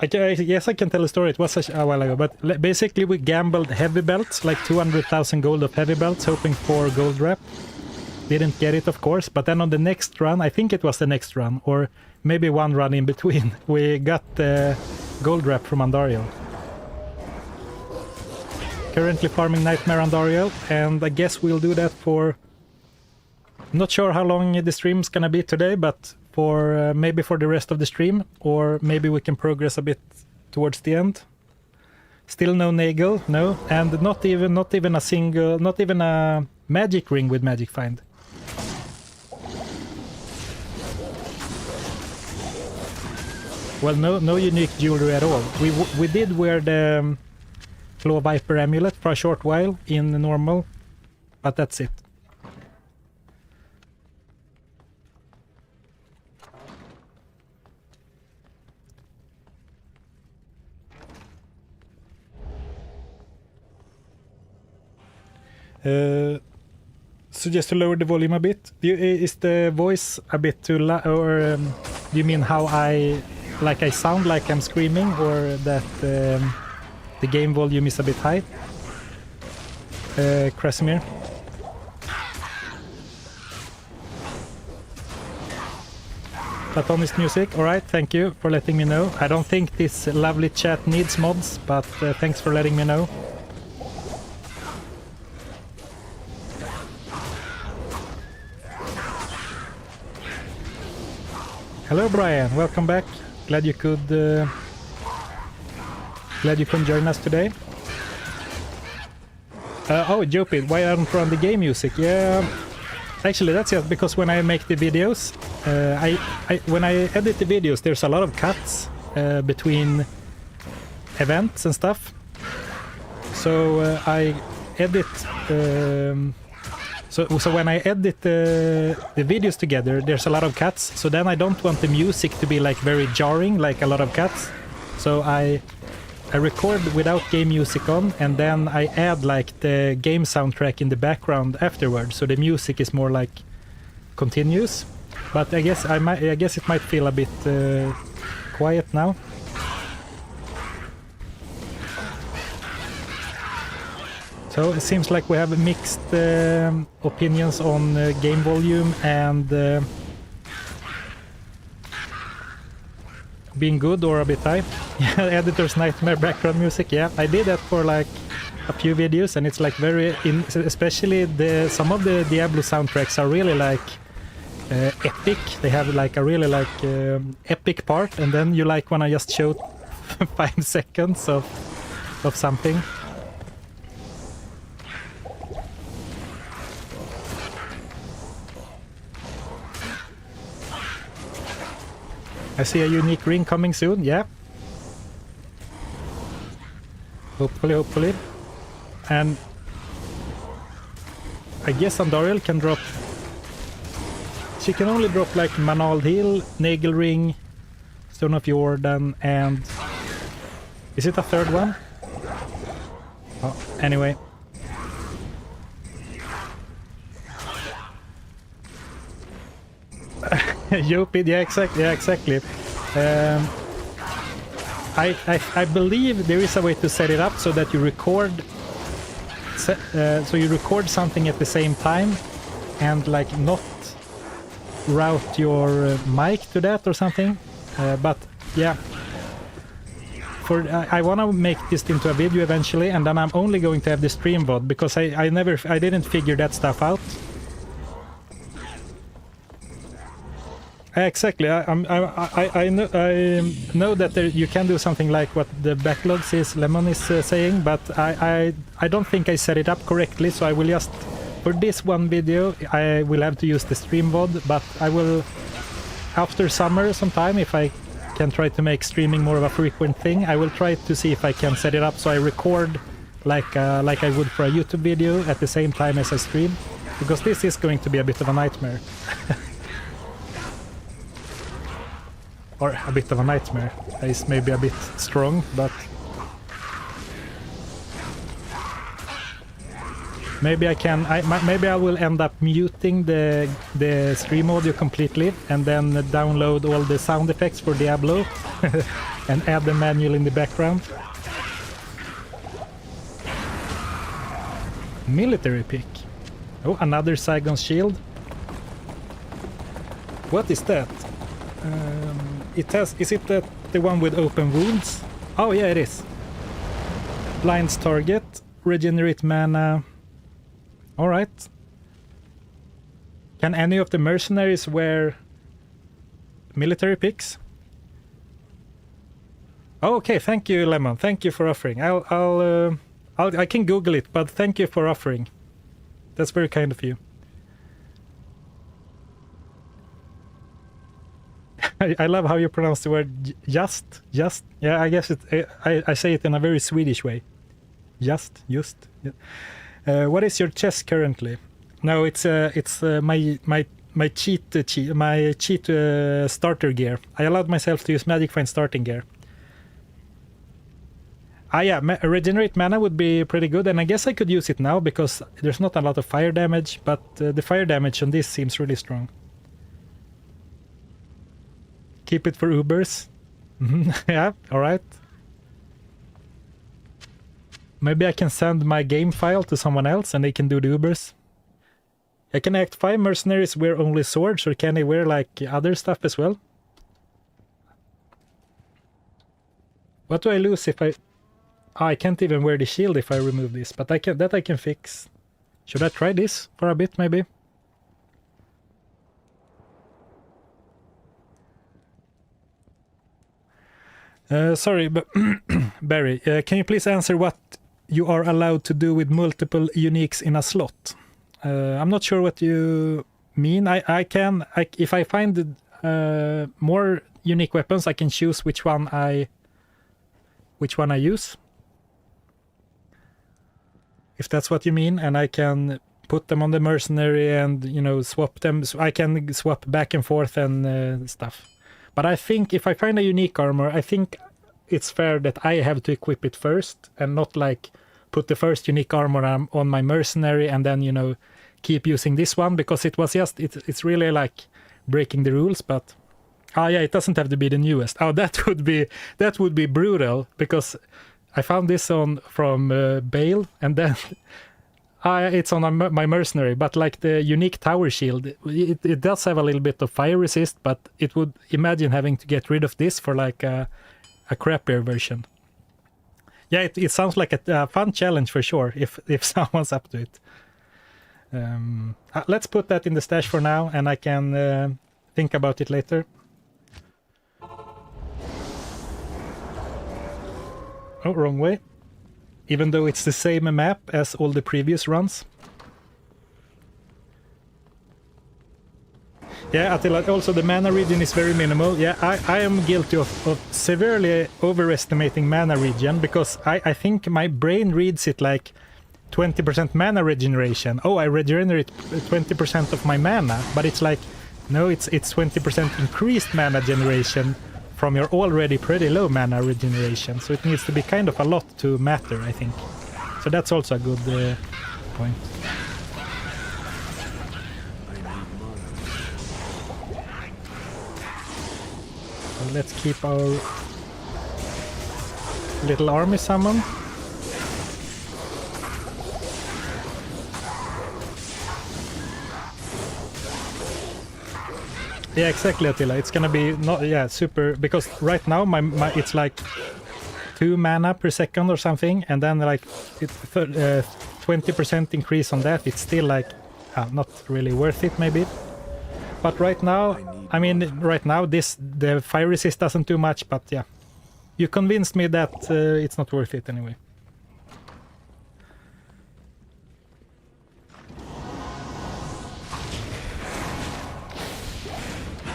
I guess I can tell a story. It was a while ago, but basically we gambled heavy belts, like 200,000 gold of heavy belts, hoping for gold wrap. Didn't get it, of course, but then on the next run, I think it was the next run, or maybe one run in between, we got the gold wrap from Andariel. Currently farming Nightmare Andariel, and I guess we'll do that for... Not sure how long the stream's gonna be today, but for maybe for the rest of the stream, or maybe we can progress a bit towards the end. Still no Nagel, no, and not even a magic ring with Magic Find. Well, no unique jewelry at all. We did wear the Claw Viper amulet for a short while in normal, but that's it. Suggest to lower the volume a bit. Is the voice a bit too loud, or do you mean how I sound like I'm screaming, or that the game volume is a bit high? Krasimir. Platonist music, alright, thank you for letting me know. I don't think this lovely chat needs mods, but thanks for letting me know. Hello Brian, welcome back. Glad you could join us today. Oh, Jopid, why I don't run the game music? Yeah, actually that's just because when I make the videos, when I edit the videos, there's a lot of cuts between events and stuff. So I edit. So when I edit the videos together, there's a lot of cuts. So then I don't want the music to be like very jarring, like a lot of cuts. So I record without game music on, and then I add like the game soundtrack in the background afterwards. So the music is more like continuous. But I guess it might feel a bit quiet now. So it seems like we have mixed opinions on game volume and being good or a bit high. Yeah, Editor's Nightmare background music. Yeah, I did that for like a few videos, and it's like especially some of the Diablo soundtracks are really like epic. They have like a really like epic part, and then you like when I just show 5 seconds of something. I see a unique ring coming soon, yeah. Hopefully. And I guess Andariel can drop... She can only drop like Manald Hill, Nagel Ring, Stone of Jordan, and... Is it a third one? Oh, anyway. Yopid, yeah, exactly. I believe there is a way to set it up so that you record something at the same time and like not route your mic to that or something. But yeah, I want to make this into a video eventually, and then I'm only going to have the stream VOD because I didn't figure that stuff out. Exactly. I know that you can do something like what the backlogs is Lemon is saying, but I don't think I set it up correctly, so I will just for this one video, I will have to use the stream VOD, but I will, after summer sometime, if I can try to make streaming more of a frequent thing, I will try to see if I can set it up so I record like I would for a YouTube video at the same time as I stream, because this is going to be a bit of a nightmare. Or a bit of a nightmare is maybe a bit strong, but maybe I can. Maybe I will end up muting the stream audio completely and then download all the sound effects for Diablo and add them manually in the background. Military pick. Oh, another Saigon's shield. What is that? It has. Is it the one with open wounds? Oh yeah, it is. Blinds target. Regenerate mana. All right. Can any of the mercenaries wear military picks? Oh, okay, thank you, Lemon. Thank you for offering. I can Google it, but thank you for offering. That's very kind of you. I love how you pronounce the word just. Yeah, I guess I say it in a very Swedish way. Just. Yeah. What is your chest currently? No, it's my cheat starter gear. I allowed myself to use Magic Find starting gear. Yeah, regenerate mana would be pretty good, and I guess I could use it now because there's not a lot of fire damage, but the fire damage on this seems really strong. Keep it for Ubers. Yeah, alright. Maybe I can send my game file to someone else and they can do the Ubers. I can act 5 mercenaries wear only swords, or can they wear like other stuff as well? What do I lose if I... Oh, I can't even wear the shield if I remove this, but I can fix. Should I try this for a bit maybe? Sorry, but Barry, can you please answer what you are allowed to do with multiple uniques in a slot? I'm not sure what you mean. I can, if I find more unique weapons, I can choose which one I use. If that's what you mean, and I can put them on the mercenary and, you know, swap them. So I can swap back and forth and stuff. But I think if I find a unique armor, I think it's fair that I have to equip it first and not like put the first unique armor on my mercenary and then, you know, keep using this one, because it was just, it's really like breaking the rules. But yeah, it doesn't have to be the newest. Oh, that would be brutal, because I found this from Bale, and then it's on my mercenary, but like the unique tower shield, it does have a little bit of fire resist, but it would, imagine having to get rid of this for like a crappier version. Yeah, it sounds like a fun challenge for sure, if someone's up to it. Let's put that in the stash for now, and I can think about it later. Oh, wrong way. Even though it's the same map as all the previous runs. Yeah, Attila, also the mana regen is very minimal. Yeah, I am guilty of severely overestimating mana regen, because I think my brain reads it like 20% mana regeneration. Oh, I regenerate 20% of my mana, but it's like, no, it's 20% increased mana generation from your already pretty low mana regeneration, so it needs to be kind of a lot to matter, I think. So that's also a good point. So let's keep our little army summon. Yeah, exactly, Attila. It's gonna be not, yeah, super, because right now my it's like 2 mana per second or something, and then like 20% increase on that. It's still like not really worth it maybe. But right now, I mean, right now the fire resist doesn't do much, but yeah, you convinced me that it's not worth it anyway.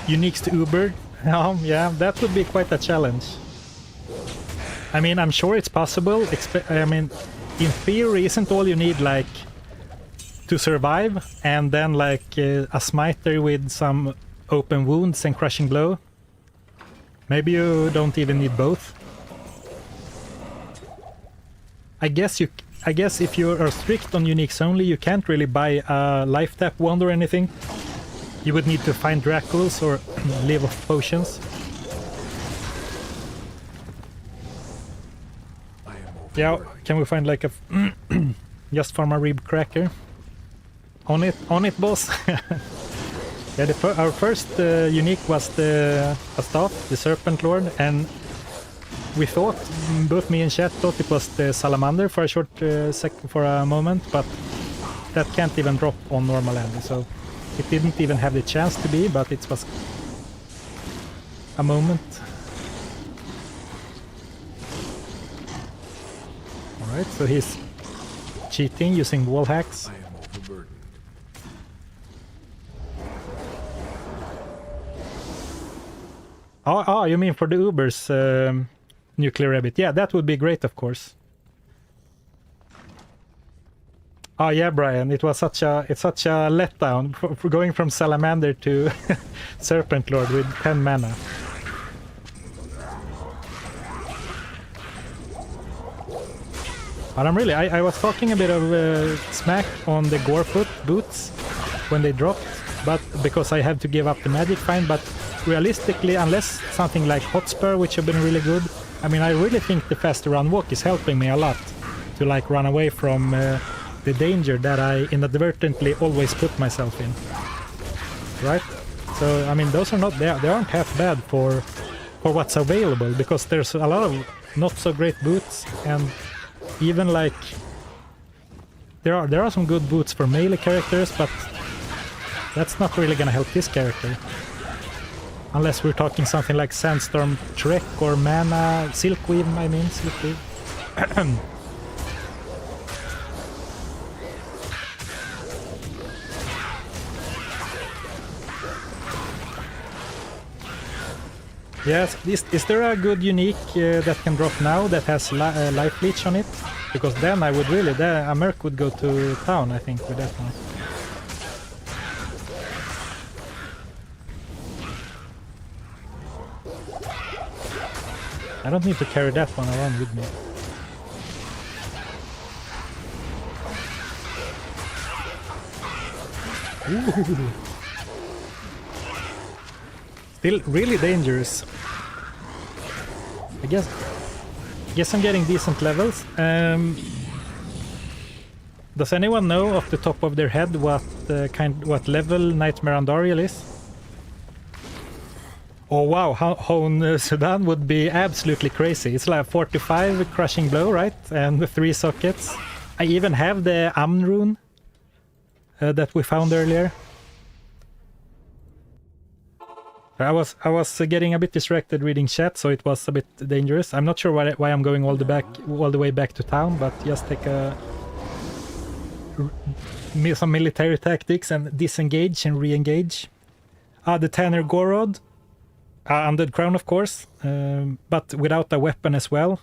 uniques to Uber. Yeah, that would be quite a challenge. I mean, I'm sure it's possible. I mean, in theory, isn't all you need like to survive and then like a smiter with some open wounds and crushing blow? Maybe you don't even need both. I guess if you are strict on uniques only, you can't really buy a life tap wand or anything. You would need to find Dracules or live off potions. Yeah, can we find like a just farm a rib cracker? On it, boss. Yeah, our first unique was the staff, the Serpent Lord, and we thought, both me and chat thought it was the Salamander for a short for a moment, but that can't even drop on normal end, so it didn't even have the chance to be, but it was a moment. Alright, so he's cheating using wall hacks. I am overburdened. Oh, you mean for the Uber's nuclear rabbit? Yeah, that would be great, of course. Oh yeah, Brian, it's such a letdown for going from Salamander to Serpent Lord with 10 mana. But I'm really, I was talking a bit of smack on the Gorefoot boots when they dropped, but because I had to give up the magic find, but realistically, unless something like Hotspur, which have been really good, I mean, I really think the faster run walk is helping me a lot to like run away from the danger that I inadvertently always put myself in. Right? So, I mean, those are not, they aren't half bad for what's available, because there's a lot of not so great boots, and even like there are some good boots for melee characters, but that's not really gonna help this character. Unless we're talking something like Sandstorm Trek or Mana Silkweave, I mean Silkweave. Yes, is there a good unique that can drop now that has life leech on it? Because then I would really, a Merc would go to town, I think, with that one. I don't need to carry that one around with me. Ooh. Still really dangerous. I guess I'm getting decent levels. Does anyone know off the top of their head what level Nightmare Andariel is? Oh wow, Hone Sudan would be absolutely crazy. It's like 45 crushing blow, right? And 3 sockets. I even have the Amn rune that we found earlier. I was getting a bit distracted reading chat, so it was a bit dangerous. I'm not sure why I'm going all the way back to town, but just take some military tactics and disengage and re-engage. The Tanner Gorod, Undead Crown, of course, but without a weapon as well.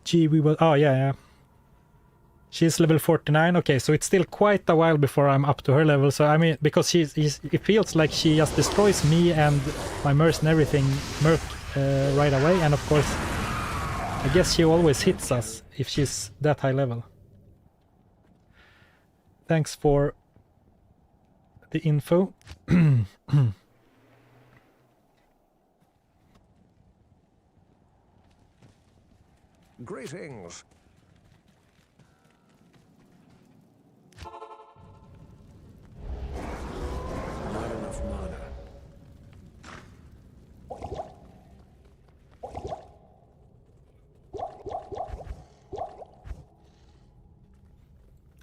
Gee, we will. Oh yeah. She's level 49. Okay, so it's still quite a while before I'm up to her level. So I mean, because it feels like she just destroys me and my Merc and everything right away. And of course, I guess she always hits us if she's that high level. Thanks for the info. Greetings. Not enough mana.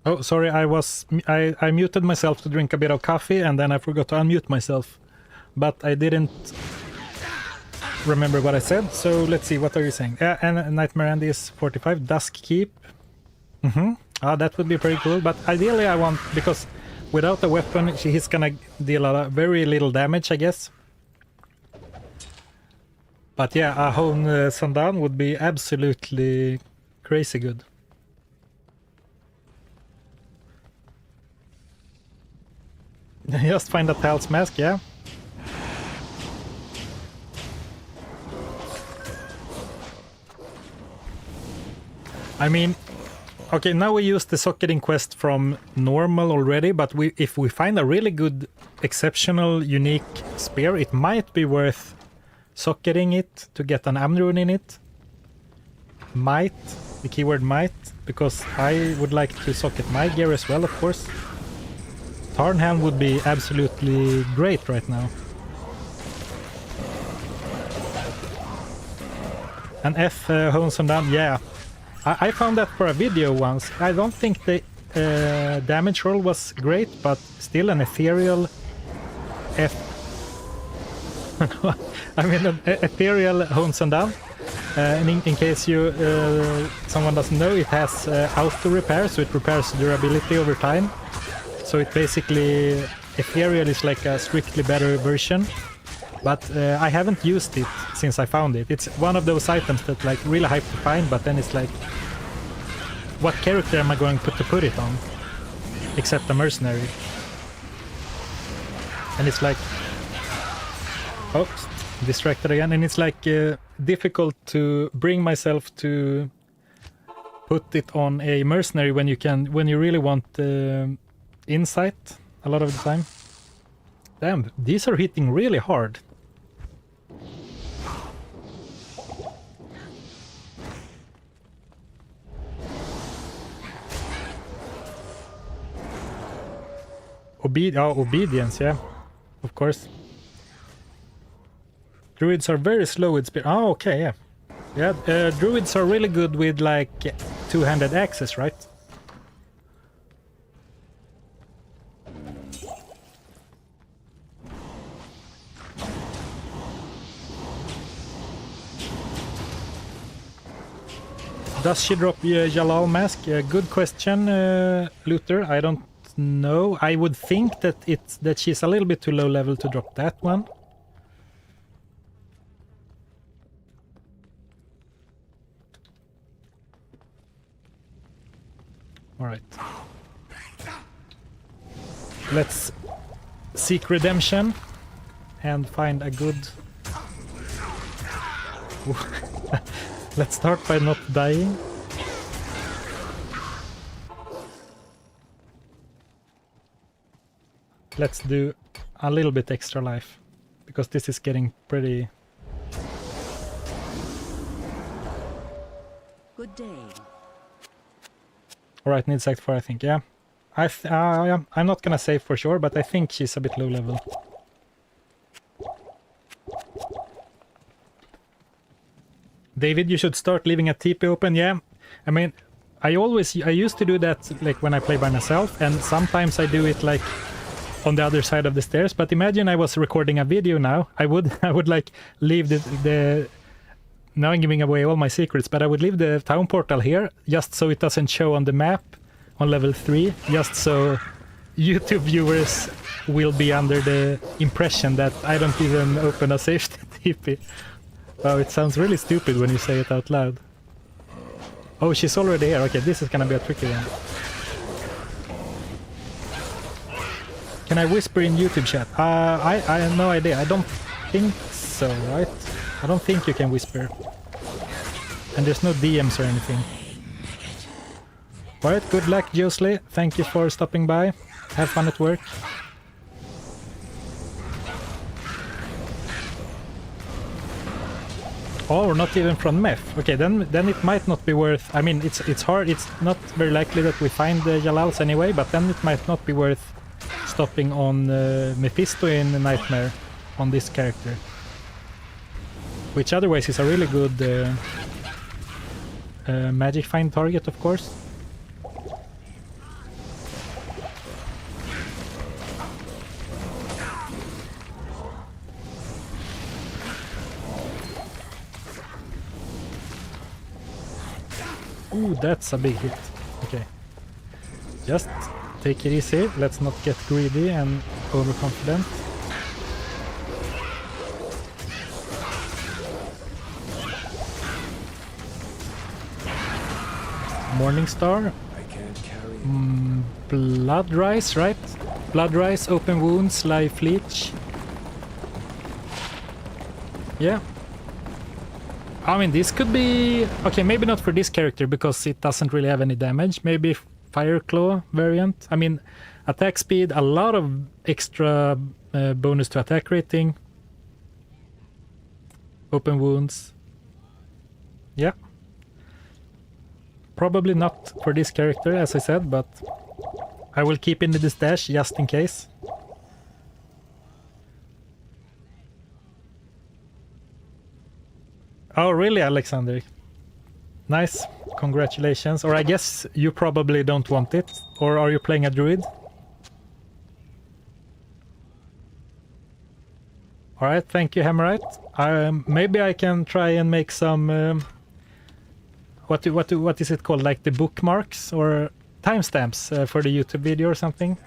Oh, sorry, I muted myself to drink a bit of coffee, and then I forgot to unmute myself. But I didn't remember what I said, so let's see, what are you saying? And Nightmare Andy is 45, Dusk Keep. That would be pretty cool, but ideally I want, because without a weapon, he's gonna deal very little damage, I guess. But yeah, a Hone Sandan would be absolutely crazy good. Just find a Tal's mask, yeah. I mean, okay, now we use the socketing quest from normal already, but if we find a really good, exceptional, unique spear, it might be worth socketing it to get an Amrune in it. Might, the keyword might, because I would like to socket my gear as well, of course. Tarnhelm would be absolutely great right now. And F Hone Sandan, yeah. I found that for a video once. I don't think the damage roll was great, but still an ethereal F. I mean, an ethereal Hone Sandan. And in case you someone doesn't know, it has auto repair, so it repairs durability over time. So it basically, ethereal is like a strictly better version. But I haven't used it since I found it. It's one of those items that like really hype to find, but then it's like, what character am I going to put it on? Except a mercenary. And it's like, oh, distracted again. And it's like difficult to bring myself to put it on a mercenary when you really want insight a lot of the time. Damn, these are hitting really hard. Obedience, yeah, of course. Druids are very slow with spear. Oh, okay, yeah. Yeah, druids are really good with like two-handed axes, right? Does she drop Jalal mask? Good question, Luther. I don't know. I would think that she's a little bit too low level to drop that one. All right. Let's seek redemption and find a good. Let's start by not dying. Let's do a little bit extra life, because this is getting pretty... Good day. Alright, needs Act 4, I think, yeah. I'm not gonna say for sure, but I think she's a bit low level. David, you should start leaving a TP open, yeah. I mean, I used to do that like when I play by myself, and sometimes I do it like on the other side of the stairs. But imagine I was recording a video now. I would like leave the now I'm giving away all my secrets, but I would leave the town portal here just so it doesn't show on the map on level 3, just so YouTube viewers will be under the impression that I don't even open a safety TP. Wow, it sounds really stupid when you say it out loud. Oh, she's already here. Okay, this is gonna be a tricky one. Can I whisper in YouTube chat? I have no idea. I don't think so, right? I don't think you can whisper. And there's no DMs or anything. Alright, good luck, Josley. Thank you for stopping by. Have fun at work. Oh, not even from Meph. Okay, then it might not be worth... I mean, it's hard. It's not very likely that we find the Jalals anyway, but then it might not be worth stopping on Mephisto in Nightmare on this character. Which otherwise is a really good magic find target, of course. Ooh, that's a big hit. Okay. Just Take it easy. Let's not get greedy and overconfident. Morningstar. I can't carry. Blood Rise, right? Blood Rise, Open Wounds, Life Leech. Yeah. I mean, this could be... Okay, maybe not for this character because it doesn't really have any damage. Maybe Fire Claw variant. I mean, attack speed, a lot of extra bonus to attack rating. Open Wounds. Yeah. Probably not for this character, as I said, but I will keep in the stash just in case. Oh, really, Alexander? Nice. Congratulations. Or I guess you probably don't want it. Or are you playing a druid? Alright, thank you, Hammerite. Maybe I can try and make some... What is it called? Like the bookmarks or timestamps for the YouTube video or something?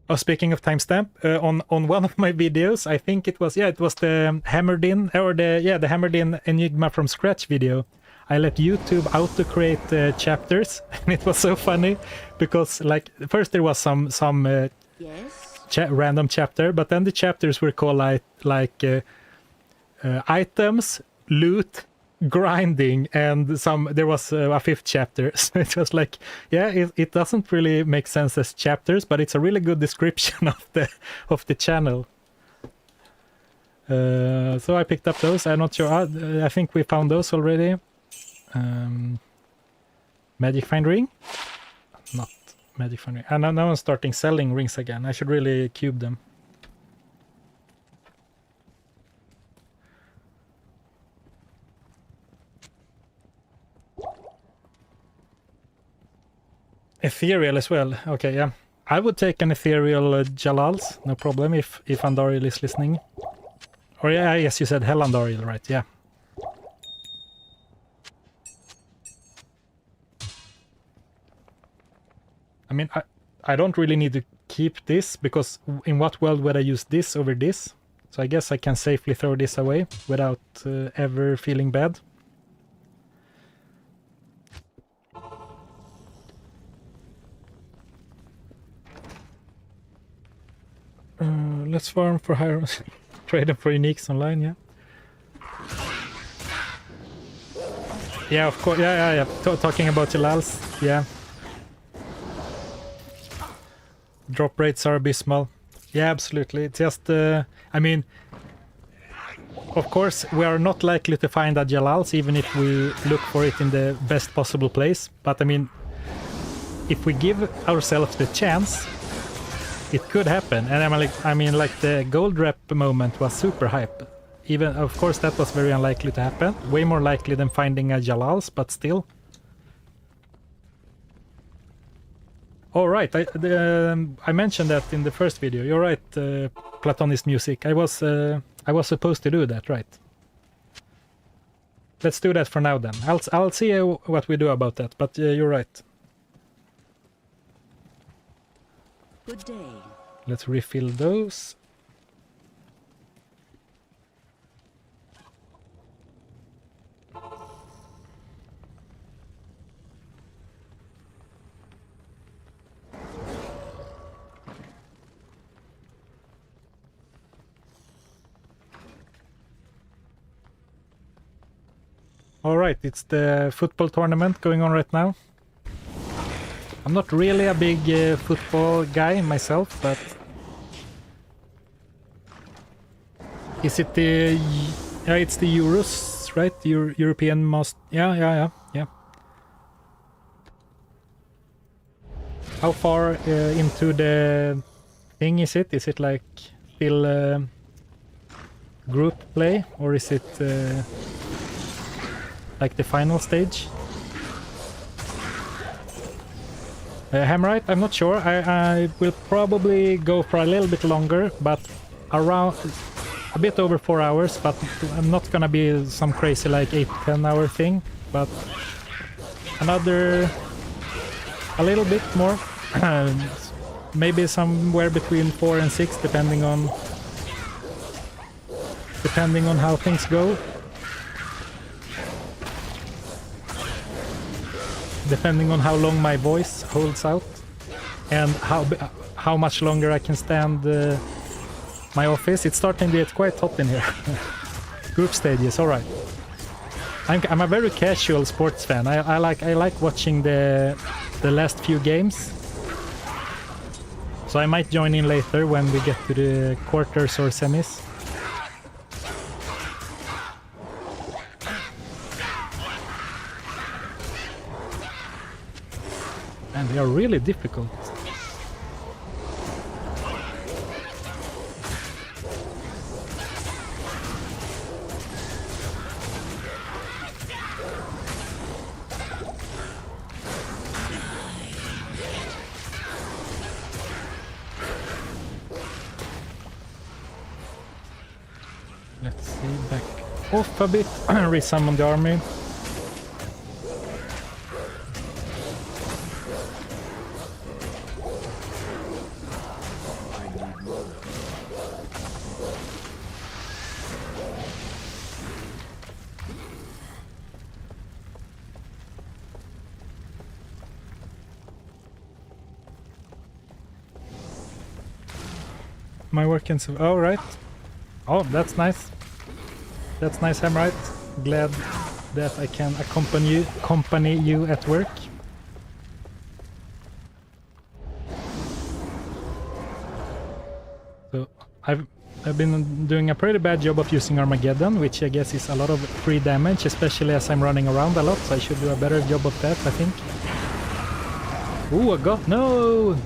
Oh, speaking of timestamp, on one of my videos, I think it was the Hammered In or the Hammered In Enigma from Scratch video. I let YouTube auto create chapters, and it was so funny because like first there was some Yes? random chapter, but then the chapters were called like items, loot, grinding, and there was a fifth chapter. So it was like, yeah, it doesn't really make sense as chapters, but it's a really good description of the channel. So I picked up those. I'm not sure. I think we found those already. Magic Find Ring? Not Magic Find Ring. And now I'm starting selling rings again. I should really cube them. Ethereal as well. Okay, yeah. I would take an Ethereal Jalals, no problem, if Andariel is listening. Or yeah, yes, you said Hell Andariel, right? Yeah. I mean, I don't really need to keep this, because in what world would I use this over this? So I guess I can safely throw this away without ever feeling bad. Let's farm for higher trade them for uniques online, yeah. Yeah, of course, yeah. Talking about Jalals, yeah. Drop rates are abysmal. Yeah, absolutely. It's just, I mean, of course, we are not likely to find a Jalals, even if we look for it in the best possible place. But I mean, if we give ourselves the chance, it could happen. And I mean, like the gold rep moment was super hype. Even, of course, that was very unlikely to happen. Way more likely than finding a Jalals, but still. Oh, right. I mentioned that in the first video. You're right, Platonist Music. I was supposed to do that, right? Let's do that for now then. I'll see what we do about that, but you're right. Good day. Let's refill those. All right, it's the football tournament going on right now. I'm not really a big football guy myself, but is it the it's the Euros, right? European most, yeah. How far into the thing is it? Is it like still group play, or is it like the final stage? Hammerite, I'm not sure. I will probably go for a little bit longer, but around a bit over 4 hours, but I'm not gonna be some crazy like 8-10 hour thing, but a little bit more. maybe somewhere between 4 and 6, depending on how things go. Depending on how long my voice holds out and how much longer I can stand my office. It's starting to get quite hot in here. Group stages, all right. I'm a very casual sports fan. I like watching the last few games. So I might join in later when we get to the quarters or semis. And they are really difficult. Let's see, back off a bit, resummon the army. My work can so. Oh, right. Oh, that's nice. That's nice, Hamright. Glad that I can accompany you at work. So I've been doing a pretty bad job of using Armageddon, which I guess is a lot of free damage, especially as I'm running around a lot. So I should do a better job of that, I think. Ooh, I got no.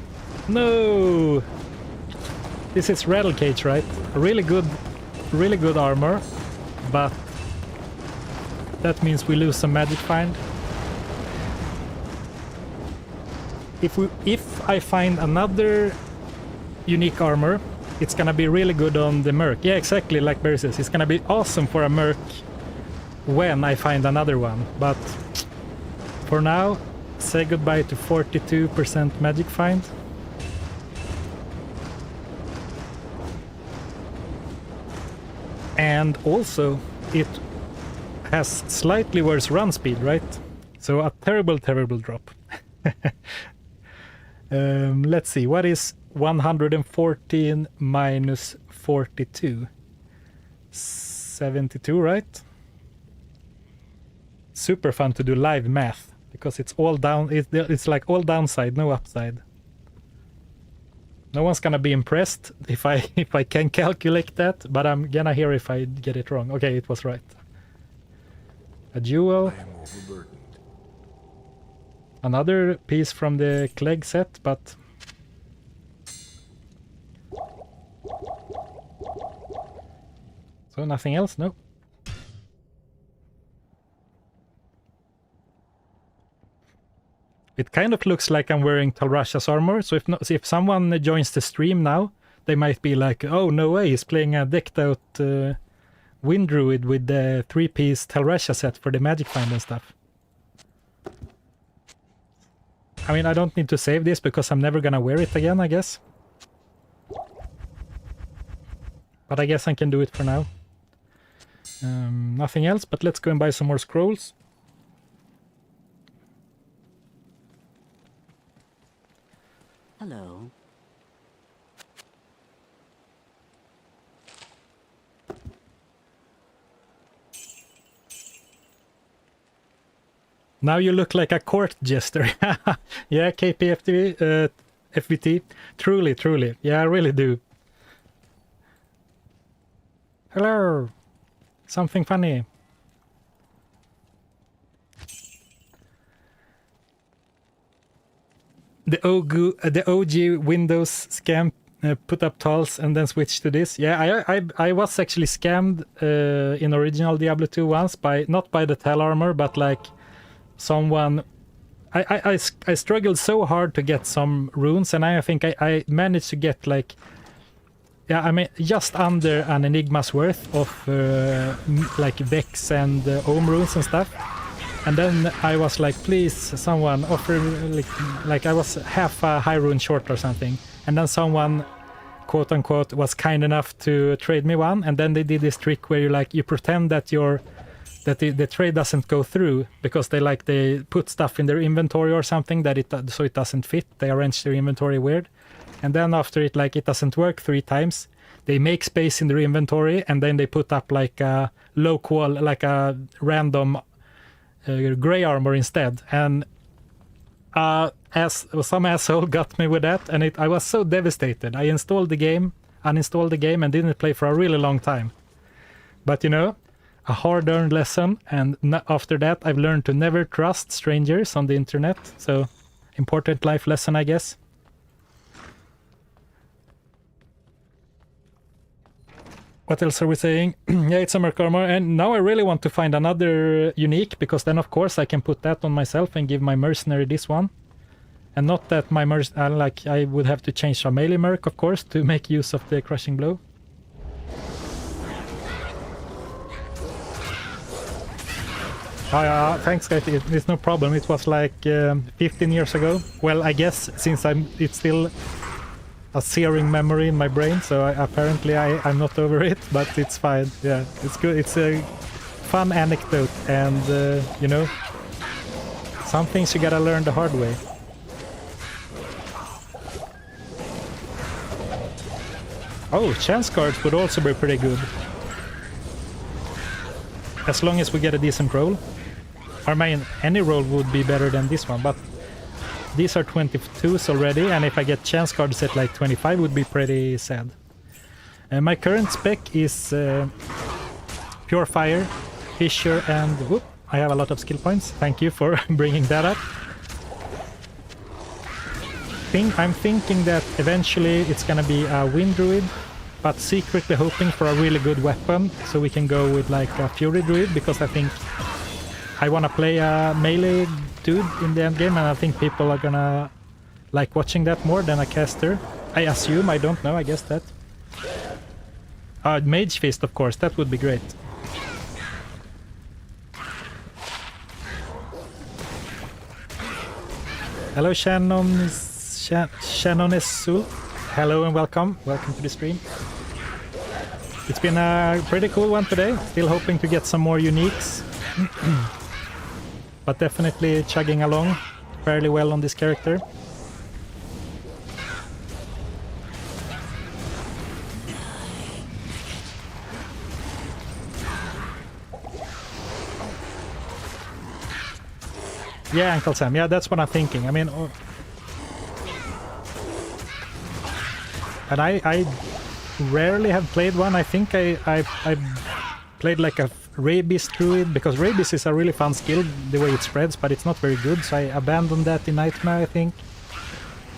This is Rattle Cage, right? Really good armor, but that means we lose some magic find. If I find another unique armor, it's gonna be really good on the Merc. Yeah, exactly like Barry says. It's gonna be awesome for a Merc when I find another one. But for now, say goodbye to 42% magic find. And also, it has slightly worse run speed, right? So a terrible drop. Let's see, what is 114 minus 42? 72, right? Super fun to do live math, because it's all down. It's like all downside, no upside. No one's gonna be impressed if I can calculate that, but I'm gonna hear if I get it wrong. Okay, it was right. A jewel. I am overburdened. Another piece from the Clegg set, but so nothing else, no. It kind of looks like I'm wearing Talrasha's armor, so if someone joins the stream now, they might be like, oh, no way, he's playing a decked out Wind Druid with the 3-piece Talrasha set for the magic find and stuff. I mean, I don't need to save this because I'm never gonna wear it again, I guess. But I guess I can do it for now. Nothing else, but let's go and buy some more scrolls. Hello. Now you look like a court jester. Yeah, KPFTV, FVT. Truly. Yeah, I really do. Hello. Something funny. The OG Windows scam put up tals and then switched to this. Yeah, I was actually scammed in original Diablo 2 once by not by the Tal armor, but like someone. I struggled so hard to get some runes, and I think I managed to get like, yeah, I mean just under an Enigma's worth of like Vex and Ohm runes and stuff. And then I was like, please, someone offer, like I was half a high rune short or something. And then someone, quote unquote, was kind enough to trade me one. And then they did this trick where you pretend that the trade doesn't go through because they put stuff in their inventory or something so it doesn't fit. They arrange their inventory weird. And then after it doesn't work 3 times, they make space in their inventory and then they put up like a a random gray armor instead. And some asshole got me with that, and I was so devastated. I uninstalled the game, and didn't play for a really long time. But a hard-earned lesson, and after that I've learned to never trust strangers on the internet. So, important life lesson, I guess. What else are we saying? Yeah, it's a Merc Armor, and now I really want to find another unique, because then of course I can put that on myself and give my mercenary this one. And not that my I would have to change a melee merc, of course, to make use of the crushing blow. Thanks guys, it's no problem. It was like 15 years ago. Well, I guess since it's still a searing memory in my brain, so apparently I'm not over it, but it's fine. Yeah, it's good. It's a fun anecdote, and some things you gotta learn the hard way. Oh, chance cards would also be pretty good. As long as we get a decent roll. I mean, any roll would be better than this one, but these are 22s already, and if I get chance cards at like 25 would be pretty sad. My current spec is Pure Fire, Fissure, and whoop, I have a lot of skill points. Thank you for bringing that up. I'm thinking that eventually it's gonna be a Wind Druid, but secretly hoping for a really good weapon, so we can go with like a Fury Druid, because I think I wanna play a melee dude in the end game, and I think people are gonna like watching that more than a caster. I assume, I don't know, I guess that. Mage Fist, of course, that would be great. Hello Shannon Esul. Hello and welcome to the stream. It's been a pretty cool one today, still hoping to get some more uniques. But definitely chugging along fairly well on this character. Yeah, Uncle Sam, yeah, that's what I'm thinking. I mean, and I rarely have played one. I think I played like a Rabies Druid, because Rabies is a really fun skill, the way it spreads, but it's not very good, so I abandoned that in Nightmare, I think.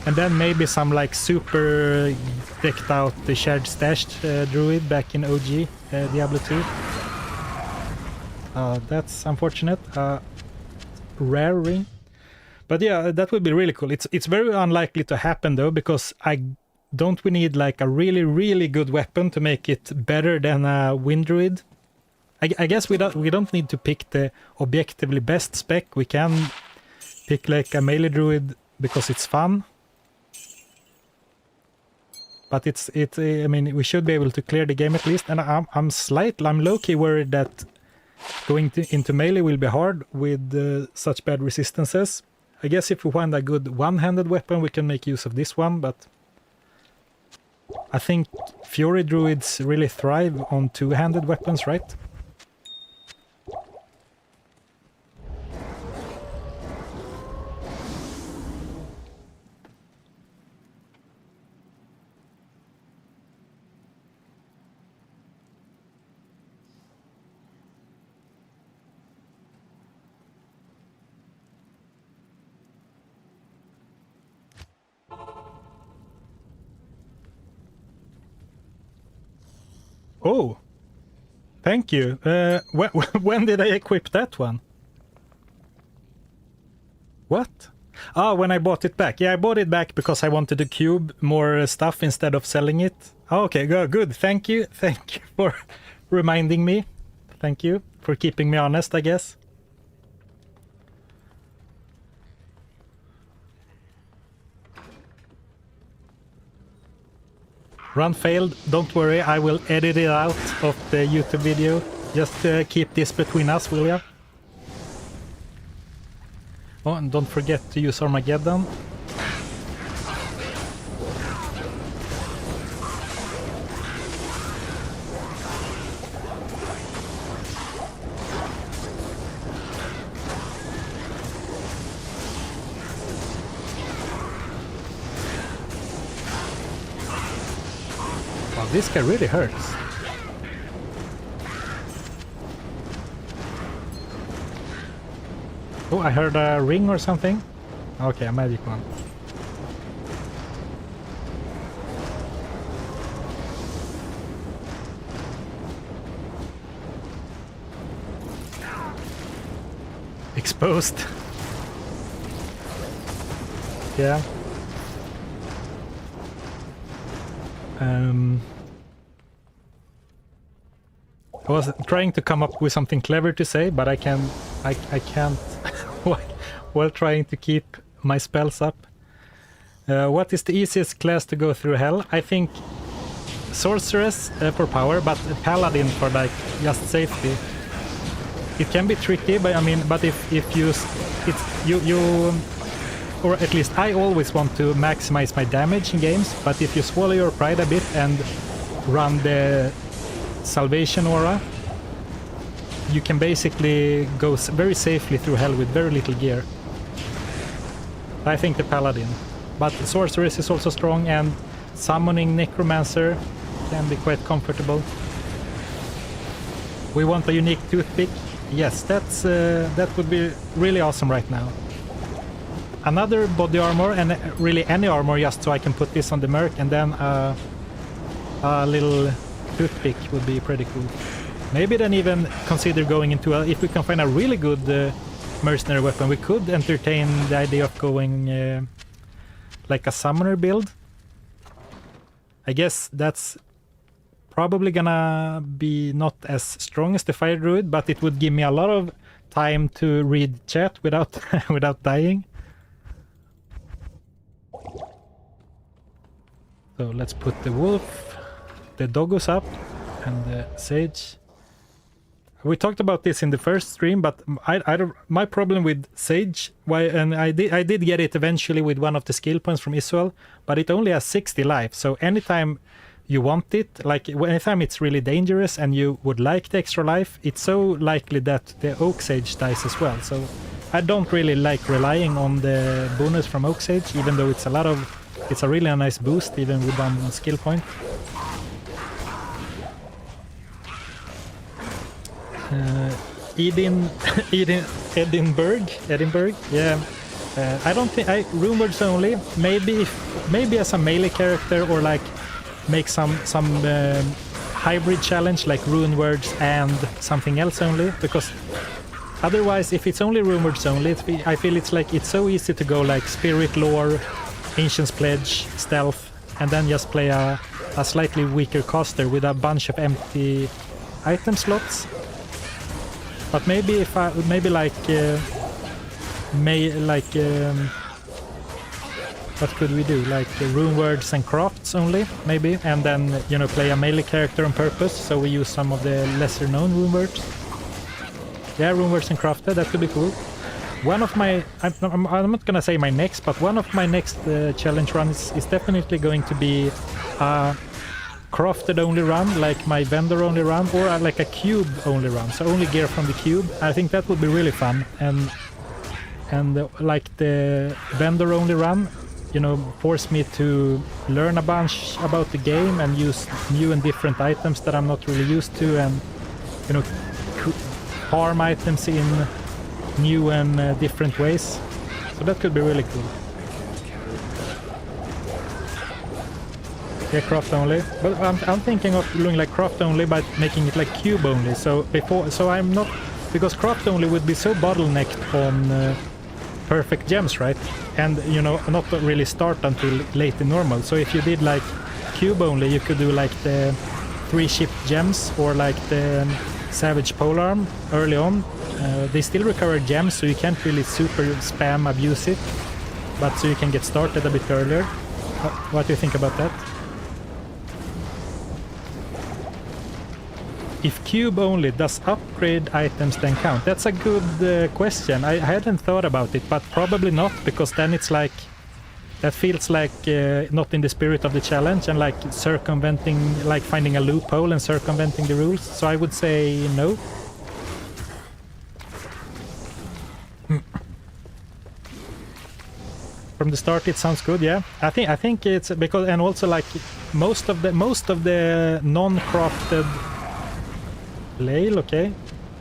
And then maybe some like super decked out the shared stashed Druid back in OG Diablo 2. That's unfortunate. Rare ring. But yeah, that would be really cool. It's very unlikely to happen though, because we need like a really, really good weapon to make it better than a Wind Druid. I guess we don't need to pick the objectively best spec. We can pick like a melee druid because it's fun. But I mean, we should be able to clear the game at least. And I'm low-key worried that going into melee will be hard with such bad resistances. I guess if we find a good one-handed weapon, we can make use of this one, but I think Fury Druids really thrive on two-handed weapons, right? Oh, thank you. When did I equip that one? What? Oh, when I bought it back. Yeah, I bought it back because I wanted to cube more stuff instead of selling it. Oh, okay, good. Thank you for reminding me. Thank you for keeping me honest, I guess. Run failed. Don't worry, I will edit it out of the YouTube video. Just keep this between us, will ya? Oh, and don't forget to use Armageddon. Wow, this guy really hurts. Oh, I heard a ring or something. Okay, a magic one. Exposed. Yeah. I was trying to come up with something clever to say, but I can't while trying to keep my spells up. What is the easiest class to go through hell? I think Sorceress for power, but Paladin for like just safety. It can be tricky, but I mean, but if you or at least I always want to maximize my damage in games, but if you swallow your pride a bit and run the Salvation Aura, you can basically go very safely through hell with very little gear. I think the Paladin. But Sorceress is also strong, and summoning Necromancer can be quite comfortable. We want a unique toothpick. Yes, that would be really awesome right now. Another body armor, and really any armor, just so I can put this on the Merc, and then a little toothpick would be pretty cool. Maybe then even consider going into if we can find a really good mercenary weapon, we could entertain the idea of going like a summoner build. I guess that's probably gonna be not as strong as the Fire Druid, but it would give me a lot of time to read chat without without dying. So let's put the wolf, the doggos up, and the sage. We talked about this in the first stream, but I don't. My problem with Sage, and I did get it eventually with one of the skill points from Isuel, but it only has 60 life. So anytime you want it, like anytime it's really dangerous and you would like the extra life, it's so likely that the Oak Sage dies as well. So I don't really like relying on the bonus from Oak Sage, even though it's a really nice boost even with one skill point. Edinburgh. Yeah. I don't think rune words only. Maybe as a melee character, or like make some hybrid challenge like rune words and something else only. Because otherwise, if it's only rune words only, I feel it's like it's so easy to go like Spirit Lore, Ancient's Pledge, Stealth, and then just play a slightly weaker caster with a bunch of empty item slots. But maybe if I what could we do? Like rune words and crafts only, maybe, and then play a melee character on purpose, so we use some of the lesser known rune words. Yeah, rune words and crafted, that could be cool. One of my, I'm not gonna say my next, but one of my next challenge runs is definitely going to be crafted only run, like my vendor only run, or like a cube only run, so only gear from the cube. I think that would be really fun, and like the vendor only run, force me to learn a bunch about the game and use new and different items that I'm not really used to, and farm items in new and different ways. So that could be really cool. Yeah, craft only. But I'm thinking of doing like craft only, but making it like cube only. So I'm not, because craft only would be so bottlenecked on perfect gems, right? And not really start until late in normal. So if you did like cube only, you could do like the 3 ship gems, or like the Savage Polearm early on. They still recover gems, so you can't really super spam abuse it, but so you can get started a bit earlier. What do you think about that? if cube only, does upgrade items then count? That's a good question. I hadn't thought about it, but probably not, because then it's like... That feels like not in the spirit of the challenge and like circumventing, like finding a loophole and circumventing the rules. So I would say no. From the start it sounds good, yeah. I think it's because, and also like most of the non-crafted Lail, okay.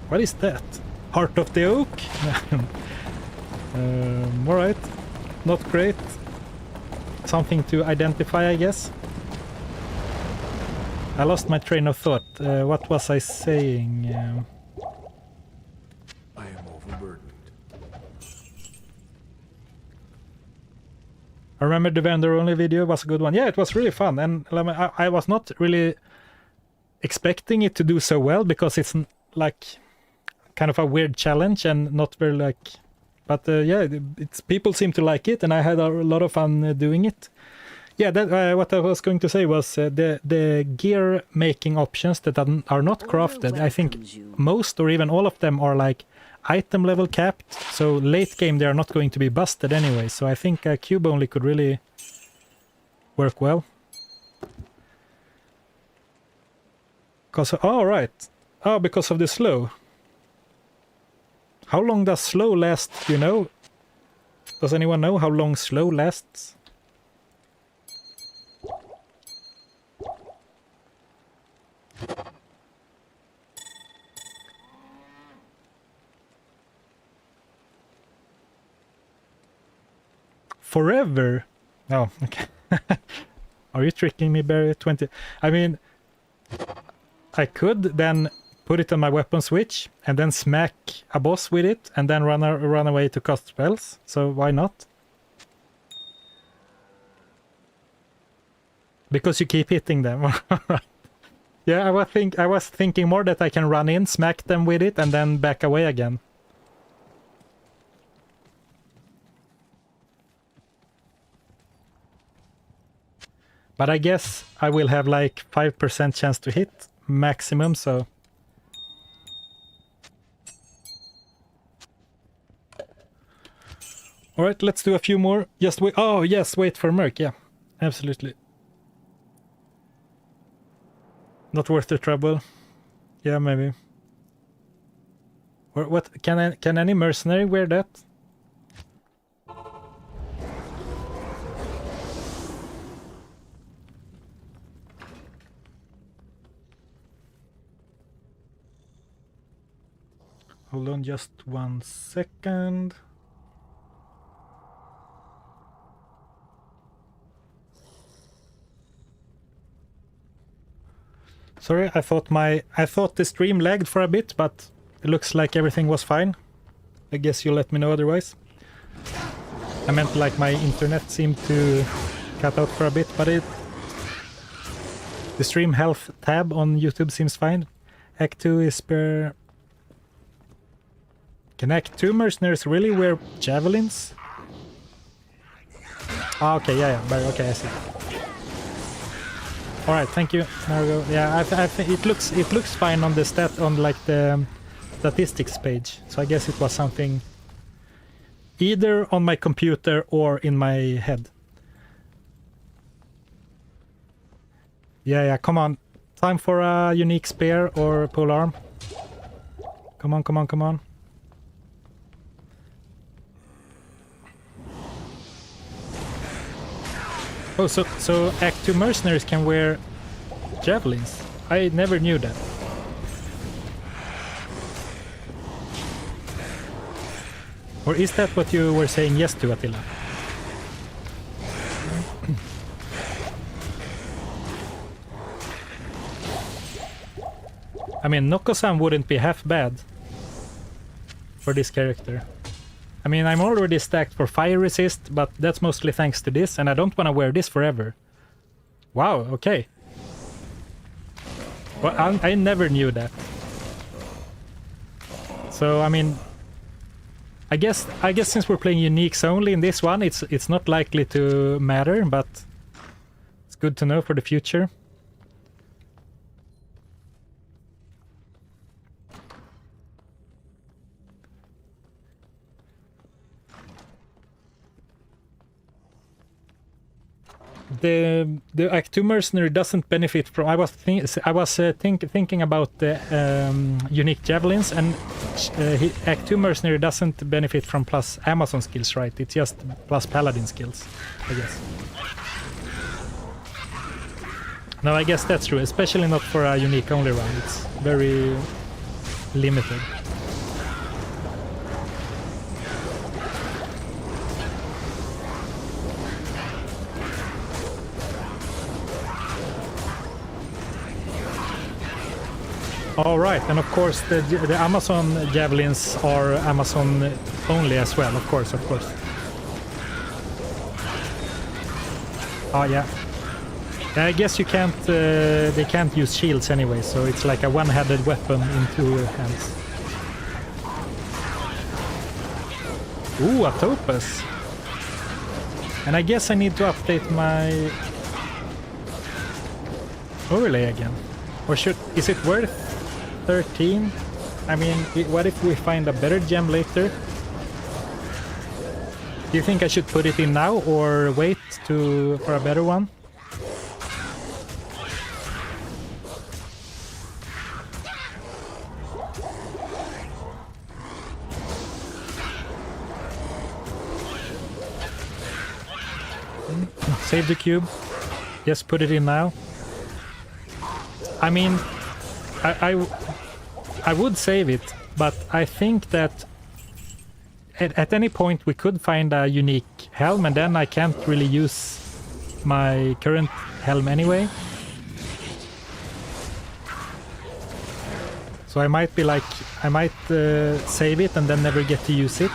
What is that? Heart of the Oak? Alright. Not great. Something to identify, I guess. I lost my train of thought. What was I saying? I am overburdened. I remember the vendor-only video was a good one. Yeah, it was really fun. And I was not really expecting it to do so well, because it's like kind of a weird challenge and not very like... But yeah, people seem to like it, and I had a lot of fun doing it. Yeah, that, what I was going to say was the gear making options that are not crafted. I think most or even all of them are like item level capped, so late game they are not going to be busted anyway. So I think cube only could really work well. Because because of the slow. How long does slow last, do you know? Does anyone know how long slow lasts? Forever? Oh, okay. Are you tricking me, Barry? 20? I mean, I could then put it on my weapon switch and then smack a boss with it and then run away to cast spells. So why not? Because you keep hitting them. Yeah, I was thinking more that I can run in, smack them with it, and then back away again. But I guess I will have like 5% chance to hit maximum, so... Alright, let's do a few more. Just wait. Oh, yes, wait for Merc. Yeah, absolutely. Not worth the trouble. Yeah, maybe. Or what? Can any mercenary wear that? Hold on just 1 second. Sorry, I thought the stream lagged for a bit, but it looks like everything was fine. I guess you'll let me know otherwise. I meant like my internet seemed to cut out for a bit, but the stream health tab on YouTube seems fine. Act 2 is per... Can Act 2 mercenaries really wear javelins? Ah, okay, yeah, okay, I see. All right, thank you. There we go. Yeah, I think it looks fine on the the statistics page. So I guess it was something either on my computer or in my head. Yeah, come on. Time for a unique spear or pole arm. Come on. Oh, so Act 2 mercenaries can wear javelins. I never knew that. Or is that what you were saying yes to, Attila? I mean, Noko-san wouldn't be half bad for this character. I mean, I'm already stacked for fire resist, but that's mostly thanks to this, and I don't want to wear this forever. Wow, okay. Well, I never knew that. So, I mean, I guess since we're playing uniques only in this one, it's not likely to matter, but it's good to know for the future. the Act 2 mercenary doesn't benefit from. I was thinking about the unique javelins, and Act 2 mercenary doesn't benefit from plus Amazon skills, right? It's just plus paladin skills, I guess. No, I guess that's true, especially not for a unique only run. It's very limited. All right, and of course the Amazon javelins are Amazon only as well, of course. Oh yeah. I guess you can't. They can't use shields anyway, so it's like a one-handed weapon in two hands. Ooh, a topaz. And I guess I need to update my overlay again, or is it worth 13? I mean, what if we find a better gem later? Do you think I should put it in now or wait for a better one? Save the cube. Just put it in now. I mean, I would save it, but I think that at any point we could find a unique helm, and then I can't really use my current helm anyway. So I might save it and then never get to use it.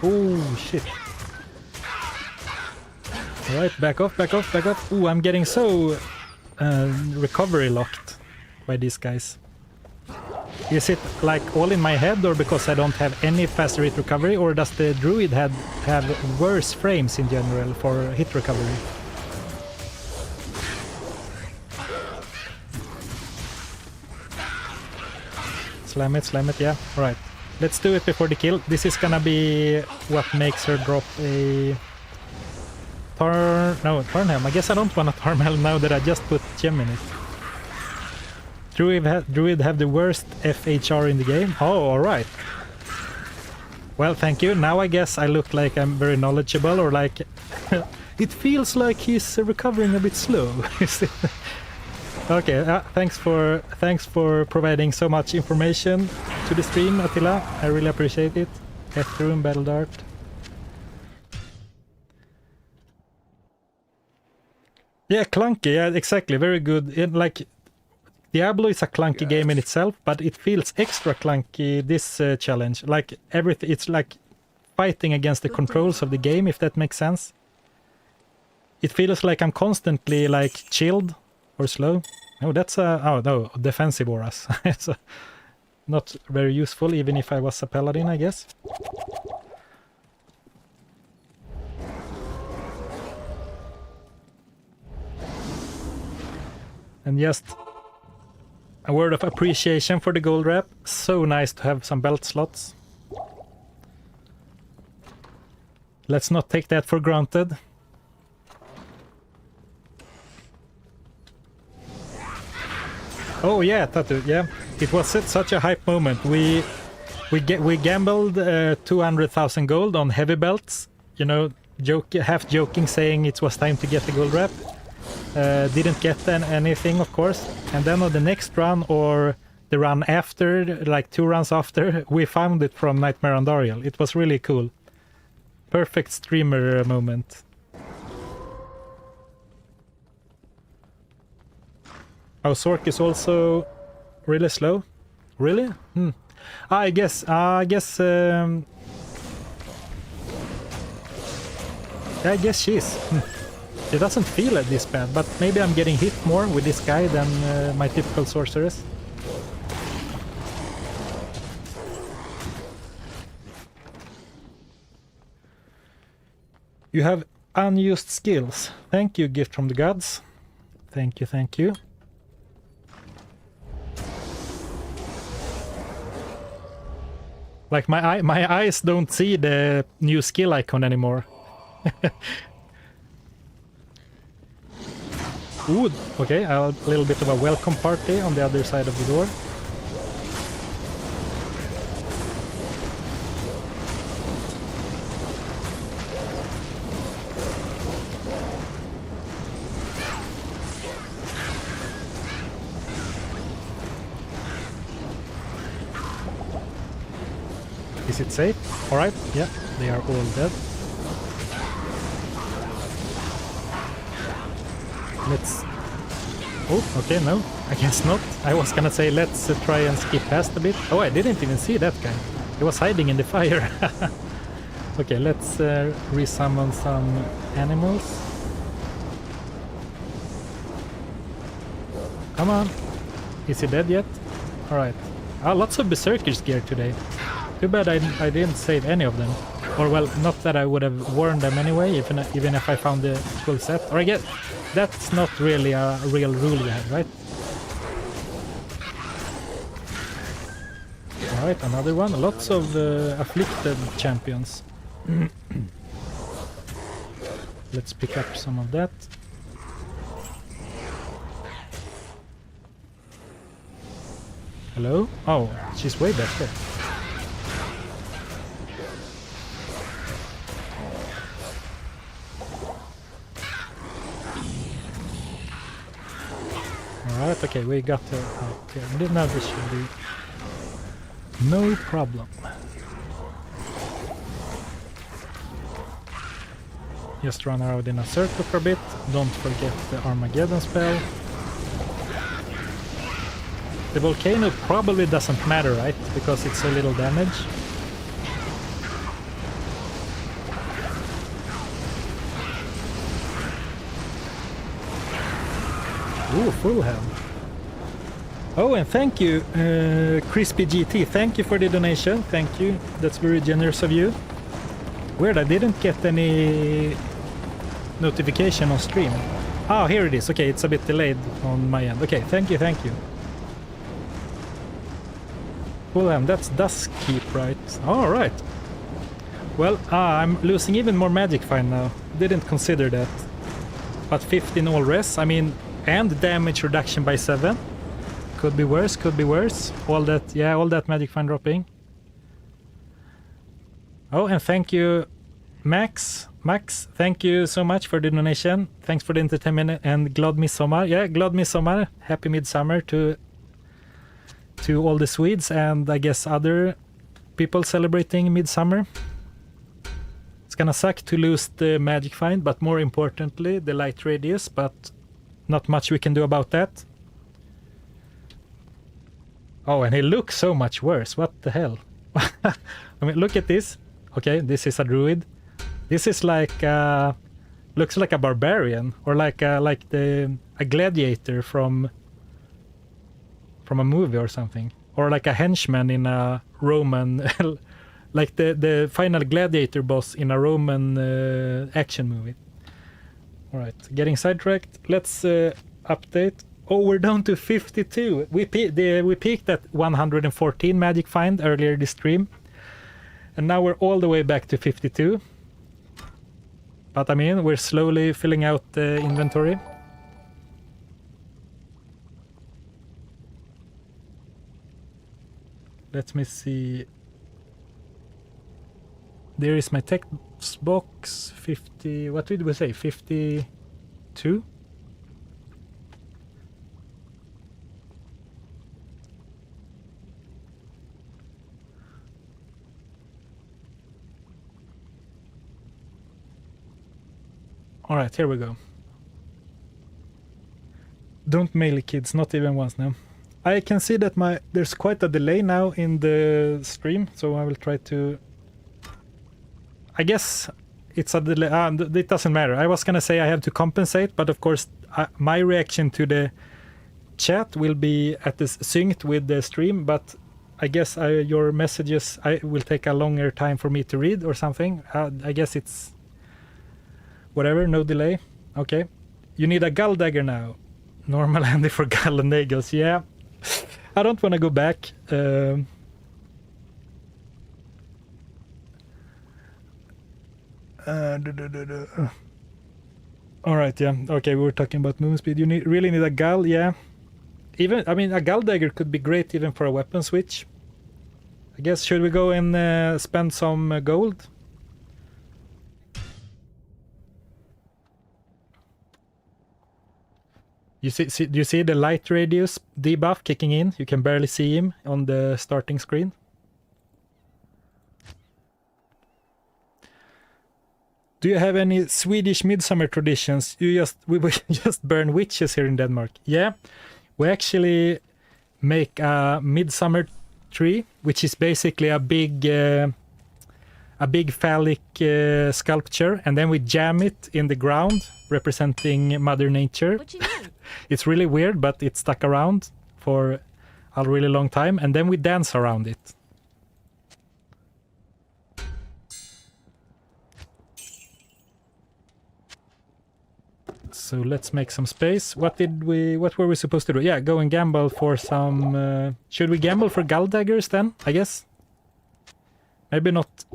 Oh shit. Alright, back off. Ooh, I'm getting so recovery locked by these guys. Is it like all in my head, or because I don't have any faster hit recovery, or does the druid have worse frames in general for hit recovery? Slam it, yeah. Alright, let's do it before the kill. This is gonna be what makes her drop a Tarn helm. I guess I don't want a Tarn helm now that I just put gem in it. Druid have the worst FHR in the game? Oh, alright. Well, thank you. Now I guess I look like I'm very knowledgeable, or like... it feels like he's recovering a bit slow. Okay, thanks for providing so much information to the stream, Attila. I really appreciate it. F-Room, Battle Dart. Yeah, clunky. Yeah, exactly. Very good. Like, Diablo is a clunky game in itself, but it feels extra clunky this challenge. Like everything, it's like fighting against the controls of the game, if that makes sense. It feels like I'm constantly like chilled or slow. No, that's defensive auras. It's not very useful, even if I was a paladin, I guess. And just a word of appreciation for the gold wrap. So nice to have some belt slots. Let's not take that for granted. Oh yeah, Tattoo, yeah. It was such a hype moment. We gambled 200,000 gold on heavy belts. You know, half joking, saying it was time to get the gold wrap. Didn't get anything, of course, and then on the next run, or the run after, like 2 runs after, we found it from Nightmare on Dariel. It was really cool. Perfect streamer moment. Oh, Sork is also really slow. Really? I guess she is. It doesn't feel like this bad, but maybe I'm getting hit more with this guy than my typical sorceress. You have unused skills. Thank you, gift from the gods. Thank you. Like my eyes don't see the new skill icon anymore. Ooh, okay, a little bit of a welcome party on the other side of the door. Is it safe? Alright, yeah, they are all dead. Let's... Oh, okay, no, I guess not. I was gonna say let's try and skip past a bit. Oh, I didn't even see that guy. He was hiding in the fire. Okay, let's resummon some animals. Come on. Is he dead yet? Alright. Ah, lots of Berserkers gear today. Too bad I didn't save any of them. Or well, not that I would have worn them anyway, even if I found the full set. Or I guess that's not really a real rule we have, right? Alright, another one. Lots of afflicted champions. Let's pick up some of that. Hello? Oh, she's way back there. Alright, okay, we got her out here. Now this should be no problem. Just run around in a circle for a bit. Don't forget the Armageddon spell. The volcano probably doesn't matter, right? Because it's so little damage. Ooh, full health. Oh, and thank you, Crispy GT. Thank you for the donation. Thank you. That's very generous of you. Weird, I didn't get any notification on stream. Oh, here it is. Okay, it's a bit delayed on my end. Okay, thank you, thank you. Well, that's Dusk Keep, right? All right. Well, I'm losing even more magic find now. Didn't consider that. But 15 all res, I mean, and damage reduction by 7. Could be worse, could be worse. All that, yeah, all that magic find dropping. Oh, and thank you, Max. Max, thank you so much for the donation. Thanks for the entertainment and glad midsommar. Yeah, glad midsommar. Happy midsummer to all the Swedes and I guess other people celebrating midsummer. It's gonna suck to lose the magic find, but more importantly, the light radius, but not much we can do about that. Oh, and he looks so much worse. What the hell? I mean, look at this. Okay, this is a druid. This is like looks like a barbarian or like a gladiator from a movie or something, or like a henchman in a Roman, like the final gladiator boss in a Roman action movie. All right, getting sidetracked. Let's update. Oh, we're down to 52. We peaked at 114 magic find earlier this stream, and now we're all the way back to 52. But I mean, we're slowly filling out the inventory. Let me see. There is my text box. 50. What did we say? 52. All right, here we go. Don't mail it, kids, not even once now. I can see that there's quite a delay now in the stream, so I will try to... I guess it's a delay. It doesn't matter. I was gonna say I have to compensate, but of course my reaction to the chat will be synced with the stream, but I guess your messages will take a longer time for me to read or something. I guess it's... Whatever, no delay. Okay. You need a gull dagger now. Normal handy for gull and nails. Yeah. I don't want to go back. Alright, yeah. Okay, we were talking about movement speed. You really need a Gal, yeah. Even, I mean, a Gal Dagger could be great even for a weapon switch. I guess, should we go and spend some gold? Do you see the light radius debuff kicking in? You can barely see him on the starting screen. Do you have any Swedish midsummer traditions? We just burn witches here in Denmark. Yeah, we actually make a midsummer tree, which is basically a big phallic sculpture, and then we jam it in the ground, representing Mother Nature. What you mean? It's really weird, but it stuck around for a really long time, and then we dance around it. So let's make some space. What were we supposed to do? Yeah, go and gamble for some... should we gamble for Gal Daggers then, I guess? Maybe not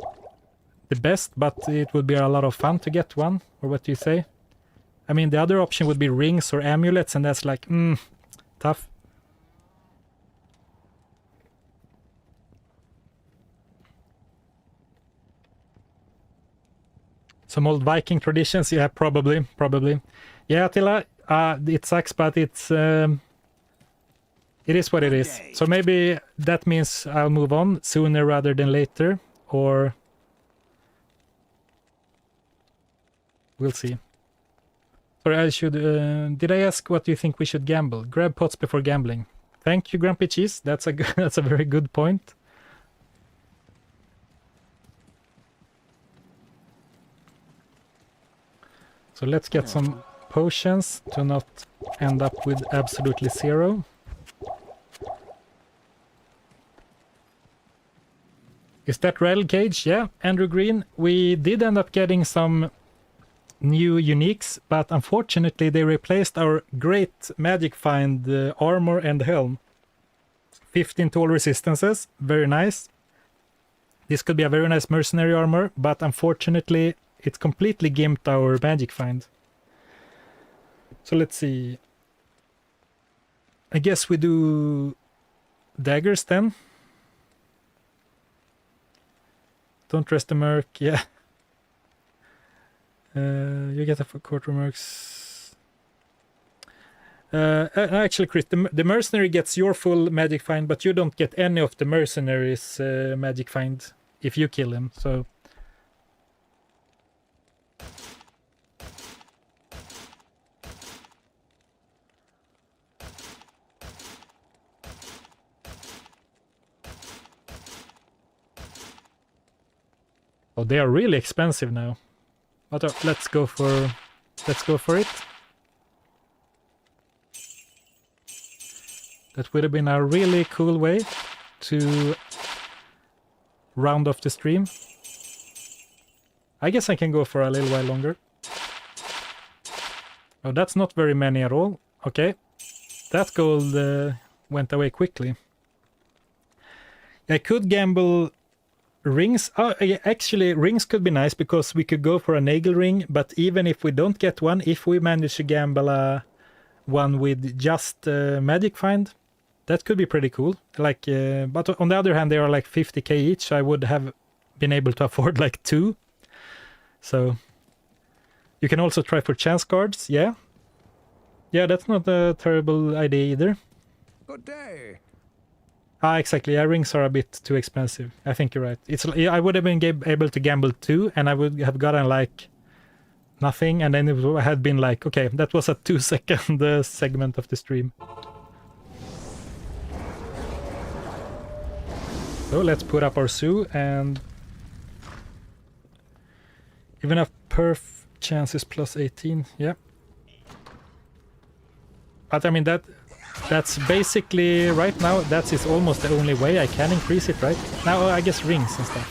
the best, but it would be a lot of fun to get one. Or what do you say? I mean, the other option would be rings or amulets, and that's like, tough. Some old Viking traditions, yeah, probably. Yeah, Attila, it sucks, but it is what it is. So maybe that means I'll move on sooner rather than later, or we'll see. Sorry, I should. Did I ask what you think we should gamble? Grab pots before gambling. Thank you, Grumpy Cheese. That's a that's a very good point. So let's get some potions to not end up with absolutely zero. Is that Rattle Cage? Yeah, Andrew Green. We did end up getting some new uniques, but unfortunately they replaced our great magic find armor and helm. 15 to all resistances, very nice. This could be a very nice mercenary armor, but unfortunately it completely gimped our magic find. So let's see. I guess we do daggers then. Don't rest the merc, yeah. You get a quarter mercs. Actually, Chris, the mercenary gets your full magic find, but you don't get any of the mercenary's magic find if you kill him, so... Oh, they are really expensive now. But let's go for it. That would have been a really cool way to round off the stream. I guess I can go for a little while longer. Oh, that's not very many at all. Okay. That gold went away quickly. I could gamble rings. Oh, actually, rings could be nice because we could go for a Nagel ring, but even if we don't get one, if we manage to gamble one with just magic find, that could be pretty cool. Like, but on the other hand, they are like 50k each. I would have been able to afford like 2. So you can also try for chance cards. Yeah, that's not a terrible idea either. Good day. Exactly. Yeah, rings are a bit too expensive. I think you're right. I would have been able to gamble 2, and I would have gotten like nothing, and then it had been like, okay, that was a 2-second segment of the stream. So let's put up our zoo, and even a perf chance is plus 18. Yeah. But I mean that's basically, right now, that is almost the only way I can increase it, right? Now I guess rings and stuff.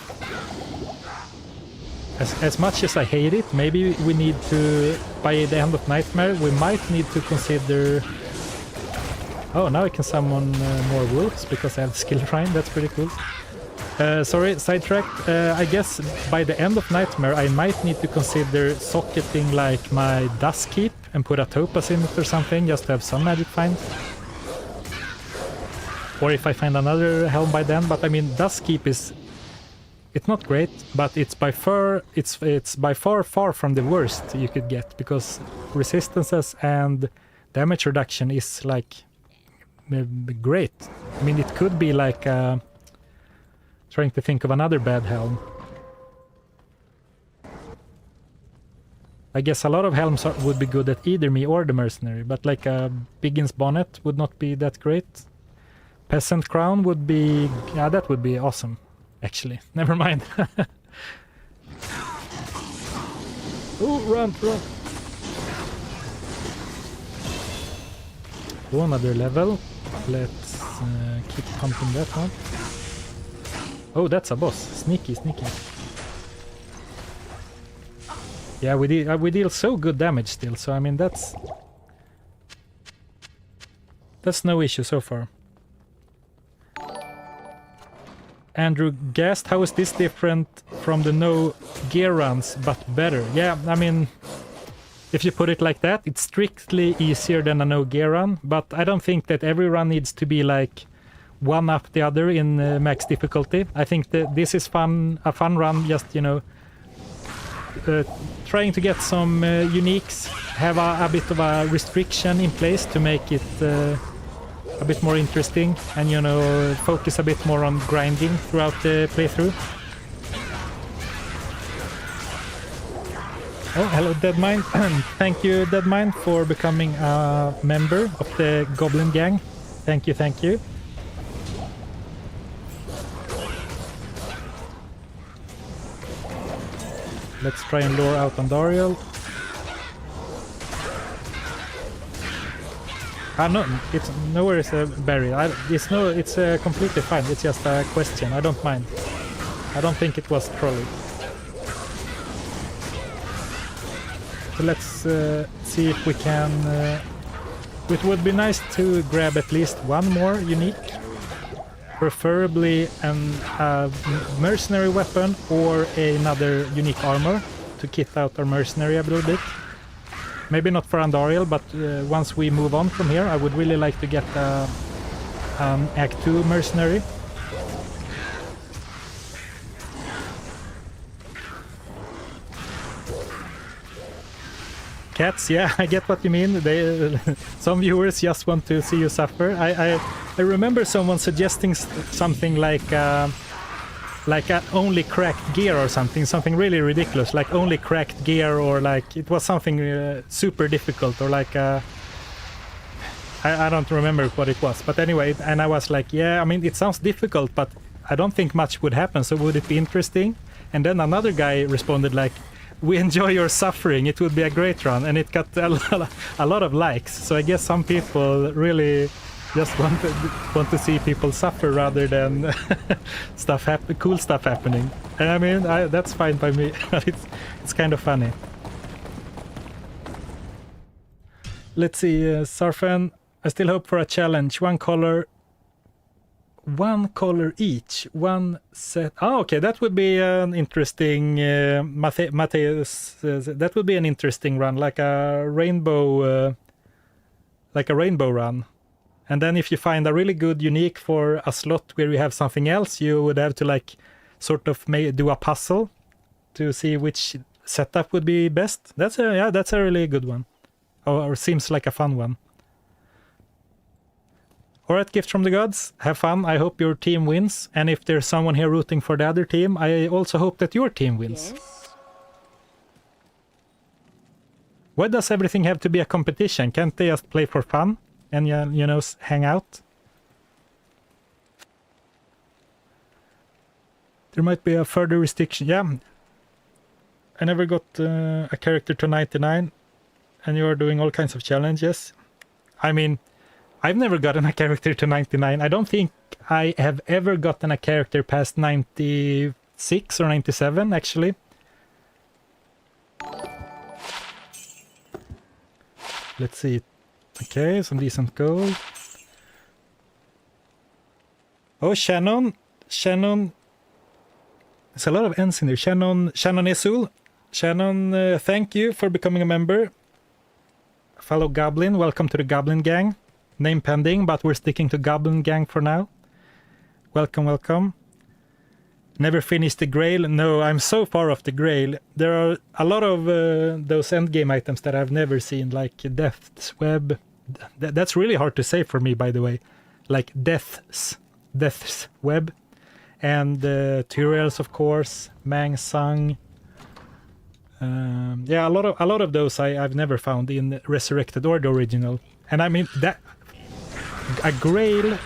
As much as I hate it, maybe we need to, by the end of Nightmare, we might need to consider... Oh, now I can summon more wolves because I have skill shrine, that's pretty cool. Sorry, sidetracked. I guess by the end of Nightmare I might need to consider socketing like my Dust Keep and put a topaz in it or something, just to have some magic find. Or if I find another helm by then, but I mean Dust Keep is... It's not great, but it's by far far from the worst you could get, because resistances and damage reduction is like great. I mean, it could be like trying to think of another bad helm. I guess a lot of helms would be good at either me or the mercenary, but like a Biggins Bonnet would not be that great. Peasant Crown would be... yeah, that would be awesome. Actually, never mind. Oh, run! Oh, another level. Let's keep pumping that one. Oh, that's a boss. Sneaky. Yeah, we deal so good damage still, so I mean that's no issue so far. Andrew Gast, how is this different from the no gear runs but better? Yeah, I mean, if you put it like that, it's strictly easier than a no gear run, but I don't think that every run needs to be like one up the other in max difficulty. I think that this is a fun run, just, you know, trying to get some uniques, have a bit of a restriction in place to make it a bit more interesting, and, you know, focus a bit more on grinding throughout the playthrough. Oh, hello Deadmine. Thank you, Deadmine, for becoming a member of the Goblin gang. Thank you. Let's try and lure out Andariel. No, it's nowhere is a berry. It's completely fine. It's just a question. I don't mind. I don't think it was trolling. So let's see if we can... it would be nice to grab at least one more unique. Preferably a mercenary weapon or another unique armor to kit out our mercenary a little bit. Maybe not for Andariel, but once we move on from here, I would really like to get an Act 2 mercenary. Cats, yeah, I get what you mean. They, some viewers just want to see you suffer. I remember someone suggesting something like only cracked gear or something really ridiculous, like only cracked gear, or like it was something super difficult, or like I don't remember what it was, but anyway, and I was like, yeah, I mean, it sounds difficult, but I don't think much would happen, so would it be interesting? And then another guy responded like, we enjoy your suffering, it would be a great run, and it got a lot of likes, so I guess some people really just want to see people suffer rather than cool stuff happening. And I mean, that's fine by me. It's kind of funny. Let's see, Zarfen. I still hope for a challenge. One color each. One set. Oh, okay. That would be an interesting. Mateus. That would be an interesting run, like a rainbow run. And then if you find a really good unique for a slot where you have something else, you would have to like sort of do a puzzle to see which setup would be best. That's a really good one. Or seems like a fun one. Alright, Gift from the Gods, have fun. I hope your team wins. And if there's someone here rooting for the other team, I also hope that your team wins. Yes. Why does everything have to be a competition? Can't they just play for fun? And, you know, hang out? There might be a further restriction. Yeah. I never got a character to 99. And you're doing all kinds of challenges. I mean, I've never gotten a character to 99. I don't think I have ever gotten a character past 96 or 97, actually. Let's see. Okay, some decent gold. Oh, Shannon. Shannon There's a lot of N's in there. Shannon Isul. Shannon, thank you for becoming a member. Fellow Goblin, welcome to the Goblin Gang. Name pending, but we're sticking to Goblin Gang for now. Welcome, welcome. Never finished the Grail. No, I'm so far off the Grail. There are a lot of those endgame items that I've never seen, like Death's Web. That's really hard to say for me, by the way. Like Death's Web. And tutorials, of course. Mang Sung. Yeah, a lot of those I've never found in Resurrected or the original. And I mean that a Grail,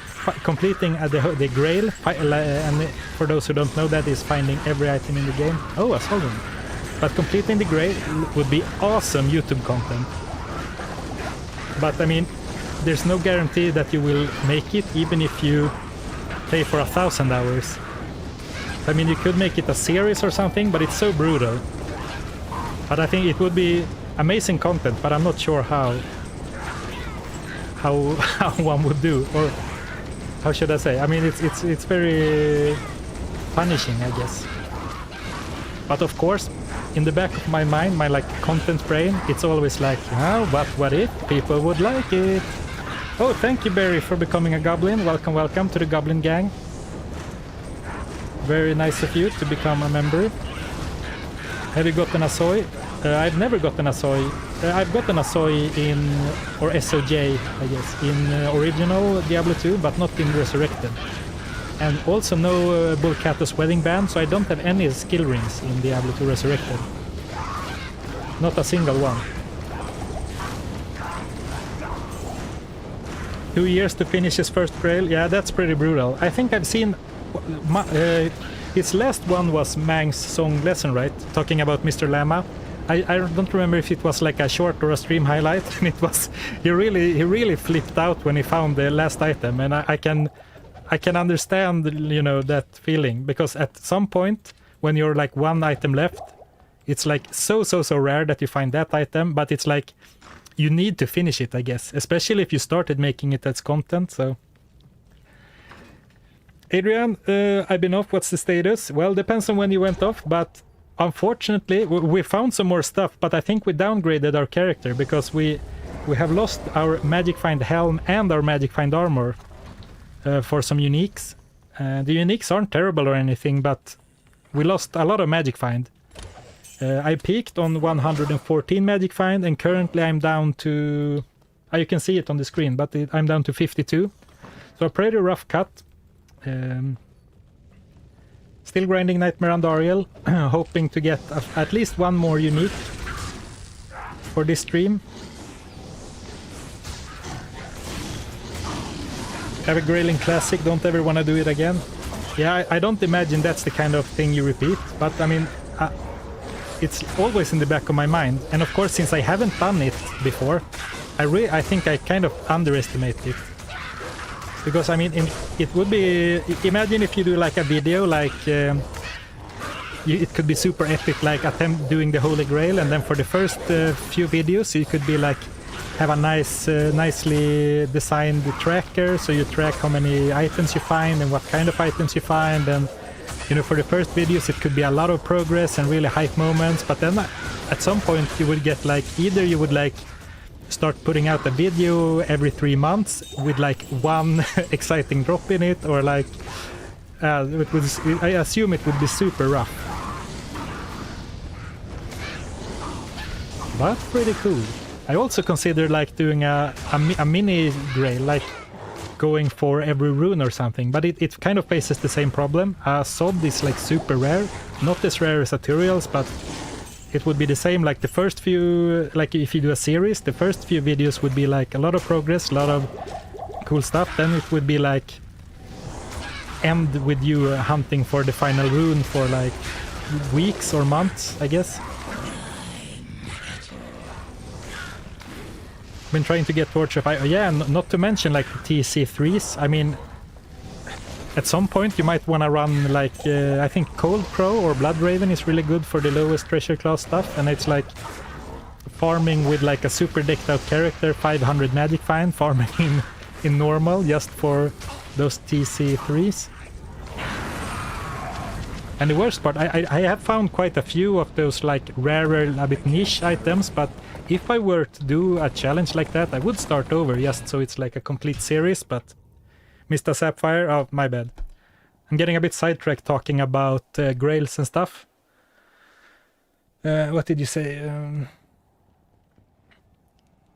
completing the Grail, and for those who don't know, that is finding every item in the game. Oh, I saw them. But completing the Grail would be awesome YouTube content. But I mean, there's no guarantee that you will make it, even if you play for 1,000 hours. I mean, you could make it a series or something, but it's so brutal. But I think it would be amazing content, but I'm not sure how one would do, or how should I say? I mean, it's very punishing, I guess. But of course, in the back of my mind, my like content brain, it's always like, oh, but what if people would like it? Oh, thank you, Barry, for becoming a Goblin. Welcome, welcome to the Goblin Gang. Very nice of you to become a member. Have you gotten a soy? I've never gotten a soy. I've gotten a soy in, or SOJ, I guess, in original Diablo 2, but not in Resurrected. And also no Bullcatus Wedding Band, so I don't have any skill rings in Diablo 2 Resurrected. Not a single one. 2 years to finish his first Grail? Yeah, that's pretty brutal. I think I've seen... his last one was Mang's song lesson, right? Talking about Mr. Lama. I don't remember if it was like a short or a stream highlight, and it was he really flipped out when he found the last item, and I can understand, you know, that feeling, because at some point when you're like one item left, it's like so rare that you find that item, but it's like you need to finish it, I guess, especially if you started making it as content. So Adrian, I've been off. What's the status? Well, depends on when you went off, but unfortunately we found some more stuff, but I think we downgraded our character because we have lost our Magic Find Helm and our Magic Find Armor for some uniques. The uniques aren't terrible or anything, but we lost a lot of Magic Find. I peaked on 114 Magic Find, and currently I'm down to... you can see it on the screen, but I'm down to 52. So a pretty rough cut. Still grinding Nightmare and Ariel, hoping to get at least one more unique for this stream. Have a Grailing Classic, don't ever want to do it again. Yeah, I don't imagine that's the kind of thing you repeat, but I mean, it's always in the back of my mind. And of course, since I haven't done it before, I think I kind of underestimate it. Because I mean, it would be... Imagine if you do like a video, like... it could be super epic, like doing the Holy Grail, and then for the first few videos you could be like... have a nice, nicely designed tracker, so you track how many items you find and what kind of items you find, and... You know, for the first videos it could be a lot of progress and really hype moments, but then at some point you would get like... Either you would like... start putting out a video every 3 months with like one exciting drop in it, or like I assume it would be super rough, but pretty cool. I also consider like doing a mini Grail, like going for every rune or something, but it kind of faces the same problem. Sod is like super rare, not as rare as tutorials, but it would be the same, like the first few, like if you do a series, the first few videos would be like a lot of progress, a lot of cool stuff, then it would be like end with you hunting for the final rune for like weeks or months, I guess. Been trying to get Torch of Fire, yeah, not to mention like the TC3s. I mean, at some point you might want to run like, I think Cold Crow or Blood Raven is really good for the lowest treasure class stuff, and it's like farming with like a super decked out character, 500 Magic Find, farming in normal just for those TC3s. And the worst part, I have found quite a few of those like rarer, a bit niche items, but if I were to do a challenge like that, I would start over just so it's like a complete series, but Mr. Sapphire, oh, my bad. I'm getting a bit sidetracked talking about grails and stuff. What did you say?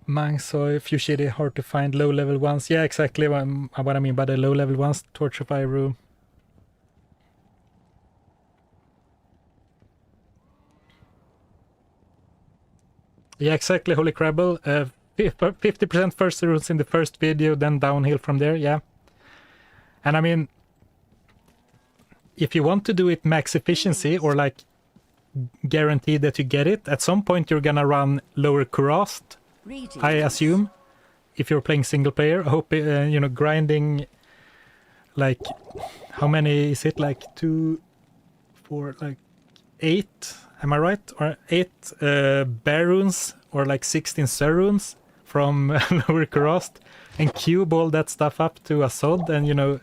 Mangsoy, Fushidi, hard to find low level ones. Yeah, exactly what I mean by the low level ones. Torch of Iru. Yeah, exactly, Holy Crabble. 50% first runes in the first video, then downhill from there, yeah. And I mean, if you want to do it max efficiency or like guarantee that you get it, at some point you're gonna run lower cuirassed, I assume, if you're playing single player. I hope, you know, grinding like, how many is it? Like 2, 4, like 8, am I right? Or 8 bear runes or like 16 Ser runes from lower cuirassed and cube all that stuff up to a sod, and you know,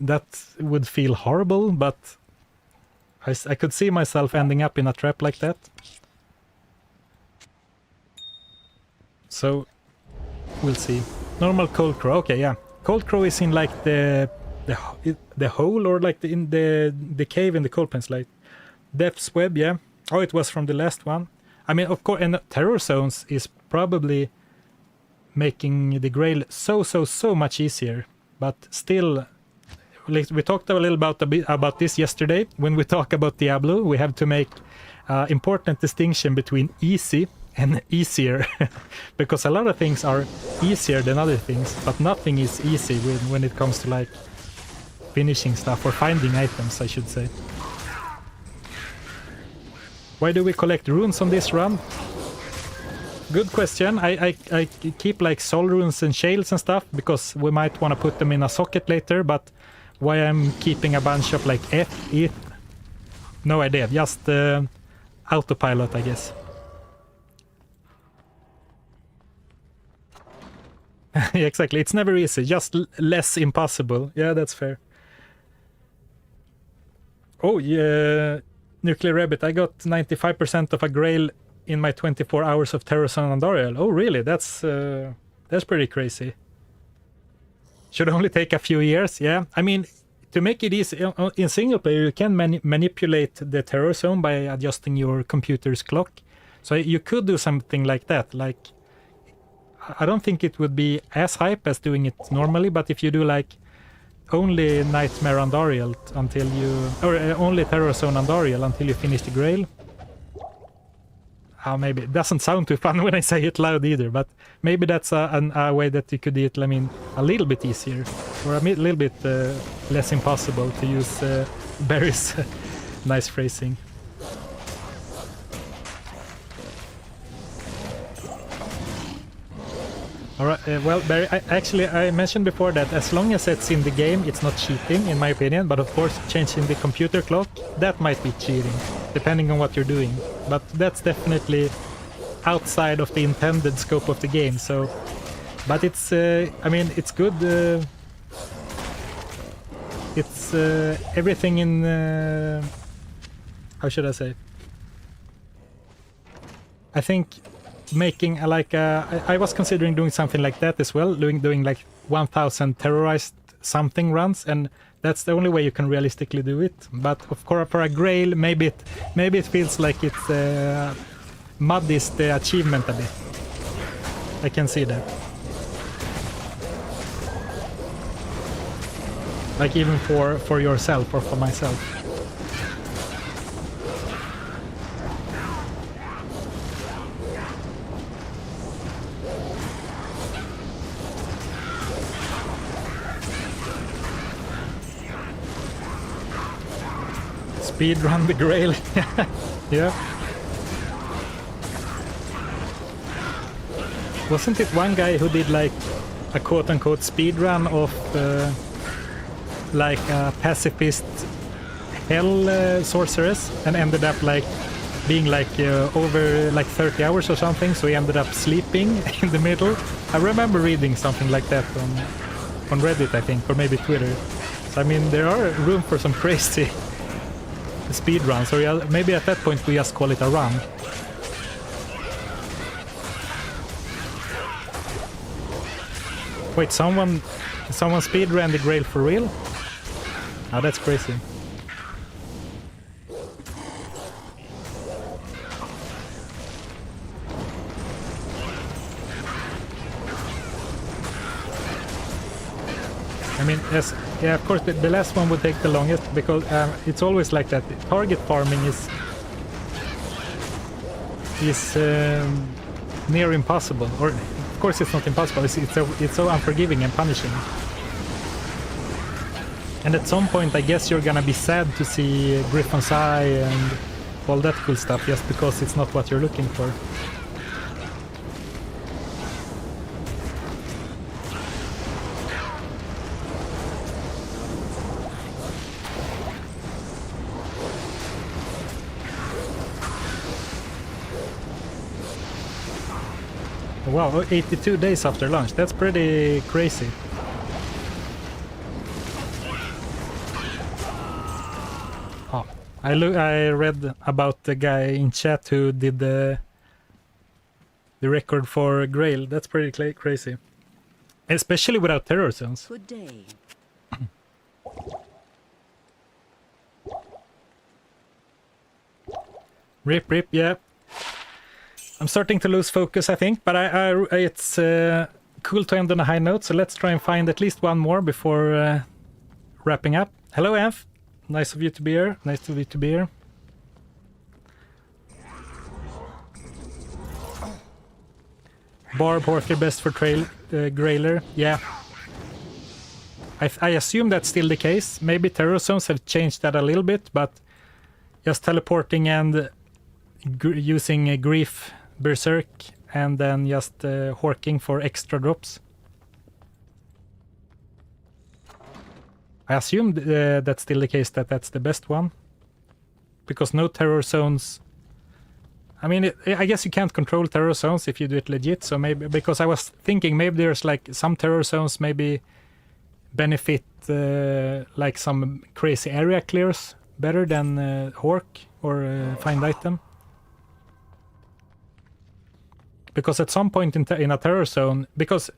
that would feel horrible, but I could see myself ending up in a trap like that. So we'll see. Normal Cold Crow, okay, yeah. Cold Crow is in like the hole, or like in the cave in the Cold Plains, like Death's Web, yeah. Oh, it was from the last one. I mean, of course, and Terror Zones is probably making the Grail so much easier, but still, like we talked a little about this yesterday. When we talk about Diablo, we have to make important distinction between easy and easier, because a lot of things are easier than other things, but nothing is easy when it comes to like finishing stuff or finding items, I should say. Why do we collect runes on this run? Good question. I keep like soul runes and shales and stuff because we might want to put them in a socket later, but why I'm keeping a bunch of like ETH? No idea. Just autopilot, I guess. Yeah, exactly. It's never easy. Just less impossible. Yeah, that's fair. Oh, yeah. Nuclear Rabbit, I got 95% of a Grail in my 24 hours of Terror Zone Andoriel. Oh, really? That's pretty crazy. Should only take a few years, yeah. I mean, to make it easy, in single player, you can manipulate the Terror Zone by adjusting your computer's clock. So you could do something like that. Like, I don't think it would be as hype as doing it normally, but if you do like only Nightmare Andoriel until you, or only Terror Zone Andoriel until you finish the Grail. Maybe it doesn't sound too fun when I say it loud either, but maybe that's a way that you could do it, I mean, a little bit easier, or a little bit less impossible, to use Barry's nice phrasing. Alright, well, Barry, I mentioned before that as long as it's in the game, it's not cheating, in my opinion, but of course, changing the computer clock, that might be cheating, depending on what you're doing. But that's definitely outside of the intended scope of the game, so... But it's, I mean, it's good... it's everything in... how should I say? I think... making I was considering doing something like that as well, doing like 1000 terrorized something runs, and that's the only way you can realistically do it. But of course, for a Grail, maybe it feels like it muddies the achievement a bit. I can see that. Like even for yourself or for myself. Speedrun the Grail. Yeah. Wasn't it one guy who did like a quote-unquote speedrun of like a pacifist hell sorceress, and ended up like being like over like 30 hours or something, so he ended up sleeping in the middle? I remember reading something like that on Reddit, I think, or maybe Twitter. So I mean, there are room for some crazy speed runs, or maybe at that point we just call it a run. Wait, someone speed ran the Grail for real? Oh, that's crazy. I mean, yeah, of course, the last one would take the longest, because it's always like that. Target farming is near impossible. Or, of course, it's not impossible. It's so unforgiving and punishing. And at some point, I guess you're gonna be sad to see Griffon's Eye and all that cool stuff, just because it's not what you're looking for. Wow, 82 days after launch. That's pretty crazy. Oh, I read about the guy in chat who did the record for Grail. That's pretty crazy. Especially without terror zones. Good day. Rip, yeah. I'm starting to lose focus, I think, but it's cool to end on a high note, so let's try and find at least one more before wrapping up. Hello, Anth. Nice of you to be here. Nice of you to be here. Barb Horker best for Grailer. Yeah. I assume that's still the case. Maybe terror zones have changed that a little bit, but just teleporting and using a Grief Berserk and then just horking for extra drops. I assume that's still the case, that's the best one. Because no terror zones... I mean, I guess you can't control terror zones if you do it legit, so maybe... Because I was thinking maybe there's like some terror zones maybe benefit like some crazy area clears better than Hork or Find Item. Because at some point in a terror zone, because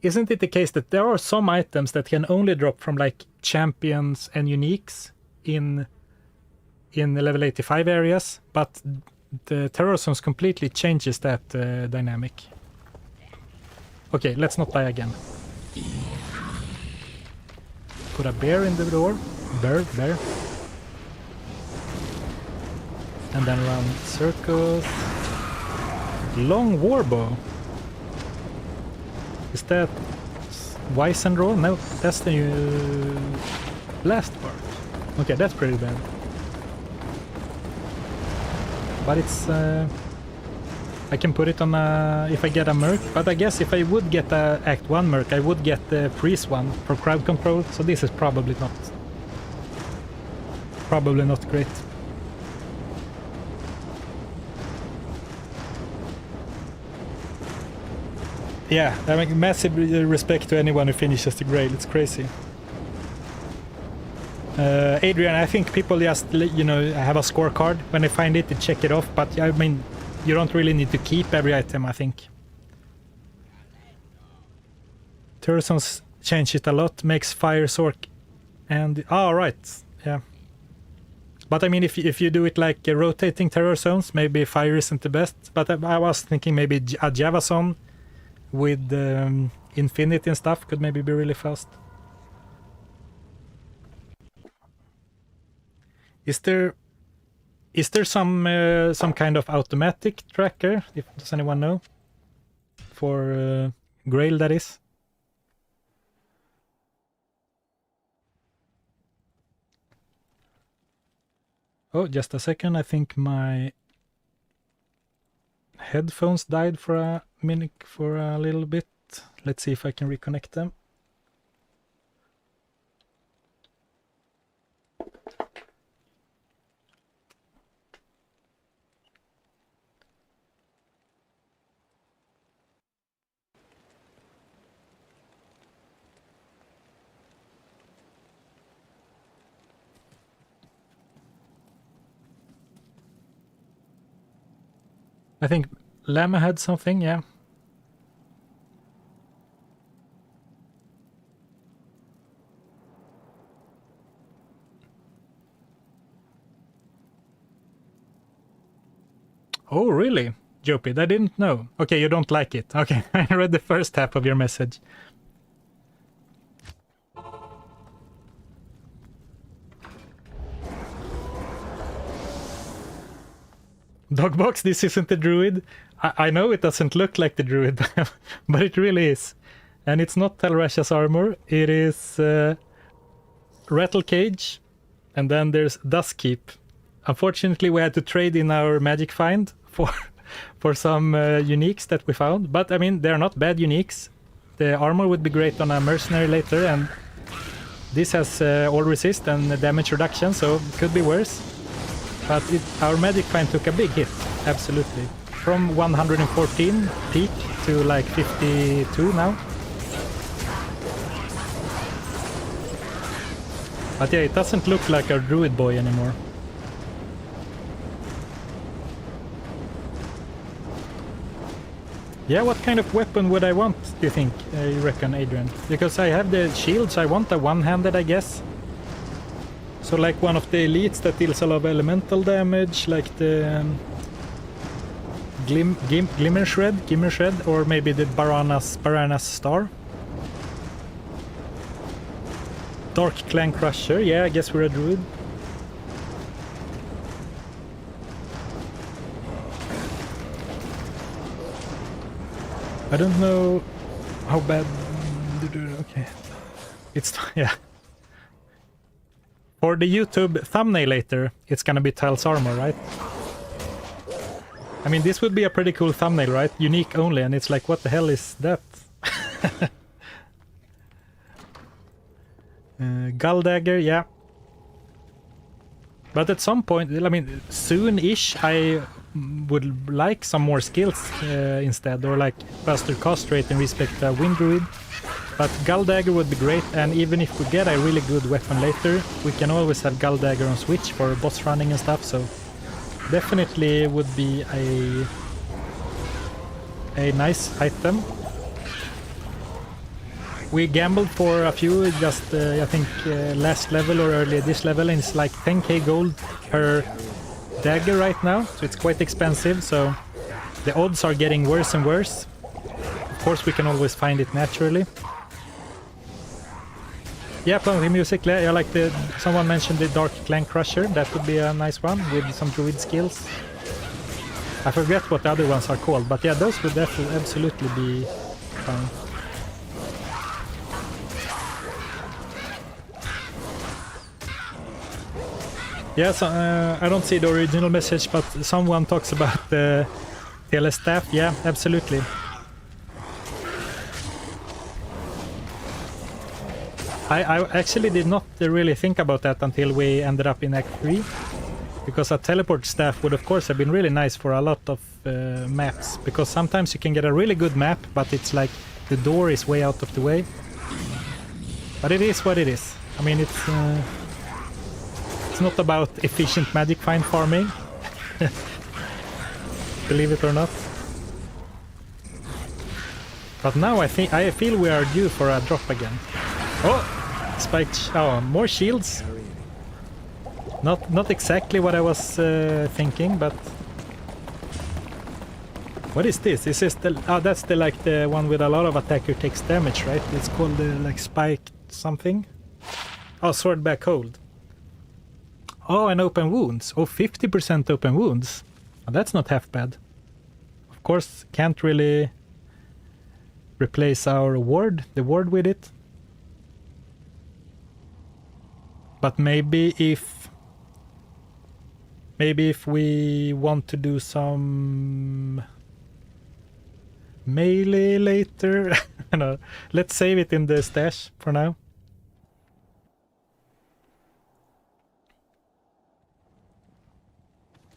isn't it the case that there are some items that can only drop from like champions and uniques in level 85 areas, but the terror zones completely changes that dynamic. Okay, let's not die again. Put a bear in the door. Bear. And then run circles. Long warbow. Is that Wise and Roll? No, that's the blast part. Okay, that's pretty bad. But it's... I can put it on a... if I get a Merc, but I guess if I would get a Act 1 Merc, I would get the Freeze one for crowd control, so this is probably not great. Yeah, I mean, massive respect to anyone who finishes the Grail, it's crazy. Adrian, I think people just, you know, have a scorecard. When they find it, they check it off, but I mean, you don't really need to keep every item, I think. Terror zones change it a lot, makes Fire Sork and... Oh, right, yeah. But I mean, if you do it like rotating terror zones, maybe Fire isn't the best, but I was thinking maybe a Javazon with Infinity and stuff could maybe be really fast. Is there some kind of automatic tracker? Does anyone know? For Grail, that is. Oh, just a second. I think my headphones died for a minute, for a little bit. Let's see if I can reconnect them. I think Llama had something, yeah. Oh, really? Jopid, I didn't know. Okay, you don't like it. Okay, I read the first half of your message. Dogbox, this isn't the druid. I know it doesn't look like the druid, but it really is. And it's not Telrasha's armor. It is Rattle Cage, and then there's Duskkeep. Unfortunately, we had to trade in our magic find for some uniques that we found. But I mean, they're not bad uniques. The armor would be great on a mercenary later, and this has all resist and damage reduction, so it could be worse. But our magic find took a big hit, absolutely. From 114 peak to like 52 now. But yeah, it doesn't look like our druid boy anymore. Yeah, what kind of weapon would I want, do you think, you reckon, Adrian? Because I have the shield, so I want a one-handed, I guess. So like one of the elites that deals a lot of elemental damage, like the Glimmer Shred, or maybe the Barana's Star. Dark Clan Crusher, yeah, I guess we're a druid. I don't know how bad... Okay. It's... yeah. For the YouTube thumbnail later, it's gonna be Tal's armor, right? I mean, this would be a pretty cool thumbnail, right? Unique only, and it's like, what the hell is that? Gull Dagger, yeah. But at some point, I mean, soon-ish, I would like some more skills instead, or like faster cast rate in respect to Wind Druid. But Gull Dagger would be great, and even if we get a really good weapon later, we can always have Gull Dagger on Switch for boss running and stuff, so definitely would be a nice item. We gambled for a few, just I think last level or early this level, and it's like 10k gold per dagger right now, so it's quite expensive, so the odds are getting worse and worse. Of course we can always find it naturally. Yeah, playing music, I like the... someone mentioned the Dark Clan Crusher, that would be a nice one with some druid skills. I forget what the other ones are called, but yeah, those would definitely absolutely be fun. Yes, I don't see the original message, but someone talks about the TLS staff. Yeah, absolutely. I actually did not really think about that until we ended up in Act 3. Because a teleport staff would of course have been really nice for a lot of maps. Because sometimes you can get a really good map, but it's like the door is way out of the way. But it is what it is. I mean, it's not about efficient magic find farming. Believe it or not. But now I feel we are due for a drop again. Oh! Spiked... oh, more shields. Not exactly what I was thinking, but... what is this? Is this the... oh, that's the like the one with a lot of attacker takes damage, right? It's called the like spiked something. Oh, Swordback Hold. Oh, and open wounds. Oh, 50% open wounds. Oh, that's not half bad. Of course, can't really replace our ward, the ward with it. But maybe if we want to do some melee later, no, let's save it in the stash for now.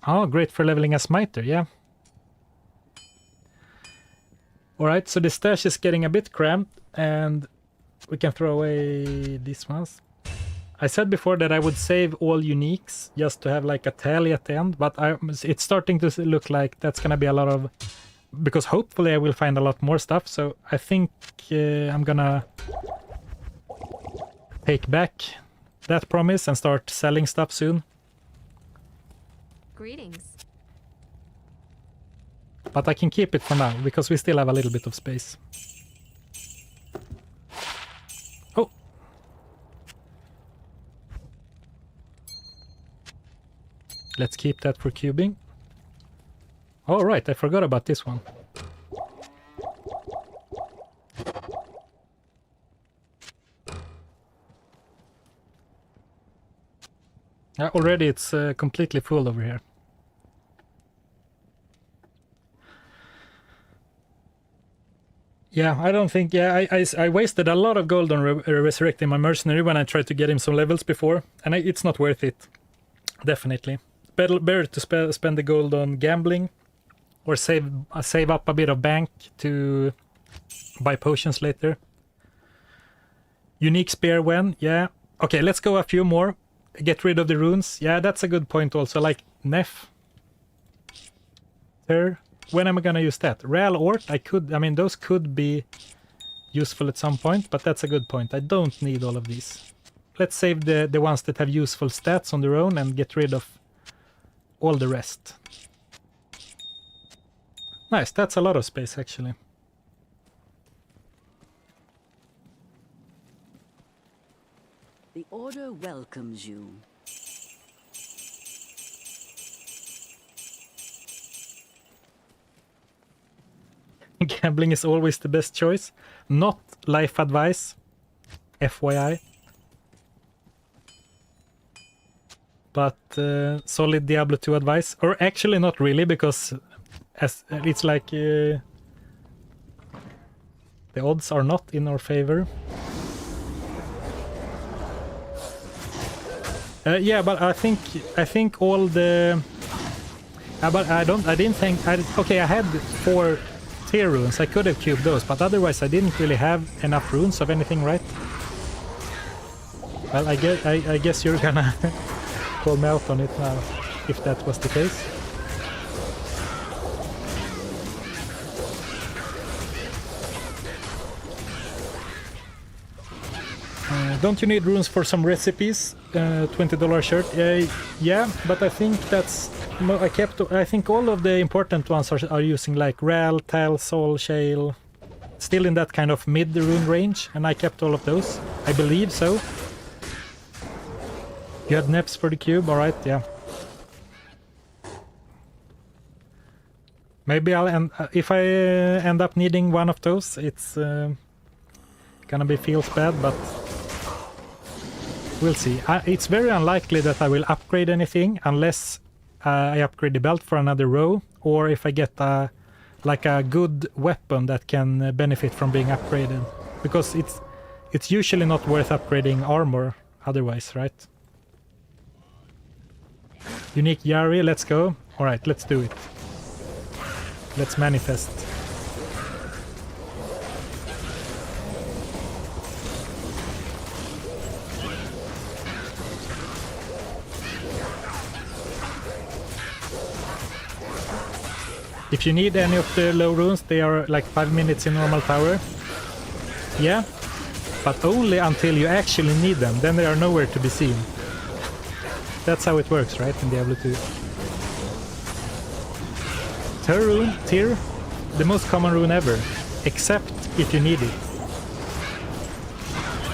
Oh, great for leveling a smiter, yeah. Alright, so the stash is getting a bit cramped, and we can throw away these ones. I said before that I would save all uniques just to have like a tally at the end, but it's starting to look like that's gonna be a lot of... Because hopefully I will find a lot more stuff, so I think I'm gonna take back that promise and start selling stuff soon. Greetings. But I can keep it for now, because we still have a little bit of space. Oh! Let's keep that for cubing. Oh, right, I forgot about this one. Already it's completely full over here. Yeah, I don't think... Yeah, I wasted a lot of gold on resurrecting my mercenary when I tried to get him some levels before. And it's not worth it. Definitely. Better to spend the gold on gambling. Or save up a bit of bank to buy potions later. Unique spear when? Yeah. Okay, let's go a few more. Get rid of the runes. Yeah, that's a good point also. Like Nef. There. When am I gonna use that? Real Ort, I mean, those could be useful at some point, but that's a good point. I don't need all of these. Let's save the ones that have useful stats on their own and get rid of all the rest. Nice, that's a lot of space actually. The Order welcomes you. Gambling is always the best choice. Not life advice. FYI. But solid Diablo 2 advice. Or actually not really, because it's like the odds are not in our favor. Yeah, but I think all the... but I didn't think... okay, I had 4 tier runes. I could have cubed those, but otherwise I didn't really have enough runes of anything, right? Well, I guess you're gonna call me out on it now, if that was the case. Don't you need runes for some recipes? $20 shirt. Yeah, but I think that's... I think all of the important ones are using like Ral, Tal, Sol, Shale. Still in that kind of mid-rune range, and I kept all of those. I believe so. You had Neps for the cube, alright, yeah. Maybe I'll if I end up needing one of those, it's gonna feels bad, but we'll see. It's very unlikely that I will upgrade anything unless I upgrade the belt for another row, or if I get like a good weapon that can benefit from being upgraded, because it's usually not worth upgrading armor otherwise, right? Unique Yari, let's go. All right, let's do it. Let's manifest. If you need any of the low runes, they are like 5 minutes in normal power. Yeah, but only until you actually need them, then they are nowhere to be seen. That's how it works, right, in Diablo 2. Tyr, the most common rune ever, except if you need it.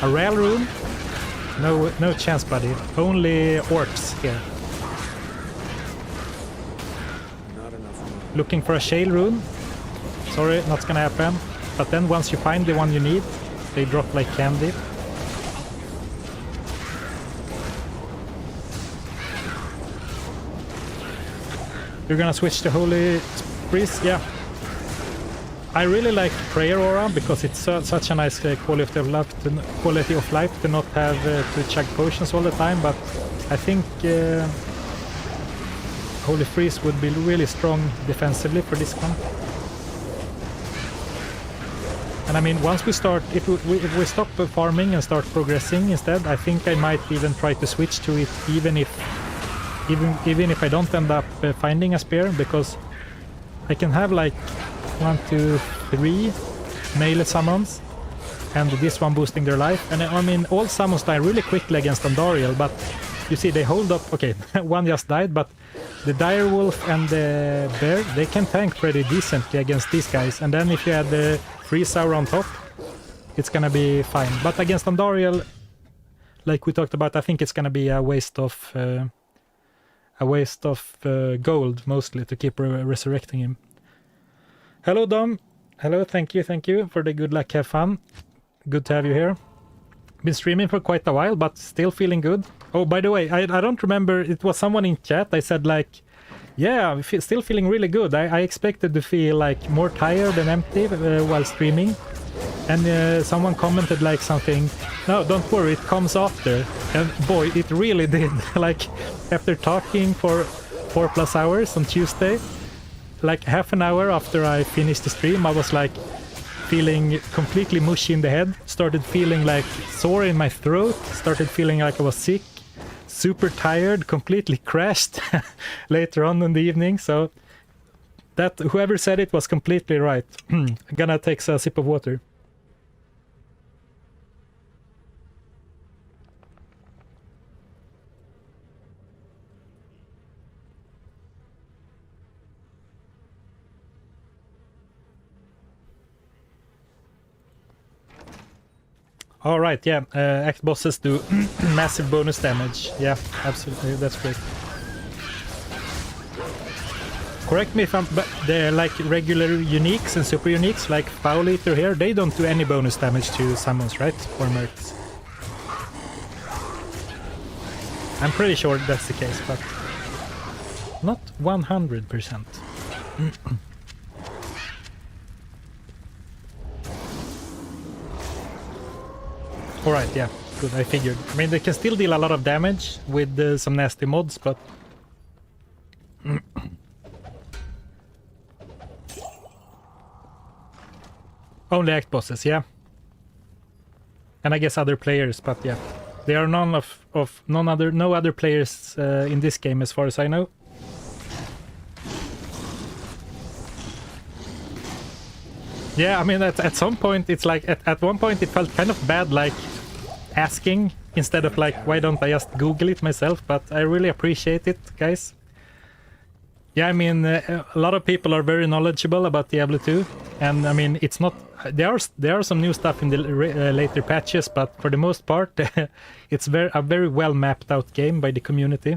A rare rune? No chance, buddy. Only orcs here. Looking for a shale rune? Sorry, not gonna happen. But then once you find the one you need, they drop like candy. You're gonna switch to Holy Priest? Yeah. I really like Prayer Aura because it's such a nice quality of life to not have to chug potions all the time, but I think Holy Freeze would be really strong defensively for this one. And I mean, once we start, if we stop farming and start progressing instead, I think I might even try to switch to it, even if I don't end up finding a spear, because I can have like 1, 2, 3 melee summons, and this one boosting their life. And I mean, all summons die really quickly against Andariel, but you see they hold up. Okay, one just died, but the direwolf and the bear, they can tank pretty decently against these guys. And then if you add the freeze hour on top, it's gonna be fine. But against Andariel, like we talked about, I think it's gonna be a waste of gold mostly to keep resurrecting him. Hello Dom. Hello, thank you for the good luck, have fun. Good to have you here. Been streaming for quite a while, but still feeling good. Oh, by the way, I don't remember, it was someone in chat, I said like, yeah, I'm still feeling really good. I expected to feel like more tired and empty while streaming. And someone commented like something, no, don't worry, it comes after. And boy, it really did. Like, after talking for 4+ hours on Tuesday, like half an hour after I finished the stream, I was like feeling completely mushy in the head, started feeling like sore in my throat, started feeling like I was sick, super tired, completely crashed later on in the evening. So that whoever said it was completely right. I'm gonna take a sip of water. All right, yeah, act bosses do massive bonus damage. Yeah, absolutely, that's great. Correct me if I'm, but they're like regular uniques and super uniques, like Foul Eater here, they don't do any bonus damage to summons, right? Or mercs. I'm pretty sure that's the case, but not 100%. Alright, yeah, good, I figured. I mean, they can still deal a lot of damage with some nasty mods, but... Only act bosses, yeah. And I guess other players, but yeah. There are no other players in this game as far as I know. Yeah, I mean, at some point, it's like, at one point it felt kind of bad, like, asking, instead of like, why don't I just Google it myself, but I really appreciate it, guys. Yeah, I mean, a lot of people are very knowledgeable about Diablo 2, and I mean, it's not, there are some new stuff in the later patches, but for the most part, it's a very well mapped out game by the community.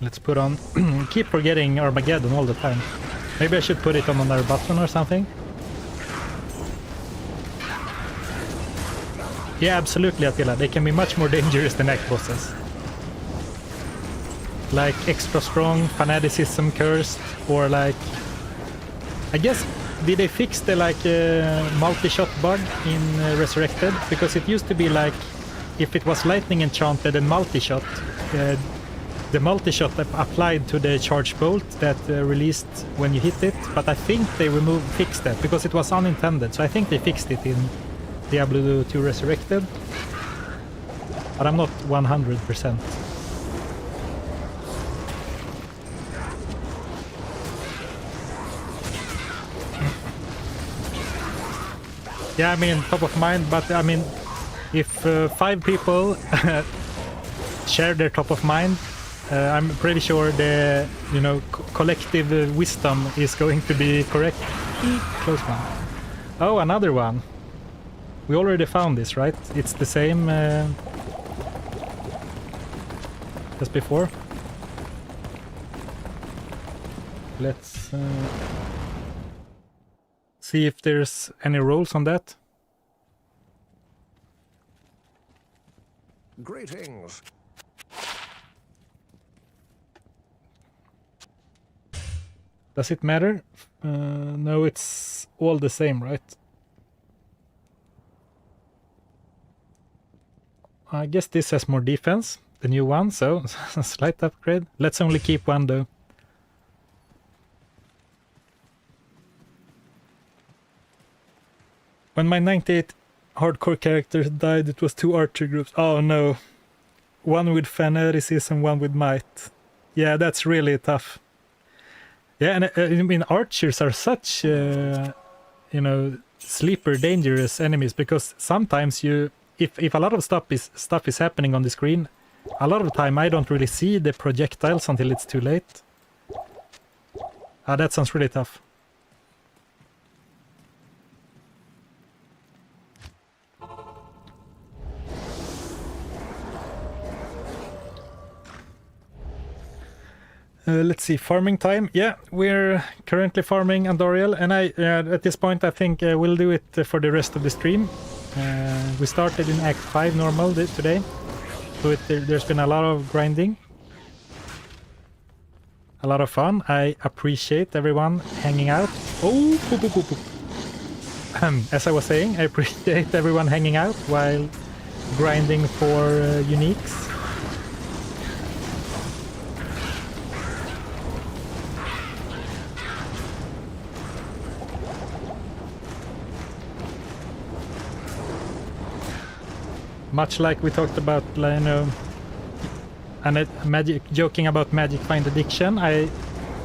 Let's put on... keep forgetting Armageddon all the time. Maybe I should put it on another button or something. Yeah, absolutely, Attila. They can be much more dangerous than act bosses. Like extra strong, fanaticism cursed, or like... I guess, did they fix the like multi-shot bug in Resurrected? Because it used to be like, if it was lightning enchanted and multi-shot, the multi-shot applied to the charge bolt that released when you hit it, but I think they fixed that because it was unintended, so I think they fixed it in Diablo 2 Resurrected, but I'm not 100%. Yeah, I mean, top of mind, but I mean, if 5 people share their top of mind, I'm pretty sure the, you know, collective wisdom is going to be correct. Close one. Oh, another one. We already found this, right? It's the same as before. Let's see if there's any rolls on that. Greetings. Does it matter? No, it's all the same, right? I guess this has more defense, the new one, so a slight upgrade. Let's only keep one though. When my 98 hardcore characters died, it was 2 archer groups. Oh no. One with fanaticism and one with might. Yeah, that's really tough. Yeah, and I mean, archers are such, sleeper dangerous enemies, because sometimes if a lot of stuff is happening on the screen, a lot of the time I don't really see the projectiles until it's too late. That sounds really tough. Let's see, farming time. Yeah, we're currently farming Andoriel, and at this point I think we'll do it for the rest of the stream. We started in Act 5 normal today, so there's been a lot of grinding. A lot of fun. I appreciate everyone hanging out. Oh, poop, poop, poop, poop. As I was saying, I appreciate everyone hanging out while grinding for uniques. Much like we talked about, and joking about Magic Find Addiction, I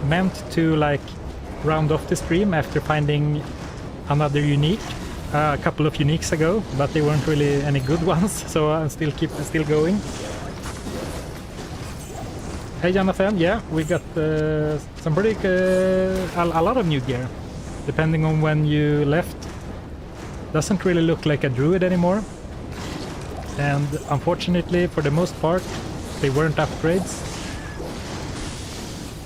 meant to round off the stream after finding another unique a couple of uniques ago, but they weren't really any good ones, so I'm still going. Hey Jonathan, yeah, we got some pretty a lot of new gear, depending on when you left. Doesn't really look like a druid anymore. And unfortunately, for the most part, they weren't upgrades.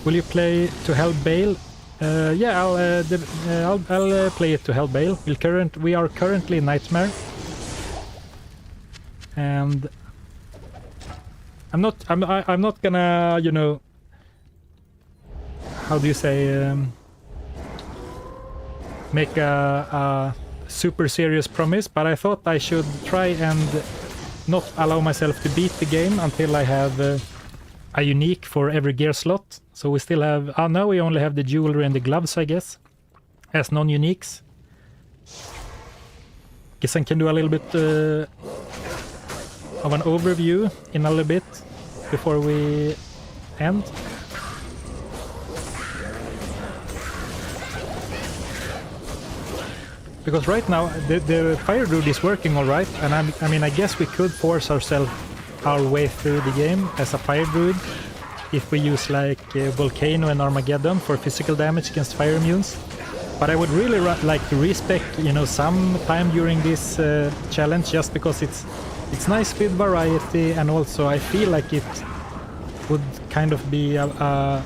Will you play to Hell Bale? Yeah, I'll play it to Hell Bale. We are currently in Nightmare, and I'm not gonna, how do you say, make a super serious promise, but I thought I should try and not allow myself to beat the game until I have a unique for every gear slot. So we still have, now we only have the jewelry and the gloves, I guess, as non-uniques. Guess I can do a little bit of an overview in a little bit before we end. Because right now the fire druid is working all right, and I mean I guess we could force our way through the game as a fire druid if we use Volcano and Armageddon for physical damage against fire immunes. But I would really like to respec some time during this challenge, just because it's nice with variety, and also I feel like it would kind of be a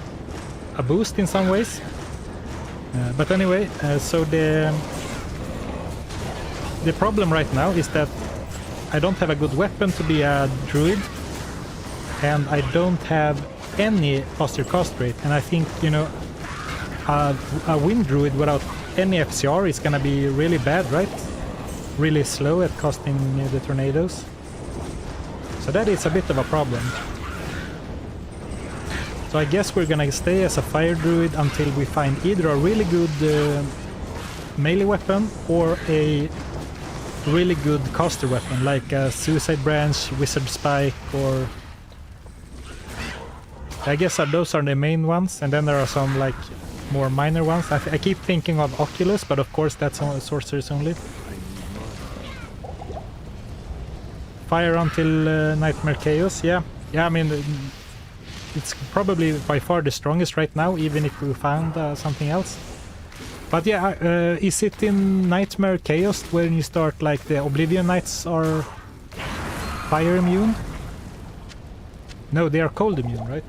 boost in some ways. But anyway, so the problem right now is that I don't have a good weapon to be a druid, and I don't have any faster cast rate, and I think a wind druid without any FCR is gonna be really bad, right? Really slow at casting the tornadoes. So that is a bit of a problem. So I guess we're gonna stay as a fire druid until we find either a really good melee weapon or a really good caster weapon, like a Suicide Branch, Wizard Spike, or I guess those are the main ones, and then there are some more minor ones. I keep thinking of Oculus, but of course that's on sorcerers only. Fire until Nightmare Chaos, yeah, I mean it's probably by far the strongest right now, even if we found something else. But yeah, is it in Nightmare Chaos when you start the Oblivion Knights are fire immune? No, they are cold immune, right?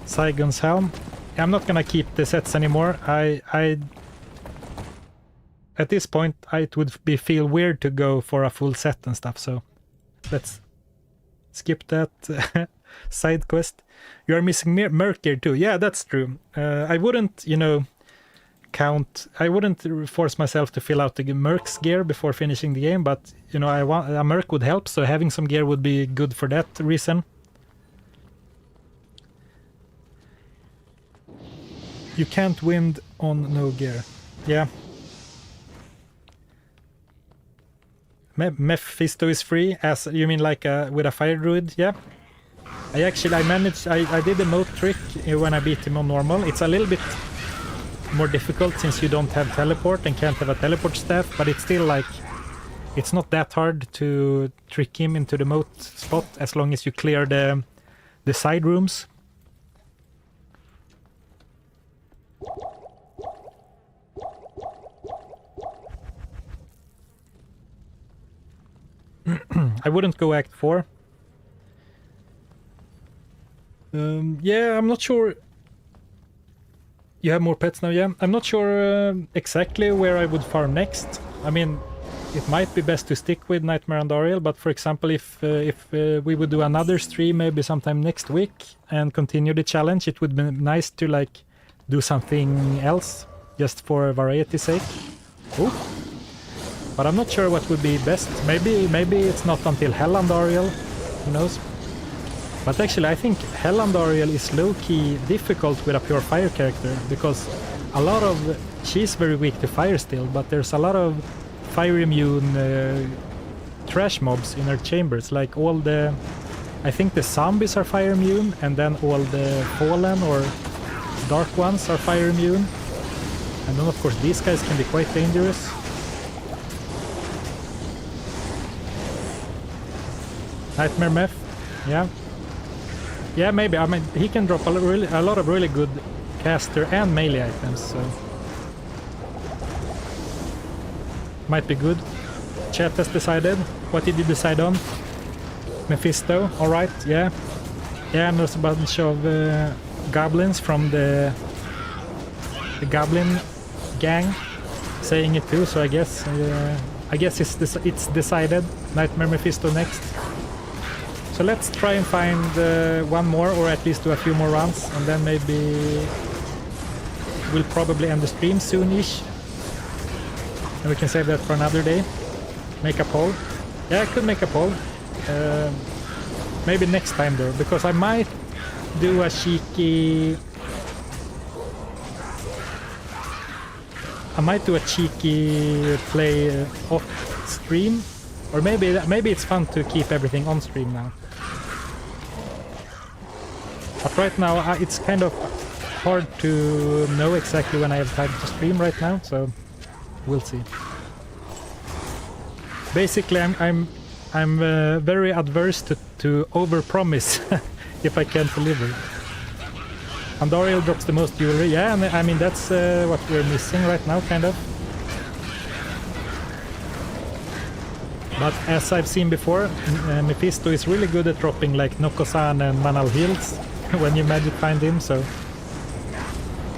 Saigon's Helm. I'm not gonna keep the sets anymore. At this point, it would feel weird to go for a full set and stuff, so let's skip that side quest. You are missing Merc gear too. Yeah, that's true. I wouldn't, I wouldn't force myself to fill out the Merc's gear before finishing the game, but a Merc would help, so having some gear would be good for that reason. You can't win on no gear. Yeah. Mephisto is free, as you mean like with a fire druid? Yeah. I did the moat trick when I beat him on normal. It's a little bit more difficult since you don't have teleport and can't have a teleport staff, but it's still like, it's not that hard to trick him into the moat spot as long as you clear the side rooms. I wouldn't go Act 4. Yeah, I'm not sure. You have more pets now, yeah? I'm not sure exactly where I would farm next. I mean, it might be best to stick with Nightmare and Ariel, but for example, if we would do another stream maybe sometime next week and continue the challenge, it would be nice to like do something else just for variety's sake. Oh. But I'm not sure what would be best. Maybe it's not until Hell and Ariel, who knows? But actually I think Hell and Ariel is low-key difficult with a pure fire character, because she's very weak to fire still, but there's a lot of fire immune trash mobs in her chambers, like I think the zombies are fire immune, and then all the fallen or dark ones are fire immune. And then of course these guys can be quite dangerous. Nightmare Meth, yeah. Yeah, maybe. I mean, he can drop a lot of really good caster and melee items, so might be good. Chat has decided. What did you decide on? Mephisto, alright, yeah. Yeah, and there's a bunch of goblins from the Goblin gang saying it too, so I guess it's decided. Nightmare Mephisto next. So let's try and find one more, or at least do a few more runs, and then maybe we'll probably end the stream soon-ish. And we can save that for another day. Make a poll. Yeah, I could make a poll. Maybe next time though, because I might do a cheeky... play off stream, or maybe it's fun to keep everything on stream now. But right now it's kind of hard to know exactly when I have time to stream right now, so we'll see. Basically, I'm very adverse to overpromise if I can't deliver. And Ariel drops the most jewelry. Yeah, and I mean that's what we're missing right now, kind of. But as I've seen before, Mephisto is really good at dropping like Nokosan and Manal Hills when you magic find him, so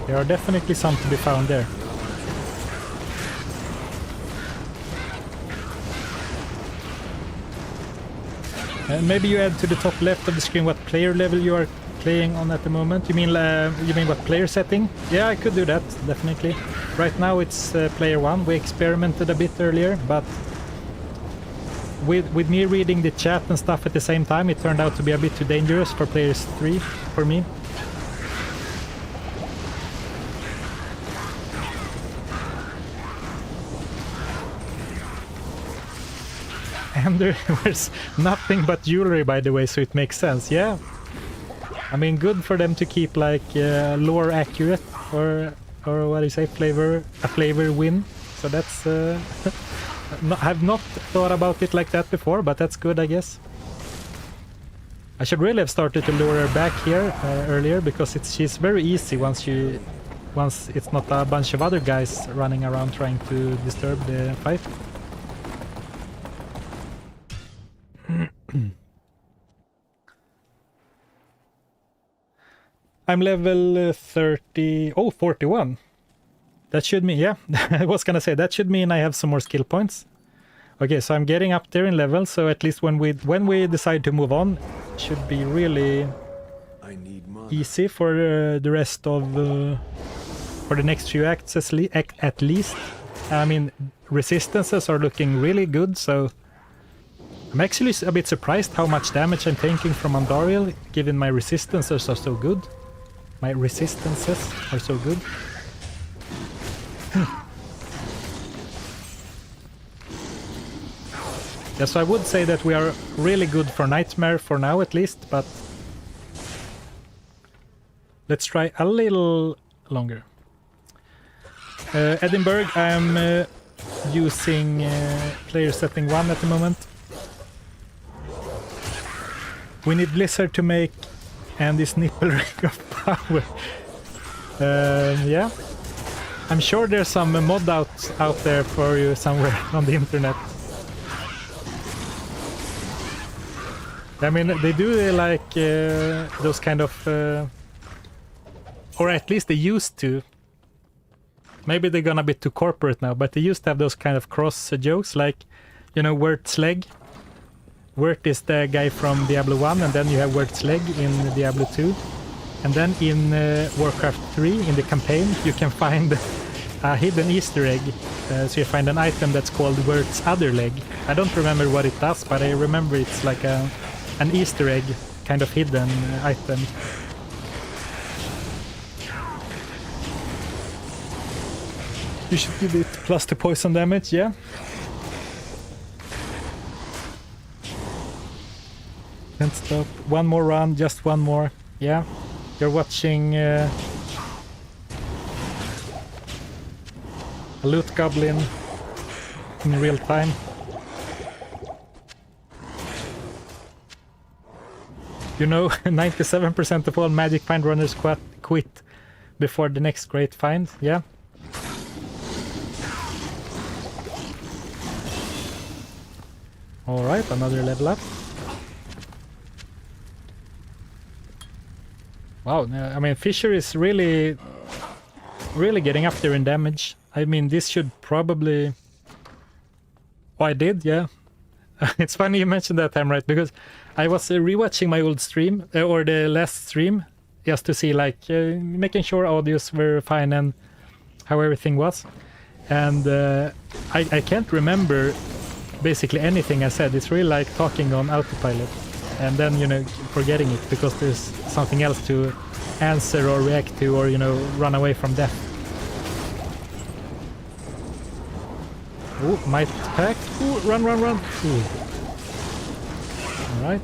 there are definitely some to be found there. And maybe you add to the top left of the screen what player level you are playing on at the moment. You mean what player setting? Yeah, I could do that, definitely. Right now it's player 1. We experimented a bit earlier, but with me reading the chat and stuff at the same time, it turned out to be a bit too dangerous for players 3 for me. And there's nothing but jewelry, by the way, so it makes sense. Yeah, I mean, good for them to keep like lore accurate, or what do you say, flavor win. So that's I've not thought about it like that before, but that's good, I guess. I should really have started to lure her back here earlier, because she's very easy once it's not a bunch of other guys running around trying to disturb the fight. I'm level 41. That should mean, yeah, I was gonna say, that should mean I have some more skill points. Okay, so I'm getting up there in level, so at least when we decide to move on, it should be really easy for the rest of for the next few acts at least. I mean, resistances are looking really good, so I'm actually a bit surprised how much damage I'm taking from Andariel, given my resistances are so good. My resistances are so good. Yeah, so I would say that we are really good for Nightmare for now at least, but let's try a little longer. Edinburgh, I'm using player setting 1 at the moment. We need Blizzard to make Andy's nipple ring of power. Yeah. I'm sure there's some mod out there for you somewhere on the internet. I mean, they do like those kind of... or at least they used to. Maybe they're gonna be too corporate now, but they used to have those kind of cross jokes, like, you know, Wirt's leg. Wirt is the guy from Diablo 1, and then you have Wirt's leg in Diablo 2. And then in Warcraft 3, in the campaign, you can find a hidden Easter egg. So you find an item that's called Wirt's other leg. I don't remember what it does, but I remember it's like an Easter egg kind of hidden item. You should give it plus to poison damage, yeah. Can't stop. One more run, just one more. Yeah. You're watching a loot goblin in real time. You know, 97% of all Magic Find runners quit before the next great find. Yeah. Alright, another level up. Wow, I mean, Fisher is really getting up there in damage. I mean, this should probably... Oh, I did, yeah. It's funny you mentioned that time, right? Because I was rewatching my old stream, or the last stream, just to see, like, making sure audios were fine and how everything was. And I can't remember basically anything I said. It's really like talking on autopilot. And then, you know, forgetting it because there's something else to answer or react to, or, you know, run away from death. Oh, might pack. Ooh, run. Ooh. Alright.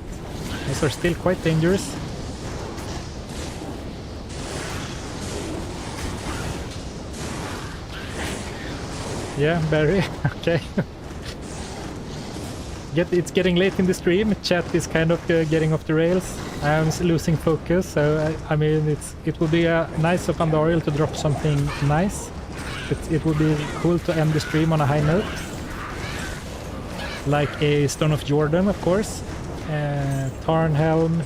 Those are still quite dangerous. Yeah, Barry. Okay. It's getting late in the stream. Chat is kind of getting off the rails. I'm losing focus, so I mean it would be a nice of Andariel to drop something nice. It would be cool to end the stream on a high note, like a Stone of Jordan, of course. Tarnhelm,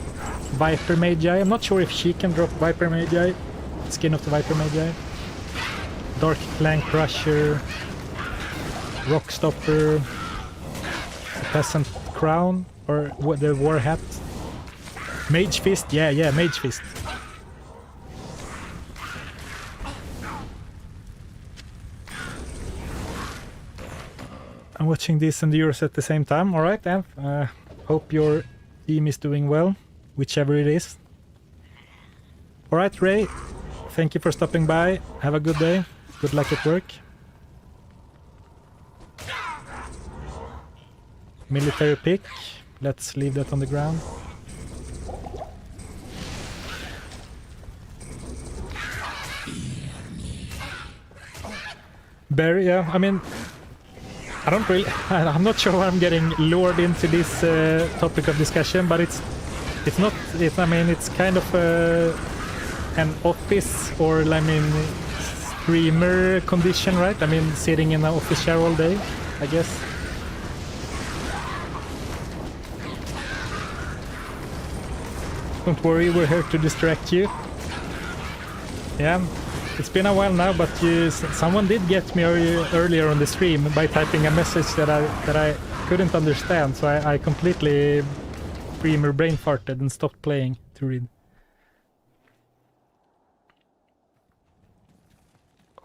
Viper Magi. I'm not sure if she can drop Viper Magi. Skin of the Viper Magi. Dark Clan Crusher, Rockstopper. Peasant Crown, or the War Hat. Mage Fist, yeah, Mage Fist. I'm watching this and the Euros at the same time. Alright, Ev. Hope your team is doing well, whichever it is. Alright, Ray. Thank you for stopping by. Have a good day. Good luck at work. Military pick. Let's leave that on the ground. Barry, yeah, I mean, I don't really... I'm not sure why I'm getting lured into this topic of discussion, but it's not... I mean, it's kind of an office or, I mean, streamer condition, right? I mean, sitting in an office chair all day, I guess. Don't worry, we're here to distract you. Yeah, it's been a while now, but someone did get me earlier on the stream by typing a message that I couldn't understand, so I completely brain farted and stopped playing to read.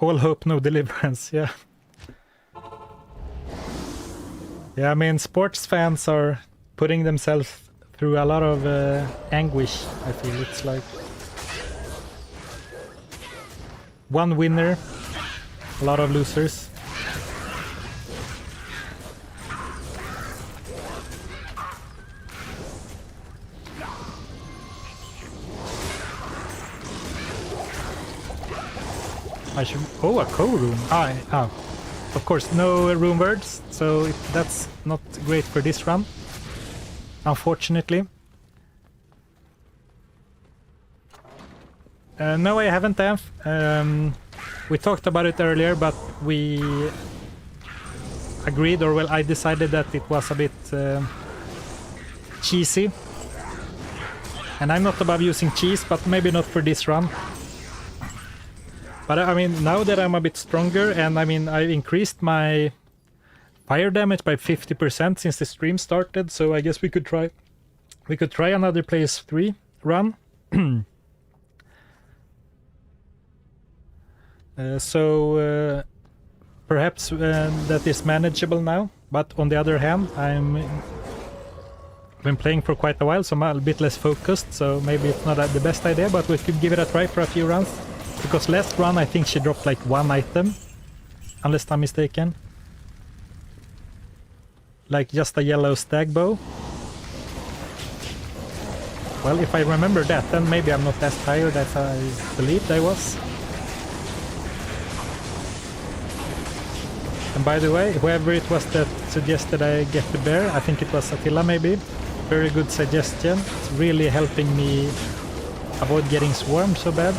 All hope, no deliverance, yeah. Yeah, I mean, sports fans are putting themselves through a lot of anguish, I feel. It's like one winner, a lot of losers. I should... Oh, a co-room. Of course, no room words, so that's not great for this run, unfortunately. No, I haven't, Amph. We talked about it earlier, but we agreed, or well, I decided that it was a bit cheesy. And I'm not above using cheese, but maybe not for this run. But I mean, now that I'm a bit stronger, and I mean, I've increased my fire damage by 50% since the stream started, so I guess we could try another Players 3 run. Perhaps that is manageable now, but on the other hand, I've been playing for quite a while, so I'm a bit less focused, so maybe it's not the best idea, but we could give it a try for a few rounds. Because last run I think she dropped like one item, unless I'm mistaken. Like just a yellow stag bow. Well, if I remember that, then maybe I'm not as tired as I believed I was. And by the way, whoever it was that suggested I get the bear, I think it was Attila maybe. Very good suggestion. It's really helping me avoid getting swarmed so bad.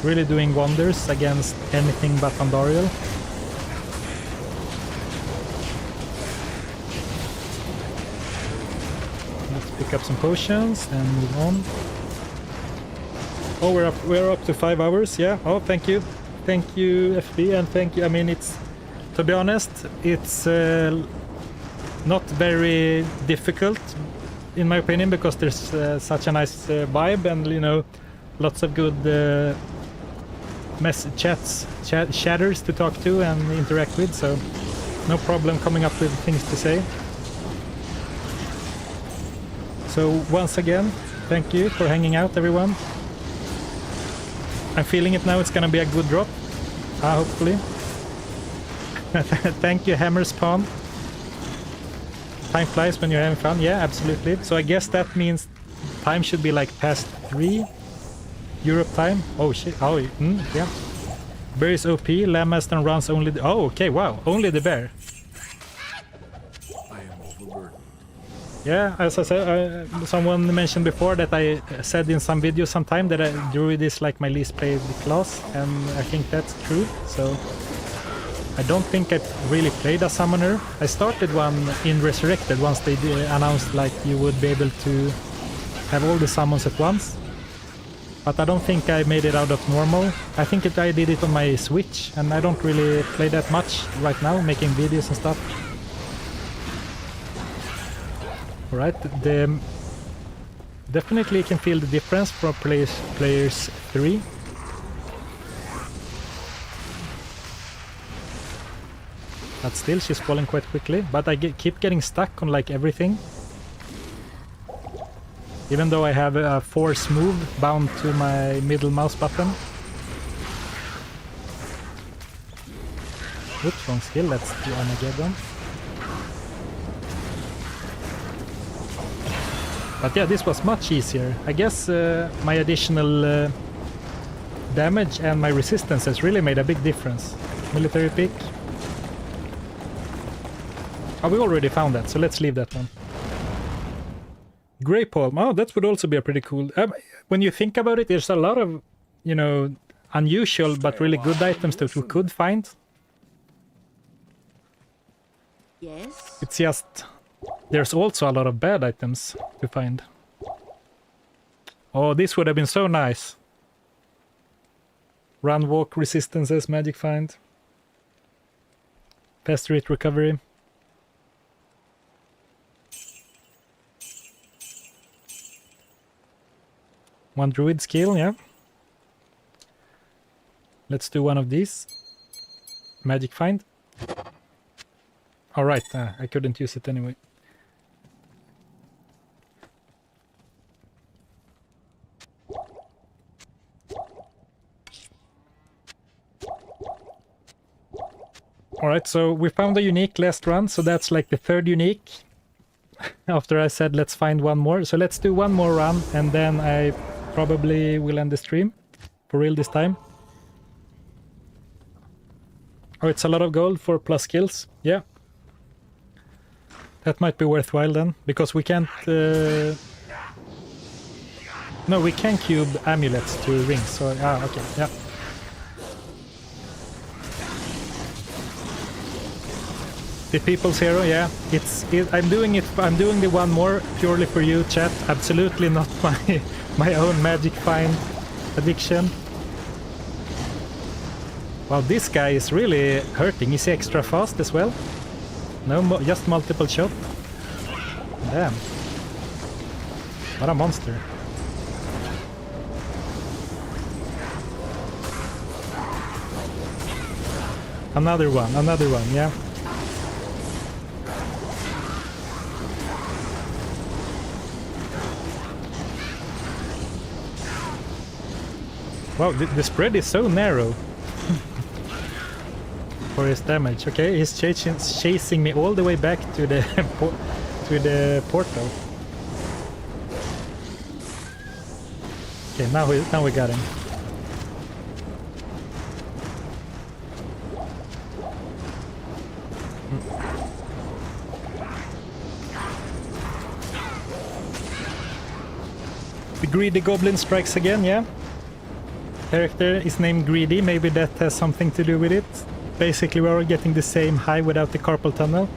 Really doing wonders against anything but Andariel. Let's pick up some potions and move on. Oh, we're up to 5 hours, yeah. Oh, thank you. Thank you, FB, and thank you. I mean, it's, to be honest, it's not very difficult in my opinion, because there's such a nice vibe, and you know, lots of good chatters to talk to and interact with, so no problem coming up with things to say. So once again, thank you for hanging out, everyone. I'm feeling it now, it's gonna be a good drop, hopefully. Thank you, Hammer Spawn. Time flies when you're having fun, yeah, absolutely. So I guess that means time should be like past 3 Europe time. Oh shit, oh, yeah. Bear is OP, Lammaston runs only the... Oh, okay, wow, only the bear. I am overburdened. Yeah, as I said, someone mentioned before that I said in some video sometime that Druid is like my least played class, and I think that's true, so... I don't think I really played a summoner. I started one in Resurrected once they announced like you would be able to have all the summons at once. But I don't think I made it out of normal. I think I did it on my Switch, and I don't really play that much right now, making videos and stuff. Alright, definitely you can feel the difference from players 3. But still, she's falling quite quickly. But I keep getting stuck on like everything. Even though I have a force move bound to my middle mouse button. Oops, wrong skill. Let's do Armageddon. But yeah, this was much easier. I guess my additional damage and my resistance has really made a big difference. Military pick. Oh, we already found that, so let's leave that one. Grey Palm. Oh, that would also be a pretty cool... when you think about it, there's a lot of, you know, unusual but really good items that we could find. Yes? It's just... there's also a lot of bad items to find. Oh, this would have been so nice. Run, walk, resistances, magic find. Fast rate recovery. One druid skill, yeah. Let's do one of these. Magic find. Alright, I couldn't use it anyway. Alright, so we found a unique last run, so that's like the 3rd unique. After I said let's find one more. So let's do one more run, and then I probably will end the stream. for real this time. Oh, it's a lot of gold for plus skills. Yeah. That might be worthwhile then, because we can't... No, we can cube amulets to rings, so... Ah, okay, yeah. The People's Hero, yeah. I'm doing the one more purely for you, chat. Absolutely not my own magic find addiction. Wow, this guy is really hurting. Is he extra fast as well? No, just multiple shot. Damn. What a monster. Another one, yeah. Wow, the spread is so narrow for his damage. Okay, he's chasing me all the way back to the to the portal. Okay, now we got him. The greedy goblin strikes again, yeah. Character is named Greedy, maybe that has something to do with it. Basically we're all getting the same high without the carpal tunnel.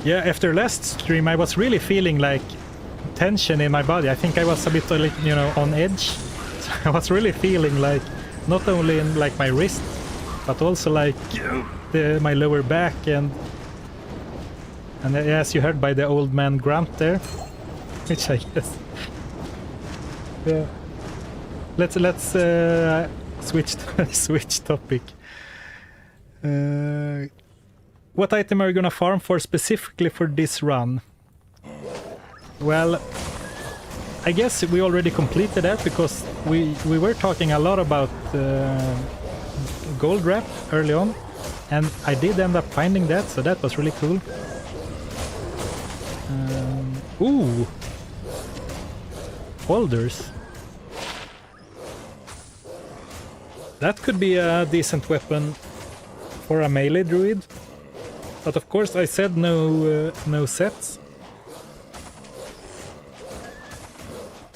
Yeah, after last stream I was really feeling like tension in my body. I think I was a bit like, you know, on edge. So I was really feeling like, not only in like my wrist, but also like my lower back and as you heard by the old man grunt there, which I guess. Yeah. Let's switch topic. What item are you gonna farm for specifically for this run? Well, I guess we already completed that because we were talking a lot about gold wrap early on, and I did end up finding that, so that was really cool. Ooh, boulders. That could be a decent weapon for a melee druid, but of course I said no sets.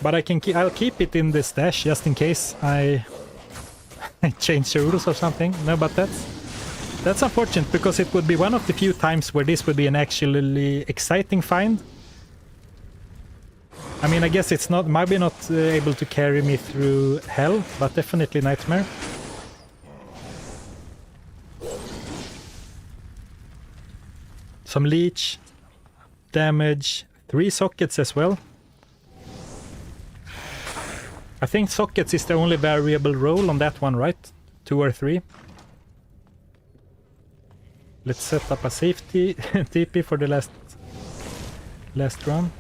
But I'll keep it in the stash just in case I change the rules or something. No, but that's unfortunate because it would be one of the few times where this would be an actually exciting find. I mean, I guess it's not maybe not able to carry me through hell, but definitely nightmare. Some leech, damage, 3 sockets as well. I think sockets is the only variable roll on that one, right? 2 or 3. Let's set up a safety TP for the last run.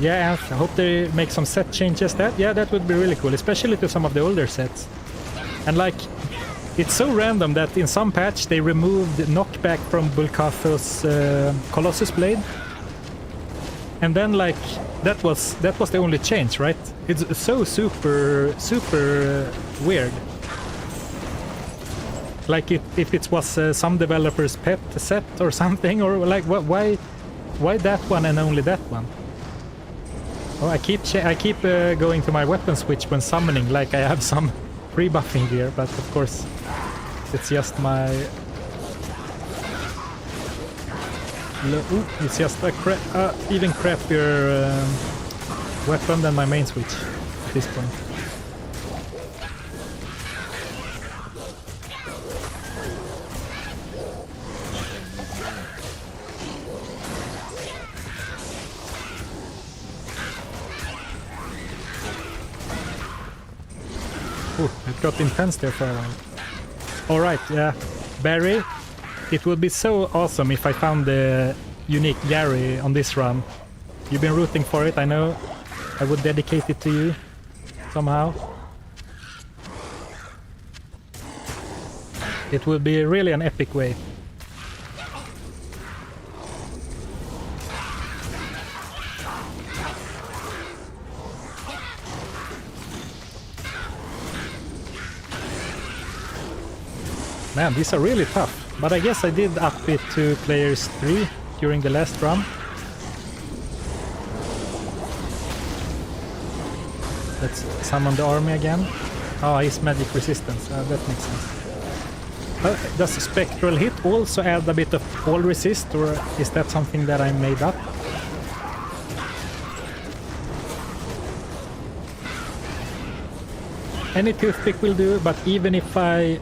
Yeah, I hope they make some set changes. That would be really cool, especially to some of the older sets. And like, it's so random that in some patch they removed knockback from Bulkatho's Colossus Blade. And then like, that was the only change, right? It's so super weird. Like if it was some developer's pet set or something, or like why that one and only that one? Oh, I keep going to my weapon switch when summoning, like I have some pre-buffing gear, but of course it's just my... Ooh, it's just a even crappier weapon than my main switch at this point. Ooh, it got intense there for a while. Alright, yeah. Barry, it would be so awesome if I found the unique Gary on this run. You've been rooting for it, I know. I would dedicate it to you somehow. It would be really an epic way. Man, these are really tough. But I guess I did up it to players 3 during the last run. Let's summon the army again. Oh, he's magic resistance. That makes sense. Does spectral hit also add a bit of all resist, or is that something that I made up? Any toothpick will do, but even if I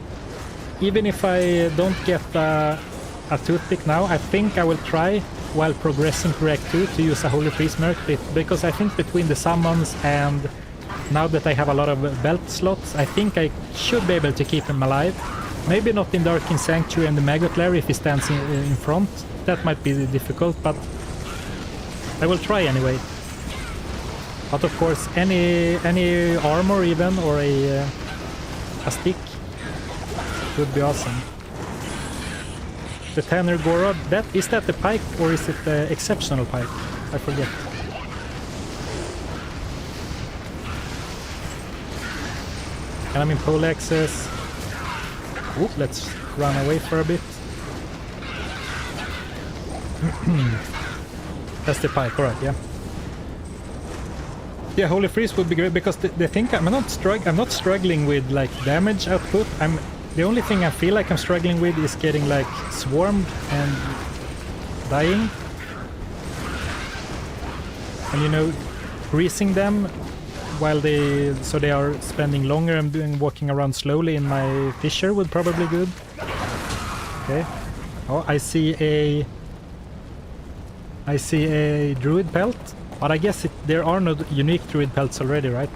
don't get a toothpick now, I think I will try while progressing to Act 2 to use a Holy Priest merc, because I think between the summons and now that I have a lot of belt slots, I think I should be able to keep him alive. Maybe not in the Arcane Sanctuary and the Maggot Lair if he stands in front. That might be difficult, but I will try anyway. But of course, any armor even, or a stick would be awesome. The Tanner Gorod, is that the pike or is it the exceptional pike? I forget. And I'm in pole access. Ooh, let's run away for a bit. That's the pike, alright, yeah. Yeah, Holy Freeze would be great, because the thing I'm not struggling with like damage output. The only thing I feel like I'm struggling with is getting like swarmed and dying. And you know, greasing them while they are spending longer and walking around slowly in my fissure would probably be good. Okay. Oh, I see a druid pelt, but I guess there are no unique druid pelts already, right?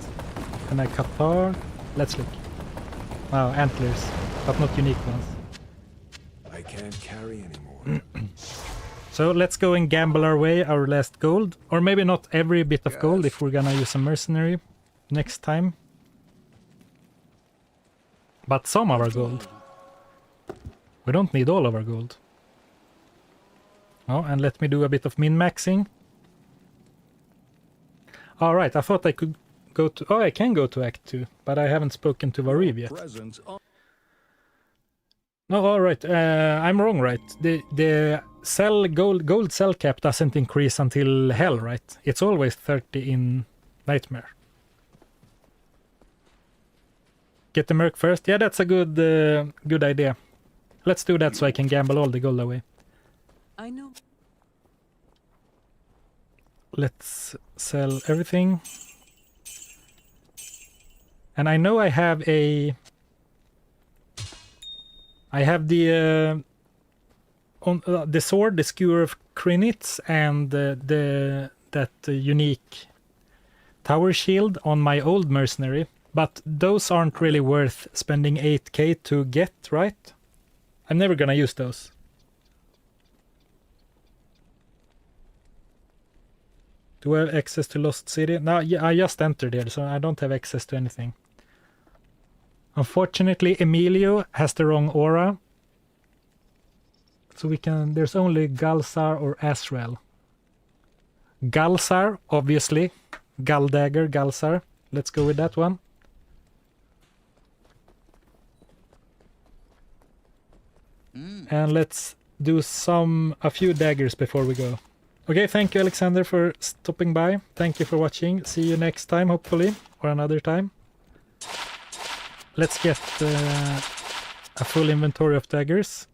Can I Cathar? Let's look. Wow, antlers, but not unique ones. I can't carry anymore. So let's go and gamble our way our last gold, or maybe not every bit of gold if we're gonna use a mercenary next time. But some of our gold. We don't need all of our gold. Oh, and let me do a bit of min-maxing. Alright, I thought I could go to... Oh, I can go to Act 2, but I haven't spoken to Variv yet. No, alright, I'm wrong, right? The gold cell cap doesn't increase until Hell, right? It's always 30 in Nightmare. Get the Merc first? Yeah, that's a good idea. Let's do that so I can gamble all the gold away. I know. Let's sell everything. And I know I have the sword, the Skewer of Krinitz, and that unique tower shield on my old mercenary, but those aren't really worth spending 8k to get, right? I'm never gonna use those. Do I have access to Lost City? No, yeah, I just entered here, so I don't have access to anything. Unfortunately, Emilio has the wrong aura. So there's only Galzar or Azrael. Galzar, obviously. Galdagger, Galzar. Let's go with that one. And let's do a few daggers before we go. Okay, thank you, Alexander, for stopping by. Thank you for watching. See you next time, hopefully, or another time. Let's get a full inventory of daggers.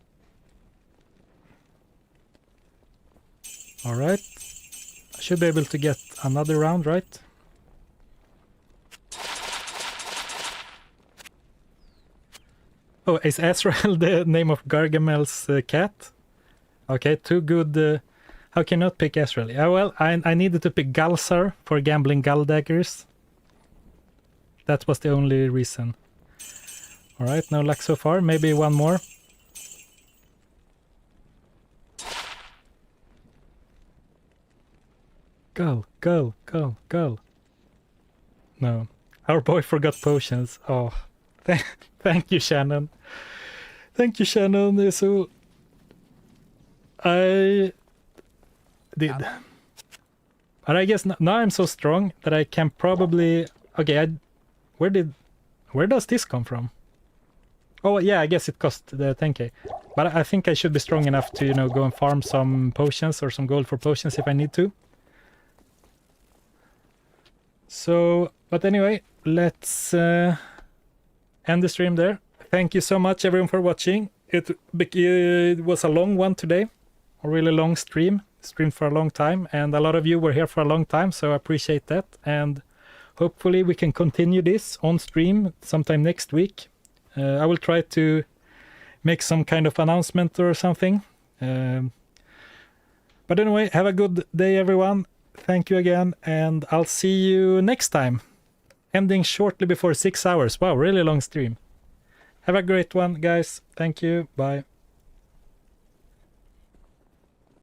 Alright. I should be able to get another round, right? Oh, is Azrael the name of Gargamel's cat? Okay, too good. How can I not pick Azrael? Yeah, well, I needed to pick Galzar for gambling Galdaggers. That was the only reason. Alright, no luck so far. Maybe one more. Go. No. Our boy forgot potions. Oh. Thank you, Shannon. Thank you, Shannon. So... I... did. But I guess now I'm so strong that I can probably... Okay, where does this come from? Oh yeah, I guess it cost the 10k. But I think I should be strong enough to, you know, go and farm some potions or some gold for potions if I need to. So, but anyway, let's end the stream there. Thank you so much everyone for watching. It was a long one today, a really long stream for a long time, and a lot of you were here for a long time, so I appreciate that. And hopefully we can continue this on stream sometime next week. I will try to make some kind of announcement or something. But anyway, have a good day everyone. Thank you again, and I'll see you next time. Ending shortly before 6 hours. Wow, really long stream. Have a great one, guys. Thank you. Bye.